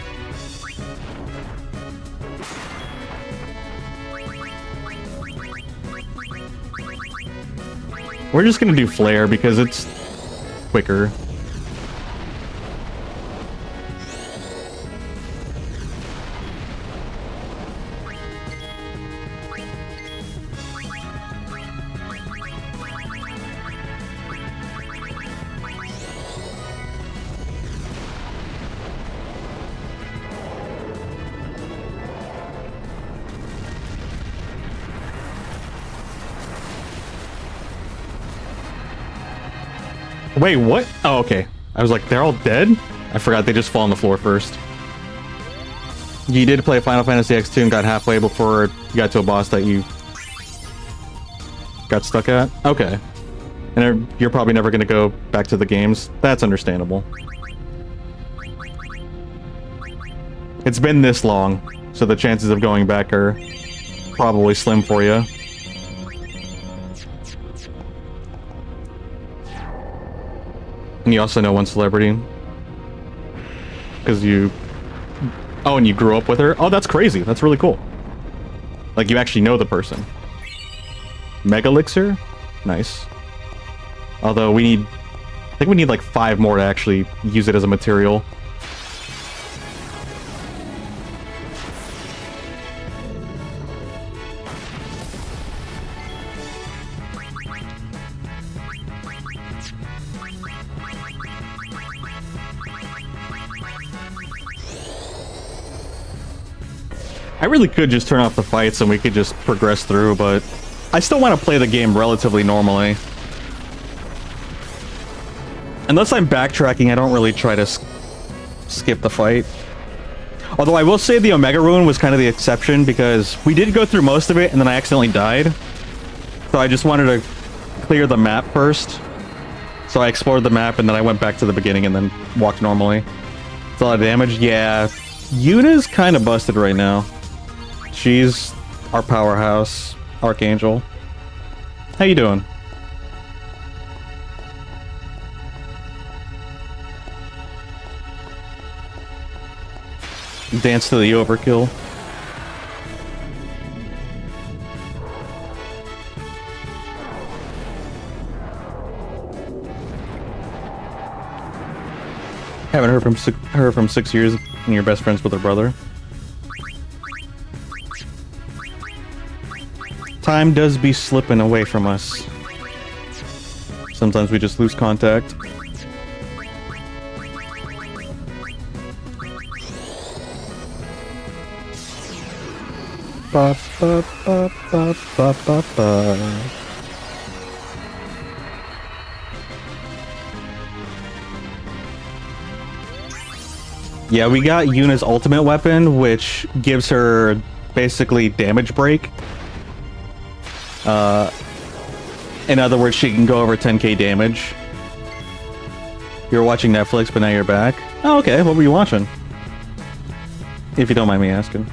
We're just gonna do flare because it's quicker. Wait, what? Oh, okay. I was like, they're all dead? I forgot they just fall on the floor first. You did play Final Fantasy X-2 and got halfway before you got to a boss that you got stuck at? Okay. And you're probably never going to go back to the games. That's understandable. It's been this long, so the chances of going back are probably slim for you. And you also know one celebrity. Because you... Oh, and you grew up with her? Oh, that's crazy. That's really cool. Like, you actually know the person. Mega Elixir? Nice. Although we need... I think we need like 5 more to actually use it as a material. I really could just turn off the fights and we could just progress through, but I still want to play the game relatively normally. Unless I'm backtracking, I don't really try to skip the fight. Although I will say the Omega Ruin was kind of the exception, because we did go through most of it and then I accidentally died. So I just wanted to clear the map first. So I explored the map and then I went back to the beginning and then walked normally. It's a lot of damage. Yeah, Yuna's kind of busted right now. She's our powerhouse, Archangel. How you doing? Dance to the overkill. Haven't heard from her from 6 years, and you're best friends with her brother. Time does be slipping away from us. Sometimes we just lose contact. Ba, ba, ba, ba, ba, ba, ba. Yeah, we got Yuna's ultimate weapon, which gives her basically damage break. In other words, she can go over 10k damage. You were watching Netflix, but now you're back. Oh, okay. What were you watching? If you don't mind me asking.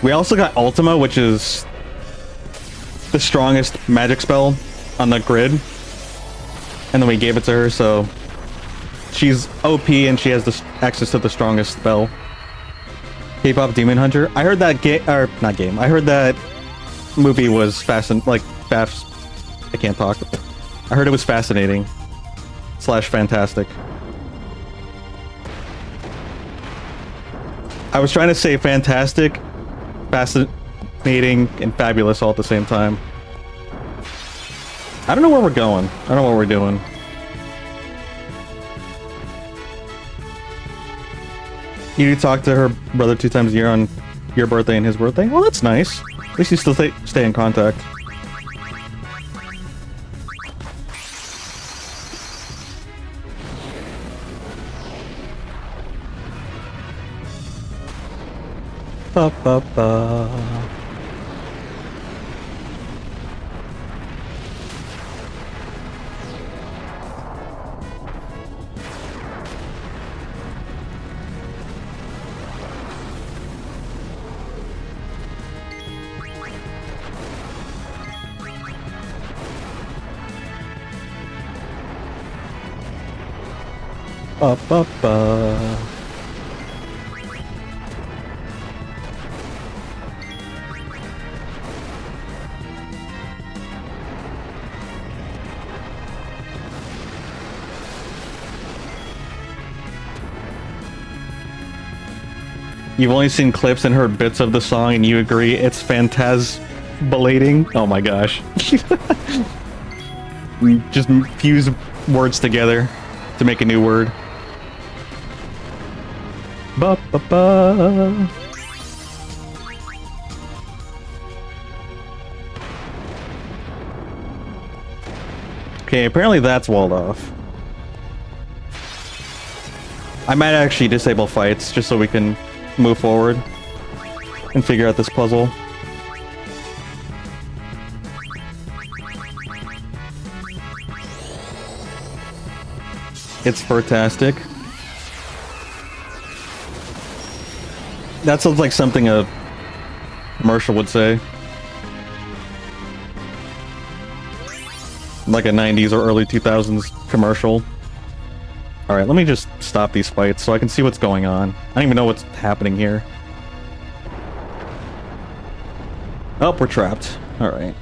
We also got Ultima, which is the strongest magic spell on the grid. And then we gave it to her, so she's OP and she has the access to the strongest spell. K-pop Demon Hunter. I heard that not game. I heard that movie was I can't talk. I heard it was fascinating / fantastic. I was trying to say fantastic, fascinating, and fabulous all at the same time. I don't know where we're going. I don't know what we're doing. You talk to her brother 2 times a year on your birthday and his birthday? Well, that's nice. At least you still stay in contact. Ba ba ba. Ba, ba, ba. You've only seen clips and heard bits of the song and you agree it's phantasbulating? Oh my gosh. We just fuse words together to make a new word. Ba ba ba. Okay, apparently that's walled off. I might actually disable fights just so we can move forward and figure out this puzzle. It's fantastic. That sounds like something a commercial would say. Like a 90s or early 2000s commercial. Alright, let me just stop these fights so I can see what's going on. I don't even know what's happening here. Oh, we're trapped. Alright.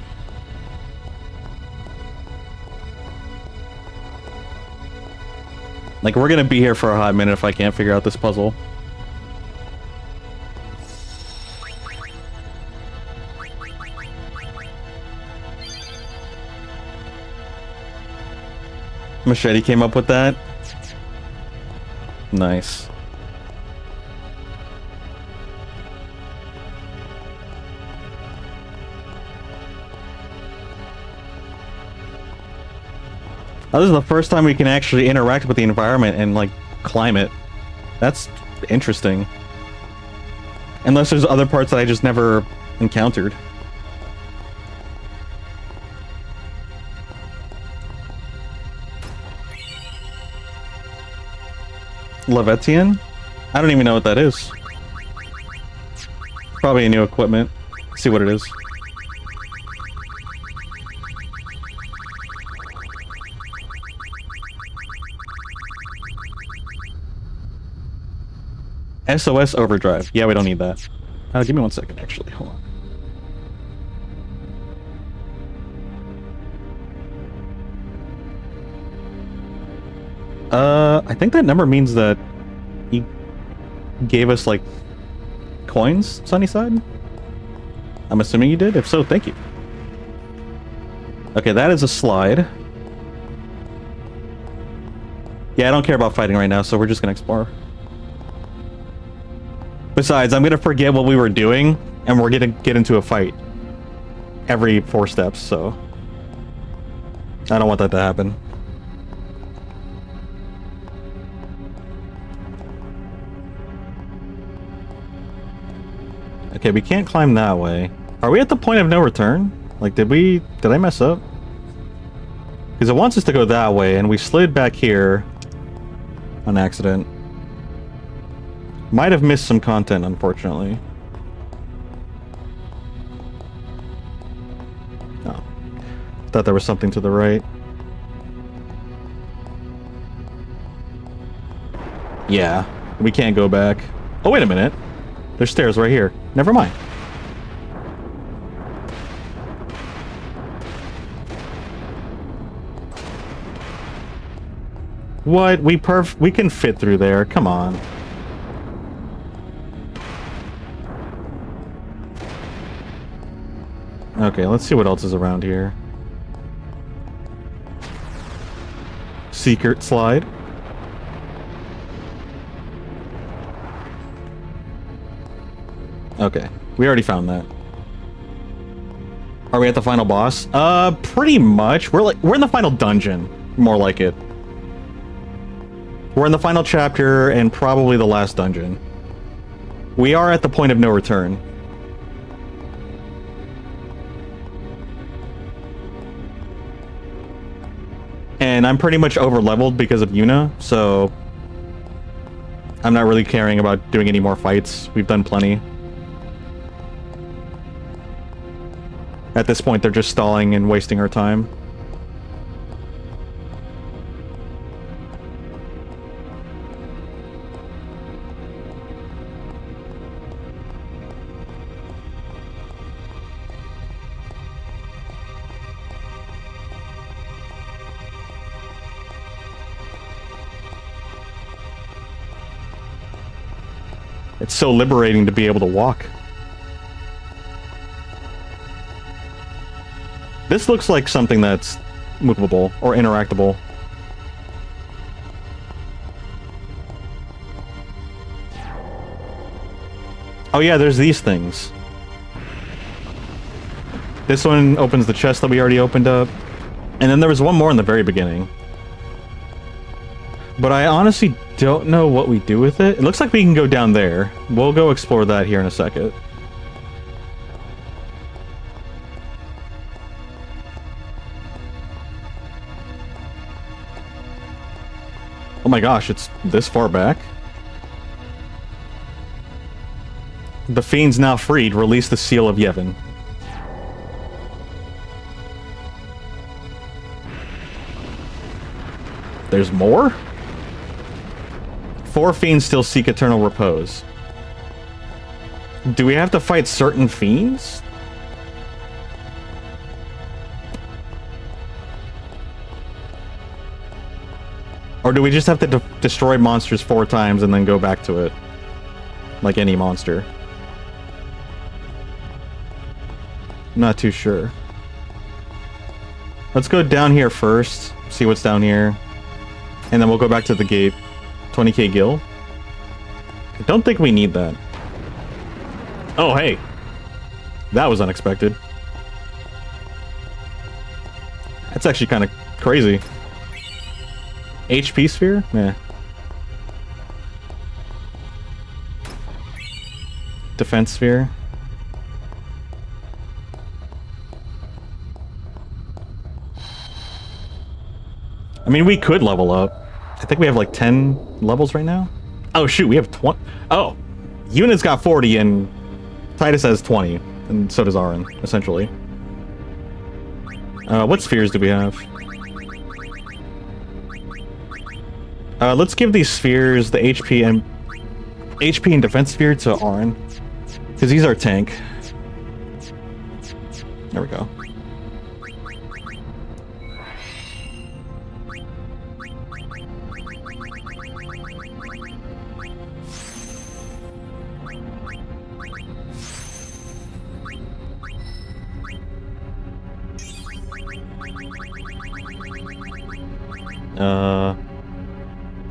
Like, we're gonna be here for a hot minute if I can't figure out this puzzle. Machete came up with that. Nice. Oh, this is the first time we can actually interact with the environment and, like, climb it. That's interesting. Unless there's other parts that I just never encountered. Levetian? I don't even know what that is. Probably a new equipment. Let's see what it is. SOS Overdrive. Yeah, we don't need that. Give me 1 second, actually. Hold on. I think that number means that he gave us, like, coins, Sunnyside? I'm assuming you did? If so, thank you. Okay, that is a slide. Yeah, I don't care about fighting right now, so we're just gonna explore. Besides, I'm gonna forget what we were doing, and we're gonna get into a fight every 4 steps, so I don't want that to happen. Okay, we can't climb that way. Are we at the point of no return? Like, did I mess up? Because it wants us to go that way, and we slid back here on accident. Might have missed some content, unfortunately. Oh. Thought there was something to the right. Yeah, we can't go back. Oh, wait a minute. There's stairs right here. Never mind. What? We can fit through there. Come on. Okay, let's see what else is around here. Secret slide. Okay, we already found that. Are we at the final boss? Pretty much. We're in the final dungeon. More like it. We're in the final chapter and probably the last dungeon. We are at the point of no return. And I'm pretty much over-leveled because of Yuna, so I'm not really caring about doing any more fights. We've done plenty. At this point, they're just stalling and wasting our time. It's so liberating to be able to walk. This looks like something that's movable or interactable. Oh yeah, there's these things. This one opens the chest that we already opened up. And then there was one more in the very beginning. But I honestly don't know what we do with it. It looks like we can go down there. We'll go explore that here in a second. Oh my gosh, it's this far back. The Fiend's now freed. Release the Seal of Yevon. There's more? 4 Fiends still seek eternal repose. Do we have to fight certain Fiends? Or do we just have to destroy monsters 4 times and then go back to it? Like any monster. Not too sure. Let's go down here first. See what's down here. And then we'll go back to the gate. 20k gil. I don't think we need that. Oh, hey. That was unexpected. That's actually kind of crazy. HP sphere? Nah. Defense sphere. I mean, we could level up. I think we have like 10 levels right now. Oh shoot, we have 20. Oh, Yuna's got 40 and Titus has 20, and so does Aaron, essentially. What spheres do we have? Let's give these spheres the HP and defense sphere to Aaron, because he's our tank. There we go.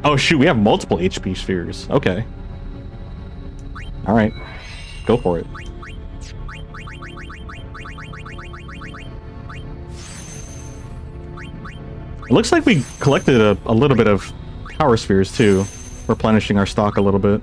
Oh shoot, we have multiple HP spheres. Okay. Alright. Go for it. It looks like we collected a little bit of power spheres too, replenishing our stock a little bit.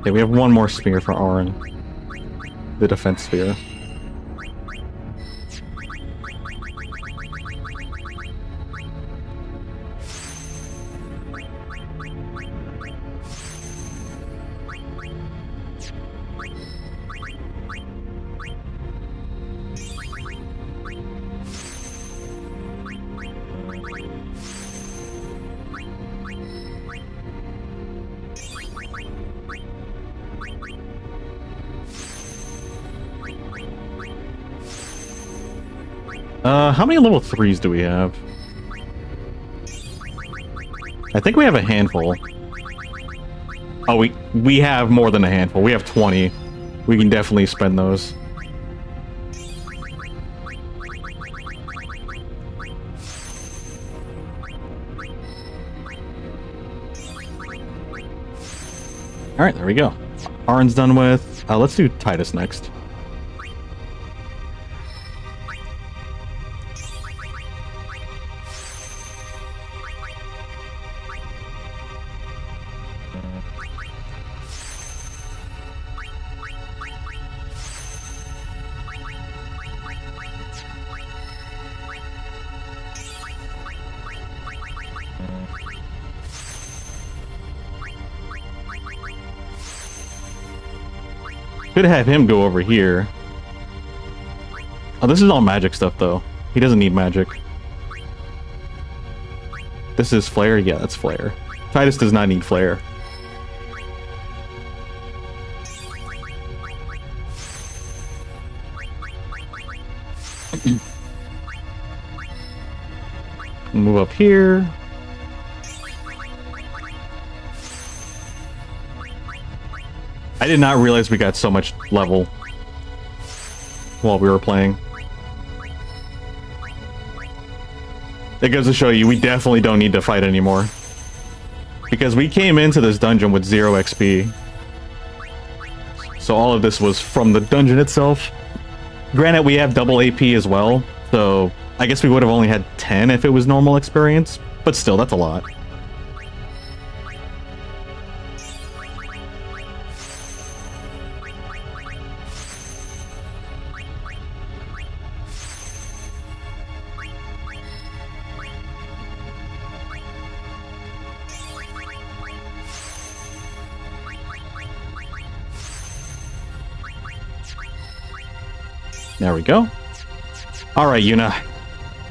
Okay, we have one more sphere for Aaron. The defense sphere. How many level 3s do we have? I think we have a handful. Oh, we have more than a handful. We have 20. We can definitely spend those. Alright, there we go. Aaron's done with. Let's do Titus next. Could have him go over here. Oh, this is all magic stuff, though. He doesn't need magic. This is flare? Yeah, that's flare. Titus does not need flare. Move up here. I did not realize we got so much level while we were playing. It goes to show you, we definitely don't need to fight anymore. Because we came into this dungeon with 0 XP. So all of this was from the dungeon itself. Granted, we have double AP as well, so I guess we would have only had 10 if it was normal experience. But still, that's a lot. There we go. Alright, Yuna.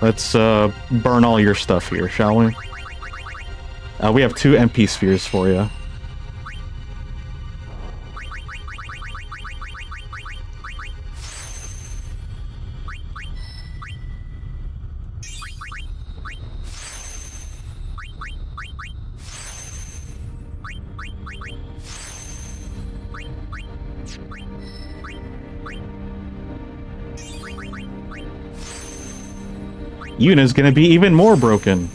Let's burn all your stuff here, shall we? We have 2 MP spheres for you. Yuna's gonna be even more broken.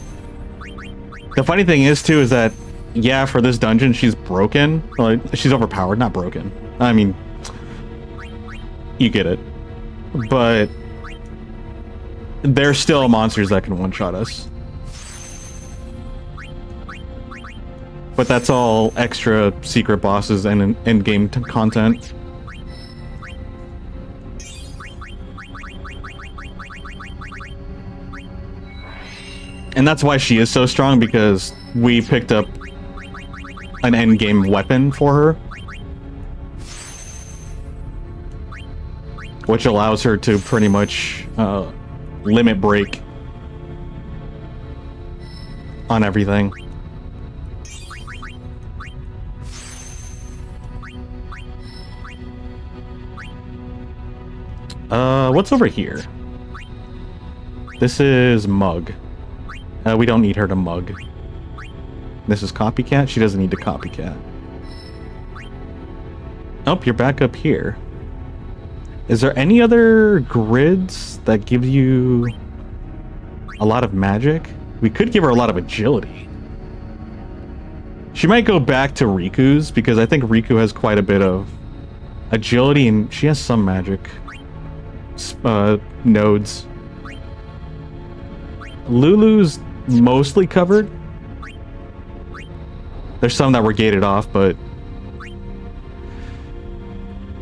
The funny thing is, too, is that, yeah, for this dungeon, she's broken. Like, she's overpowered, not broken. I mean, you get it. But there's still monsters that can one-shot us. But that's all extra secret bosses and in-game content. And that's why she is so strong, because we picked up an endgame weapon for her. Which allows her to pretty much limit break on everything. What's over here? This is Mug. We don't need her to mug. This is Copycat? She doesn't need to Copycat. Oh, you're back up here. Is there any other grids that give you a lot of magic? We could give her a lot of agility. She might go back to Riku's, because I think Riku has quite a bit of agility, and she has some magic nodes. Lulu's mostly covered. There's some that were gated off, but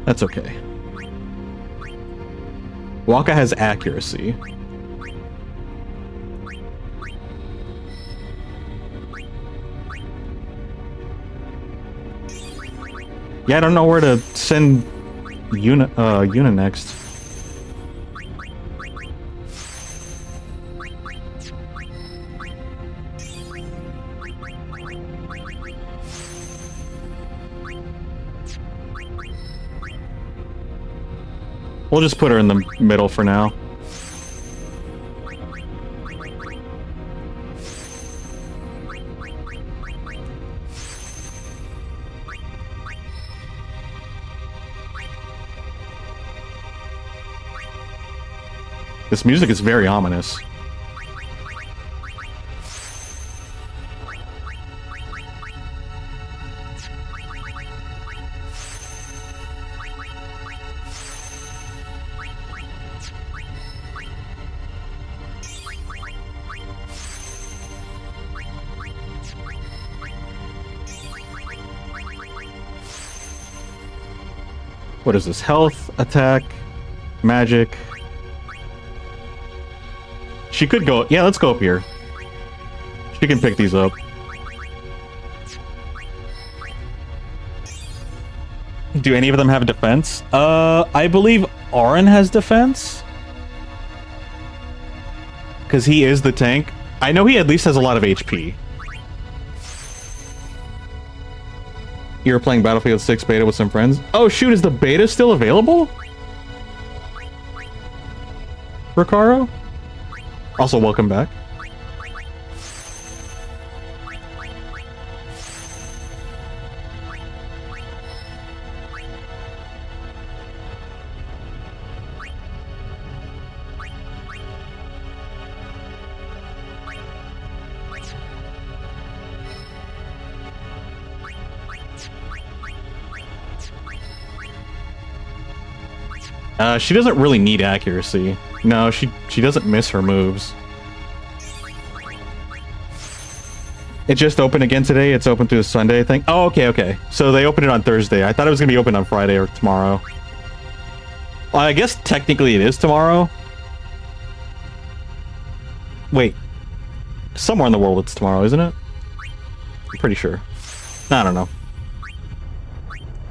that's okay. Waka has accuracy. Yeah, I don't know where to send Yuna next. We'll just put her in the middle for now. This music is very ominous. What is this? Health, attack, magic. She could go... Yeah, let's go up here. She can pick these up. Do any of them have defense? I believe Auron has defense. because he is the tank. I know he at least has a lot of HP. You were playing Battlefield 6 beta with some friends. Oh shoot, is the beta still available? Ricaro? Also, welcome back. She doesn't really need accuracy. No, she doesn't miss her moves. It just opened again today. It's open through the Sunday, I think. Oh, okay. So they opened it on Thursday. I thought it was going to be open on Friday or tomorrow. Well, I guess technically it is tomorrow. Wait. Somewhere in the world it's tomorrow, isn't it? I'm pretty sure. I don't know.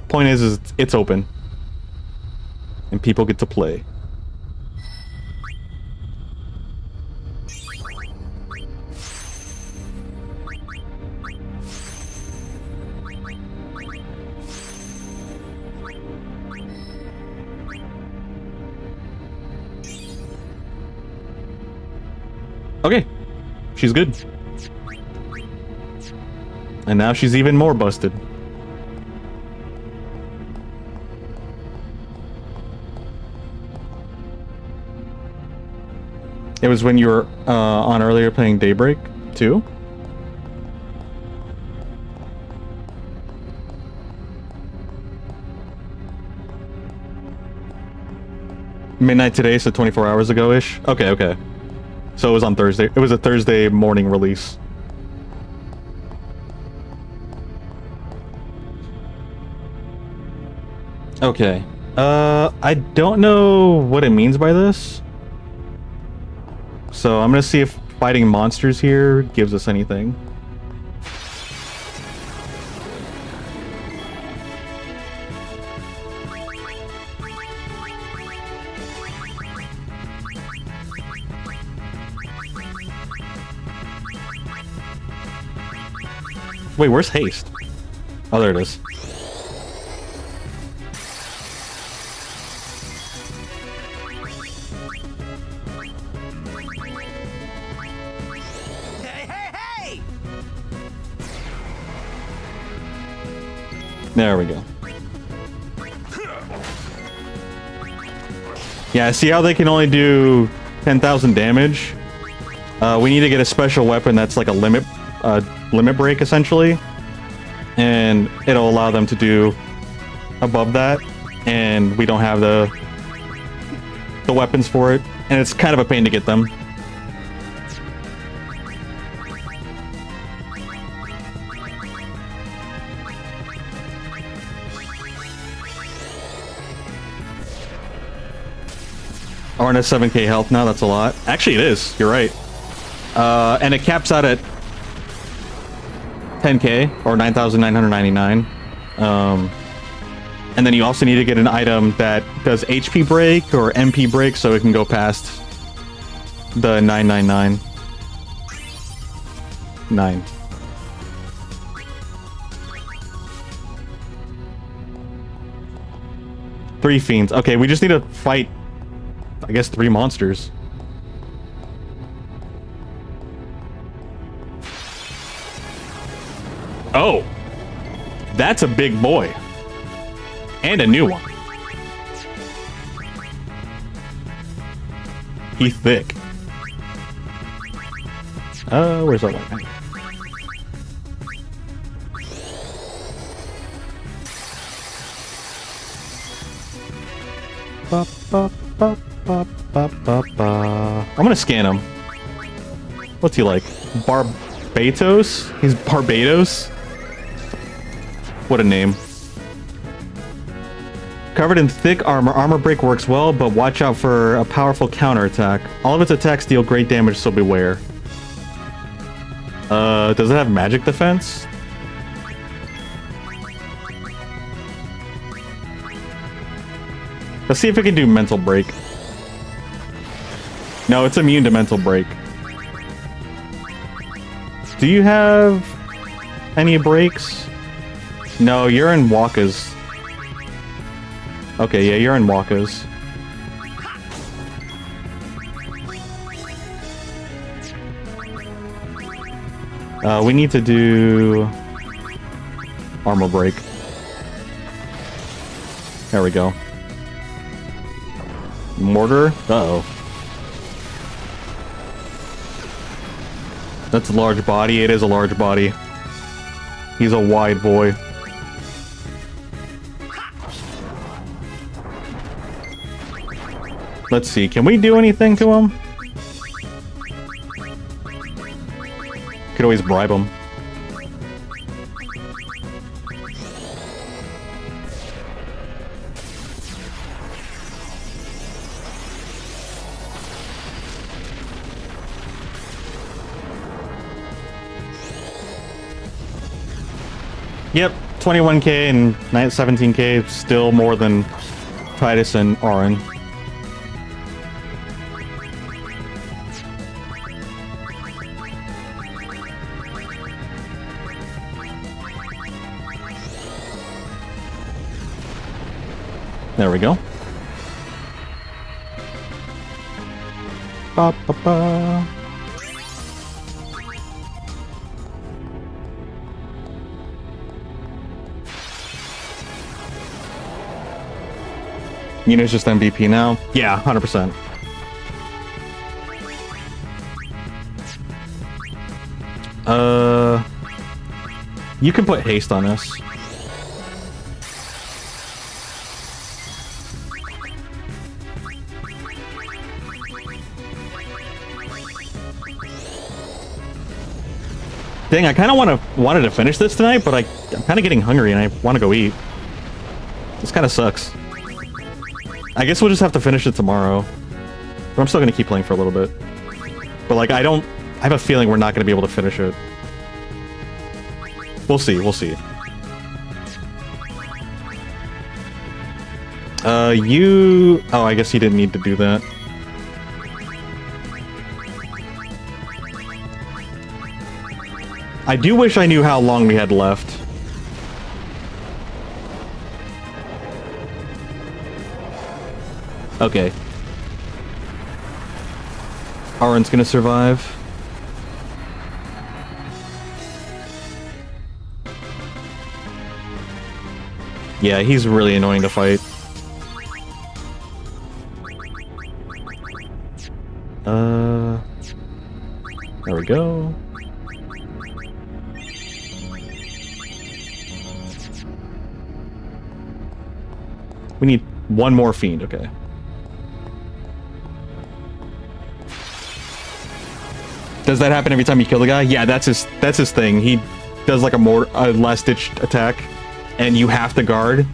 Point is it's open. And people get to play. Okay. She's good. And now she's even more busted. It was when you were on earlier playing Daybreak, too? Midnight today, so 24 hours ago-ish? Okay. So it was on Thursday. It was a Thursday morning release. Okay. I don't know what it means by this. So I'm gonna see if fighting monsters here gives us anything. Wait, where's haste? Oh, there it is. There we go. Yeah, see how they can only do 10,000 damage? We need to get a special weapon that's like a limit break, essentially. And it'll allow them to do above that. And we don't have the weapons for it. And it's kind of a pain to get them. Arn has 7k health now, that's a lot. Actually, it is. You're right. And it caps out at 10k, or 9,999. And then you also need to get an item that does HP break or MP break, so it can go past the 999. 9. Three fiends. Okay, we just need to fight, I guess, 3 monsters. Oh! That's a big boy. And a new one. He's thick. Where's that one? I'm gonna scan him. What's he like? Barbados? He's Barbados? What a name. Covered in thick armor, armor break works well, but watch out for a powerful counterattack. All of its attacks deal great damage, so beware. Does it have magic defense? Let's see if it can do mental break. No, it's immune to mental break. do you have any breaks? No, you're in Waka's. Okay, yeah, you're in Waka's. We need to do armor break. There we go. Mortar? Uh-oh. That's a large body. It is a large body. He's a wide boy. Let's see. Can we do anything to him? Could always bribe him. Yep, 21k and 17k, still more than Titus and Auron. There we go. Ba, ba, ba. Yuna's just MVP now? Yeah, 100%. You can put haste on us. Dang, I kind of wanted to finish this tonight, but I'm kind of getting hungry and I want to go eat. This kind of sucks. I guess we'll just have to finish it tomorrow. But I'm still gonna keep playing for a little bit. But like, I have a feeling we're not gonna be able to finish it. We'll see, we'll see. Oh, I guess you didn't need to do that. I do wish I knew how long we had left. Okay. Auron's gonna survive. Yeah, he's really annoying to fight. There we go. We need one more fiend, okay. Does that happen every time you kill the guy? Yeah, that's his thing. He does like a last-ditch attack, and you have to guard,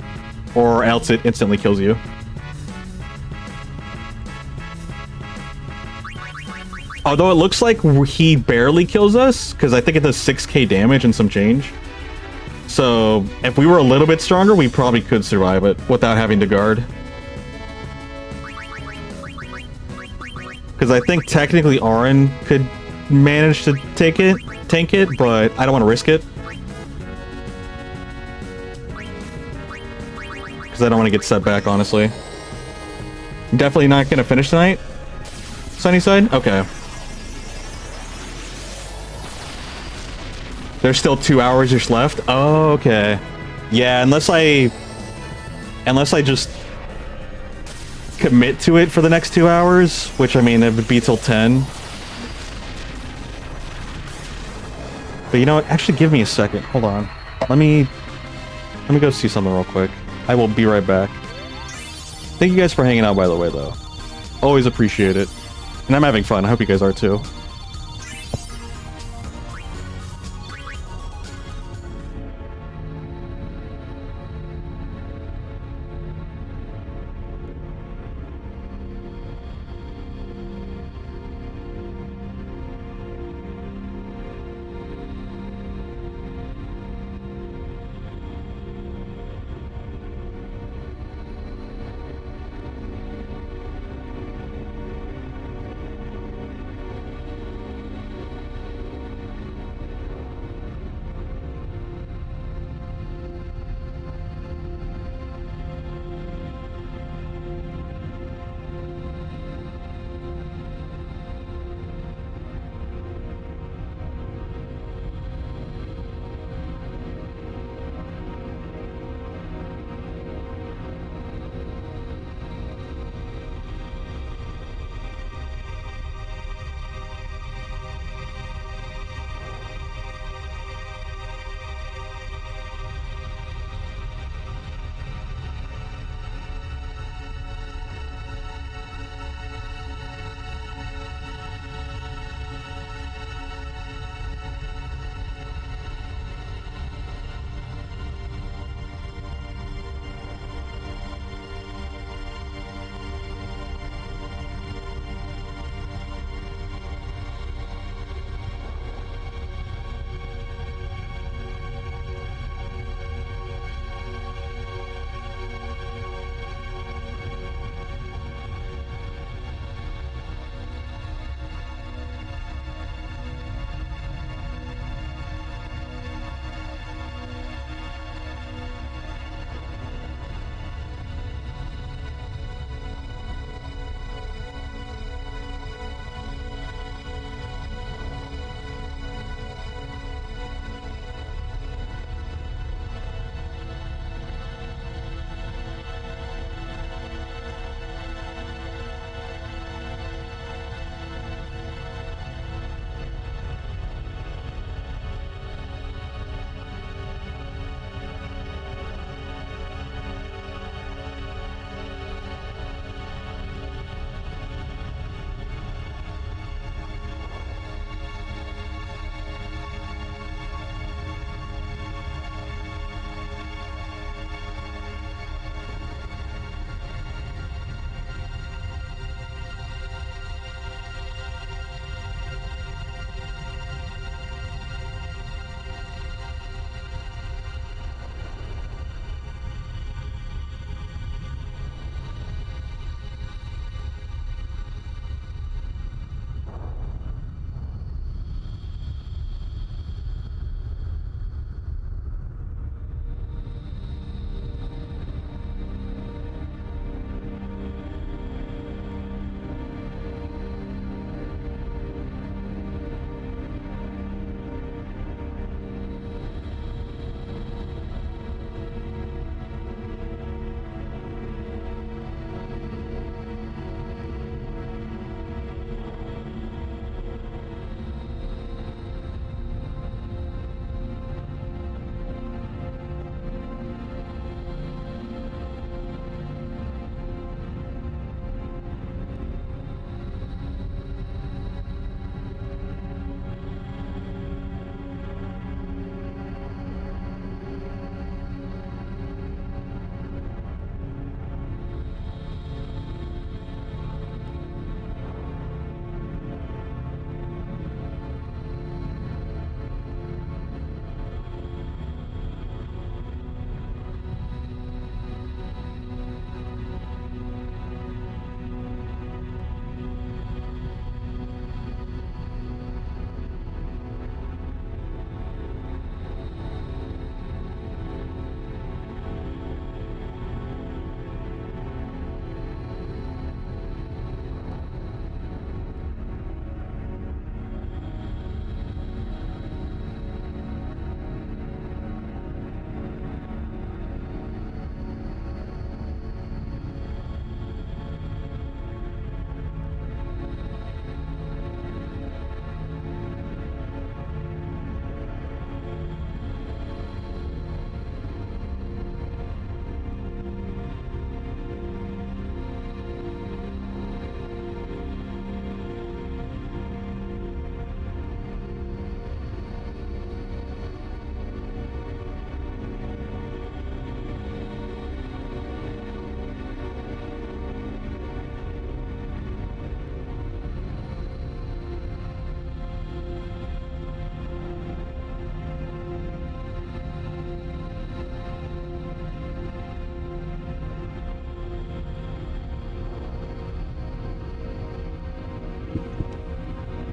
or else it instantly kills you. Although it looks like he barely kills us, because I think it does 6k damage and some change. So, if we were a little bit stronger, we probably could survive it without having to guard. Because I think technically Auron could manage to tank it, but I don't want to risk it. Because I don't want to get set back, honestly. Definitely not going to finish tonight? Sunnyside? Okay. There's still 2 hours just left? Oh, okay. Yeah, unless I just commit to it for the next 2 hours, which I mean, it would be till 10. But you know what? Actually, give me a second. Hold on. Let me go see something real quick. I will be right back. Thank you guys for hanging out, by the way, though. Always appreciate it. And I'm having fun. I hope you guys are, too.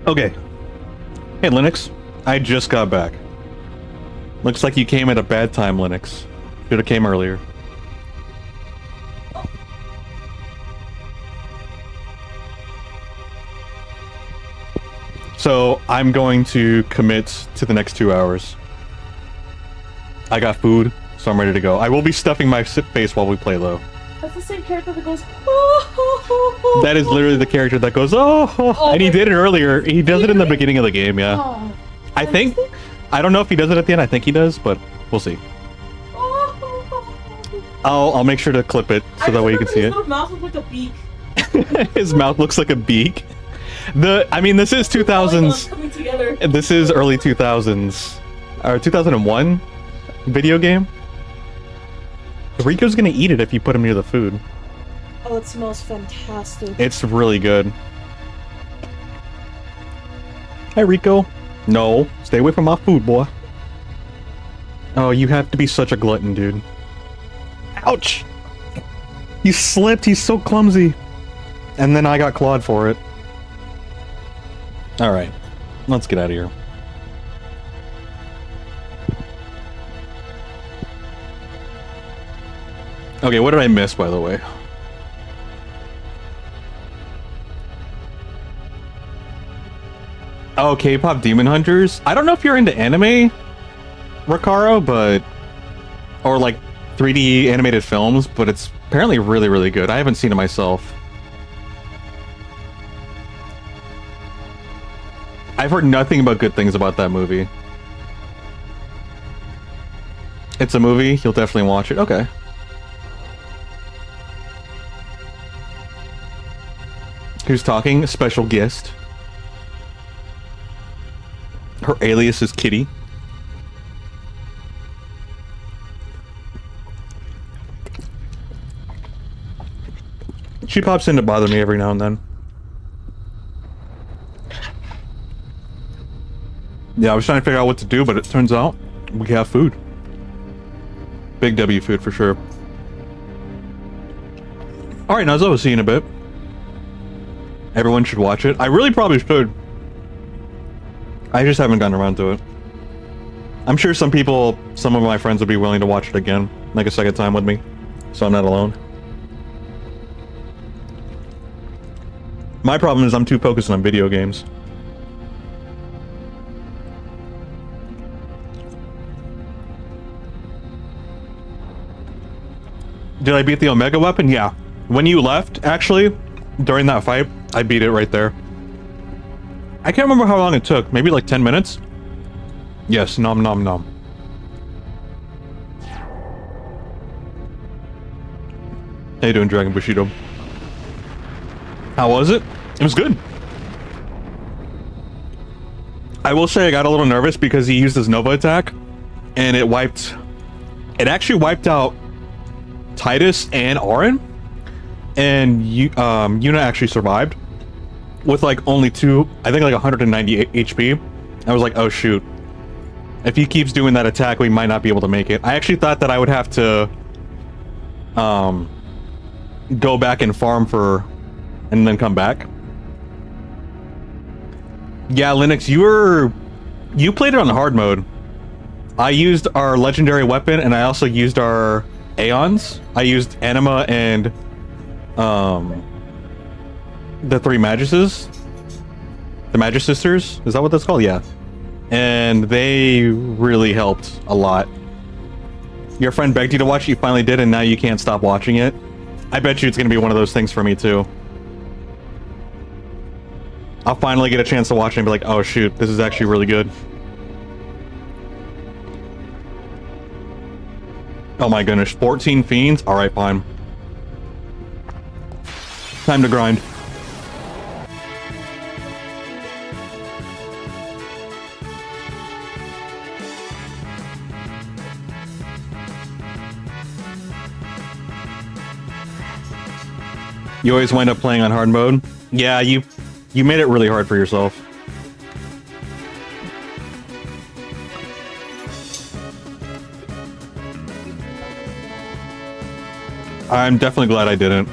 Okay. Hey, Linux. I just got back. Looks like you came at a bad time, Linux. Should have came earlier. So, I'm going to commit to the next 2 hours. I got food, so I'm ready to go. I will be stuffing my face while we play, though. That's the same character that goes, That is literally the character that goes, oh, and he did it earlier. He does it in the beginning of the game, yeah. Oh, I think, I don't know if he does it at the end. I think he does, but we'll see. I'll make sure to clip it so that way you can see it. His mouth looks like a beak. His mouth looks like a beak. I mean, this is 2000s. This is early 2000s, or 2001 video game. Rico's gonna eat it if you put him near the food. Oh, it smells fantastic. It's really good. Hi, Rico. No, stay away from my food, boy. Oh, you have to be such a glutton, dude. Ouch! You slipped, he's so clumsy. And then I got clawed for it. Alright, let's get out of here. Okay, what did I miss, by the way? Oh, K-pop Demon Hunters? I don't know if you're into anime, Ricaro, but... Or, like, 3D animated films, but it's apparently really, really good. I haven't seen it myself. I've heard nothing but good things about that movie. It's a movie? You'll definitely watch it? Okay. Who's talking? A special guest. Her alias is Kitty. She pops in to bother me every now and then. Yeah, I was trying to figure out what to do, but it turns out we have food. Big W food for sure. Alright, Nuzzo, I'll see you in a bit. Everyone should watch it. I really probably should. I just haven't gotten around to it. I'm sure some people, some of my friends would be willing to watch it again, like a second time with me, so I'm not alone. My problem is I'm too focused on video games. Did I beat the Omega weapon? Yeah. When you left, actually, during that fight, I beat it right there. I can't remember how long it took. Maybe like 10 minutes? Yes, nom nom nom. How you doing, Dragon Bushido? How was it? It was good. I will say I got a little nervous because he used his Nova attack, and it actually wiped out Titus and Auron, and Yuna actually survived with like only I think like 190 HP. I was like, oh shoot. If he keeps doing that attack, we might not be able to make it. I actually thought that I would have to go back and farm and then come back. Yeah, Linux, you played it on hard mode. I used our legendary weapon, and I also used our Aeons. I used Anima and the three Magisters. The Magisters? Is that what that's called? Yeah. And they really helped a lot. Your friend begged you to watch it, you finally did, and now you can't stop watching it. I bet you it's going to be one of those things for me too. I'll finally get a chance to watch it and be like, oh shoot, this is actually really good. Oh my goodness, 14 fiends? Alright, fine. Time to grind. You always wind up playing on hard mode? Yeah, you made it really hard for yourself. I'm definitely glad I didn't.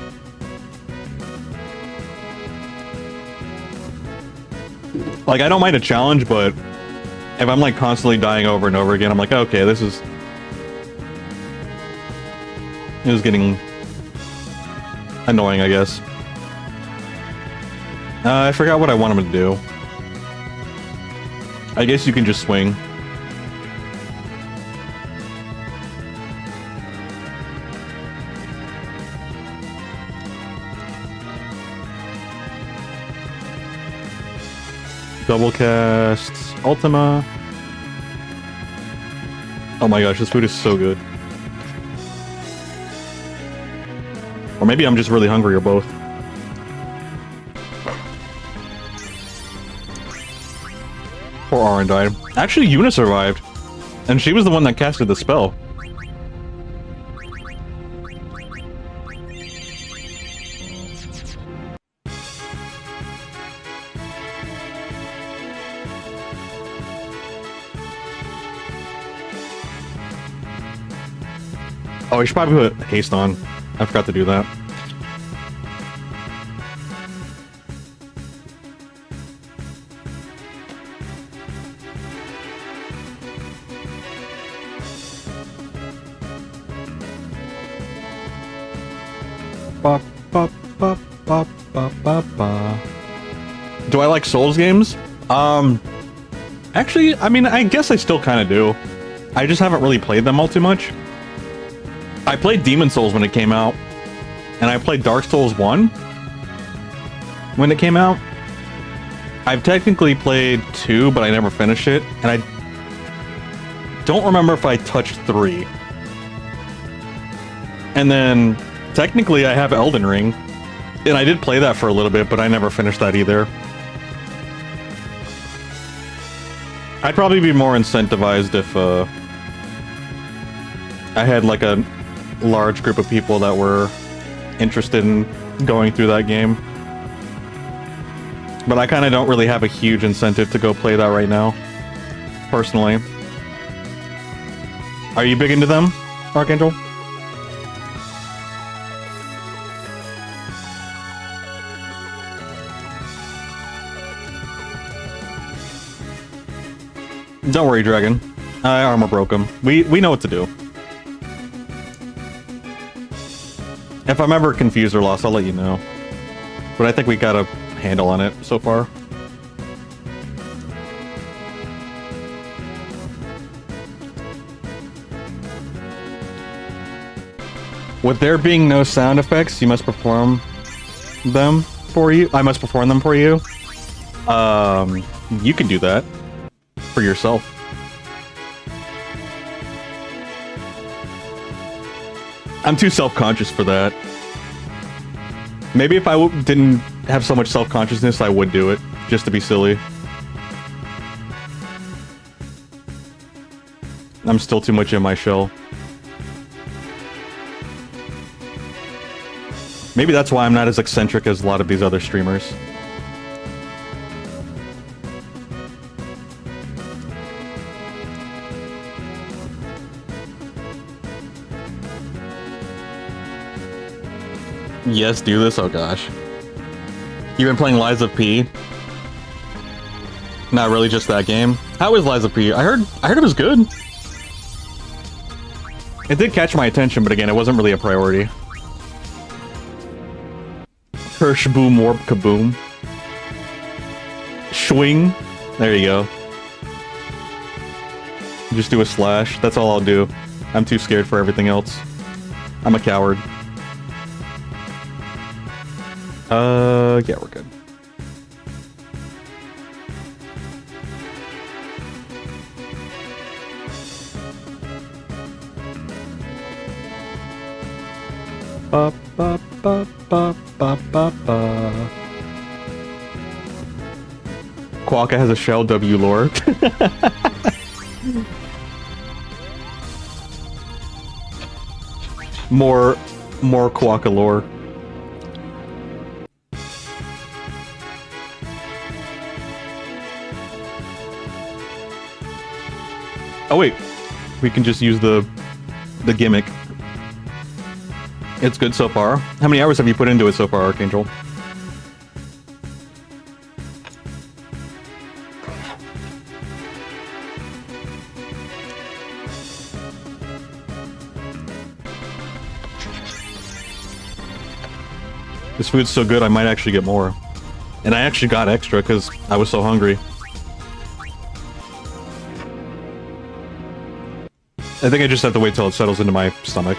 Like, I don't mind a challenge, but if I'm like constantly dying over and over again, I'm like, okay, this is getting annoying, I guess. I forgot what I want him to do. I guess you can just swing. Double cast Ultima. Oh my gosh, this food is so good. Or maybe I'm just really hungry, or both. Poor Auron died. Actually, Yuna survived. And she was the one that casted the spell. Oh, we should probably put haste on. I forgot to do that. Ba, ba, ba, ba, ba, ba, ba. Do I like Souls games? Actually, I mean, I guess I still kind of do. I just haven't really played them all too much. I played Demon Souls when it came out, and I played Dark Souls 1 when it came out. I've technically played 2, but I never finished it, and I don't remember if I touched 3. And then, technically, I have Elden Ring, and I did play that for a little bit, but I never finished that either. I'd probably be more incentivized if, I had, like, a large group of people that were interested in going through that game. But I kind of don't really have a huge incentive to go play that right now, personally. Are you big into them, Archangel? Don't worry, Dragon. I armor broke him. We know what to do. If I'm ever confused or lost, I'll let you know. But I think we got a handle on it so far. With there being no sound effects, you must perform them for you. I must perform them for you. You can do that for yourself. I'm too self-conscious for that. Maybe if I didn't have so much self-consciousness, I would do it, just to be silly. I'm still too much in my shell. Maybe that's why I'm not as eccentric as a lot of these other streamers. Yes, do this? Oh gosh. You've been playing Lies of P? Not really just that game. How is Lies of P? I heard it was good. It did catch my attention, but again, it wasn't really a priority. Hirsch boom warp kaboom. Swing. There you go. Just do a slash. That's all I'll do. I'm too scared for everything else. I'm a coward. Yeah, we're good. Ba ba ba ba ba ba ba. Quokka has a shell W lore. more Quokka lore. Oh wait, we can just use the gimmick. It's good so far. How many hours have you put into it so far, Archangel? This food's so good, I might actually get more. And I actually got extra because I was so hungry. I think I just have to wait till it settles into my stomach.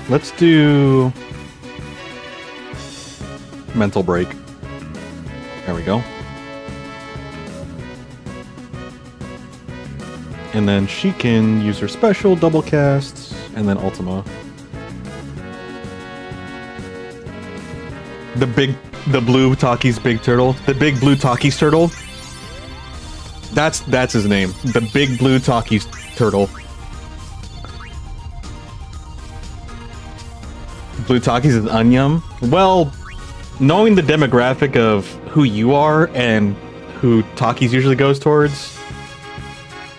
Let's do mental break. There we go. And then she can use her special double casts and then Ultima. The blue Taki's big turtle. The big blue Taki's turtle. That's his name. The big blue Taki's turtle. Blue Takis is Anyam. Well, knowing the demographic of who you are and who Takis usually goes towards,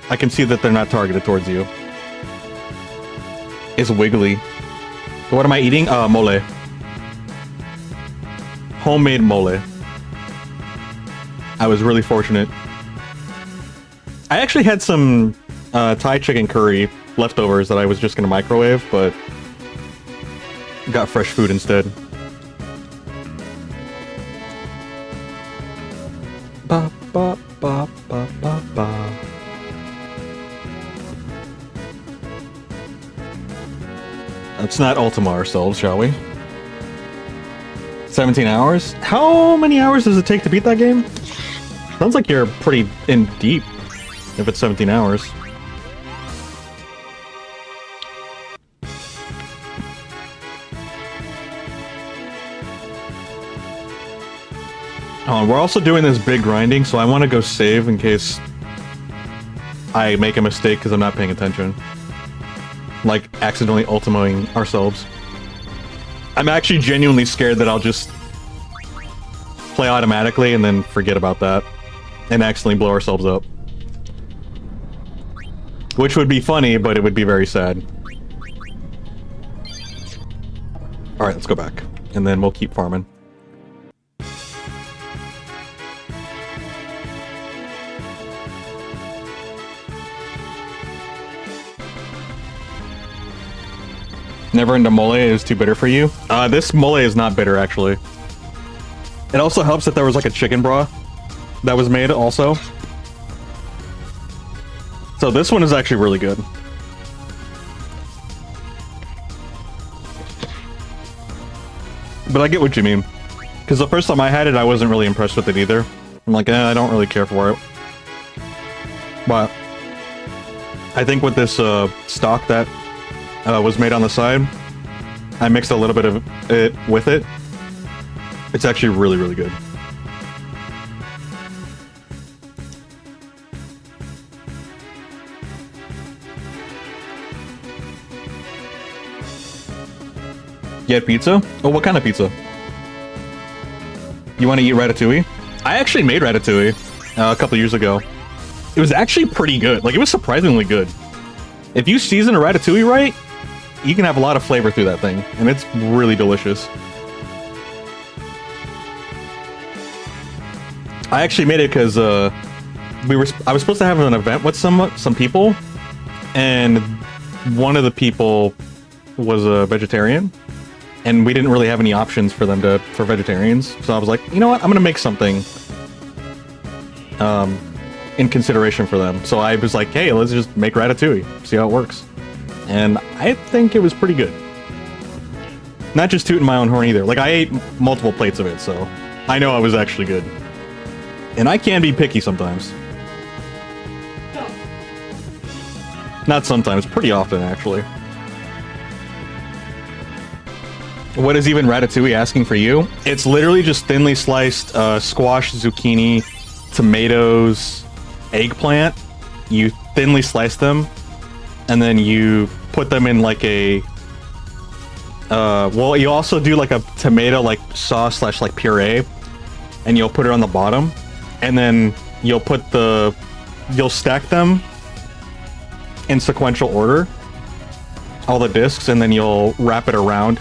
I can see that they're not targeted towards you. It's wiggly. What am I eating? Mole. Homemade mole. I was really fortunate. I actually had some Thai chicken curry leftovers that I was just gonna microwave, but got fresh food instead. Ba ba ba ba ba ba. Let's not Ultima ourselves, shall we? 17 hours? How many hours does it take to beat that game? Sounds like you're pretty in deep if it's 17 hours. Oh, we're also doing this big grinding, so I want to go save in case I make a mistake because I'm not paying attention. Like, accidentally ultimating ourselves. I'm actually genuinely scared that I'll just play automatically and then forget about that and accidentally blow ourselves up. Which would be funny, but it would be very sad. Alright, let's go back. And then we'll keep farming. Never into mole, it is too bitter for you. This mole is not bitter, actually. It also helps that there was like a chicken broth that was made also. So this one is actually really good. But I get what you mean. Because the first time I had it, I wasn't really impressed with it either. I'm like, I don't really care for it. But I think with this stock that was made on the side, I mixed a little bit of it with it. It's actually really, really good. You had pizza? Oh, what kind of pizza? You want to eat ratatouille? I actually made ratatouille a couple years ago. It was actually pretty good. Like, it was surprisingly good. If you season a ratatouille right, you can have a lot of flavor through that thing, and it's really delicious. I actually made it because I was supposed to have an event with some people, and one of the people was a vegetarian, and we didn't really have any options for them for vegetarians. So I was like, you know what? I'm gonna make something in consideration for them. So I was like, hey, let's just make ratatouille, see how it works. And I think it was pretty good. Not just tooting my own horn either. Like, I ate multiple plates of it, so I know it was actually good. And I can be picky sometimes. Not sometimes, pretty often, actually. What is even ratatouille asking for you? It's literally just thinly sliced squash, zucchini, tomatoes, eggplant. You thinly slice them, and then you put them in like a... well, you also do like a tomato like sauce / like puree, and you'll put it on the bottom, and then you'll stack them in sequential order, all the discs, and then you'll wrap it around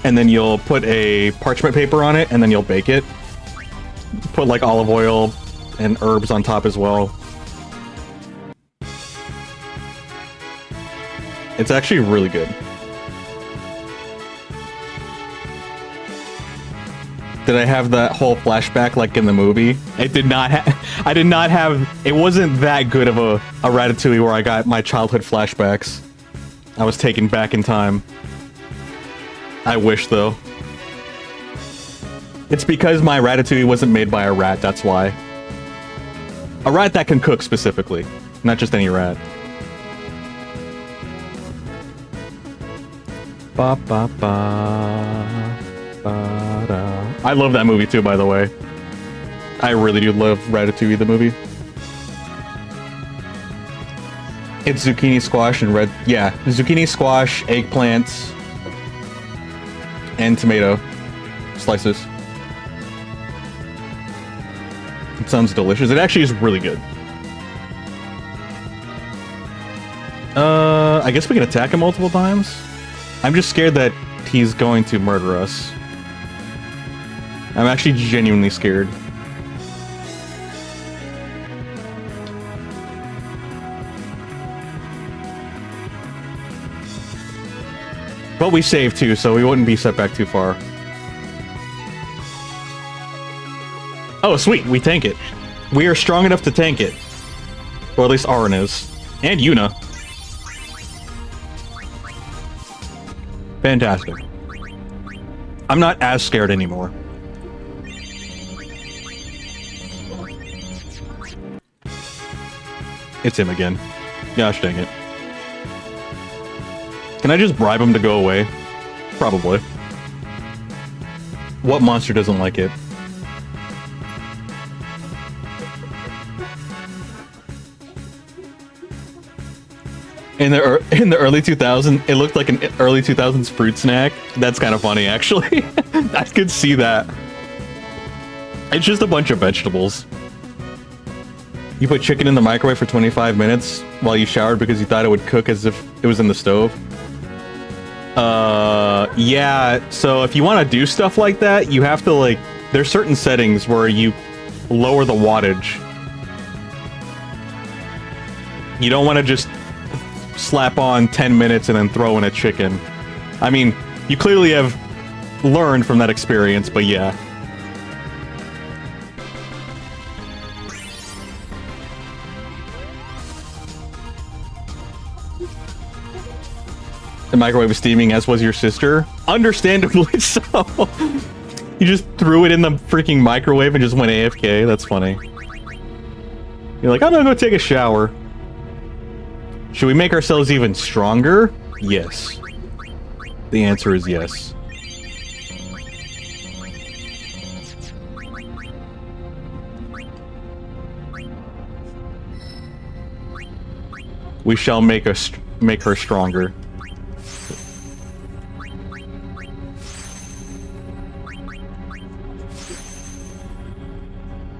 and then you'll put a parchment paper on it, and then you'll bake it. Put like olive oil and herbs on top as well. It's actually really good. Did I have that whole flashback like in the movie? It did not I did not have... It wasn't that good of a Ratatouille where I got my childhood flashbacks. I was taken back in time. I wish, though. It's because my Ratatouille wasn't made by a rat, that's why. A rat that can cook, specifically. Not just any rat. Ba ba ba. Ba da. I love that movie too, by the way. I really do love Ratatouille, the movie. It's zucchini, squash, and red... Yeah, zucchini, squash, eggplants, and tomato slices. It sounds delicious. It actually is really good. I guess we can attack him multiple times? I'm just scared that he's going to murder us. I'm actually genuinely scared. But we saved too, so we wouldn't be set back too far. Oh, sweet, we tank it. We are strong enough to tank it. Or at least Aaron is. And Yuna. Fantastic. I'm not as scared anymore. It's him again. Gosh dang it. Can I just bribe him to go away? Probably. What monster doesn't like it? In the early 2000s, it looked like an early 2000s fruit snack. That's kind of funny, actually. I could see that. It's just a bunch of vegetables. You put chicken in the microwave for 25 minutes while you showered because you thought it would cook as if it was in the stove. Yeah, so if you want to do stuff like that, you have to, like, there's certain settings where you lower the wattage. You don't want to just slap on 10 minutes and then throw in a chicken. I mean, you clearly have learned from that experience, but yeah. The microwave was steaming, as was your sister. Understandably so. You just threw it in the freaking microwave and just went AFK. That's funny. You're like, I'm gonna go take a shower. Should we make ourselves even stronger? Yes. The answer is yes. We shall make her stronger.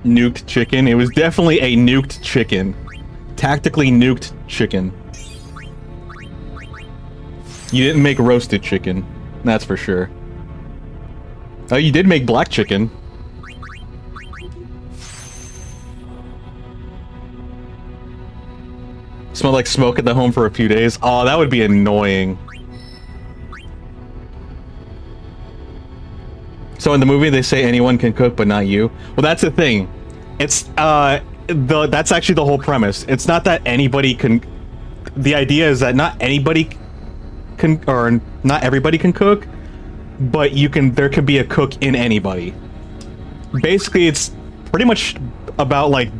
Nuked chicken. It was definitely a nuked chicken. Tactically nuked chicken. You didn't make roasted chicken. That's for sure. Oh, you did make black chicken. Smelled like smoke at the home for a few days. Oh, that would be annoying. So in the movie they say anyone can cook but not you. Well, that's the thing. It's that's actually the whole premise. It's not that anybody can... The idea is that not anybody can, or not everybody can cook, but you can, there could be a cook in anybody. Basically, it's pretty much about, like,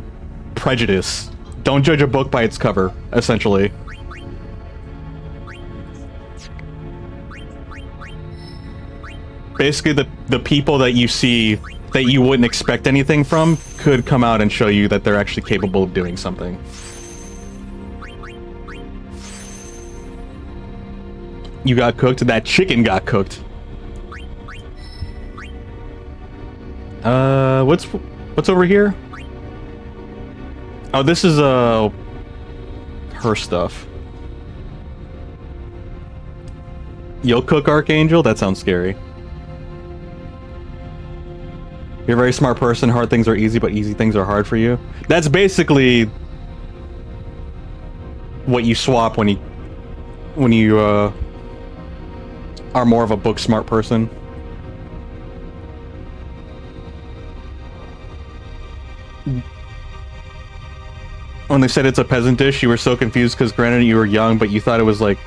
prejudice. Don't judge a book by its cover, essentially. Basically, the people that you see that you wouldn't expect anything from could come out and show you that they're actually capable of doing something. You got cooked? That chicken got cooked. What's over here? Oh, this is her stuff. You'll cook, Archangel? That sounds scary. You're a very smart person. Hard things are easy, but easy things are hard for you. That's basically what you swap when you are more of a book smart person. When they said it's a peasant dish, you were so confused because granted you were young, but you thought it was like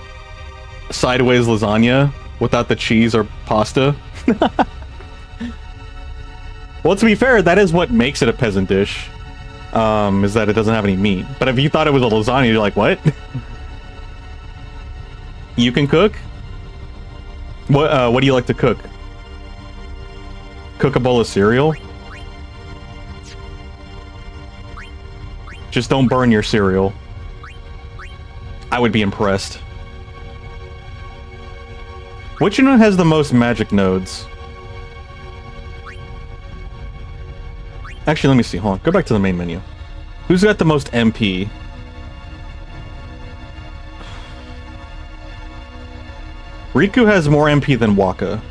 sideways lasagna without the cheese or pasta. Well, to be fair, that is what makes it a peasant dish, is that it doesn't have any meat. But if you thought it was a lasagna, you're like, what? You can cook? What do you like to cook? Cook a bowl of cereal? Just don't burn your cereal. I would be impressed. Which one has the most magic nodes? Actually, let me see. Hold on. Go back to the main menu. Who's got the most MP? Riku has more MP than Waka.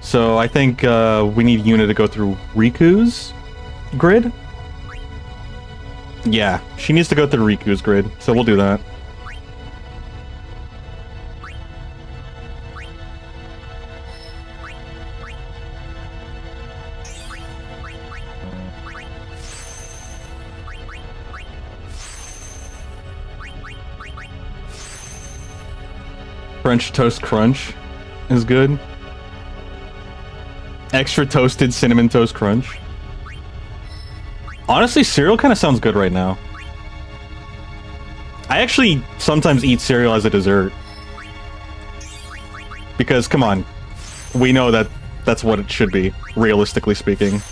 So I think we need Yuna to go through Riku's grid. Yeah, she needs to go through Riku's grid, so we'll do that. French toast crunch is good. Extra toasted cinnamon toast crunch. Honestly, cereal kind of sounds good right now. I actually sometimes eat cereal as a dessert. Because, come on, we know that that's what it should be, realistically speaking.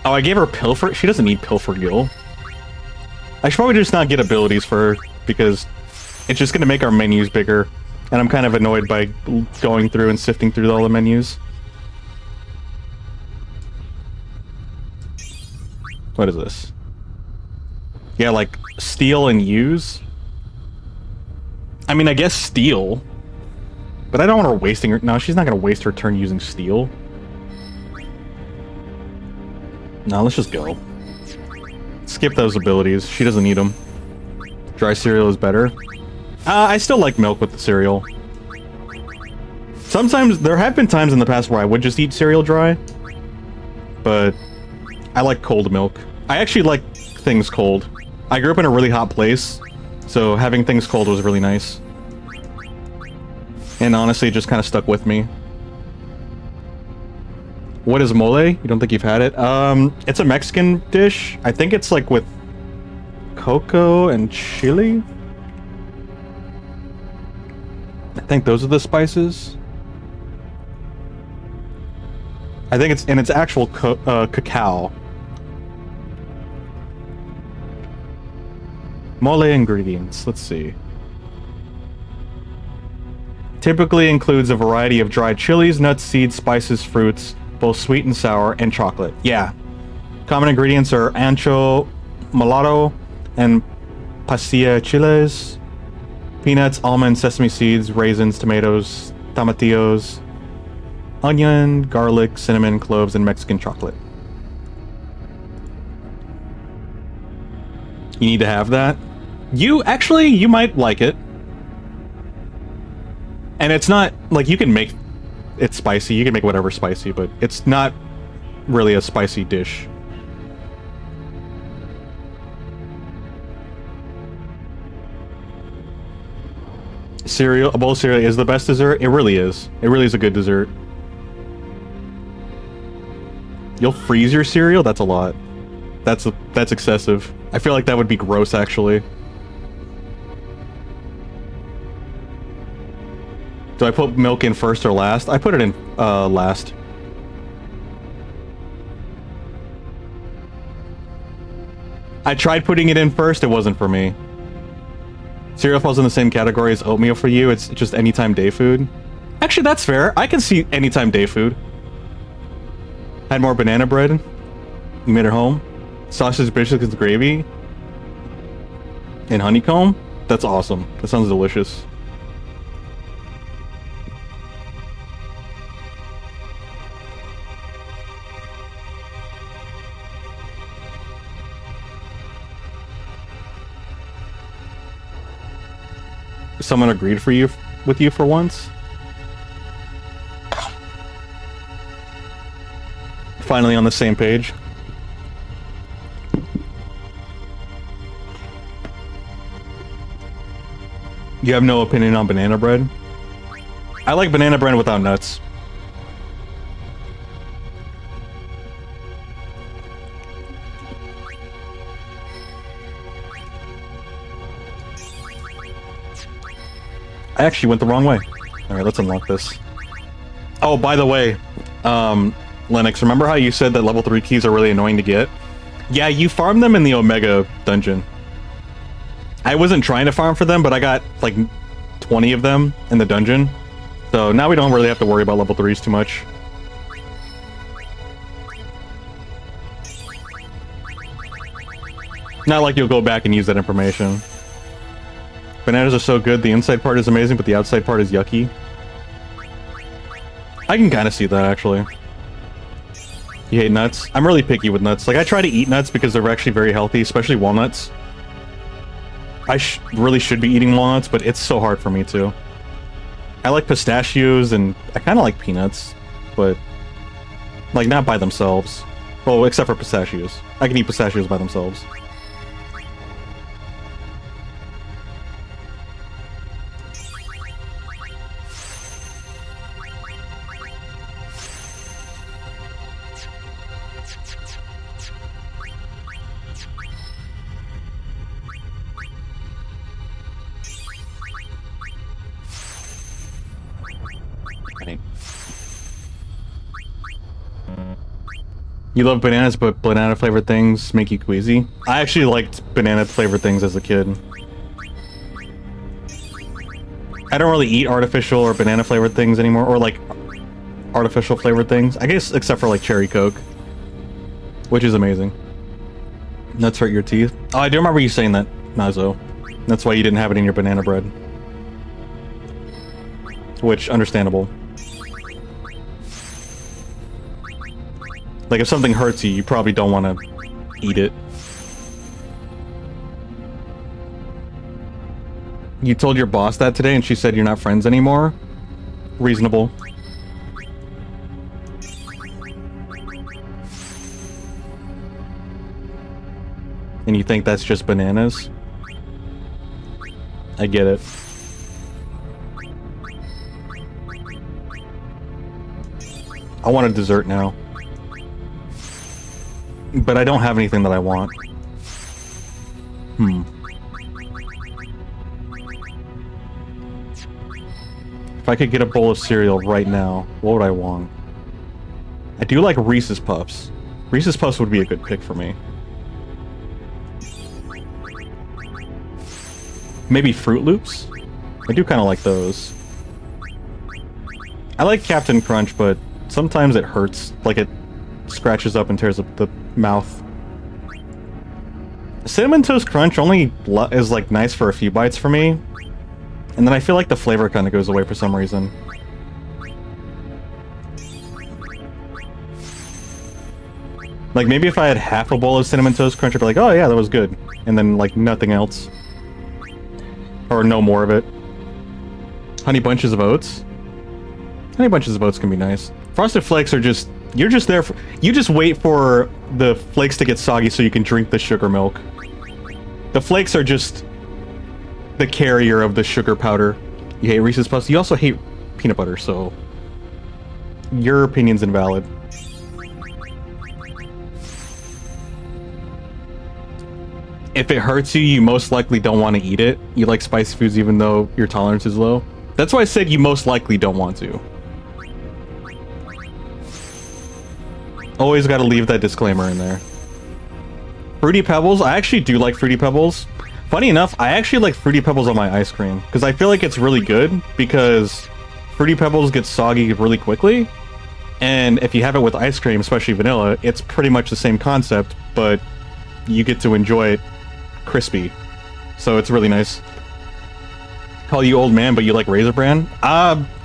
Oh, I gave her Pilfer? She doesn't need Pilfer Gill. I should probably just not get abilities for her, because it's just going to make our menus bigger. And I'm kind of annoyed by going through and sifting through all the menus. What is this? Yeah, like, steal and use? I mean, I guess steal. But I don't want her wasting her... No, she's not going to waste her turn using steal. No, let's just go. Skip those abilities. She doesn't need them. Dry cereal is better. I still like milk with the cereal. Sometimes, there have been times in the past where I would just eat cereal dry. But I like cold milk. I actually like things cold. I grew up in a really hot place, so having things cold was really nice. And honestly, it just kind of stuck with me. What is mole? You don't think you've had it? It's a Mexican dish. I think it's like with cocoa and chili. I think those are the spices. I think it's actual cacao. Mole ingredients. Let's see. Typically includes a variety of dried chilies, nuts, seeds, spices, fruits, both sweet and sour, and chocolate. Yeah. Common ingredients are ancho, mulatto, and pasilla chiles, peanuts, almonds, sesame seeds, raisins, tomatoes, tomatillos, onion, garlic, cinnamon, cloves, and Mexican chocolate. You need to have that. You might like it. And it's not, like, you can make it spicy. You can make whatever spicy, but it's not really a spicy dish. Cereal, a bowl of cereal is the best dessert? It really is. It really is a good dessert. You'll freeze your cereal? That's a lot. That's excessive. I feel like that would be gross, actually. Do I put milk in first or last? I put it in last. I tried putting it in first, it wasn't for me. Cereal falls in the same category as oatmeal for you, it's just anytime day food. Actually, that's fair. I can see anytime day food. Had more banana bread. You made it home. Sausage, biscuits, and gravy. And honeycomb? That's awesome. That sounds delicious. someone agreed with you for once. Finally on the same page. You have no opinion on banana bread? I like banana bread without nuts. I actually went the wrong way. Alright, let's unlock this. Oh, by the way, Lennox, remember how you said that level 3 keys are really annoying to get? Yeah, you farm them in the Omega dungeon. I wasn't trying to farm for them, but I got like 20 of them in the dungeon. So now we don't really have to worry about level 3s too much. Not like you'll go back and use that information. Bananas are so good, the inside part is amazing, but the outside part is yucky. I can kind of see that, actually. You hate nuts? I'm really picky with nuts. Like, I try to eat nuts because they're actually very healthy, especially walnuts. I really should be eating walnuts, but it's so hard for me too. I like pistachios, and I kind of like peanuts, but like not by themselves. Well, except for pistachios. I can eat pistachios by themselves. You love bananas, but banana flavored things make you queasy. I actually liked banana flavored things as a kid. I don't really eat artificial or banana flavored things anymore, or like artificial flavored things. I guess except for like cherry Coke, which is amazing. Nuts hurt your teeth. Oh, I do remember you saying that, Nazo. That's why you didn't have it in your banana bread. Which, understandable. Like, if something hurts you, you probably don't want to eat it. You told your boss that today and she said you're not friends anymore? Reasonable. And you think that's just bananas? I get it. I want a dessert now. But I don't have anything that I want. If I could get a bowl of cereal right now, what would I want? I do like Reese's Puffs. Reese's Puffs would be a good pick for me. Maybe Fruit Loops? I do kind of like those. I like Captain Crunch, but sometimes it hurts. Like it scratches up and tears up the mouth. Cinnamon Toast Crunch only is like nice for a few bites for me, and then I feel like the flavor kind of goes away for some reason. Like maybe if I had half a bowl of Cinnamon Toast Crunch, I'd be like, oh yeah, that was good, and then like nothing else, or no more of it. Honey Bunches of Oats. Honey Bunches of Oats can be nice. Frosted Flakes are just, you're just there for, you just wait for the flakes to get soggy so you can drink the sugar milk. The flakes are just the carrier of the sugar powder. You hate Reese's Puffs. You also hate peanut butter, so your opinion's invalid. If it hurts you, you most likely don't want to eat it. You like spicy foods even though your tolerance is low. That's why I said you most likely don't want to. Always got to leave that disclaimer in there. Fruity Pebbles. I actually do like Fruity Pebbles. Funny enough, I actually like Fruity Pebbles on my ice cream because I feel like it's really good because Fruity Pebbles get soggy really quickly. And if you have it with ice cream, especially vanilla, it's pretty much the same concept, but you get to enjoy it crispy. So it's really nice. Call you old man, but you like Raisin Bran?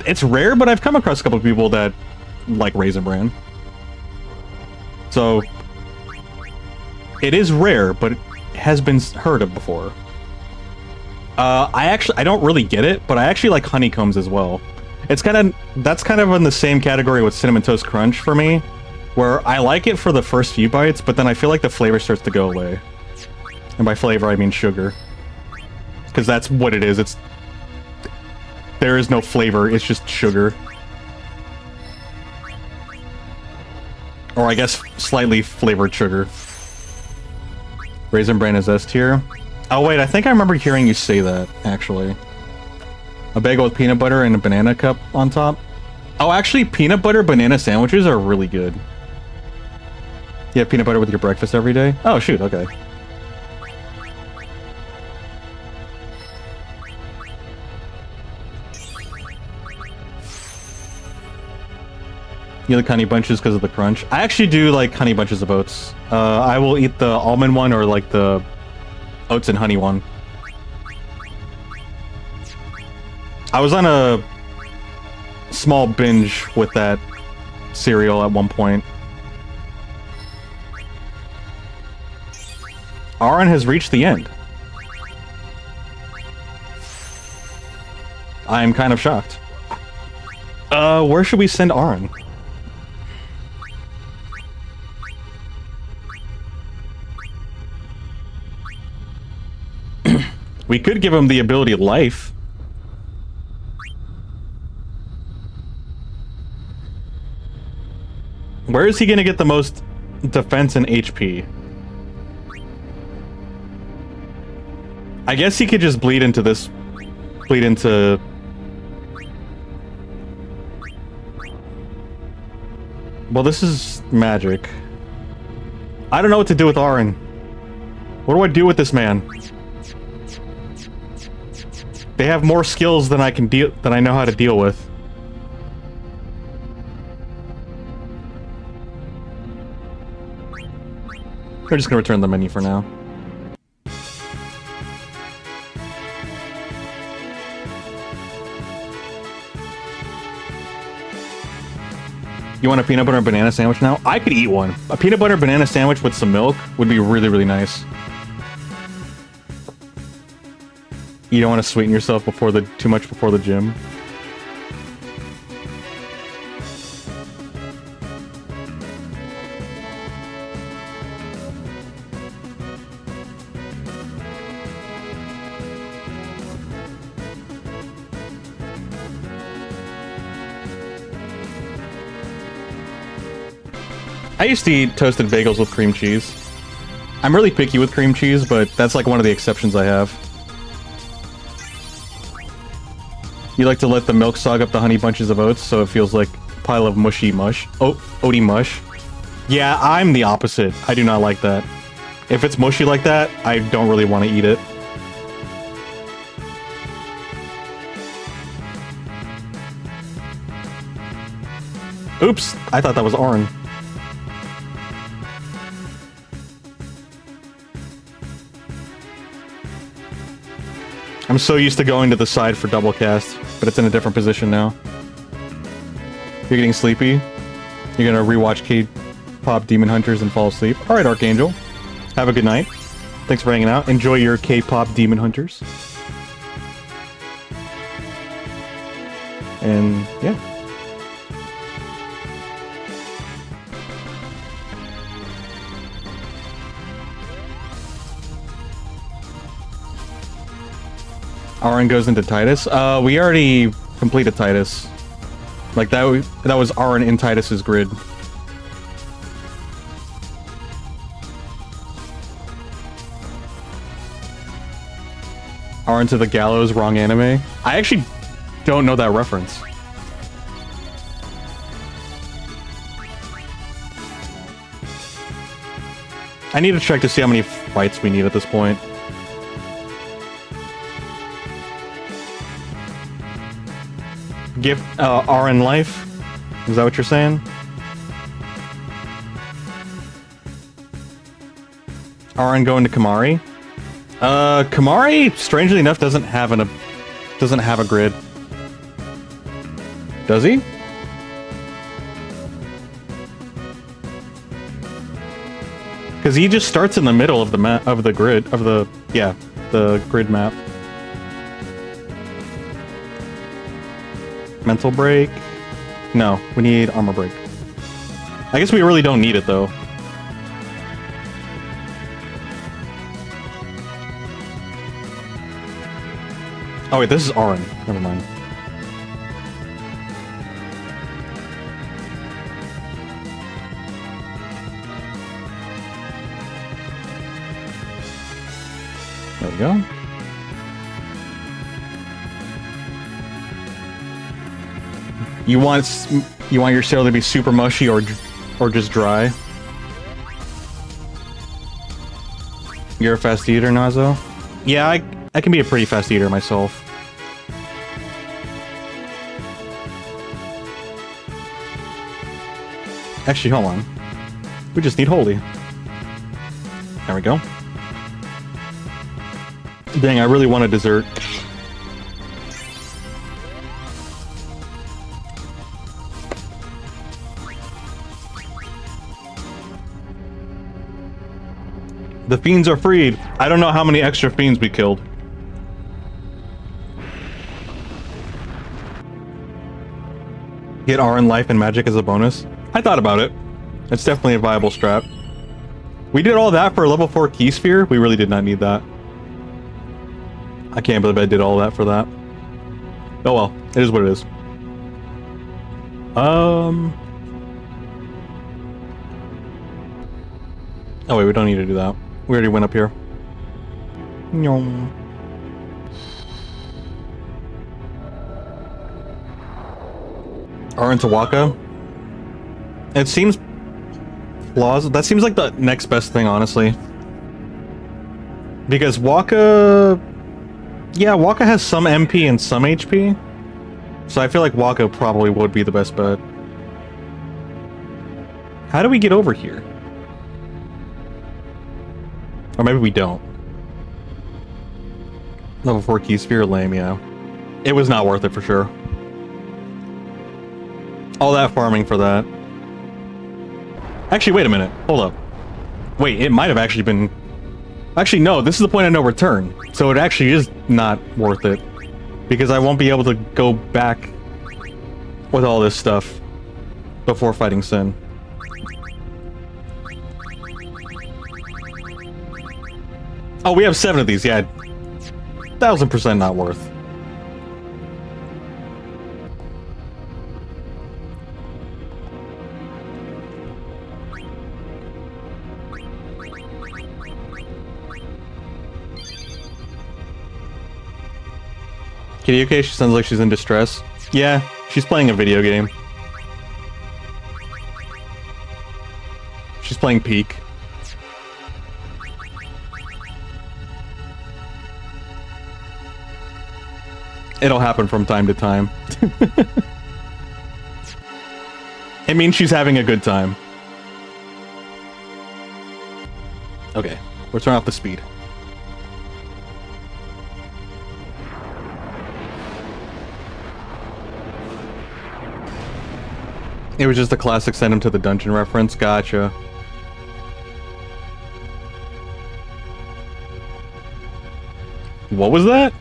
It's rare, but I've come across a couple of people that like Raisin Bran. So it is rare, but it has been heard of before. I don't really get it, but I actually like honeycombs as well. That's kind of in the same category with Cinnamon Toast Crunch for me, where I like it for the first few bites, but then I feel like the flavor starts to go away. And by flavor, I mean sugar. Because that's what it is. There is no flavor, it's just sugar. Or I guess slightly flavored sugar. Raisin Bran is S tier. Oh wait, I think I remember hearing you say that, actually. A bagel with peanut butter and a banana cup on top. Oh, actually, peanut butter banana sandwiches are really good. You have peanut butter with your breakfast every day? Oh shoot, okay. You like honey bunches because of the crunch? I actually do like honey bunches of oats. I will eat the almond one or like the oats and honey one. I was on a small binge with that cereal at one point. Aaron has reached the end. I am kind of shocked. Where should we send Aaron? We could give him the ability of life. Where is he gonna get the most defense and HP? I guess he could just bleed into this. Bleed into... Well, this is magic. I don't know what to do with Aaron. What do I do with this man? They have more skills than I know how to deal with. We're just gonna return the menu for now. You want a peanut butter and banana sandwich now? I could eat one. A peanut butter banana sandwich with some milk would be really, really nice. You don't want to sweeten yourself too much before the gym. I used to eat toasted bagels with cream cheese. I'm really picky with cream cheese, but that's like one of the exceptions I have. You like to let the milk sog up the honey bunches of oats so it feels like a pile of mushy mush. Oh, oaty mush. Yeah, I'm the opposite. I do not like that. If it's mushy like that, I don't really want to eat it. Oops, I thought that was Orin. I'm so used to going to the side for double cast, but it's in a different position now. You're getting sleepy? You're gonna rewatch K-pop Demon Hunters and fall asleep? Alright, Archangel. Have a good night. Thanks for hanging out. Enjoy your K-pop Demon Hunters. And, yeah. Aaron goes into Titus. We already completed Titus. Like that was Aaron in Titus's grid. Aaron to the gallows, wrong anime. I actually don't know that reference. I need to check to see how many fights we need at this point. Give Aaron life? Is that what you're saying? Aaron going to Kamari? Kamari, strangely enough, doesn't have a grid. Does he? Because he just starts in the middle of the map of the grid the grid map. Mental break. No, we need armor break. I guess we really don't need it though. Oh wait, this is Arin. Never mind. There we go. You want your cereal to be super mushy or just dry? You're a fast eater, Nazo? Yeah, I can be a pretty fast eater myself. Actually, hold on. We just need holy. There we go. Dang, I really want a dessert. The fiends are freed. I don't know how many extra fiends we killed. Get Arin life and magic as a bonus. I thought about it. It's definitely a viable strat. We did all that for a level 4 key sphere. We really did not need that. I can't believe I did all that for that. Oh well, it is what it is. Oh wait, we don't need to do that. We already went up here. Nyong. Arin to Waka. It seems plausible. That seems like the next best thing, honestly. Because Waka... Yeah, Waka has some MP and some HP. So I feel like Waka probably would be the best bet. How do we get over here? Or maybe we don't. Level 4 key sphere, lame, yeah. It was not worth it for sure. All that farming for that. Actually, wait a minute. Hold up. Wait, it might have actually been... Actually, no, this is the point of no return. So it actually is not worth it. Because I won't be able to go back with all this stuff before fighting Sin. Oh, we have 7 of these, yeah. 1000% not worth. Kitty okay? She sounds like she's in distress. Yeah, she's playing a video game. She's playing Peak. It'll happen from time to time. It means she's having a good time. Okay, we'll turn off the speed. It was just a classic send him to the dungeon reference. Gotcha. What was that?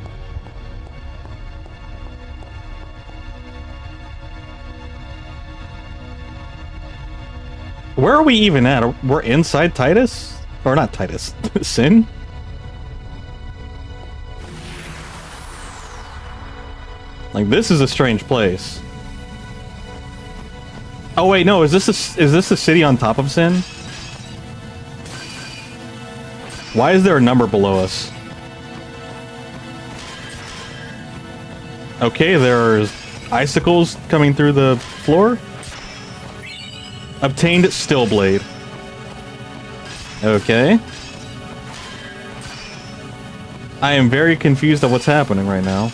Where are we even at? We're inside Titus? Or not Titus. Sin? Like, this is a strange place. Oh wait, no, is this a city on top of Sin? Why is there a number below us? Okay, there's icicles coming through the floor. Obtained Still Blade. Okay. I am very confused at what's happening right now.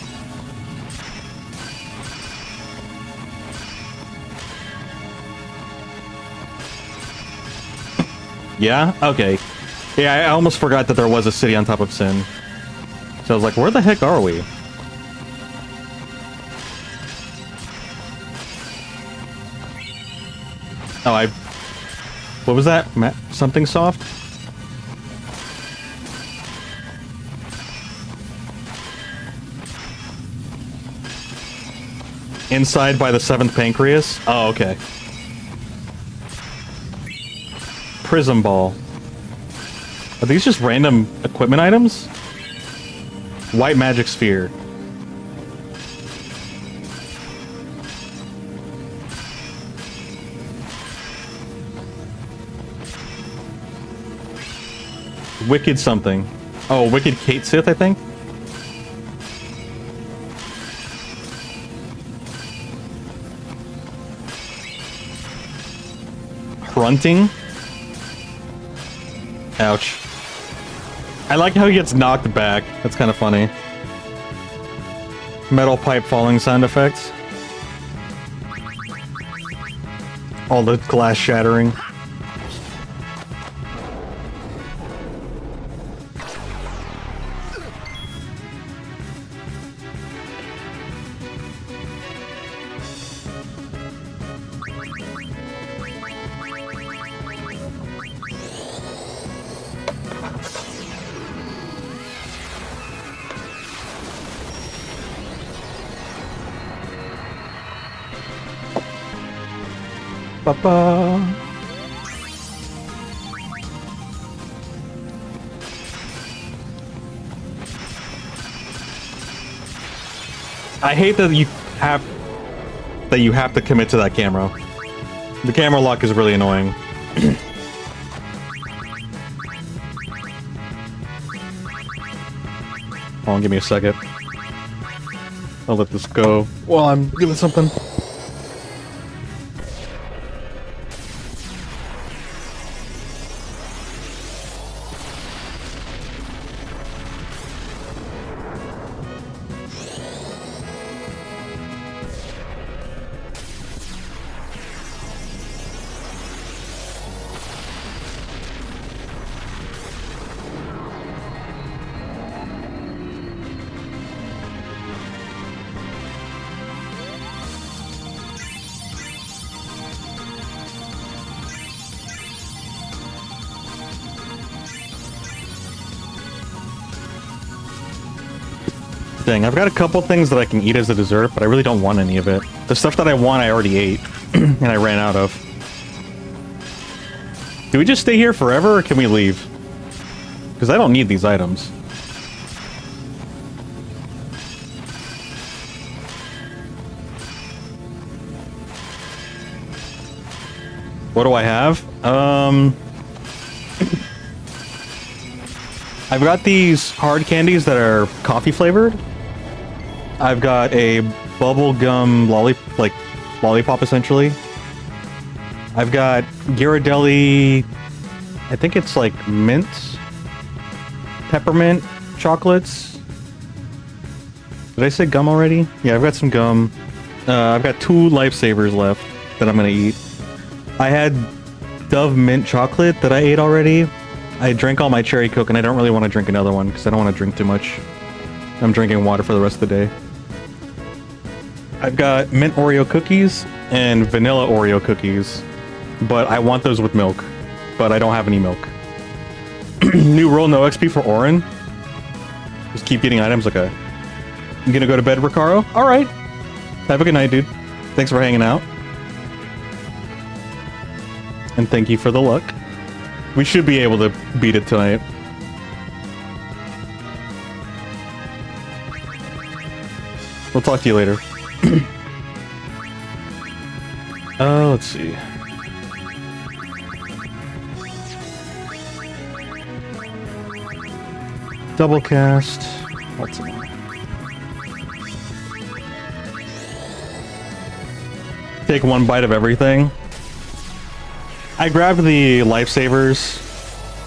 Yeah? Okay. Yeah, I almost forgot that there was a city on top of Sin. So I was like, where the heck are we? Oh, what was that? Something soft? Inside by the 7th pancreas? Oh, okay. Prism ball. Are these just random equipment items? White magic sphere. Wicked something. Oh, Wicked Kate Sith, I think? Grunting? Ouch. I like how he gets knocked back. That's kind of funny. Metal pipe falling sound effects. All the glass shattering. Ba-ba. I hate that you have to commit to that camera. The camera lock is really annoying. Hold on, give me a second. I'll let this go while I'm doing something. Dang, I've got a couple things that I can eat as a dessert, but I really don't want any of it. The stuff that I want, I already ate, and I ran out of. Do we just stay here forever, or can we leave? Because I don't need these items. What do I have? I've got these hard candies that are coffee flavored. I've got a bubblegum lollipop essentially. I've got Ghirardelli, I think it's like mint, peppermint chocolates. Did I say gum already? Yeah, I've got some gum. I've got 2 lifesavers left that I'm gonna eat. I had Dove mint chocolate that I ate already. I drank all my cherry coke and I don't really want to drink another one because I don't want to drink too much. I'm drinking water for the rest of the day. I've got mint Oreo cookies and vanilla Oreo cookies, but I want those with milk, but I don't have any milk. New rule, no XP for Orin. Just keep getting items. Okay. You gonna go to bed, Ricaro? All right. Have a good night, dude. Thanks for hanging out. And thank you for the luck. We should be able to beat it tonight. We'll talk to you later. Let's see. Double cast. What's it? Take 1 bite of everything. I grabbed the lifesavers,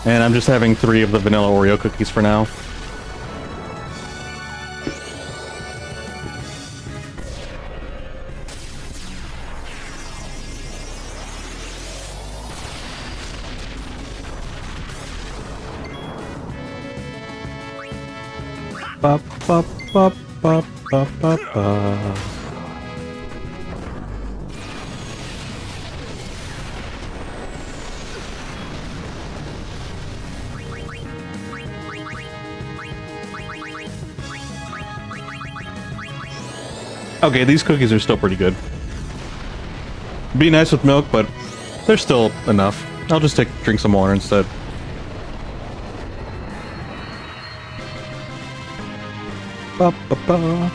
and I'm just having 3 of the vanilla Oreo cookies for now. Ba ba ba ba ba ba ba. Okay, these cookies are still pretty good. Be nice with milk, but they're still enough. I'll just drink some water instead. Ba, ba, ba.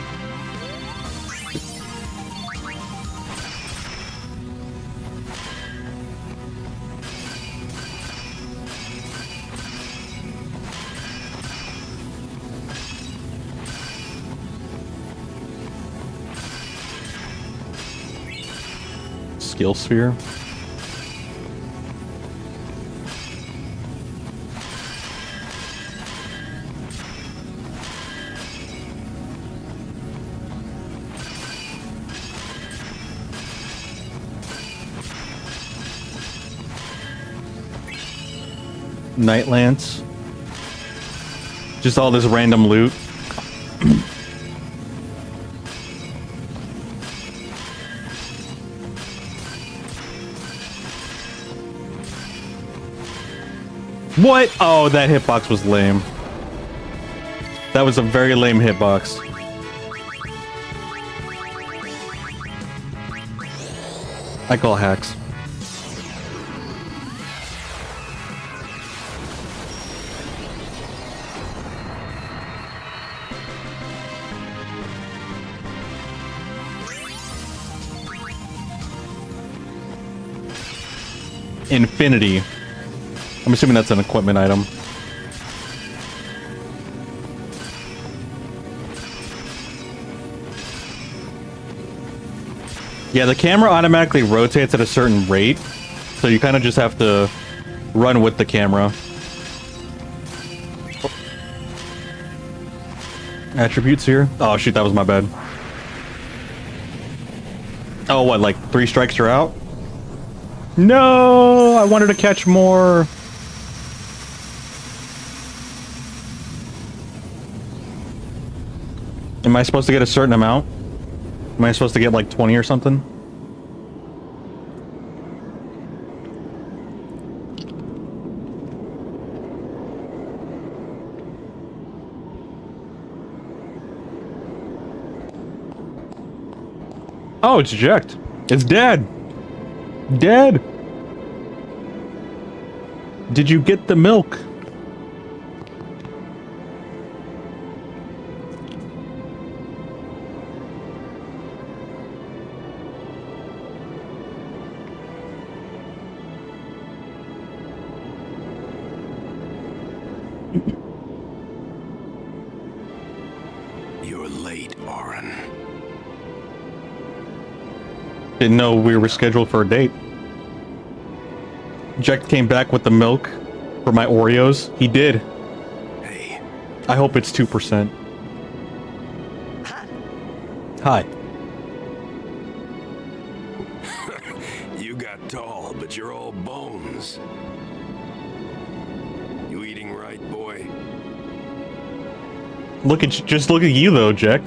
Skill sphere. Night Lance. Just all this random loot. What? Oh, that hitbox was lame. That was a very lame hitbox. I call hacks. Infinity. I'm assuming that's an equipment item. Yeah, the camera automatically rotates at a certain rate, so you kind of just have to run with the camera. Attributes here? Oh shoot, that was my bad. Oh, what, like 3 strikes you're out? No, I wanted to catch more. Am I supposed to get a certain amount? Am I supposed to get like 20 or something? Oh, it's eject. It's dead. Dead. Did you get the milk? You're late, Oren. Didn't know we were scheduled for a date. Jack came back with the milk for my Oreos. He did. Hey. I hope it's 2%. Hi. You got tall, but you're all bones. You eating right, boy? Look at just look at you though, Jack.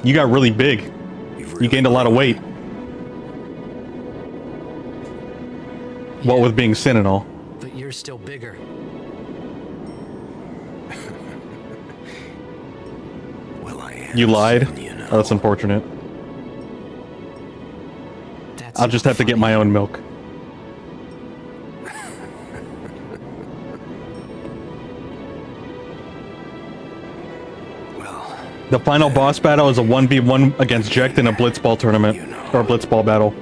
You got really big. You gained a lot of weight. What with being sin and all. But you're still bigger. Well, I am. You lied? Soon, you know. Oh, that's unfortunate. I'll just have to get my own milk. Well, The final boss battle is a 1v1 against Jack in a blitzball tournament. You know. Or a blitzball battle.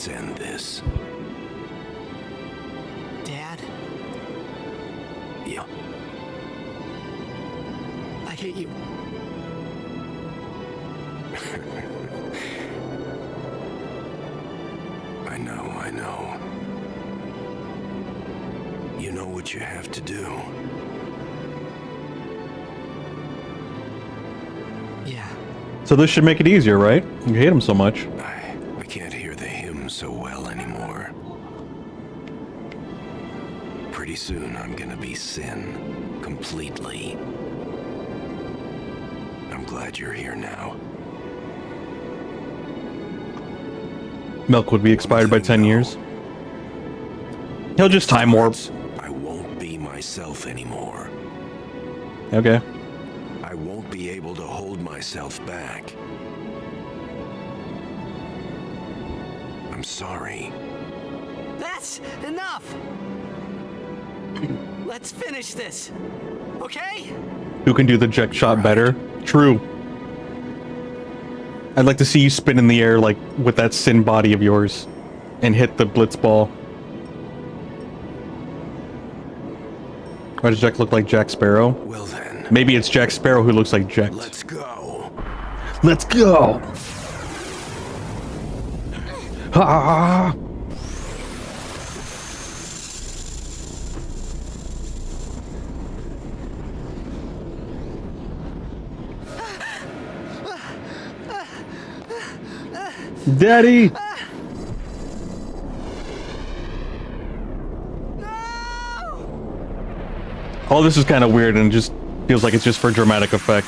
let's end this. Dad, Yeah. I hate you. I know. You know what you have to do. Yeah. So this should make it easier, right? You hate him so much. I can't hear the hymn so well anymore. Pretty soon I'm gonna be sin. Completely. I'm glad you're here now. Milk would be expired by 10 years. He'll just time warp. I won't be myself anymore. Okay. I won't be able to hold myself back. I'm sorry. That's enough! Let's finish this, okay? Who can do the jet shot better? True. I'd like to see you spin in the air like with that sin body of yours and hit the blitz ball. Why does Jack look like Jack Sparrow? Well then. Maybe it's Jack Sparrow who looks like Jack. Let's go. Let's go! Ah! Daddy! All this is kind of weird and just feels like it's just for dramatic effect.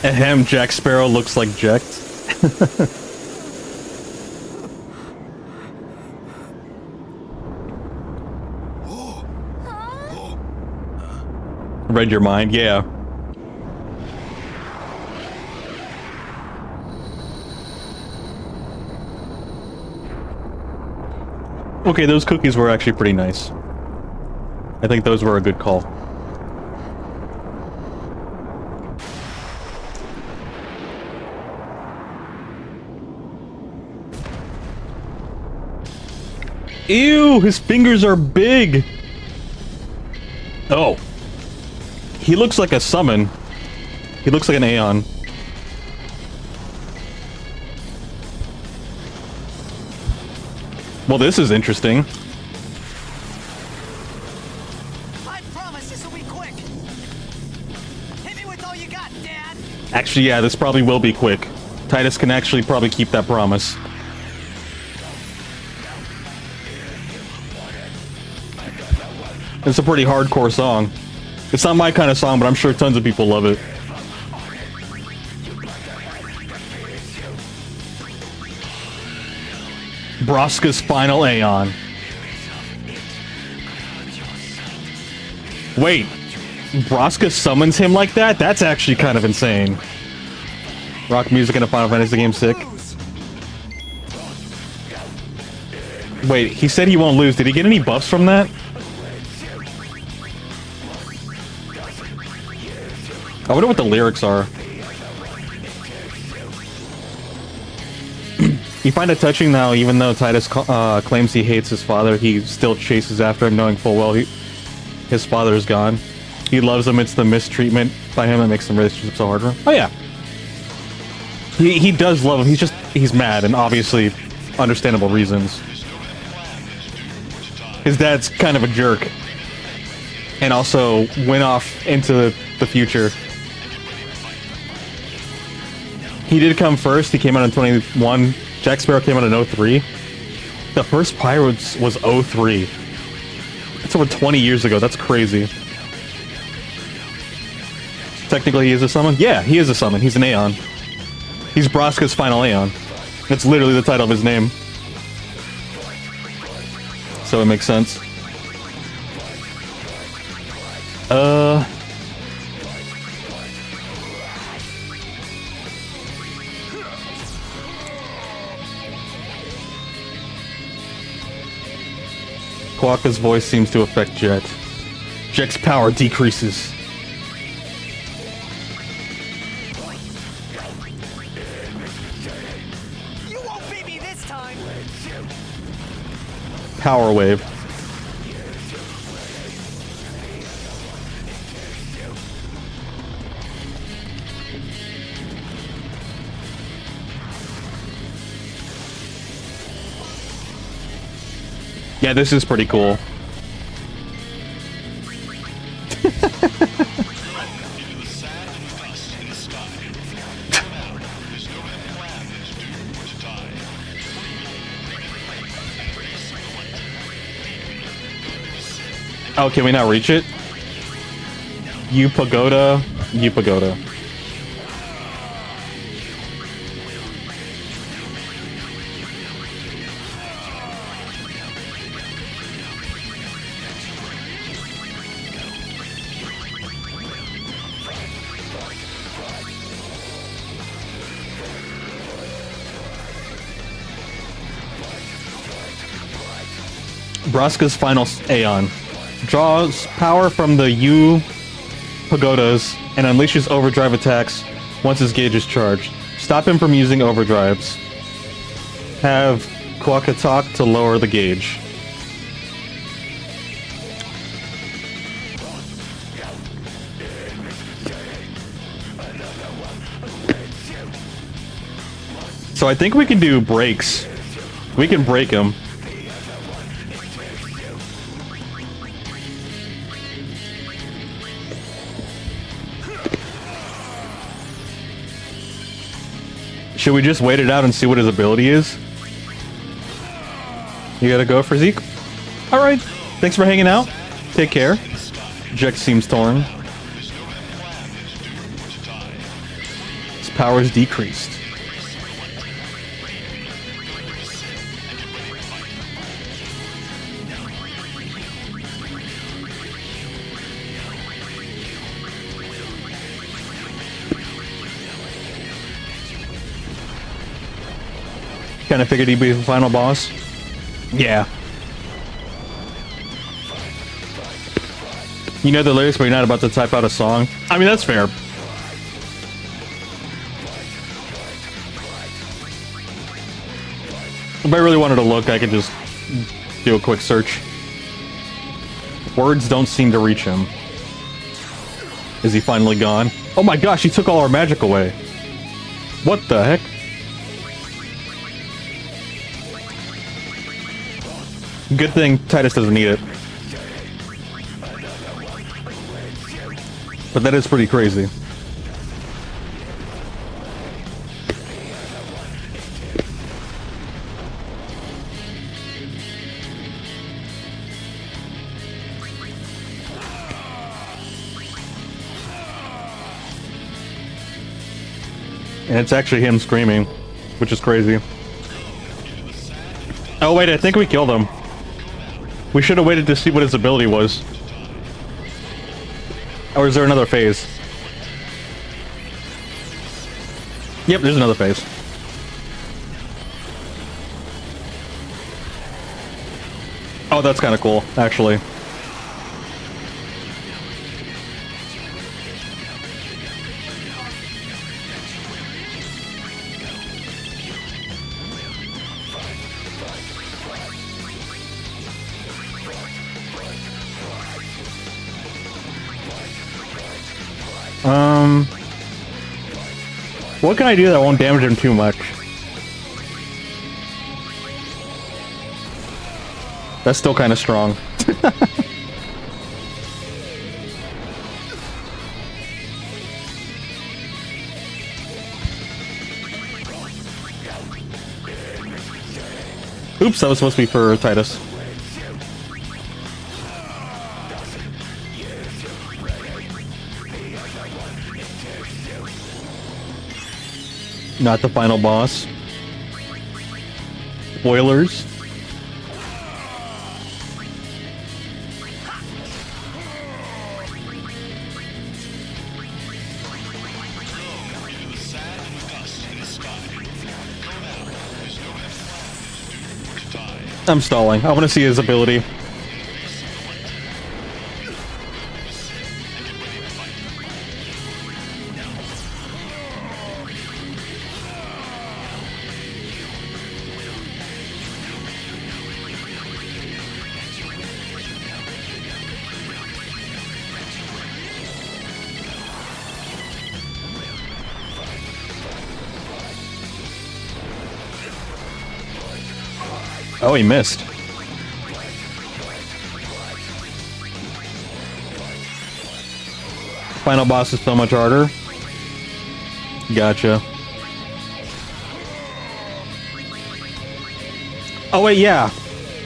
Ahem, Jack Sparrow looks like Jacked. Read your mind, yeah. Okay, those cookies were actually pretty nice. I think those were a good call. Ew, his fingers are big! Oh. He looks like a summon. He looks like an Aeon. Well, this is interesting. I promise this will be quick. Hit me with all you got, Dad. Actually, yeah, this probably will be quick. Titus can actually probably keep that promise. It's a pretty hardcore song. It's not my kind of song, but I'm sure tons of people love it. Braska's final Aeon. Wait, Braska summons him like that? That's actually kind of insane. Rock music in a Final Fantasy game, sick. Wait, he said he won't lose. Did he get any buffs from that? I wonder what the lyrics are. You find it touching now, even though Titus claims he hates his father, he still chases after him, knowing full well his father is gone. He loves him. It's the mistreatment by him that makes the relationship so hard for him. Oh yeah, he does love him. He's mad, and obviously understandable reasons. His dad's kind of a jerk, and also went off into the future. He did come first. He came out in 21. Jack Sparrow came out in 03. The first Pirates was 03. That's over 20 years ago. That's crazy. Technically, he is a summon? Yeah, he is a summon. He's an Aeon. He's Braska's final Aeon. That's literally the title of his name. So it makes sense. Quokka's voice seems to affect Jet. Jet's power decreases. You won't beat me this time. Power wave. Yeah, this is pretty cool. Oh, can we not reach it? You pagoda, you pagoda. Braska's final Aeon. Draws power from the U pagodas and unleashes overdrive attacks once his gauge is charged. Stop him from using overdrives. Have Quakatak to lower the gauge. So I think we can do breaks. We can break him. Should we just wait it out and see what his ability is? You gotta go for Zeke? Alright, thanks for hanging out. Take care. Jack seems torn. His power is decreased. Kind of figured he'd be the final boss. Yeah. You know the lyrics, but you're not about to type out a song. I mean, that's fair. If I really wanted to look, I could just do a quick search. Words don't seem to reach him. Is he finally gone? Oh my gosh, he took all our magic away. What the heck? Good thing Titus doesn't need it. But that is pretty crazy. And it's actually him screaming, which is crazy. Oh wait, I think we killed him. We should have waited to see what his ability was. Or is there another phase? Yep, there's another phase. Oh, that's kind of cool, actually. What can I do that won't damage him too much? That's still kind of strong. Oops, that was supposed to be for Titus. Not the final boss. Spoilers. I'm stalling. I want to see his ability. Oh, he missed. Final boss is so much harder. Gotcha. Oh wait, yeah.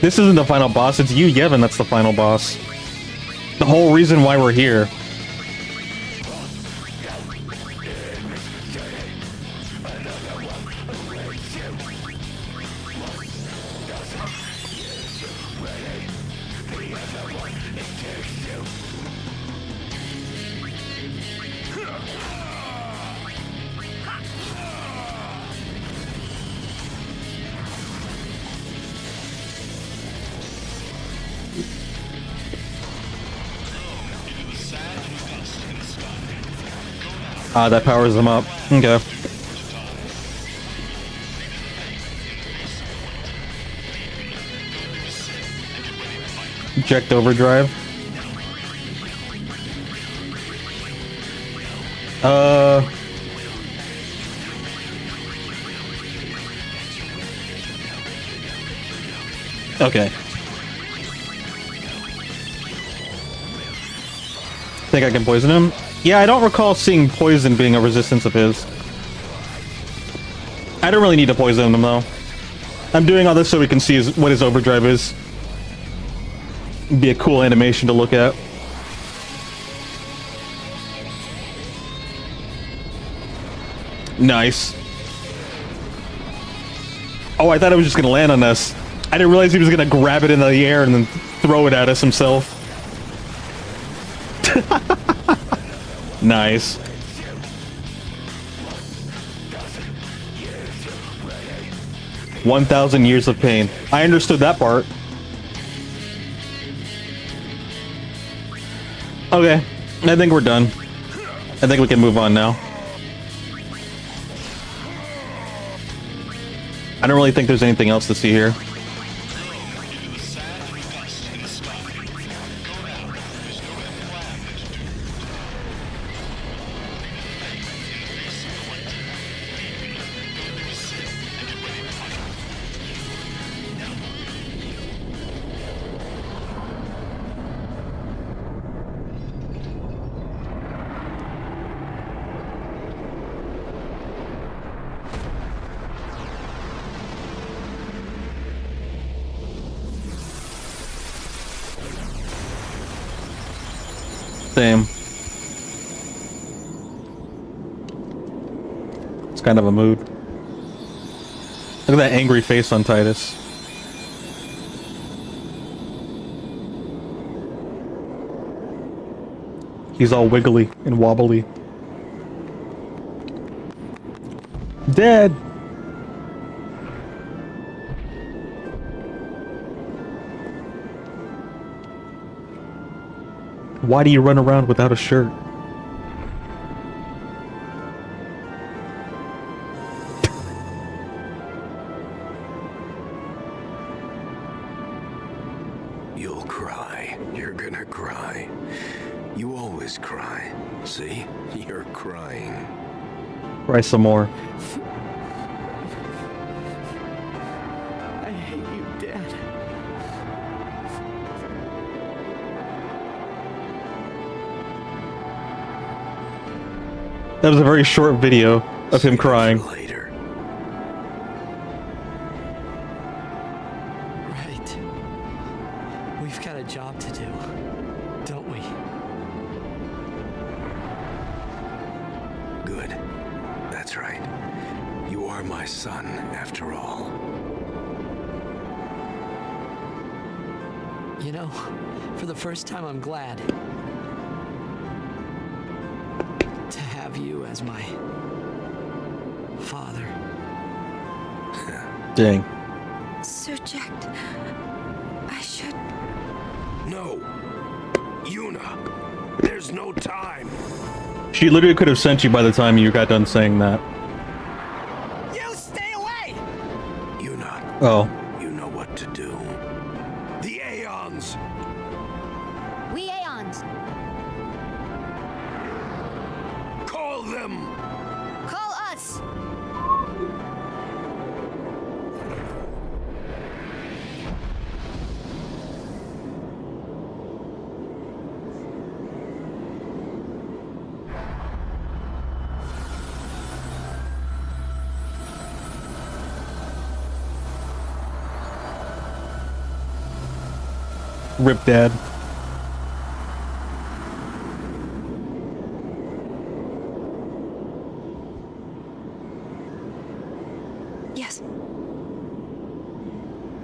This isn't the final boss, it's you, Yevon, that's the final boss. The whole reason why we're here. Ah, that powers them up. Okay. Eject overdrive. Okay. Think I can poison him? Yeah, I don't recall seeing poison being a resistance of his. I don't really need to poison him though. I'm doing all this so we can see what his overdrive is. It'd be a cool animation to look at. Nice. Oh, I thought it was just gonna land on us. I didn't realize he was gonna grab it in the air and then throw it at us himself. Nice. "1,000 years of pain." I understood that part. Okay, I think we're done. I think we can move on now. I don't really think there's anything else to see here. Same. It's kind of a mood. Look at that angry face on Titus. He's all wiggly and wobbly. Dead! Why do you run around without a shirt? You'll cry. You're gonna cry. You always cry. See? You're crying. Cry some more. I hate you, Dad. That was a very short video of him crying. Later. Right. We've got a job to do, don't we? Good. That's right. You are my son, after all. You know, for the first time, I'm glad to have you as my father. Dang. Sir Jack, I should... No! Yuna! There's no time! She literally could have sent you by the time you got done saying that. You stay away! Yuna, Oh. you know what to do. The Aeons! We Aeons. Call them! Call us. Rip Dad. Yes.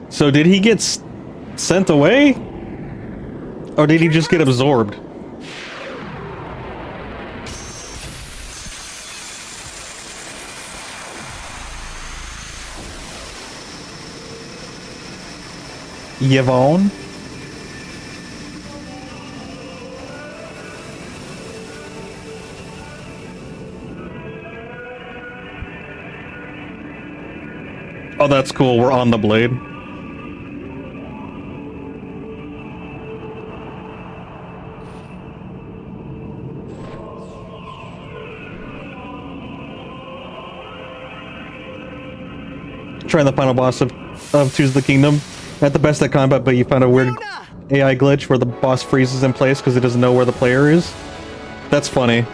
So did he get sent away? Or did he just get absorbed? Yvonne? Oh, that's cool. We're on the blade. Trying the final boss of Tears of the Kingdom. Not the best at combat, but you found a weird AI glitch where the boss freezes in place because it doesn't know where the player is. That's funny.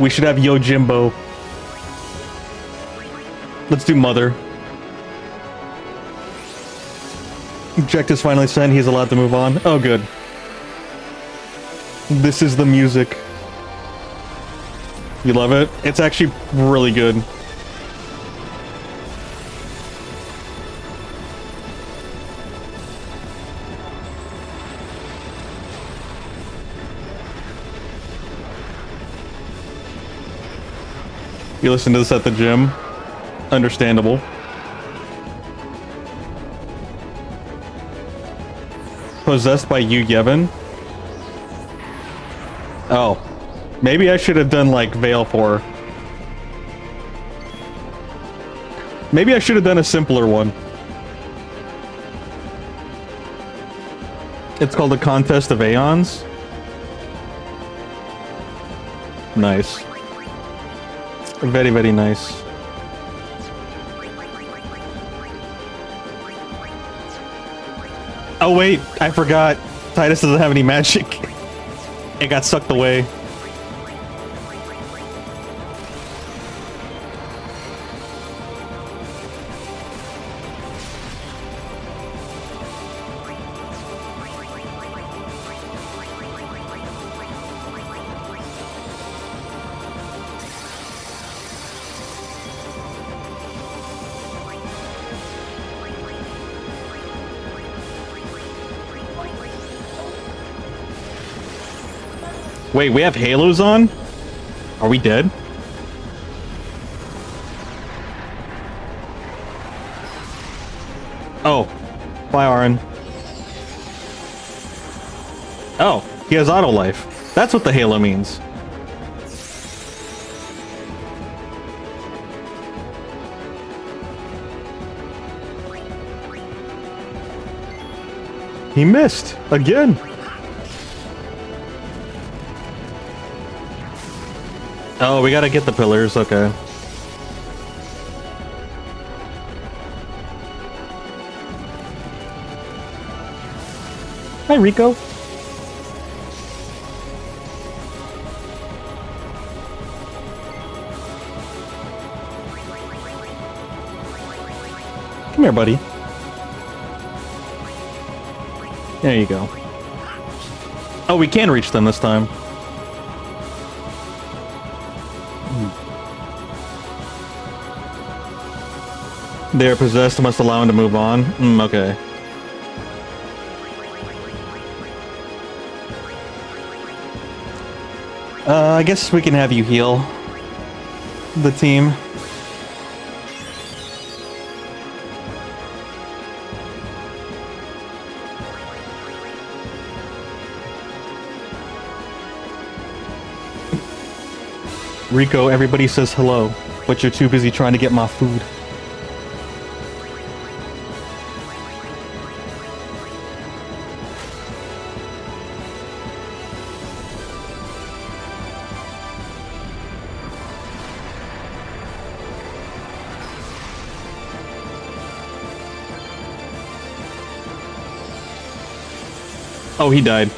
We should have Yojimbo. Let's do Mother. Objective's finally sent. He's allowed to move on. Oh, good. This is the music. You love it? It's actually really good. You listen to this at the gym. Understandable. Possessed by Yu Yevon? Oh. Maybe I should have done, like, Veil for her. Maybe I should have done a simpler one. It's called the Contest of Aeons. Nice. Very, very nice. Oh wait, I forgot. Titus doesn't have any magic. It got sucked away. Wait, we have halos on? Are we dead? Oh. Bye, Aaron. Oh, he has auto life. That's what the halo means. He missed again. Oh, we gotta get the pillars, okay. Hi, Rico. Come here, buddy. There you go. Oh, we can reach them this time. They are possessed, must allow him to move on. Okay. I guess we can have you heal the team. Rico, everybody says hello, but you're too busy trying to get my food. Oh, he died.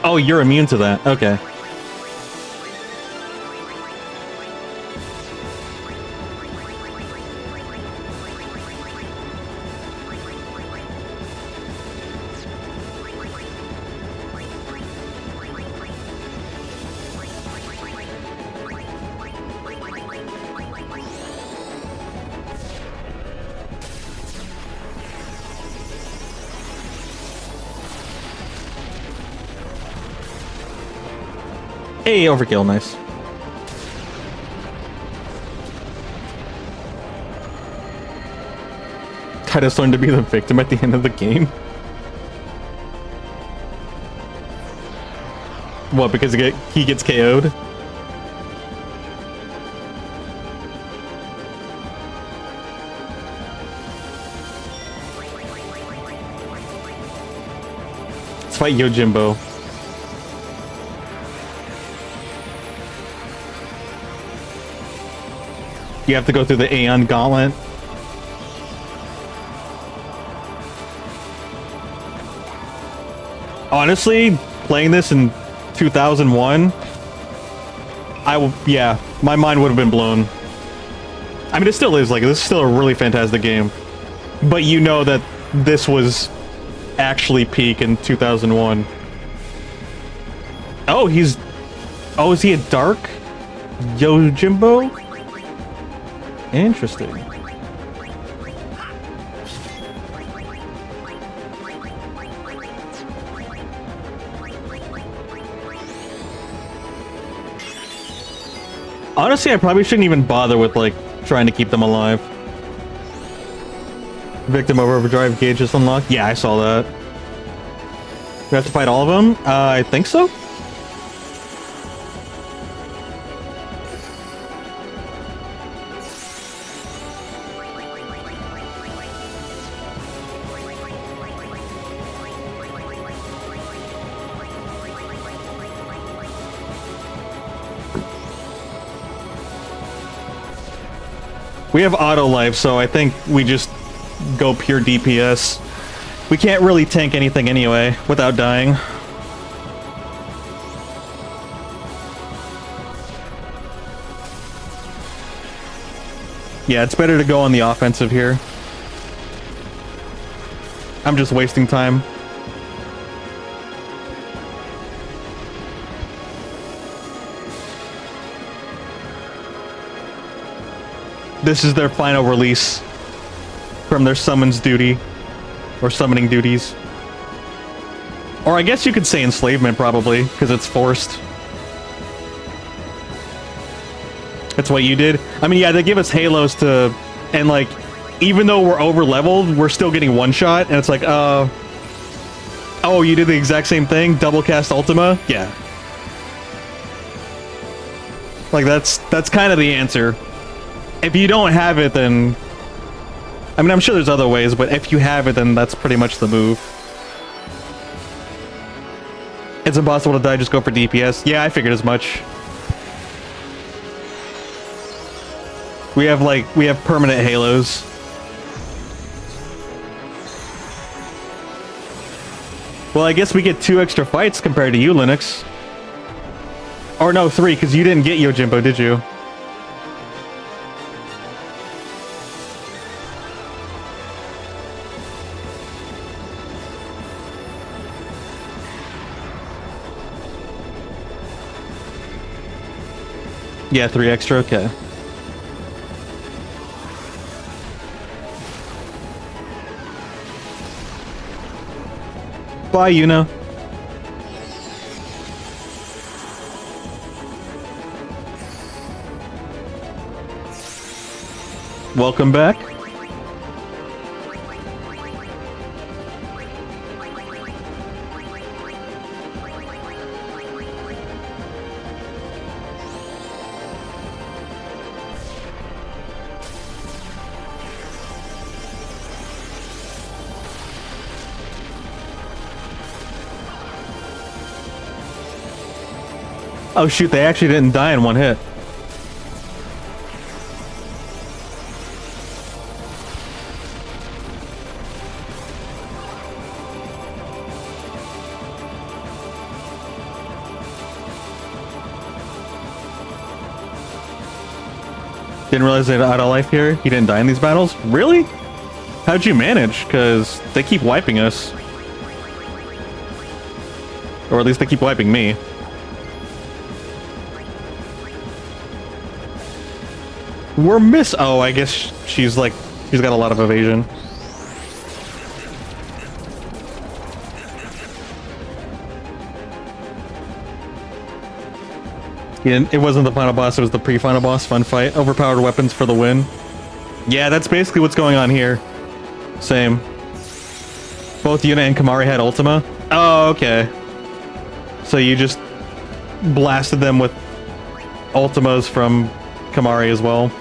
Oh, you're immune to that. Okay. Hey, overkill, nice. Titus learned to be the victim at the end of the game. What, because he gets KO'd? Let's fight Yojimbo. You have to go through the Aeon Gauntlet. Honestly, playing this in 2001, yeah, my mind would have been blown. I mean, it still is, like, this is still a really fantastic game. But you know that this was actually peak in 2001. Oh, is he a dark Yojimbo? Interesting. Honestly, I probably shouldn't even bother with, like, trying to keep them alive. Victim overdrive gauge is unlocked. Yeah, I saw that. We have to fight all of them? I think so? We have auto life, so I think we just go pure DPS. We can't really tank anything anyway without dying. Yeah, it's better to go on the offensive here. I'm just wasting time. This is their final release from their summons duty, or summoning duties. Or I guess you could say enslavement, probably, because it's forced. That's what you did? I mean, yeah, they give us halos to... And, like, even though we're over-leveled, we're still getting one-shot, and it's like, oh, you did the exact same thing? Double cast Ultima? Yeah. Like, that's kind of the answer. If you don't have it, then... I mean, I'm sure there's other ways, but if you have it, then that's pretty much the move. It's impossible to die, just go for DPS. Yeah, I figured as much. We have permanent halos. Well, I guess we get 2 extra fights compared to you, Linux. Or no, 3, because you didn't get Yojimbo, did you? Yeah, 3 extra, okay. Bye, Yuna. Welcome back. Oh shoot, they actually didn't die in one hit. Didn't realize they had auto life here. He didn't die in these battles? Really? How'd you manage? Because they keep wiping us. Or at least they keep wiping me. We're oh, I guess she's got a lot of evasion. Yeah, it wasn't the final boss, it was the pre-final boss. Fun fight. Overpowered weapons for the win. Yeah, that's basically what's going on here. Same. Both Yuna and Kamari had Ultima. Oh, okay. So you just blasted them with Ultimas from Kamari as well.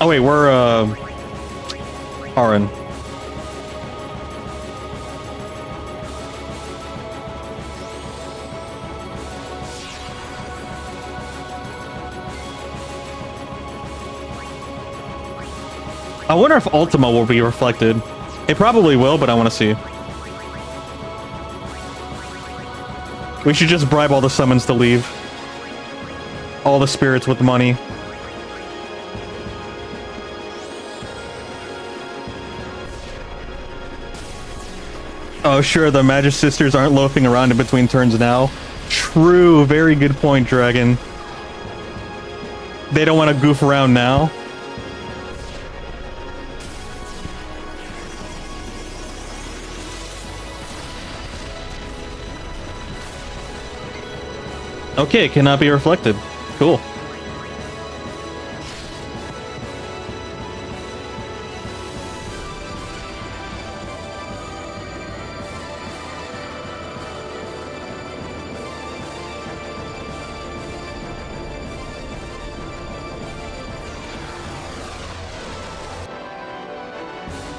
Oh wait, we're Aaron. I wonder if Ultima will be reflected. It probably will, but I want to see. We should just bribe all the summons to leave. All the spirits with money. Oh, sure, the Magic Sisters aren't loafing around in between turns now. True, very good point, Dragon. They don't want to goof around now. Okay, it cannot be reflected. Cool.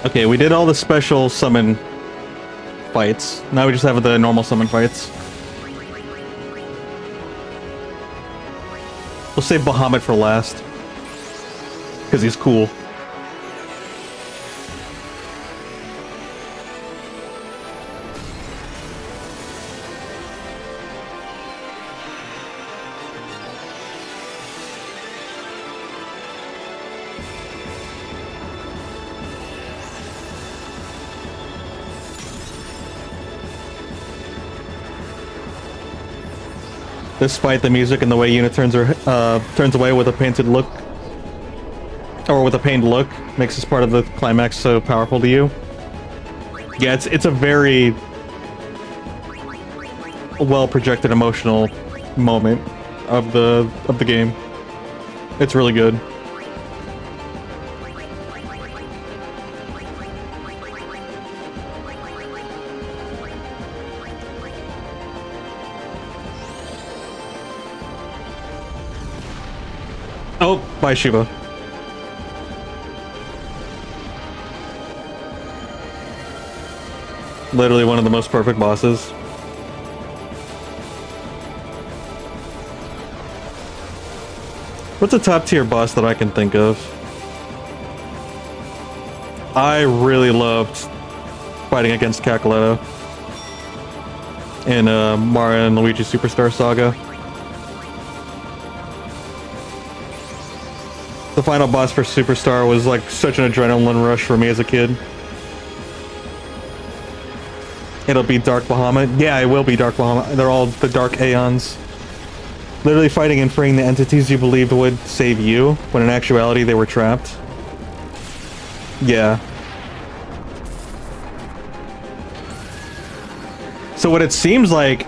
Okay, we did all the special summon fights. Now we just have the normal summon fights. We'll save Bahamut for last. Because he's cool. Despite the music and the way Yuna turns away with a painted look, or with a pained look, makes this part of the climax so powerful to you. Yeah, it's a very well projected emotional moment of the game. It's really good. Oh, bye, Shiva. Literally one of the most perfect bosses. What's a top tier boss that I can think of? I really loved fighting against Cacoletto in Mario and Luigi Superstar Saga. The final boss for Superstar was like such an adrenaline rush for me as a kid. It'll be Dark Bahamut. Yeah, it will be Dark Bahamut. They're all the Dark Aeons. Literally fighting and freeing the entities you believed would save you, when in actuality they were trapped. Yeah. So what it seems like,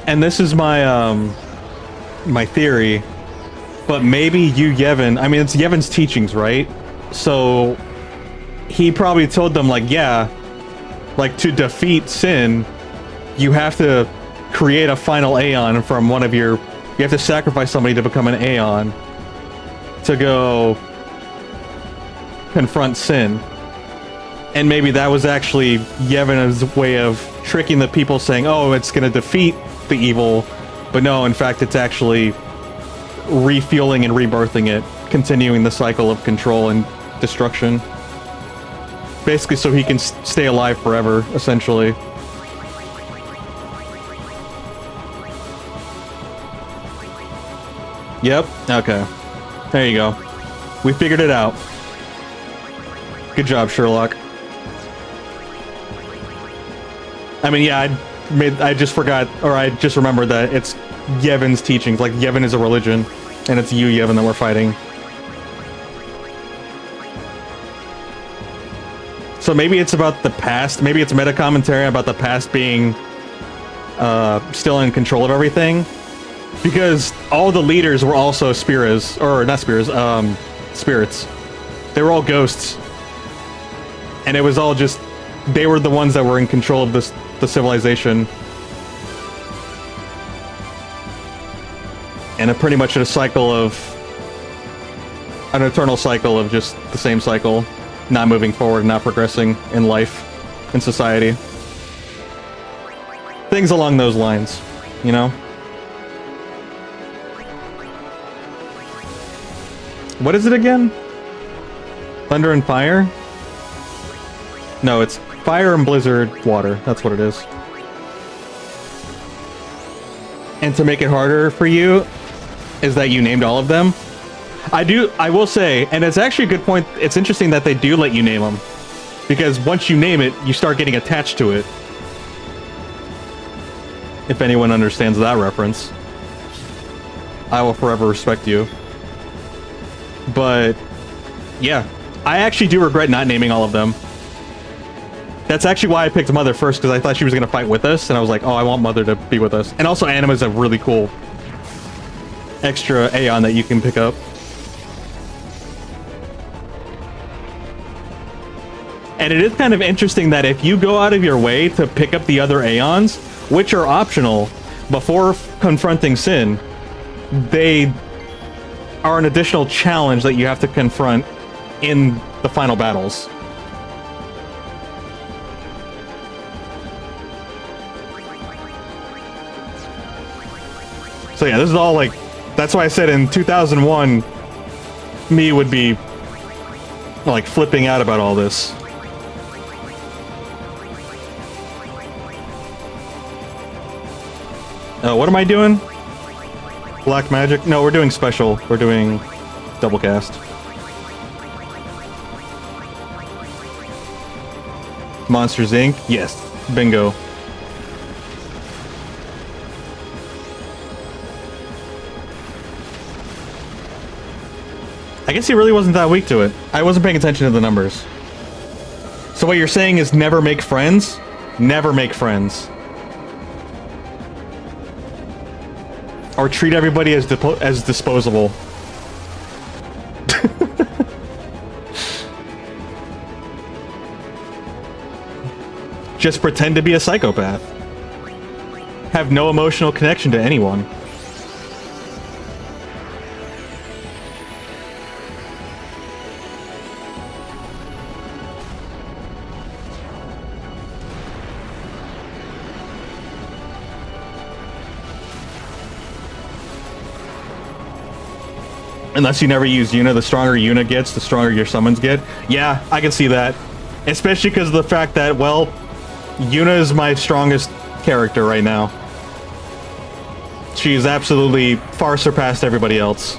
and this is my my theory, but maybe Yevon, I mean, it's Yevon's teachings, right? So he probably told them, like, yeah, like, to defeat Sin, you have to create a final Aeon from one of your... You have to sacrifice somebody to become an Aeon to go confront Sin. And maybe that was actually Yevon's way of tricking the people, saying, oh, it's going to defeat the evil. But no, in fact, it's actually refueling and rebirthing it, continuing the cycle of control and destruction. Basically, so he can stay alive forever, essentially. Yep, okay. There you go. We figured it out. Good job, Sherlock. I mean, yeah, I just forgot, or I just remembered that it's Yevon's teachings. Like, Yevon is a religion, and it's you, Yevon, that we're fighting. So maybe it's about the past. Maybe it's meta commentary about the past being still in control of everything. Because all the leaders were also Spiras, or not Spiras, spirits. They were all ghosts. And it was all just, they were the ones that were in control of the civilization. And pretty much a cycle of, an eternal cycle of just the same cycle. Not moving forward, not progressing in life, in society. Things along those lines, you know? What is it again? Thunder and fire? No, it's fire and blizzard water. That's what it is. And to make it harder for you, is that you named all of them. I will say, and it's actually a good point, it's interesting that they do let you name them. Because once you name it, you start getting attached to it. If anyone understands that reference. I will forever respect you. But, yeah. I actually do regret not naming all of them. That's actually why I picked Mother first, because I thought she was going to fight with us, and I was like, oh, I want Mother to be with us. And also, Anima's a really cool extra Aeon that you can pick up. And it is kind of interesting that if you go out of your way to pick up the other Aeons, which are optional, before confronting Sin, they are an additional challenge that you have to confront in the final battles. So yeah, this is all like, that's why I said in 2001, me would be like flipping out about all this. What am I doing? Black magic? No, we're doing special. We're doing double cast. Monsters Inc. Yes, bingo. I guess he really wasn't that weak to it. I wasn't paying attention to the numbers. So what you're saying is never make friends? Never make friends. Or treat everybody as disposable. Just pretend to be a psychopath. Have no emotional connection to anyone. Unless you never use Yuna, the stronger Yuna gets, the stronger your summons get. Yeah, I can see that. Especially because of the fact that, well, Yuna is my strongest character right now. She's absolutely far surpassed everybody else.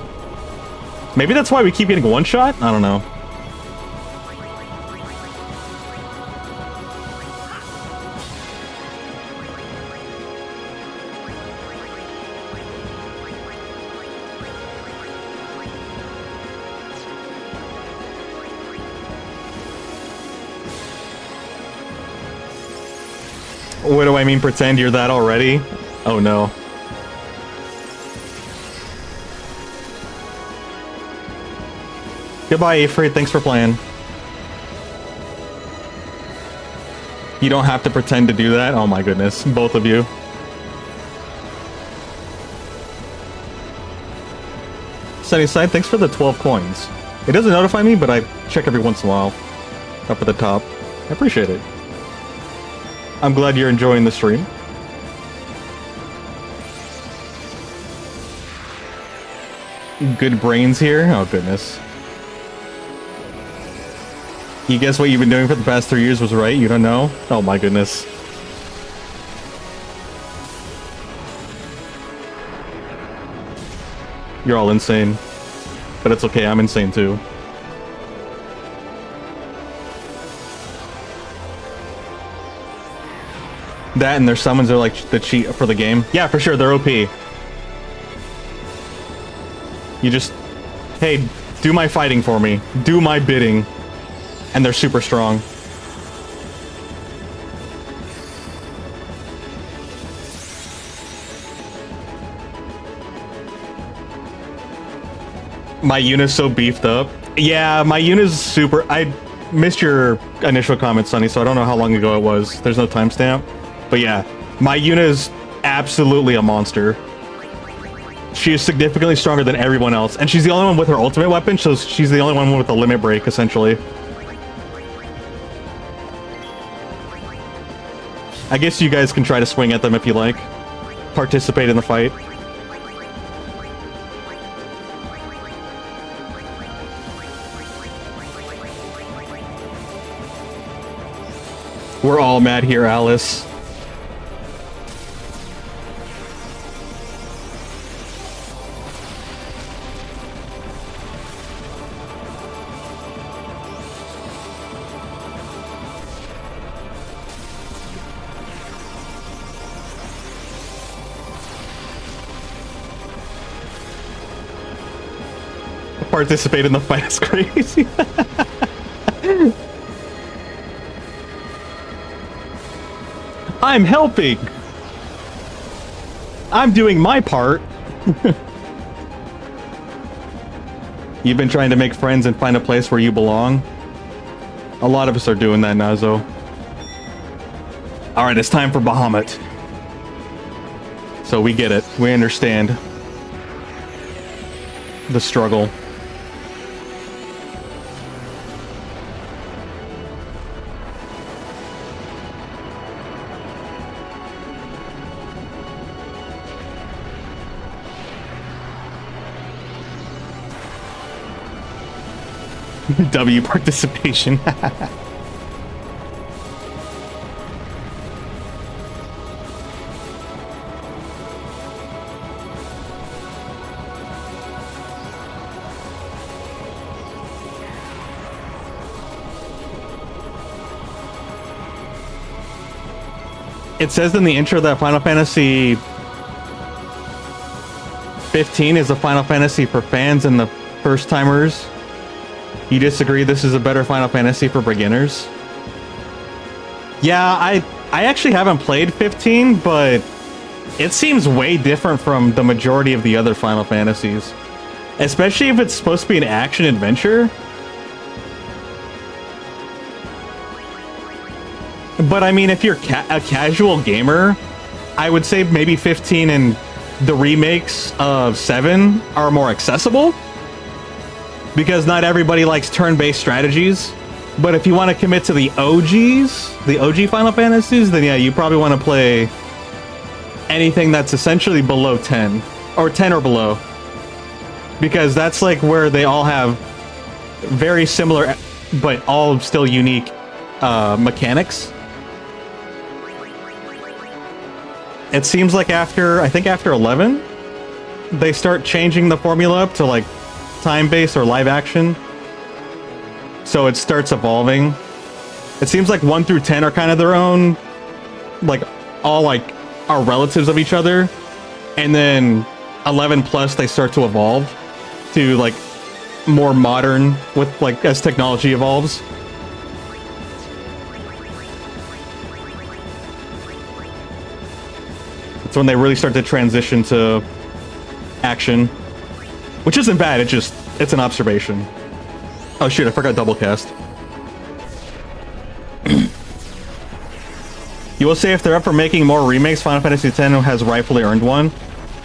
Maybe that's why we keep getting one shot? I don't know. What do I mean, pretend you're that already? Oh no. Goodbye, Ifrit. Thanks for playing. You don't have to pretend to do that? Oh my goodness. Both of you. Sunnyside, thanks for the 12 coins. It doesn't notify me, but I check every once in a while. Up at the top. I appreciate it. I'm glad you're enjoying the stream. Good brains here? Oh, goodness. You guess what you've been doing for the past 3 years was right? You don't know? Oh, my goodness. You're all insane. But it's okay, I'm insane too. That and their summons are like the cheat for the game. Yeah, for sure, they're OP. You just, hey, do my fighting for me. Do my bidding. And they're super strong. My Yuna's so beefed up. Yeah, my Yuna's super... I missed your initial comment, Sonny, so I don't know how long ago it was. There's no timestamp. But yeah, my Yuna's absolutely a monster. She is significantly stronger than everyone else, and she's the only one with her ultimate weapon, so she's the only one with a limit break, essentially. I guess you guys can try to swing at them if you like. Participate in the fight. We're all mad here, Alice. Participate in the fight is crazy. I'm helping. I'm doing my part. You've been trying to make friends and find a place where you belong. A lot of us are doing that, Nazo. Alright, it's time for Bahamut. So we get it. We understand the struggle. W participation. It says in the intro that Final Fantasy 15 is a Final Fantasy for fans and the first timers. You disagree? This is a better Final Fantasy for beginners? Yeah, I actually haven't played 15, but it seems way different from the majority of the other Final Fantasies. Especially if it's supposed to be an action adventure. But I mean, if you're a casual gamer, I would say maybe 15 and the remakes of 7 are more accessible. Because not everybody likes turn-based strategies. But if you want to commit to the OGs, the OG Final Fantasies, then yeah, you probably want to play anything that's essentially below 10. Or 10 or below. Because that's like where they all have very similar, but all still unique mechanics. It seems like after 11, they start changing the formula up to like time-based or live action. So it starts evolving. It seems like 1 through 10 are kind of their own, like all like are relatives of each other. And then 11 plus they start to evolve to like more modern with like as technology evolves. It's when they really start to transition to action. Which isn't bad, it's an observation. Oh shit, I forgot double cast. You will say if they're up for making more remakes, Final Fantasy X has rightfully earned one.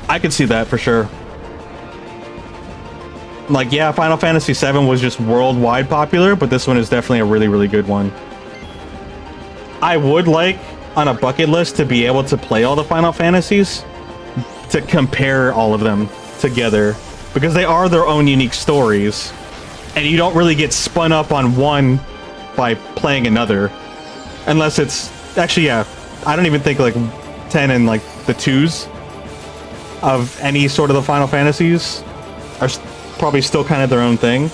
I could see that for sure. Like, yeah, Final Fantasy VII was just worldwide popular, but this one is definitely a really, really good one. I would like, on a bucket list, to be able to play all the Final Fantasies, to compare all of them together, because they are their own unique stories, and you don't really get spun up on one by playing another, unless it's actually, yeah, I don't even think like 10 and like the 2s of any sort of the Final Fantasies are probably still kind of their own thing.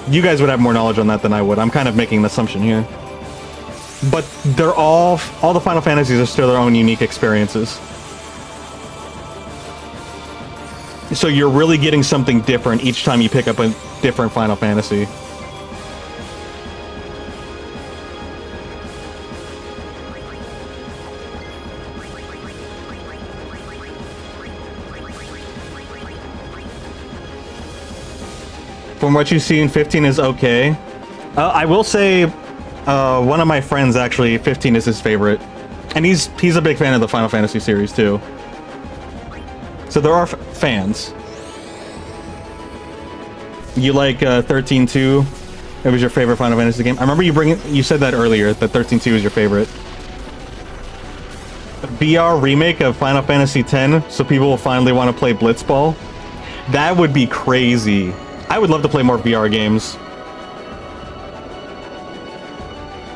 You guys would have more knowledge on that than I would. I'm kind of making an assumption here. But they're all the Final Fantasies are still their own unique experiences. So you're really getting something different each time you pick up a different Final Fantasy. From what you've seen, 15 is okay. I will say, one of my friends actually, 15 is his favorite, and he's a big fan of the Final Fantasy series too. So there are fans. You like 13 too? It was your favorite Final Fantasy game. I remember you said that earlier, that 13-2 is your favorite. VR remake of Final Fantasy X, so people will finally want to play Blitzball. That would be crazy. I would love to play more VR games.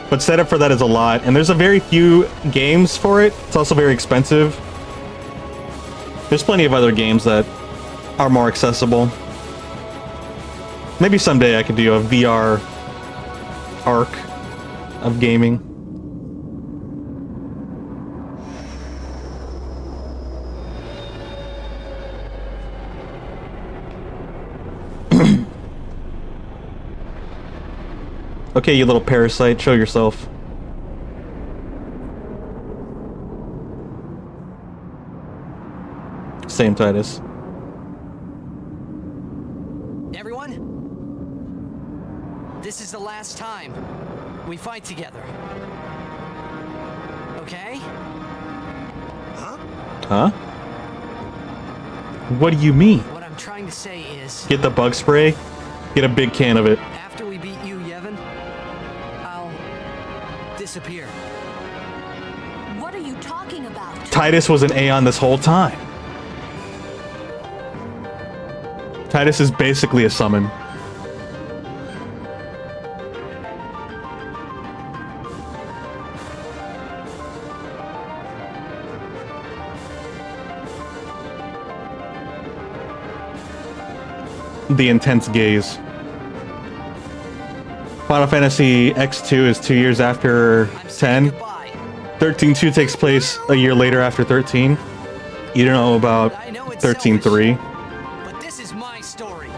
But setup for that is a lot, and there's a very few games for it. It's also very expensive. There's plenty of other games that are more accessible. Maybe someday I could do a VR arc of gaming. Okay, you little parasite, show yourself. Same, Titus. Everyone? This is the last time we fight together. Okay? Huh? What do you mean? What I'm trying to say is... Get the bug spray, get a big can of it. After we beat you, Yevon, I'll disappear. What are you talking about? Titus was an Aeon this whole time. Titus is basically a summon. The intense gaze. Final Fantasy X-2 is 2 years after 10. 13-2 takes place a year later after 13. You don't know about 13-3. But this is my story.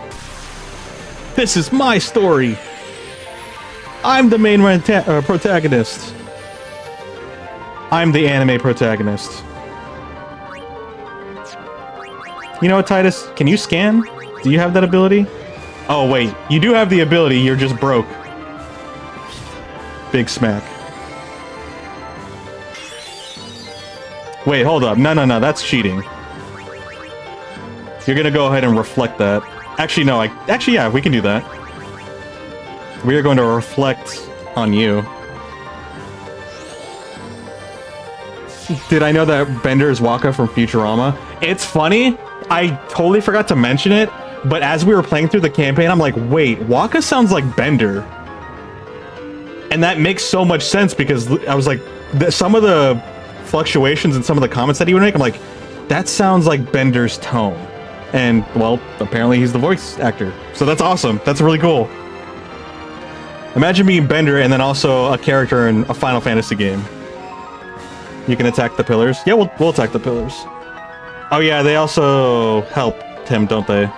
This is my story. I'm the main protagonist. I'm the anime protagonist. You know what, Titus? Can you scan? Do you have that ability? Oh, wait. You do have the ability. You're just broke. Big smack. Wait, hold up. No, no, no. That's cheating. You're gonna go ahead and reflect that. Actually, no. Actually, yeah, we can do that. We are going to reflect on you. Did I know that Bender is Waka from Futurama? It's funny. I totally forgot to mention it, but as we were playing through the campaign, I'm like, wait, Waka sounds like Bender. And that makes so much sense because I was like, some of the fluctuations and some of the comments that he would make, I'm like, that sounds like Bender's tone. And, well, apparently he's the voice actor. So that's awesome. That's really cool. Imagine being Bender and then also a character in a Final Fantasy game. You can attack the pillars. Yeah, we'll attack the pillars. Oh yeah, they also help him, don't they?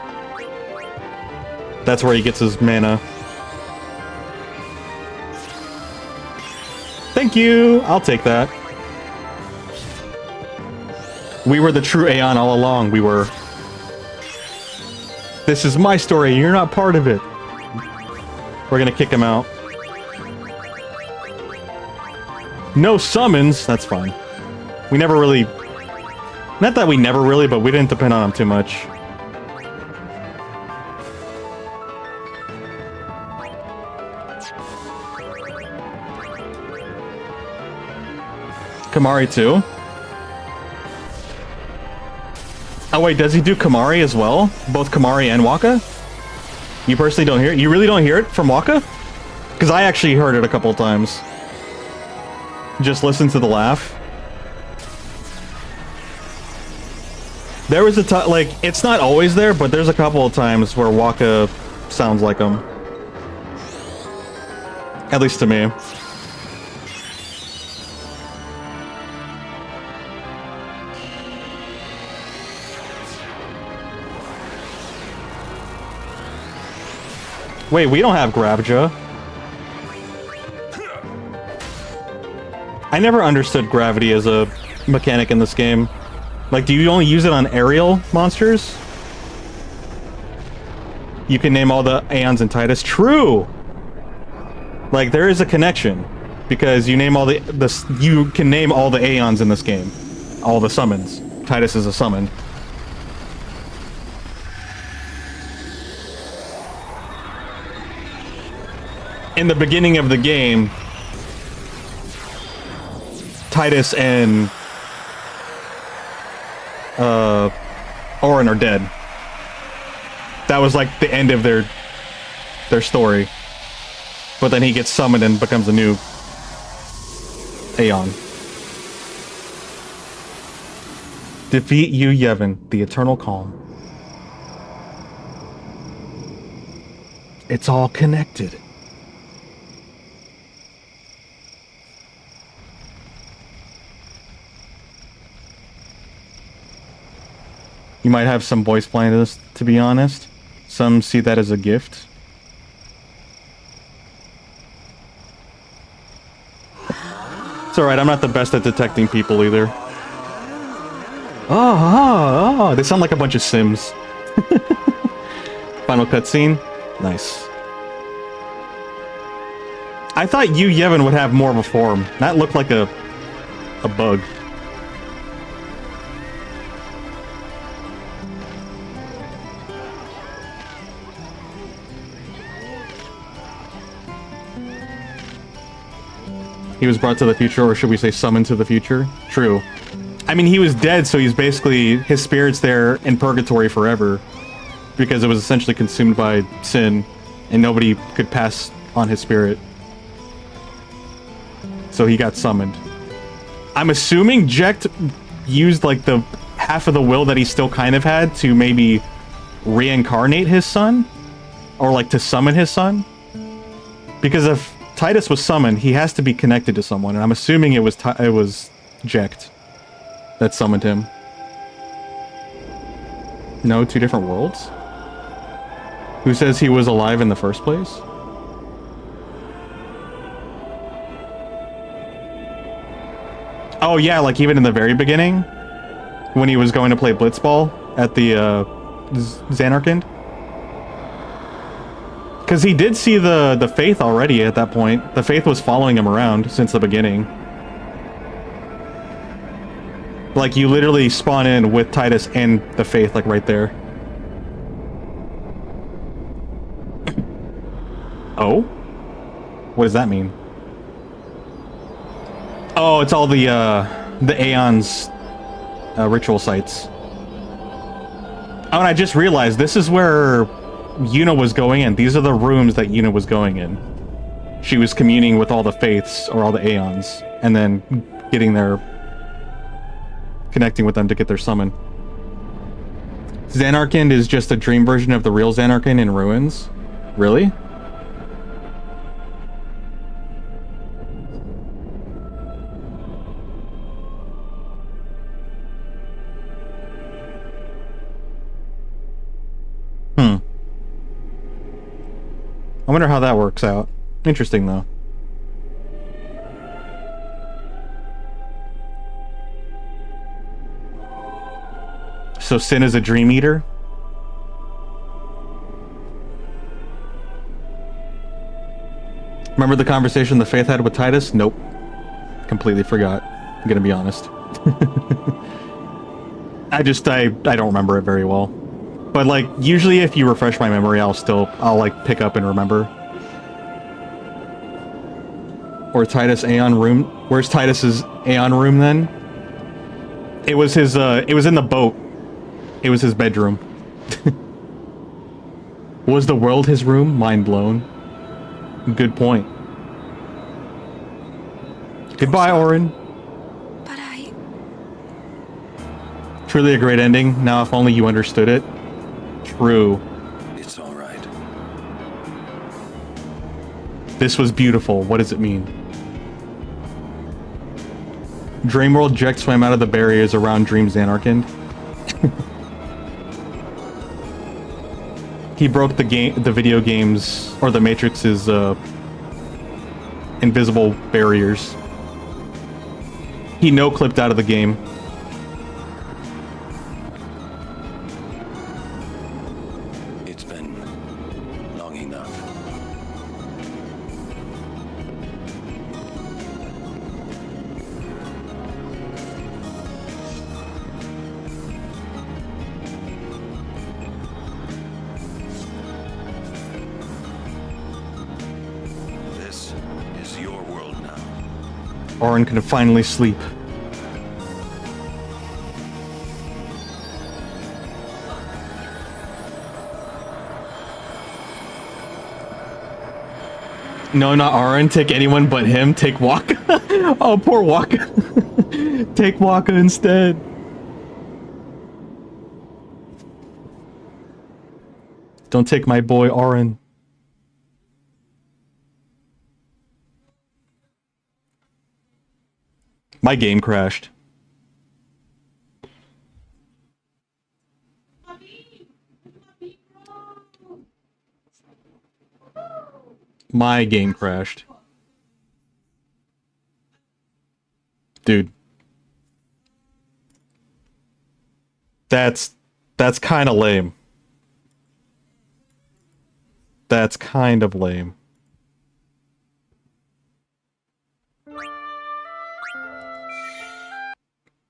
That's where he gets his mana. Thank you! I'll take that. We were the true Aeon all along, we were. This is my story, you're not part of it. We're gonna kick him out. No summons? That's fine. We never really... Not that we never really, but we didn't depend on him too much. Kamari too? Oh wait, does he do Kamari as well? Both Kamari and Waka? You personally don't hear it? You really don't hear it from Waka? Because I actually heard it a couple of times. Just listen to the laugh. There was a time, like, it's not always there, but there's a couple of times where Waka sounds like him. At least to me. Wait, we don't have Gravja. I never understood gravity as a mechanic in this game. Like, do you only use it on aerial monsters? you can name all the Aeons in Titus. True! Like, there is a connection. Because you name all you can name all the Aeons in this game. All the summons. Titus is a summon. In the beginning of the game, Titus and Orin are dead. That was like the end of their story. But then he gets summoned and becomes a new Aeon. Defeat Yu Yevon, the Eternal Calm. It's all connected. You might have some voice blindness, to be honest. Some see that as a gift. It's alright, I'm not the best at detecting people either. Oh, they sound like a bunch of Sims. Final cutscene? Nice. I thought Yu Yevon would have more of a form. That looked like a bug. He was brought to the future, or should we say summoned to the future? True. I mean, he was dead, so he's basically... his spirit's there in purgatory forever. Because it was essentially consumed by sin, and nobody could pass on his spirit. So he got summoned. I'm assuming Jecht used, like, the half of the will that he still kind of had to maybe reincarnate his son? Or, like, to summon his son? Because if Titus was summoned, he has to be connected to someone, and I'm assuming it was Jecht that summoned him. No, two different worlds? Who says he was alive in the first place? Oh yeah, like even in the very beginning, when he was going to play Blitzball at the Xanarkand. Because he did see the Faith already at that point. The Faith was following him around since the beginning. Like, you literally spawn in with Titus and the Faith, like, right there. Oh? What does that mean? Oh, it's all the Aeon's ritual sites. Oh, and I just realized this is where Yuna was going in. These are the rooms that Yuna was going in. She was communing with all the Faiths, or all the Aeons, and then getting their... connecting with them to get their summon. Xanarkand is just a dream version of the real Xanarkand in ruins? Really? I wonder how that works out. Interesting, though. So Sin is a dream eater? Remember the conversation the Faith had with Titus? Nope. Completely forgot. I'm gonna be honest. I don't remember it very well. But like, usually if you refresh my memory, I'll like pick up and remember. Or Titus Aeon room. Where's Titus's Aeon room then? It was his, it was in the boat. It was his bedroom. Was the world his room? Mind blown. Good point. Goodbye, Orin. But I... Truly a great ending. Now if only you understood it. True. It's all right. This was beautiful. What does it mean? Dreamworld Jecht swam out of the barriers around Dream Xanarkand. He broke the video games, or the Matrix's invisible barriers. He no-clipped out of the game. It's been Auron can finally sleep. No, not Auron. Take anyone but him. Take Waka. Oh, poor Waka. Take Waka instead. Don't take my boy Auron. My game crashed. My game crashed. Dude. That's kind of lame. That's kind of lame.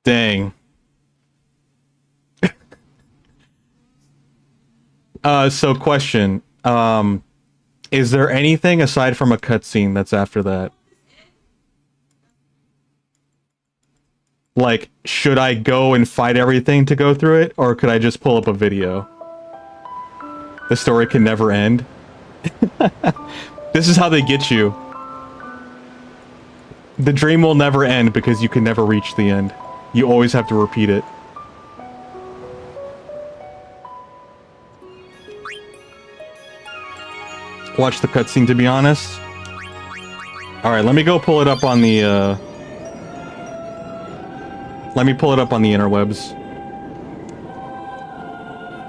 Dang. So question. Is there anything aside from a cutscene that's after that? Like, should I go and fight everything to go through it, or could I just pull up a video? The story can never end. This is how they get you. The dream will never end because you can never reach the end. You always have to repeat it. Watch the cutscene, to be honest. Alright, let me go pull it up on the, let me pull it up on the interwebs.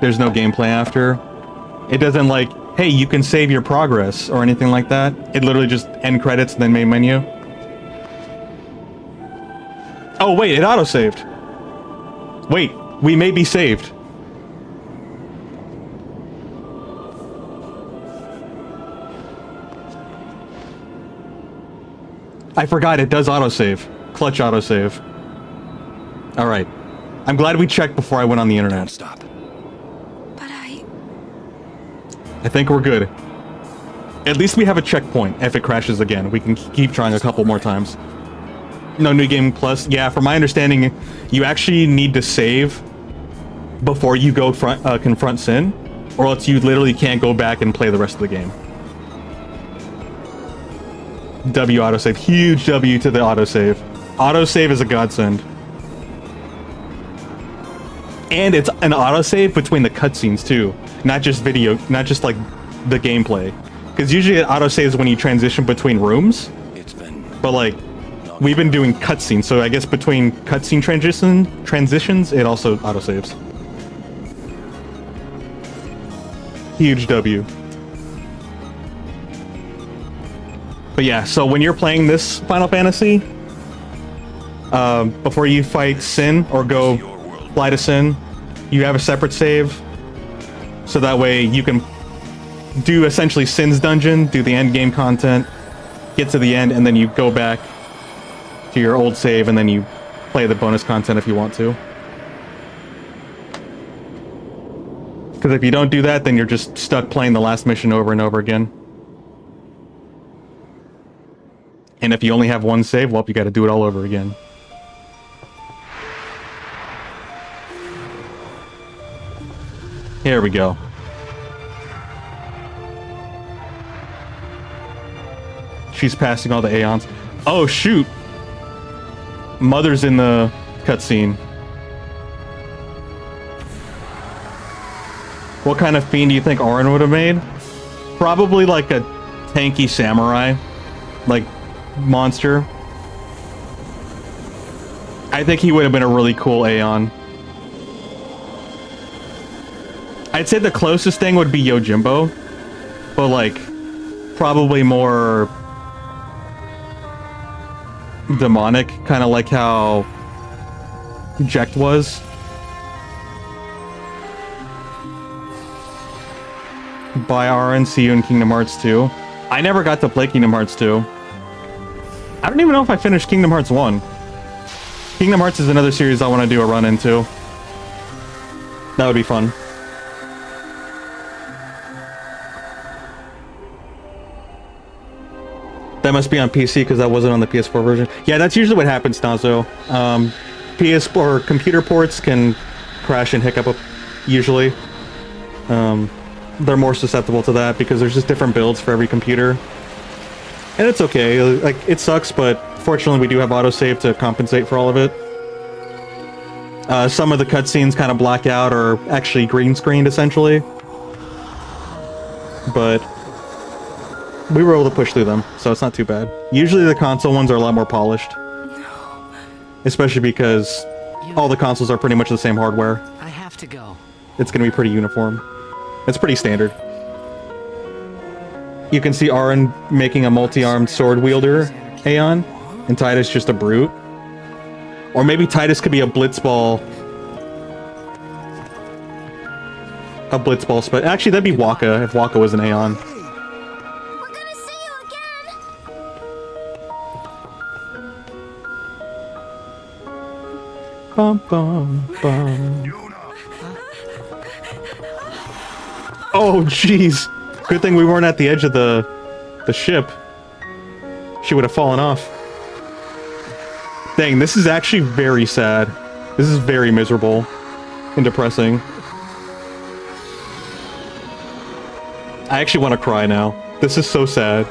There's no gameplay after. It doesn't like, hey, you can save your progress or anything like that. It literally just end credits and then main menu. Oh wait, it autosaved. Wait, we may be saved. I forgot it does autosave. Clutch autosave. Alright. I'm glad we checked before I went on the internet. Don't stop. But I think we're good. At least we have a checkpoint. If it crashes again, we can keep trying a couple more times. No new game plus. Yeah, from my understanding, you actually need to save before you go confront Sin, or else you literally can't go back and play the rest of the game. W autosave. Huge W to the autosave. Autosave is a godsend. And it's an autosave between the cutscenes too. Not just video, not just like the gameplay. Because usually it autosaves when you transition between rooms. But like, we've been doing cutscenes, so I guess between cutscene transitions, it also autosaves. Huge W. But yeah, so when you're playing this Final Fantasy, before you fight Sin or go fly to Sin, you have a separate save. So that way you can do essentially Sin's dungeon, do the end game content, get to the end, and then you go back to your old save, and then you play the bonus content if you want to. Because if you don't do that, then you're just stuck playing the last mission over and over again. And if you only have one save, well, you gotta do it all over again. Here we go. She's passing all the Aeons. Oh, shoot! Mother's in the cutscene. What kind of fiend do you think Auron would have made? Probably like a tanky samurai. Like, monster. I think he would have been a really cool Aeon. I'd say the closest thing would be Yojimbo, but like, probably more demonic, kind of like how Jekt was. Bye, Auron. See you in Kingdom Hearts 2. I never got to play Kingdom Hearts 2. I don't even know if I finished Kingdom Hearts 1. Kingdom Hearts is another series I want to do a run into. That would be fun. That must be on PC because that wasn't on the PS4 version. Yeah, that's usually what happens, Nazo. PS or computer ports can crash and hiccup usually. They're more susceptible to that because there's just different builds for every computer. And it's okay. Like, it sucks, but fortunately we do have autosave to compensate for all of it. Some of the cutscenes kind of black out or actually green screened essentially. But we were able to push through them, so it's not too bad. Usually the console ones are a lot more polished. Especially because all the consoles are pretty much the same hardware. I have to go. It's gonna be pretty uniform. It's pretty standard. You can see Aaron making a multi-armed sword wielder Aeon, and Titus just a brute. Or maybe Titus could be a blitzball. A blitzball but actually that'd be Waka if Waka was an Aeon. We're gonna see you again. Bum bum bum. Oh jeez. Good thing we weren't at the edge of the ship. She would have fallen off. Dang, this is actually very sad. This is very miserable and depressing. I actually want to cry now. This is so sad.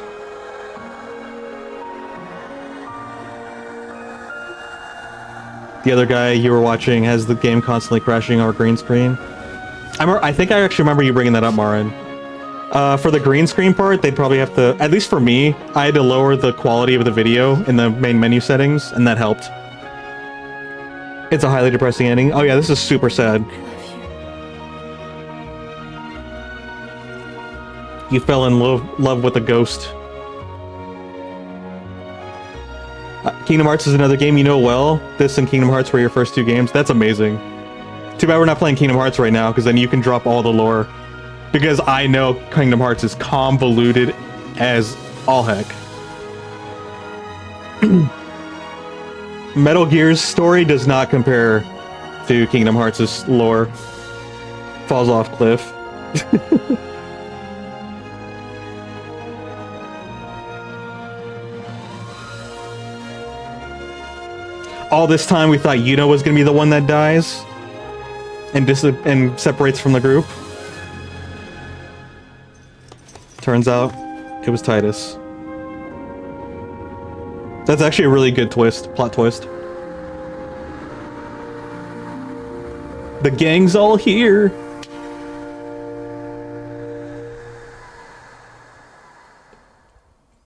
The other guy you were watching has the game constantly crashing or green screen. I think I actually remember you bringing that up, Marin. For the green screen part, they'd probably have to, at least for me, I had to lower the quality of the video in the main menu settings, and that helped. It's a highly depressing ending. Oh yeah, this is super sad. You fell in love with a ghost. Kingdom Hearts is another game you know well. This and Kingdom Hearts were your first two games. That's amazing. Too bad we're not playing Kingdom Hearts right now, because then you can drop all the lore. Because I know Kingdom Hearts is convoluted as all heck. Metal Gear's story does not compare to Kingdom Hearts' lore. Falls off cliff. All this time we thought Yuna was gonna be the one that dies and separates from the group. Turns out it was Titus. That's actually a really good plot twist. The gang's all here.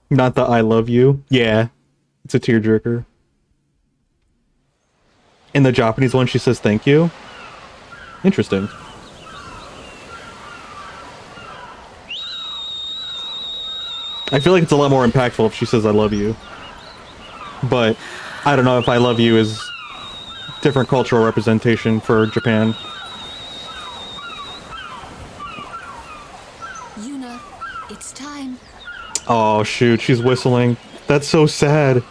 Not the I love you. Yeah, it's a tearjerker. In the Japanese one, she says thank you. Interesting. I feel like it's a lot more impactful if she says I love you. But I don't know if I love you is different cultural representation for Japan. Yuna, it's time. Oh shoot, she's whistling. That's so sad.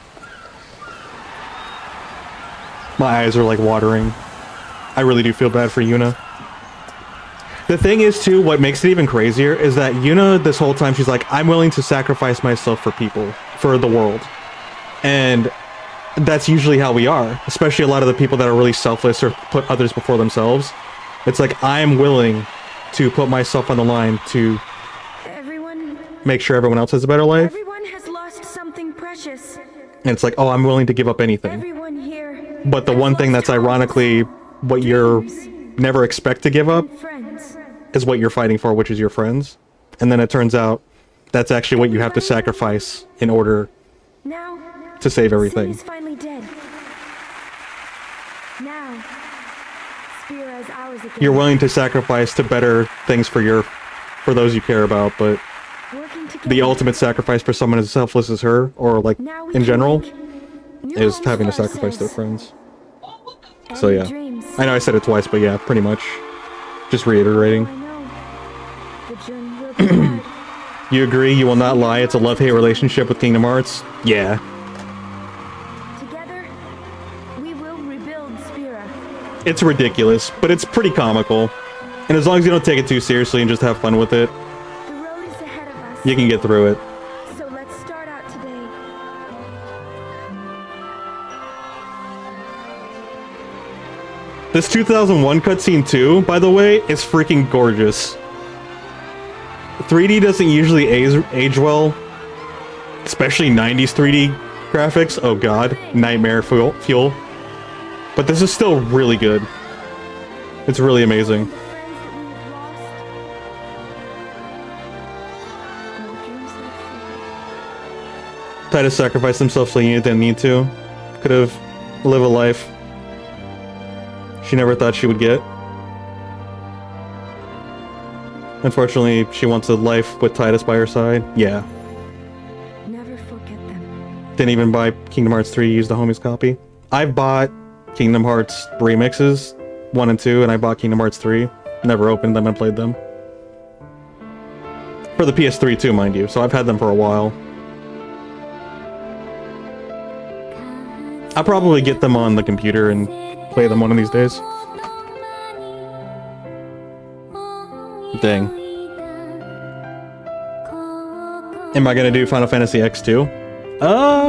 My eyes are like watering. I really do feel bad for Yuna. The thing is too, what makes it even crazier is that Yuna this whole time she's like, I'm willing to sacrifice myself for people, for the world. And that's usually how we are, especially a lot of the people that are really selfless or put others before themselves. It's like, I'm willing to put myself on the line to make sure everyone else has a better life. Everyone has lost something precious. And it's like, oh, I'm willing to give up anything. Everyone here. But the one thing that's ironically what you're never expect to give up is what you're fighting for, which is your friends. And then it turns out that's actually what you have to sacrifice in order to save everything. Sin is finally dead. Now, Spira is ours again. You're willing to sacrifice to better things for those you care about, but the ultimate sacrifice for someone as selfless as her, or like in general, is having to sacrifice their friends. So yeah, I know I said it twice, but yeah, pretty much. Just reiterating. You agree? You will not lie. It's a love-hate relationship with Kingdom Hearts? Yeah. Together, we will rebuild Spira. It's ridiculous, but it's pretty comical. And as long as you don't take it too seriously and just have fun with it, you can get through it. So let's start out today This 2001 cutscene too, by the way, is freaking gorgeous. 3D doesn't usually age well, especially 90s 3D graphics. Oh god, nightmare fuel. But this is still really good. It's really amazing. Titus sacrificed himself so Yuna didn't need to. Could have lived a life she never thought she would get. Unfortunately, she wants a life with Titus by her side. Yeah. Never forget them. Didn't even buy Kingdom Hearts 3, used the homie's copy. I've bought Kingdom Hearts remixes, 1 and 2, and I bought Kingdom Hearts 3. Never opened them and played them. For the PS3 too, mind you, so I've had them for a while. I'll probably get them on the computer and play them one of these days. Dang. Am I gonna do Final Fantasy X-2?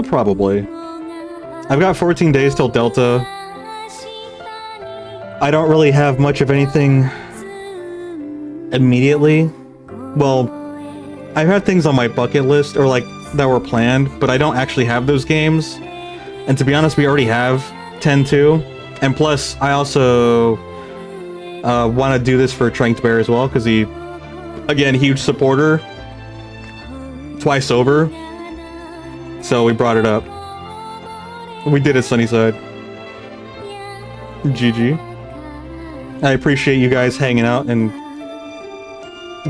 Probably. I've got 14 days till Delta. I don't really have much of anything immediately. Well, I've had things on my bucket list, or like, that were planned, but I don't actually have those games. And to be honest, we already have 10-2. And plus, I also want to do this for Tranked Bear as well, because he, again, huge supporter. Twice over. So we brought it up. We did it, Sunnyside. GG. I appreciate you guys hanging out and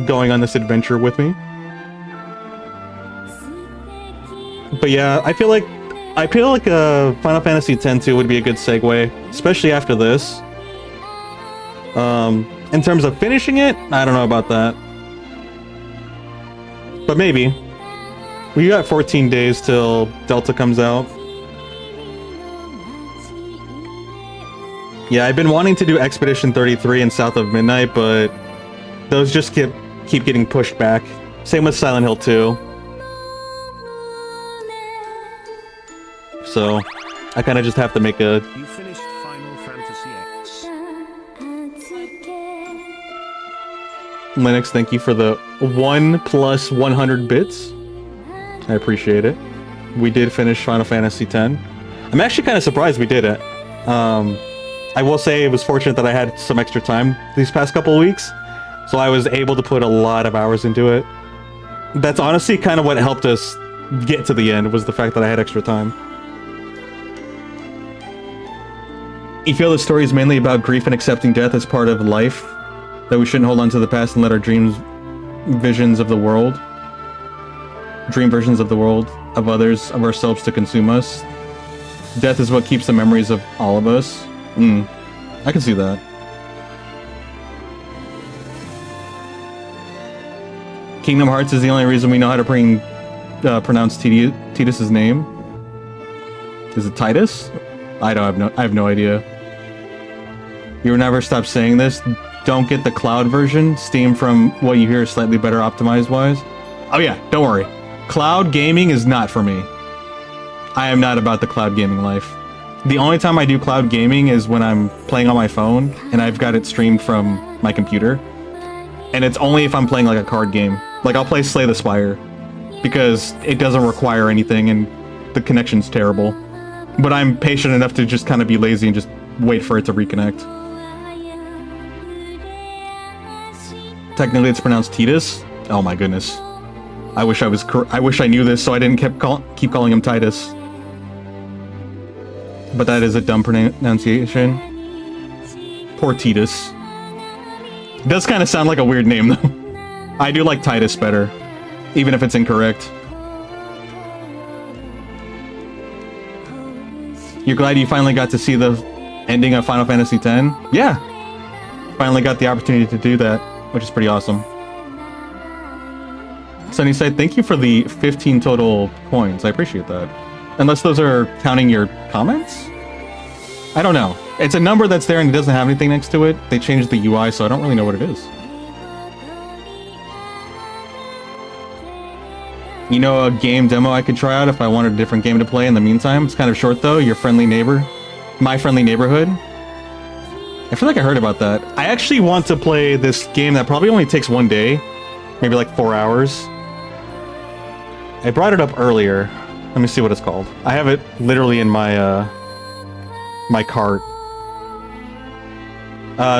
going on this adventure with me. But yeah, I feel like Final Fantasy X-2 would be a good segue, especially after this. In terms of finishing it, I don't know about that. But maybe. We got 14 days till Delta comes out. Yeah, I've been wanting to do Expedition 33 and South of Midnight, but those just keep getting pushed back. Same with Silent Hill 2. So, I kind of just have to make a... You finished Final Fantasy X. Linux, thank you for the 1 + 100 bits. I appreciate it. We did finish Final Fantasy X. I'm actually kind of surprised we did it. I will say it was fortunate that I had some extra time these past couple of weeks, so I was able to put a lot of hours into it. That's honestly kind of what helped us get to the end, was the fact that I had extra time. You feel the story is mainly about grief and accepting death as part of life, that we shouldn't hold on to the past and let our dream versions of the world, of others, of ourselves to consume us. Death is what keeps the memories of all of us. I can see that. Kingdom Hearts is the only reason we know how to pronounce Titus's name. Is it Titus? I have no idea. You will never stop saying this. Don't get the cloud version. Steam, from what you hear, is slightly better optimized wise. Oh yeah, don't worry. Cloud gaming is not for me. I am not about the cloud gaming life. The only time I do cloud gaming is when I'm playing on my phone and I've got it streamed from my computer. And it's only if I'm playing like a card game. Like I'll play Slay the Spire because it doesn't require anything and the connection's terrible. But I'm patient enough to just kind of be lazy and just wait for it to reconnect. Technically it's pronounced Titus. Oh my goodness. I wish I knew this so I didn't keep calling him Titus. But that is a dumb pronunciation. Poor Titus. It does kind of sound like a weird name though. I do like Titus better, even if it's incorrect. You're glad you finally got to see the ending of Final Fantasy X? Yeah. Finally got the opportunity to do that, which is pretty awesome. Sunnyside, thank you for the 15 total points. I appreciate that. Unless those are counting your comments? I don't know. It's a number that's there and it doesn't have anything next to it. They changed the UI, so I don't really know what it is. You know a game demo I could try out if I wanted a different game to play in the meantime? It's kind of short though. Your Friendly Neighbor. My Friendly Neighborhood. I feel like I heard about that. I actually want to play this game that probably only takes one day. Maybe like 4 hours. I brought it up earlier. Let me see what it's called. I have it literally in my my cart.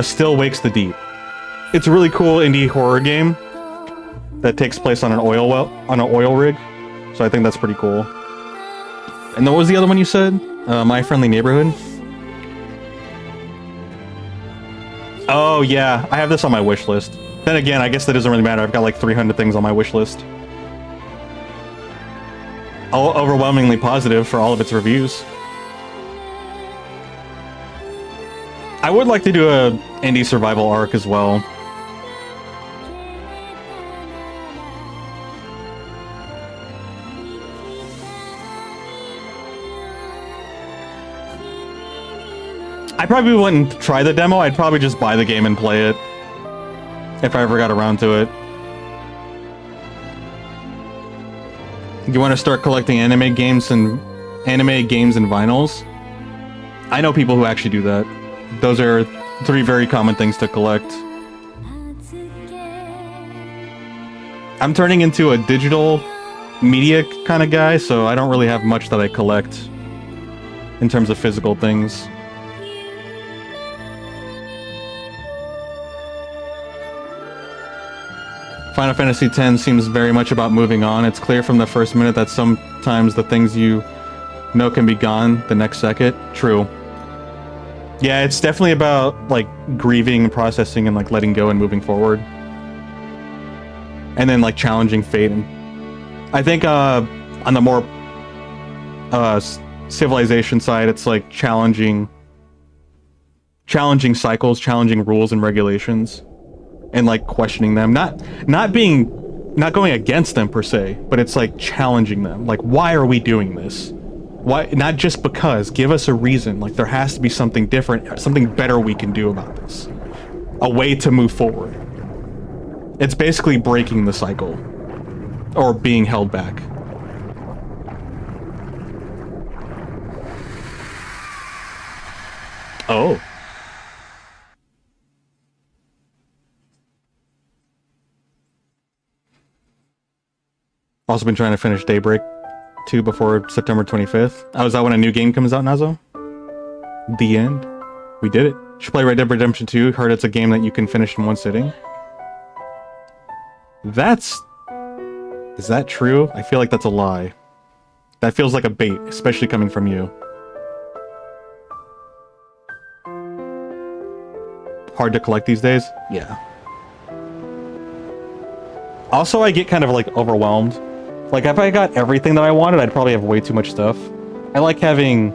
Still Wakes the Deep. It's a really cool indie horror game that takes place on an oil rig. So I think that's pretty cool. And what was the other one you said? My Friendly Neighborhood? Oh yeah, I have this on my wish list. Then again, I guess that doesn't really matter. I've got like 300 things on my wish list. All overwhelmingly positive for all of its reviews. I would like to do a indie survival arc as well. I probably wouldn't try the demo. I'd probably just buy the game and play it if I ever got around to it. You want to start collecting anime games and vinyls? I know people who actually do that. Those are 3 very common things to collect. I'm turning into a digital media kind of guy, so I don't really have much that I collect in terms of physical things. Final Fantasy X seems very much about moving on. It's clear from the first minute that sometimes the things you know can be gone the next second. True. Yeah, it's definitely about like grieving and processing and like letting go and moving forward. And then like challenging fate. And I think on the more civilization side, it's like challenging cycles, challenging rules and regulations. And like questioning them, not going against them per se, but it's like challenging them. Like, why are we doing this? Why? Not just because. Give us a reason. Like, there has to be something different, something better we can do about this. A way to move forward. It's basically breaking the cycle, or being held back. Oh. Also been trying to finish Daybreak 2 before September 25th. Oh, is that when a new game comes out, Nazo? The end. We did it. Should play Red Dead Redemption 2. Heard it's a game that you can finish in one sitting. Is that true? I feel like that's a lie. That feels like a bait, especially coming from you. Hard to collect these days? Yeah. Also, I get kind of like overwhelmed. Like, if I got everything that I wanted, I'd probably have way too much stuff. I like having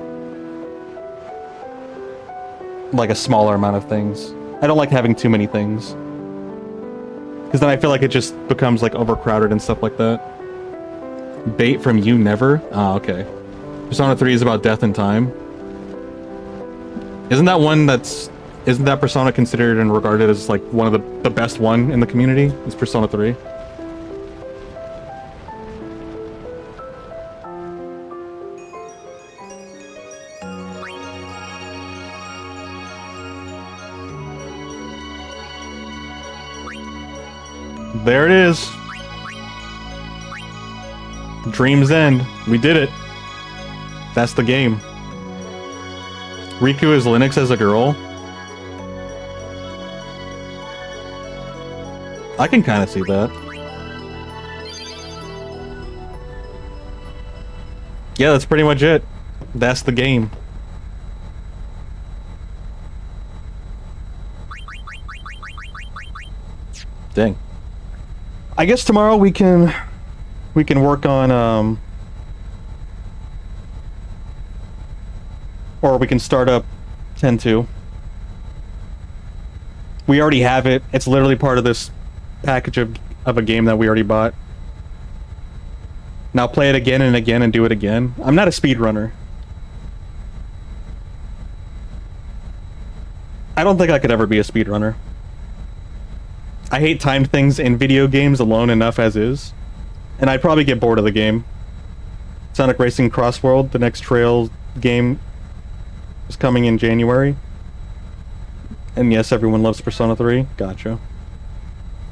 like a smaller amount of things. I don't like having too many things. Because then I feel like it just becomes like overcrowded and stuff like that. Bait from you never? Ah, okay. Persona 3 is about death and time. Isn't that Persona considered and regarded as like one of the best one in the community? Is Persona 3? There it is. Dream's End. We did it. That's the game. Riku is Linux as a girl. I can kind of see that. Yeah, that's pretty much it. That's the game. Dang. I guess tomorrow we can work on or we can start up 10-2. We already have it. It's literally part of this package of a game that we already bought. Now play it again and again and do it again. I'm not a speedrunner. I don't think I could ever be a speedrunner. I hate timed things in video games alone enough as is. And I'd probably get bored of the game. Sonic Racing Crossworld, the next Trail game, is coming in January. And yes, everyone loves Persona 3. Gotcha.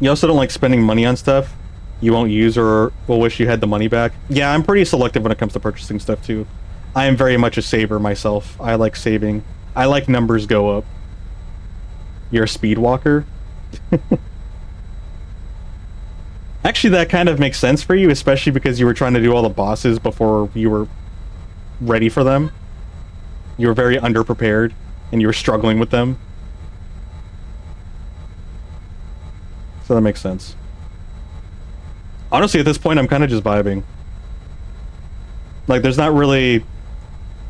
You also don't like spending money on stuff you won't use or will wish you had the money back. Yeah, I'm pretty selective when it comes to purchasing stuff too. I am very much a saver myself. I like saving. I like numbers go up. You're a speed walker? Actually, that kind of makes sense for you, especially because you were trying to do all the bosses before you were ready for them. You were very underprepared, and you were struggling with them. So that makes sense. Honestly, at this point, I'm kind of just vibing. Like, there's not really...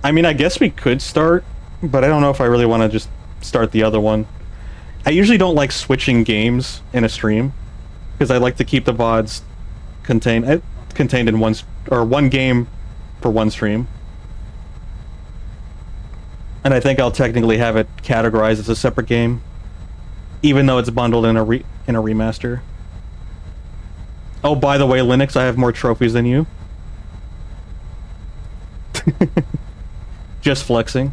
I mean, I guess we could start, but I don't know if I really want to just start the other one. I usually don't like switching games in a stream, because I like to keep the VODs contained in one game for one stream. And I think I'll technically have it categorized as a separate game, even though it's bundled in a remaster. Oh, by the way, Linux, I have more trophies than you. Just flexing.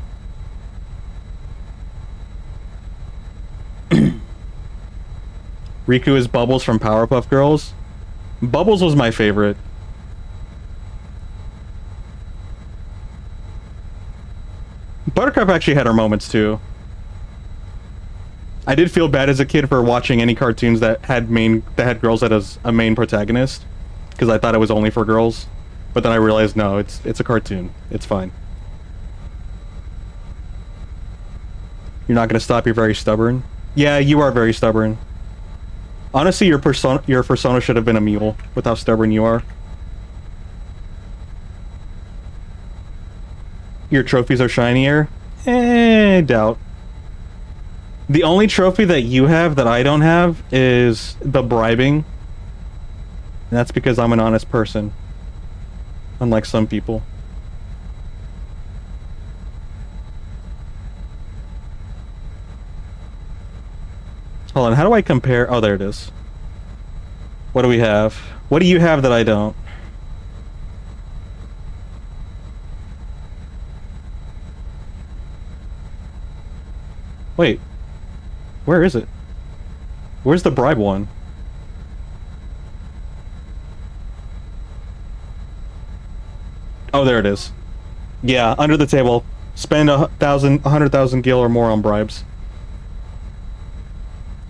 Riku is Bubbles from Powerpuff Girls. Bubbles was my favorite. Buttercup actually had her moments too. I did feel bad as a kid for watching any cartoons that had girls as a main protagonist, because I thought it was only for girls. But then I realized no, it's a cartoon. It's fine. You're not gonna stop. You're very stubborn. Yeah, you are very stubborn. Honestly, your persona should have been a mule with how stubborn you are. Your trophies are shinier? Doubt. The only trophy that you have that I don't have is the bribing. And that's because I'm an honest person. Unlike some people. Hold on, how do I compare? Oh, there it is. What do we have? What do you have that I don't? Wait. Where is it? Where's the bribe one? Oh, there it is. Yeah, under the table. Spend 100,000 gil or more on bribes.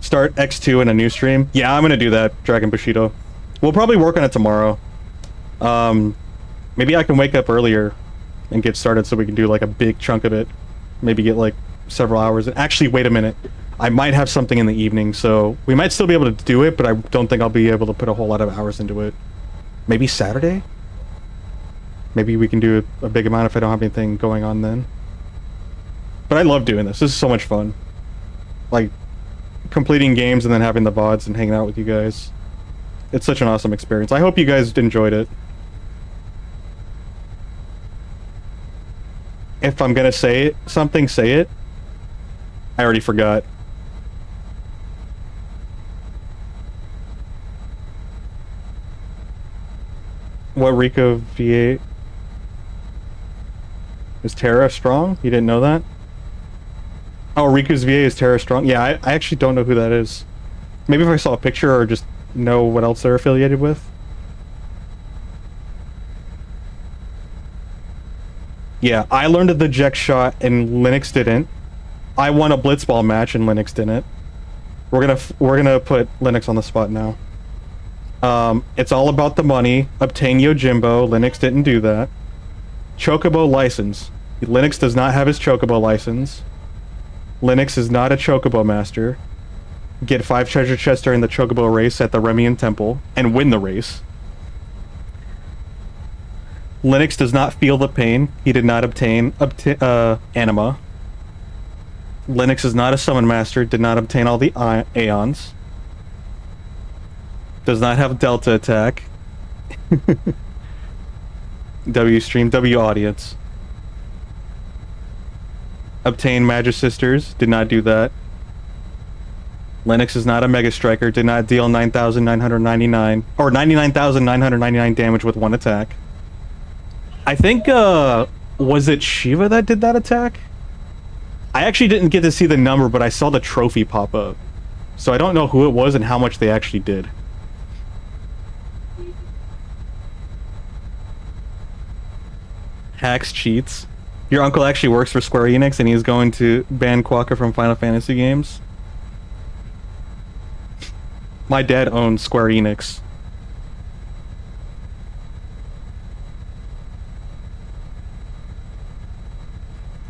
Start X-2 in a new stream. Yeah, I'm gonna do that, Dragon Bushido. We'll probably work on it tomorrow. Maybe I can wake up earlier and get started so we can do like a big chunk of it. Maybe get like several hours. Actually, wait a minute. I might have something in the evening, so we might still be able to do it, but I don't think I'll be able to put a whole lot of hours into it. Maybe Saturday? Maybe we can do a big amount if I don't have anything going on then. But I love doing this. This is so much fun. Like, completing games and then having the VODs and hanging out with you guys. It's such an awesome experience. I hope you guys enjoyed it. If I'm gonna say something, say it. I already forgot. What Rico V8? Is Terra strong? You didn't know that? Oh, Riku's VA is Terra strong? Yeah, I actually don't know who that is. Maybe if I saw a picture or just know what else they're affiliated with. Yeah, I learned the Jex shot and Linux didn't. I won a Blitzball match and Linux didn't. We're gonna put Linux on the spot now. It's all about the money. Obtain Yojimbo. Linux didn't do that. Chocobo license. Linux does not have his Chocobo license. Linux is not a Chocobo master. Get 5 treasure chests during the Chocobo race at the Remian Temple and win the race. Linux does not feel the pain. He did not obtain Anima. Linux is not a summon master. Did not obtain all the Aeons. Does not have Delta attack. W stream, W audience. Obtain Magic Sisters. Did not do that. Linux is not a Mega Striker. Did not deal 9,999 or 99,999 damage with 1 attack. I think was it Shiva that did that attack? I actually didn't get to see the number, but I saw the trophy pop up. So I don't know who it was and how much they actually did. Hacks cheats. Your uncle actually works for Square Enix and he's going to ban Quokka from Final Fantasy games. My dad owns Square Enix.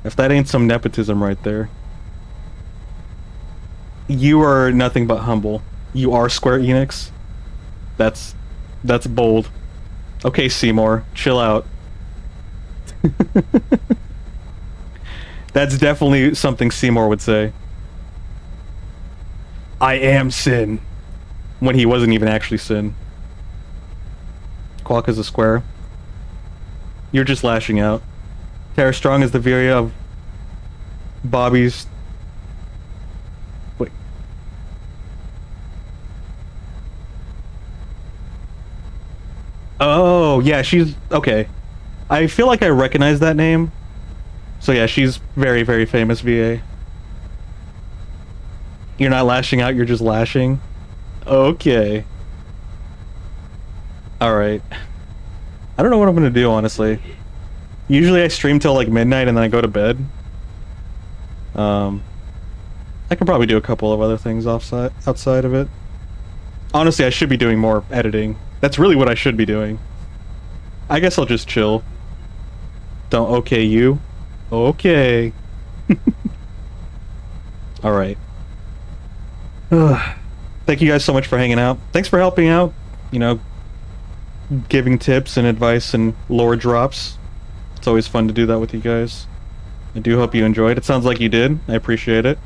If that ain't some nepotism right there. You are nothing but humble. You are Square Enix. That's bold. Okay, Seymour, chill out. That's definitely something Seymour would say. I am Sin. When he wasn't even actually Sin. Quokka's a square. You're just lashing out. Tara Strong is the Viria of Bobby's... Wait. Oh, yeah, she's... Okay. I feel like I recognize that name. So yeah, she's very, very famous VA. You're not lashing out, you're just lashing? Okay. Alright. I don't know what I'm gonna do, honestly. Usually I stream till like midnight and then I go to bed. I could probably do a couple of other things outside of it. Honestly, I should be doing more editing. That's really what I should be doing. I guess I'll just chill. Don't okay you. Okay. Alright. Thank you guys so much for hanging out. Thanks for helping out. You know, giving tips and advice and lore drops. It's always fun to do that with you guys. I do hope you enjoyed. It sounds like you did. I appreciate it.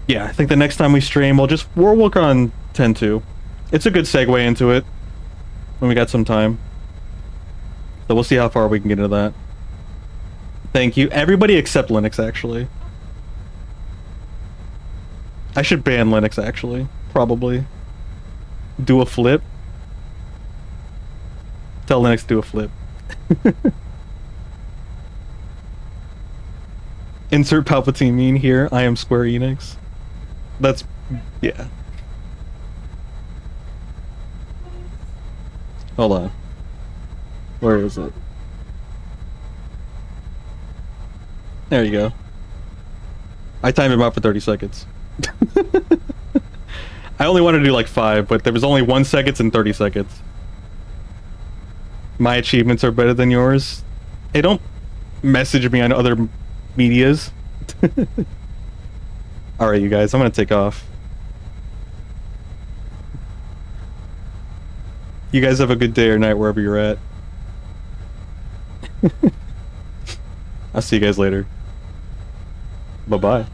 Yeah, I think the next time we stream, we'll work on 10-2. It's a good segue into it when we got some time. So we'll see how far we can get into that. Thank you. Everybody except Linux, actually. I should ban Linux, actually. Probably. Do a flip. Tell Linux to do a flip. Insert Palpatine meme here. I am Square Enix. That's... yeah. Hold on. Where is it? There you go. I timed him out for 30 seconds. I only wanted to do like 5, but there was only 1 second and 30 seconds. My achievements are better than yours. Hey, don't message me on other medias. Alright, you guys, I'm gonna take off. You guys have a good day or night wherever you're at. I'll see you guys later. Bye-bye.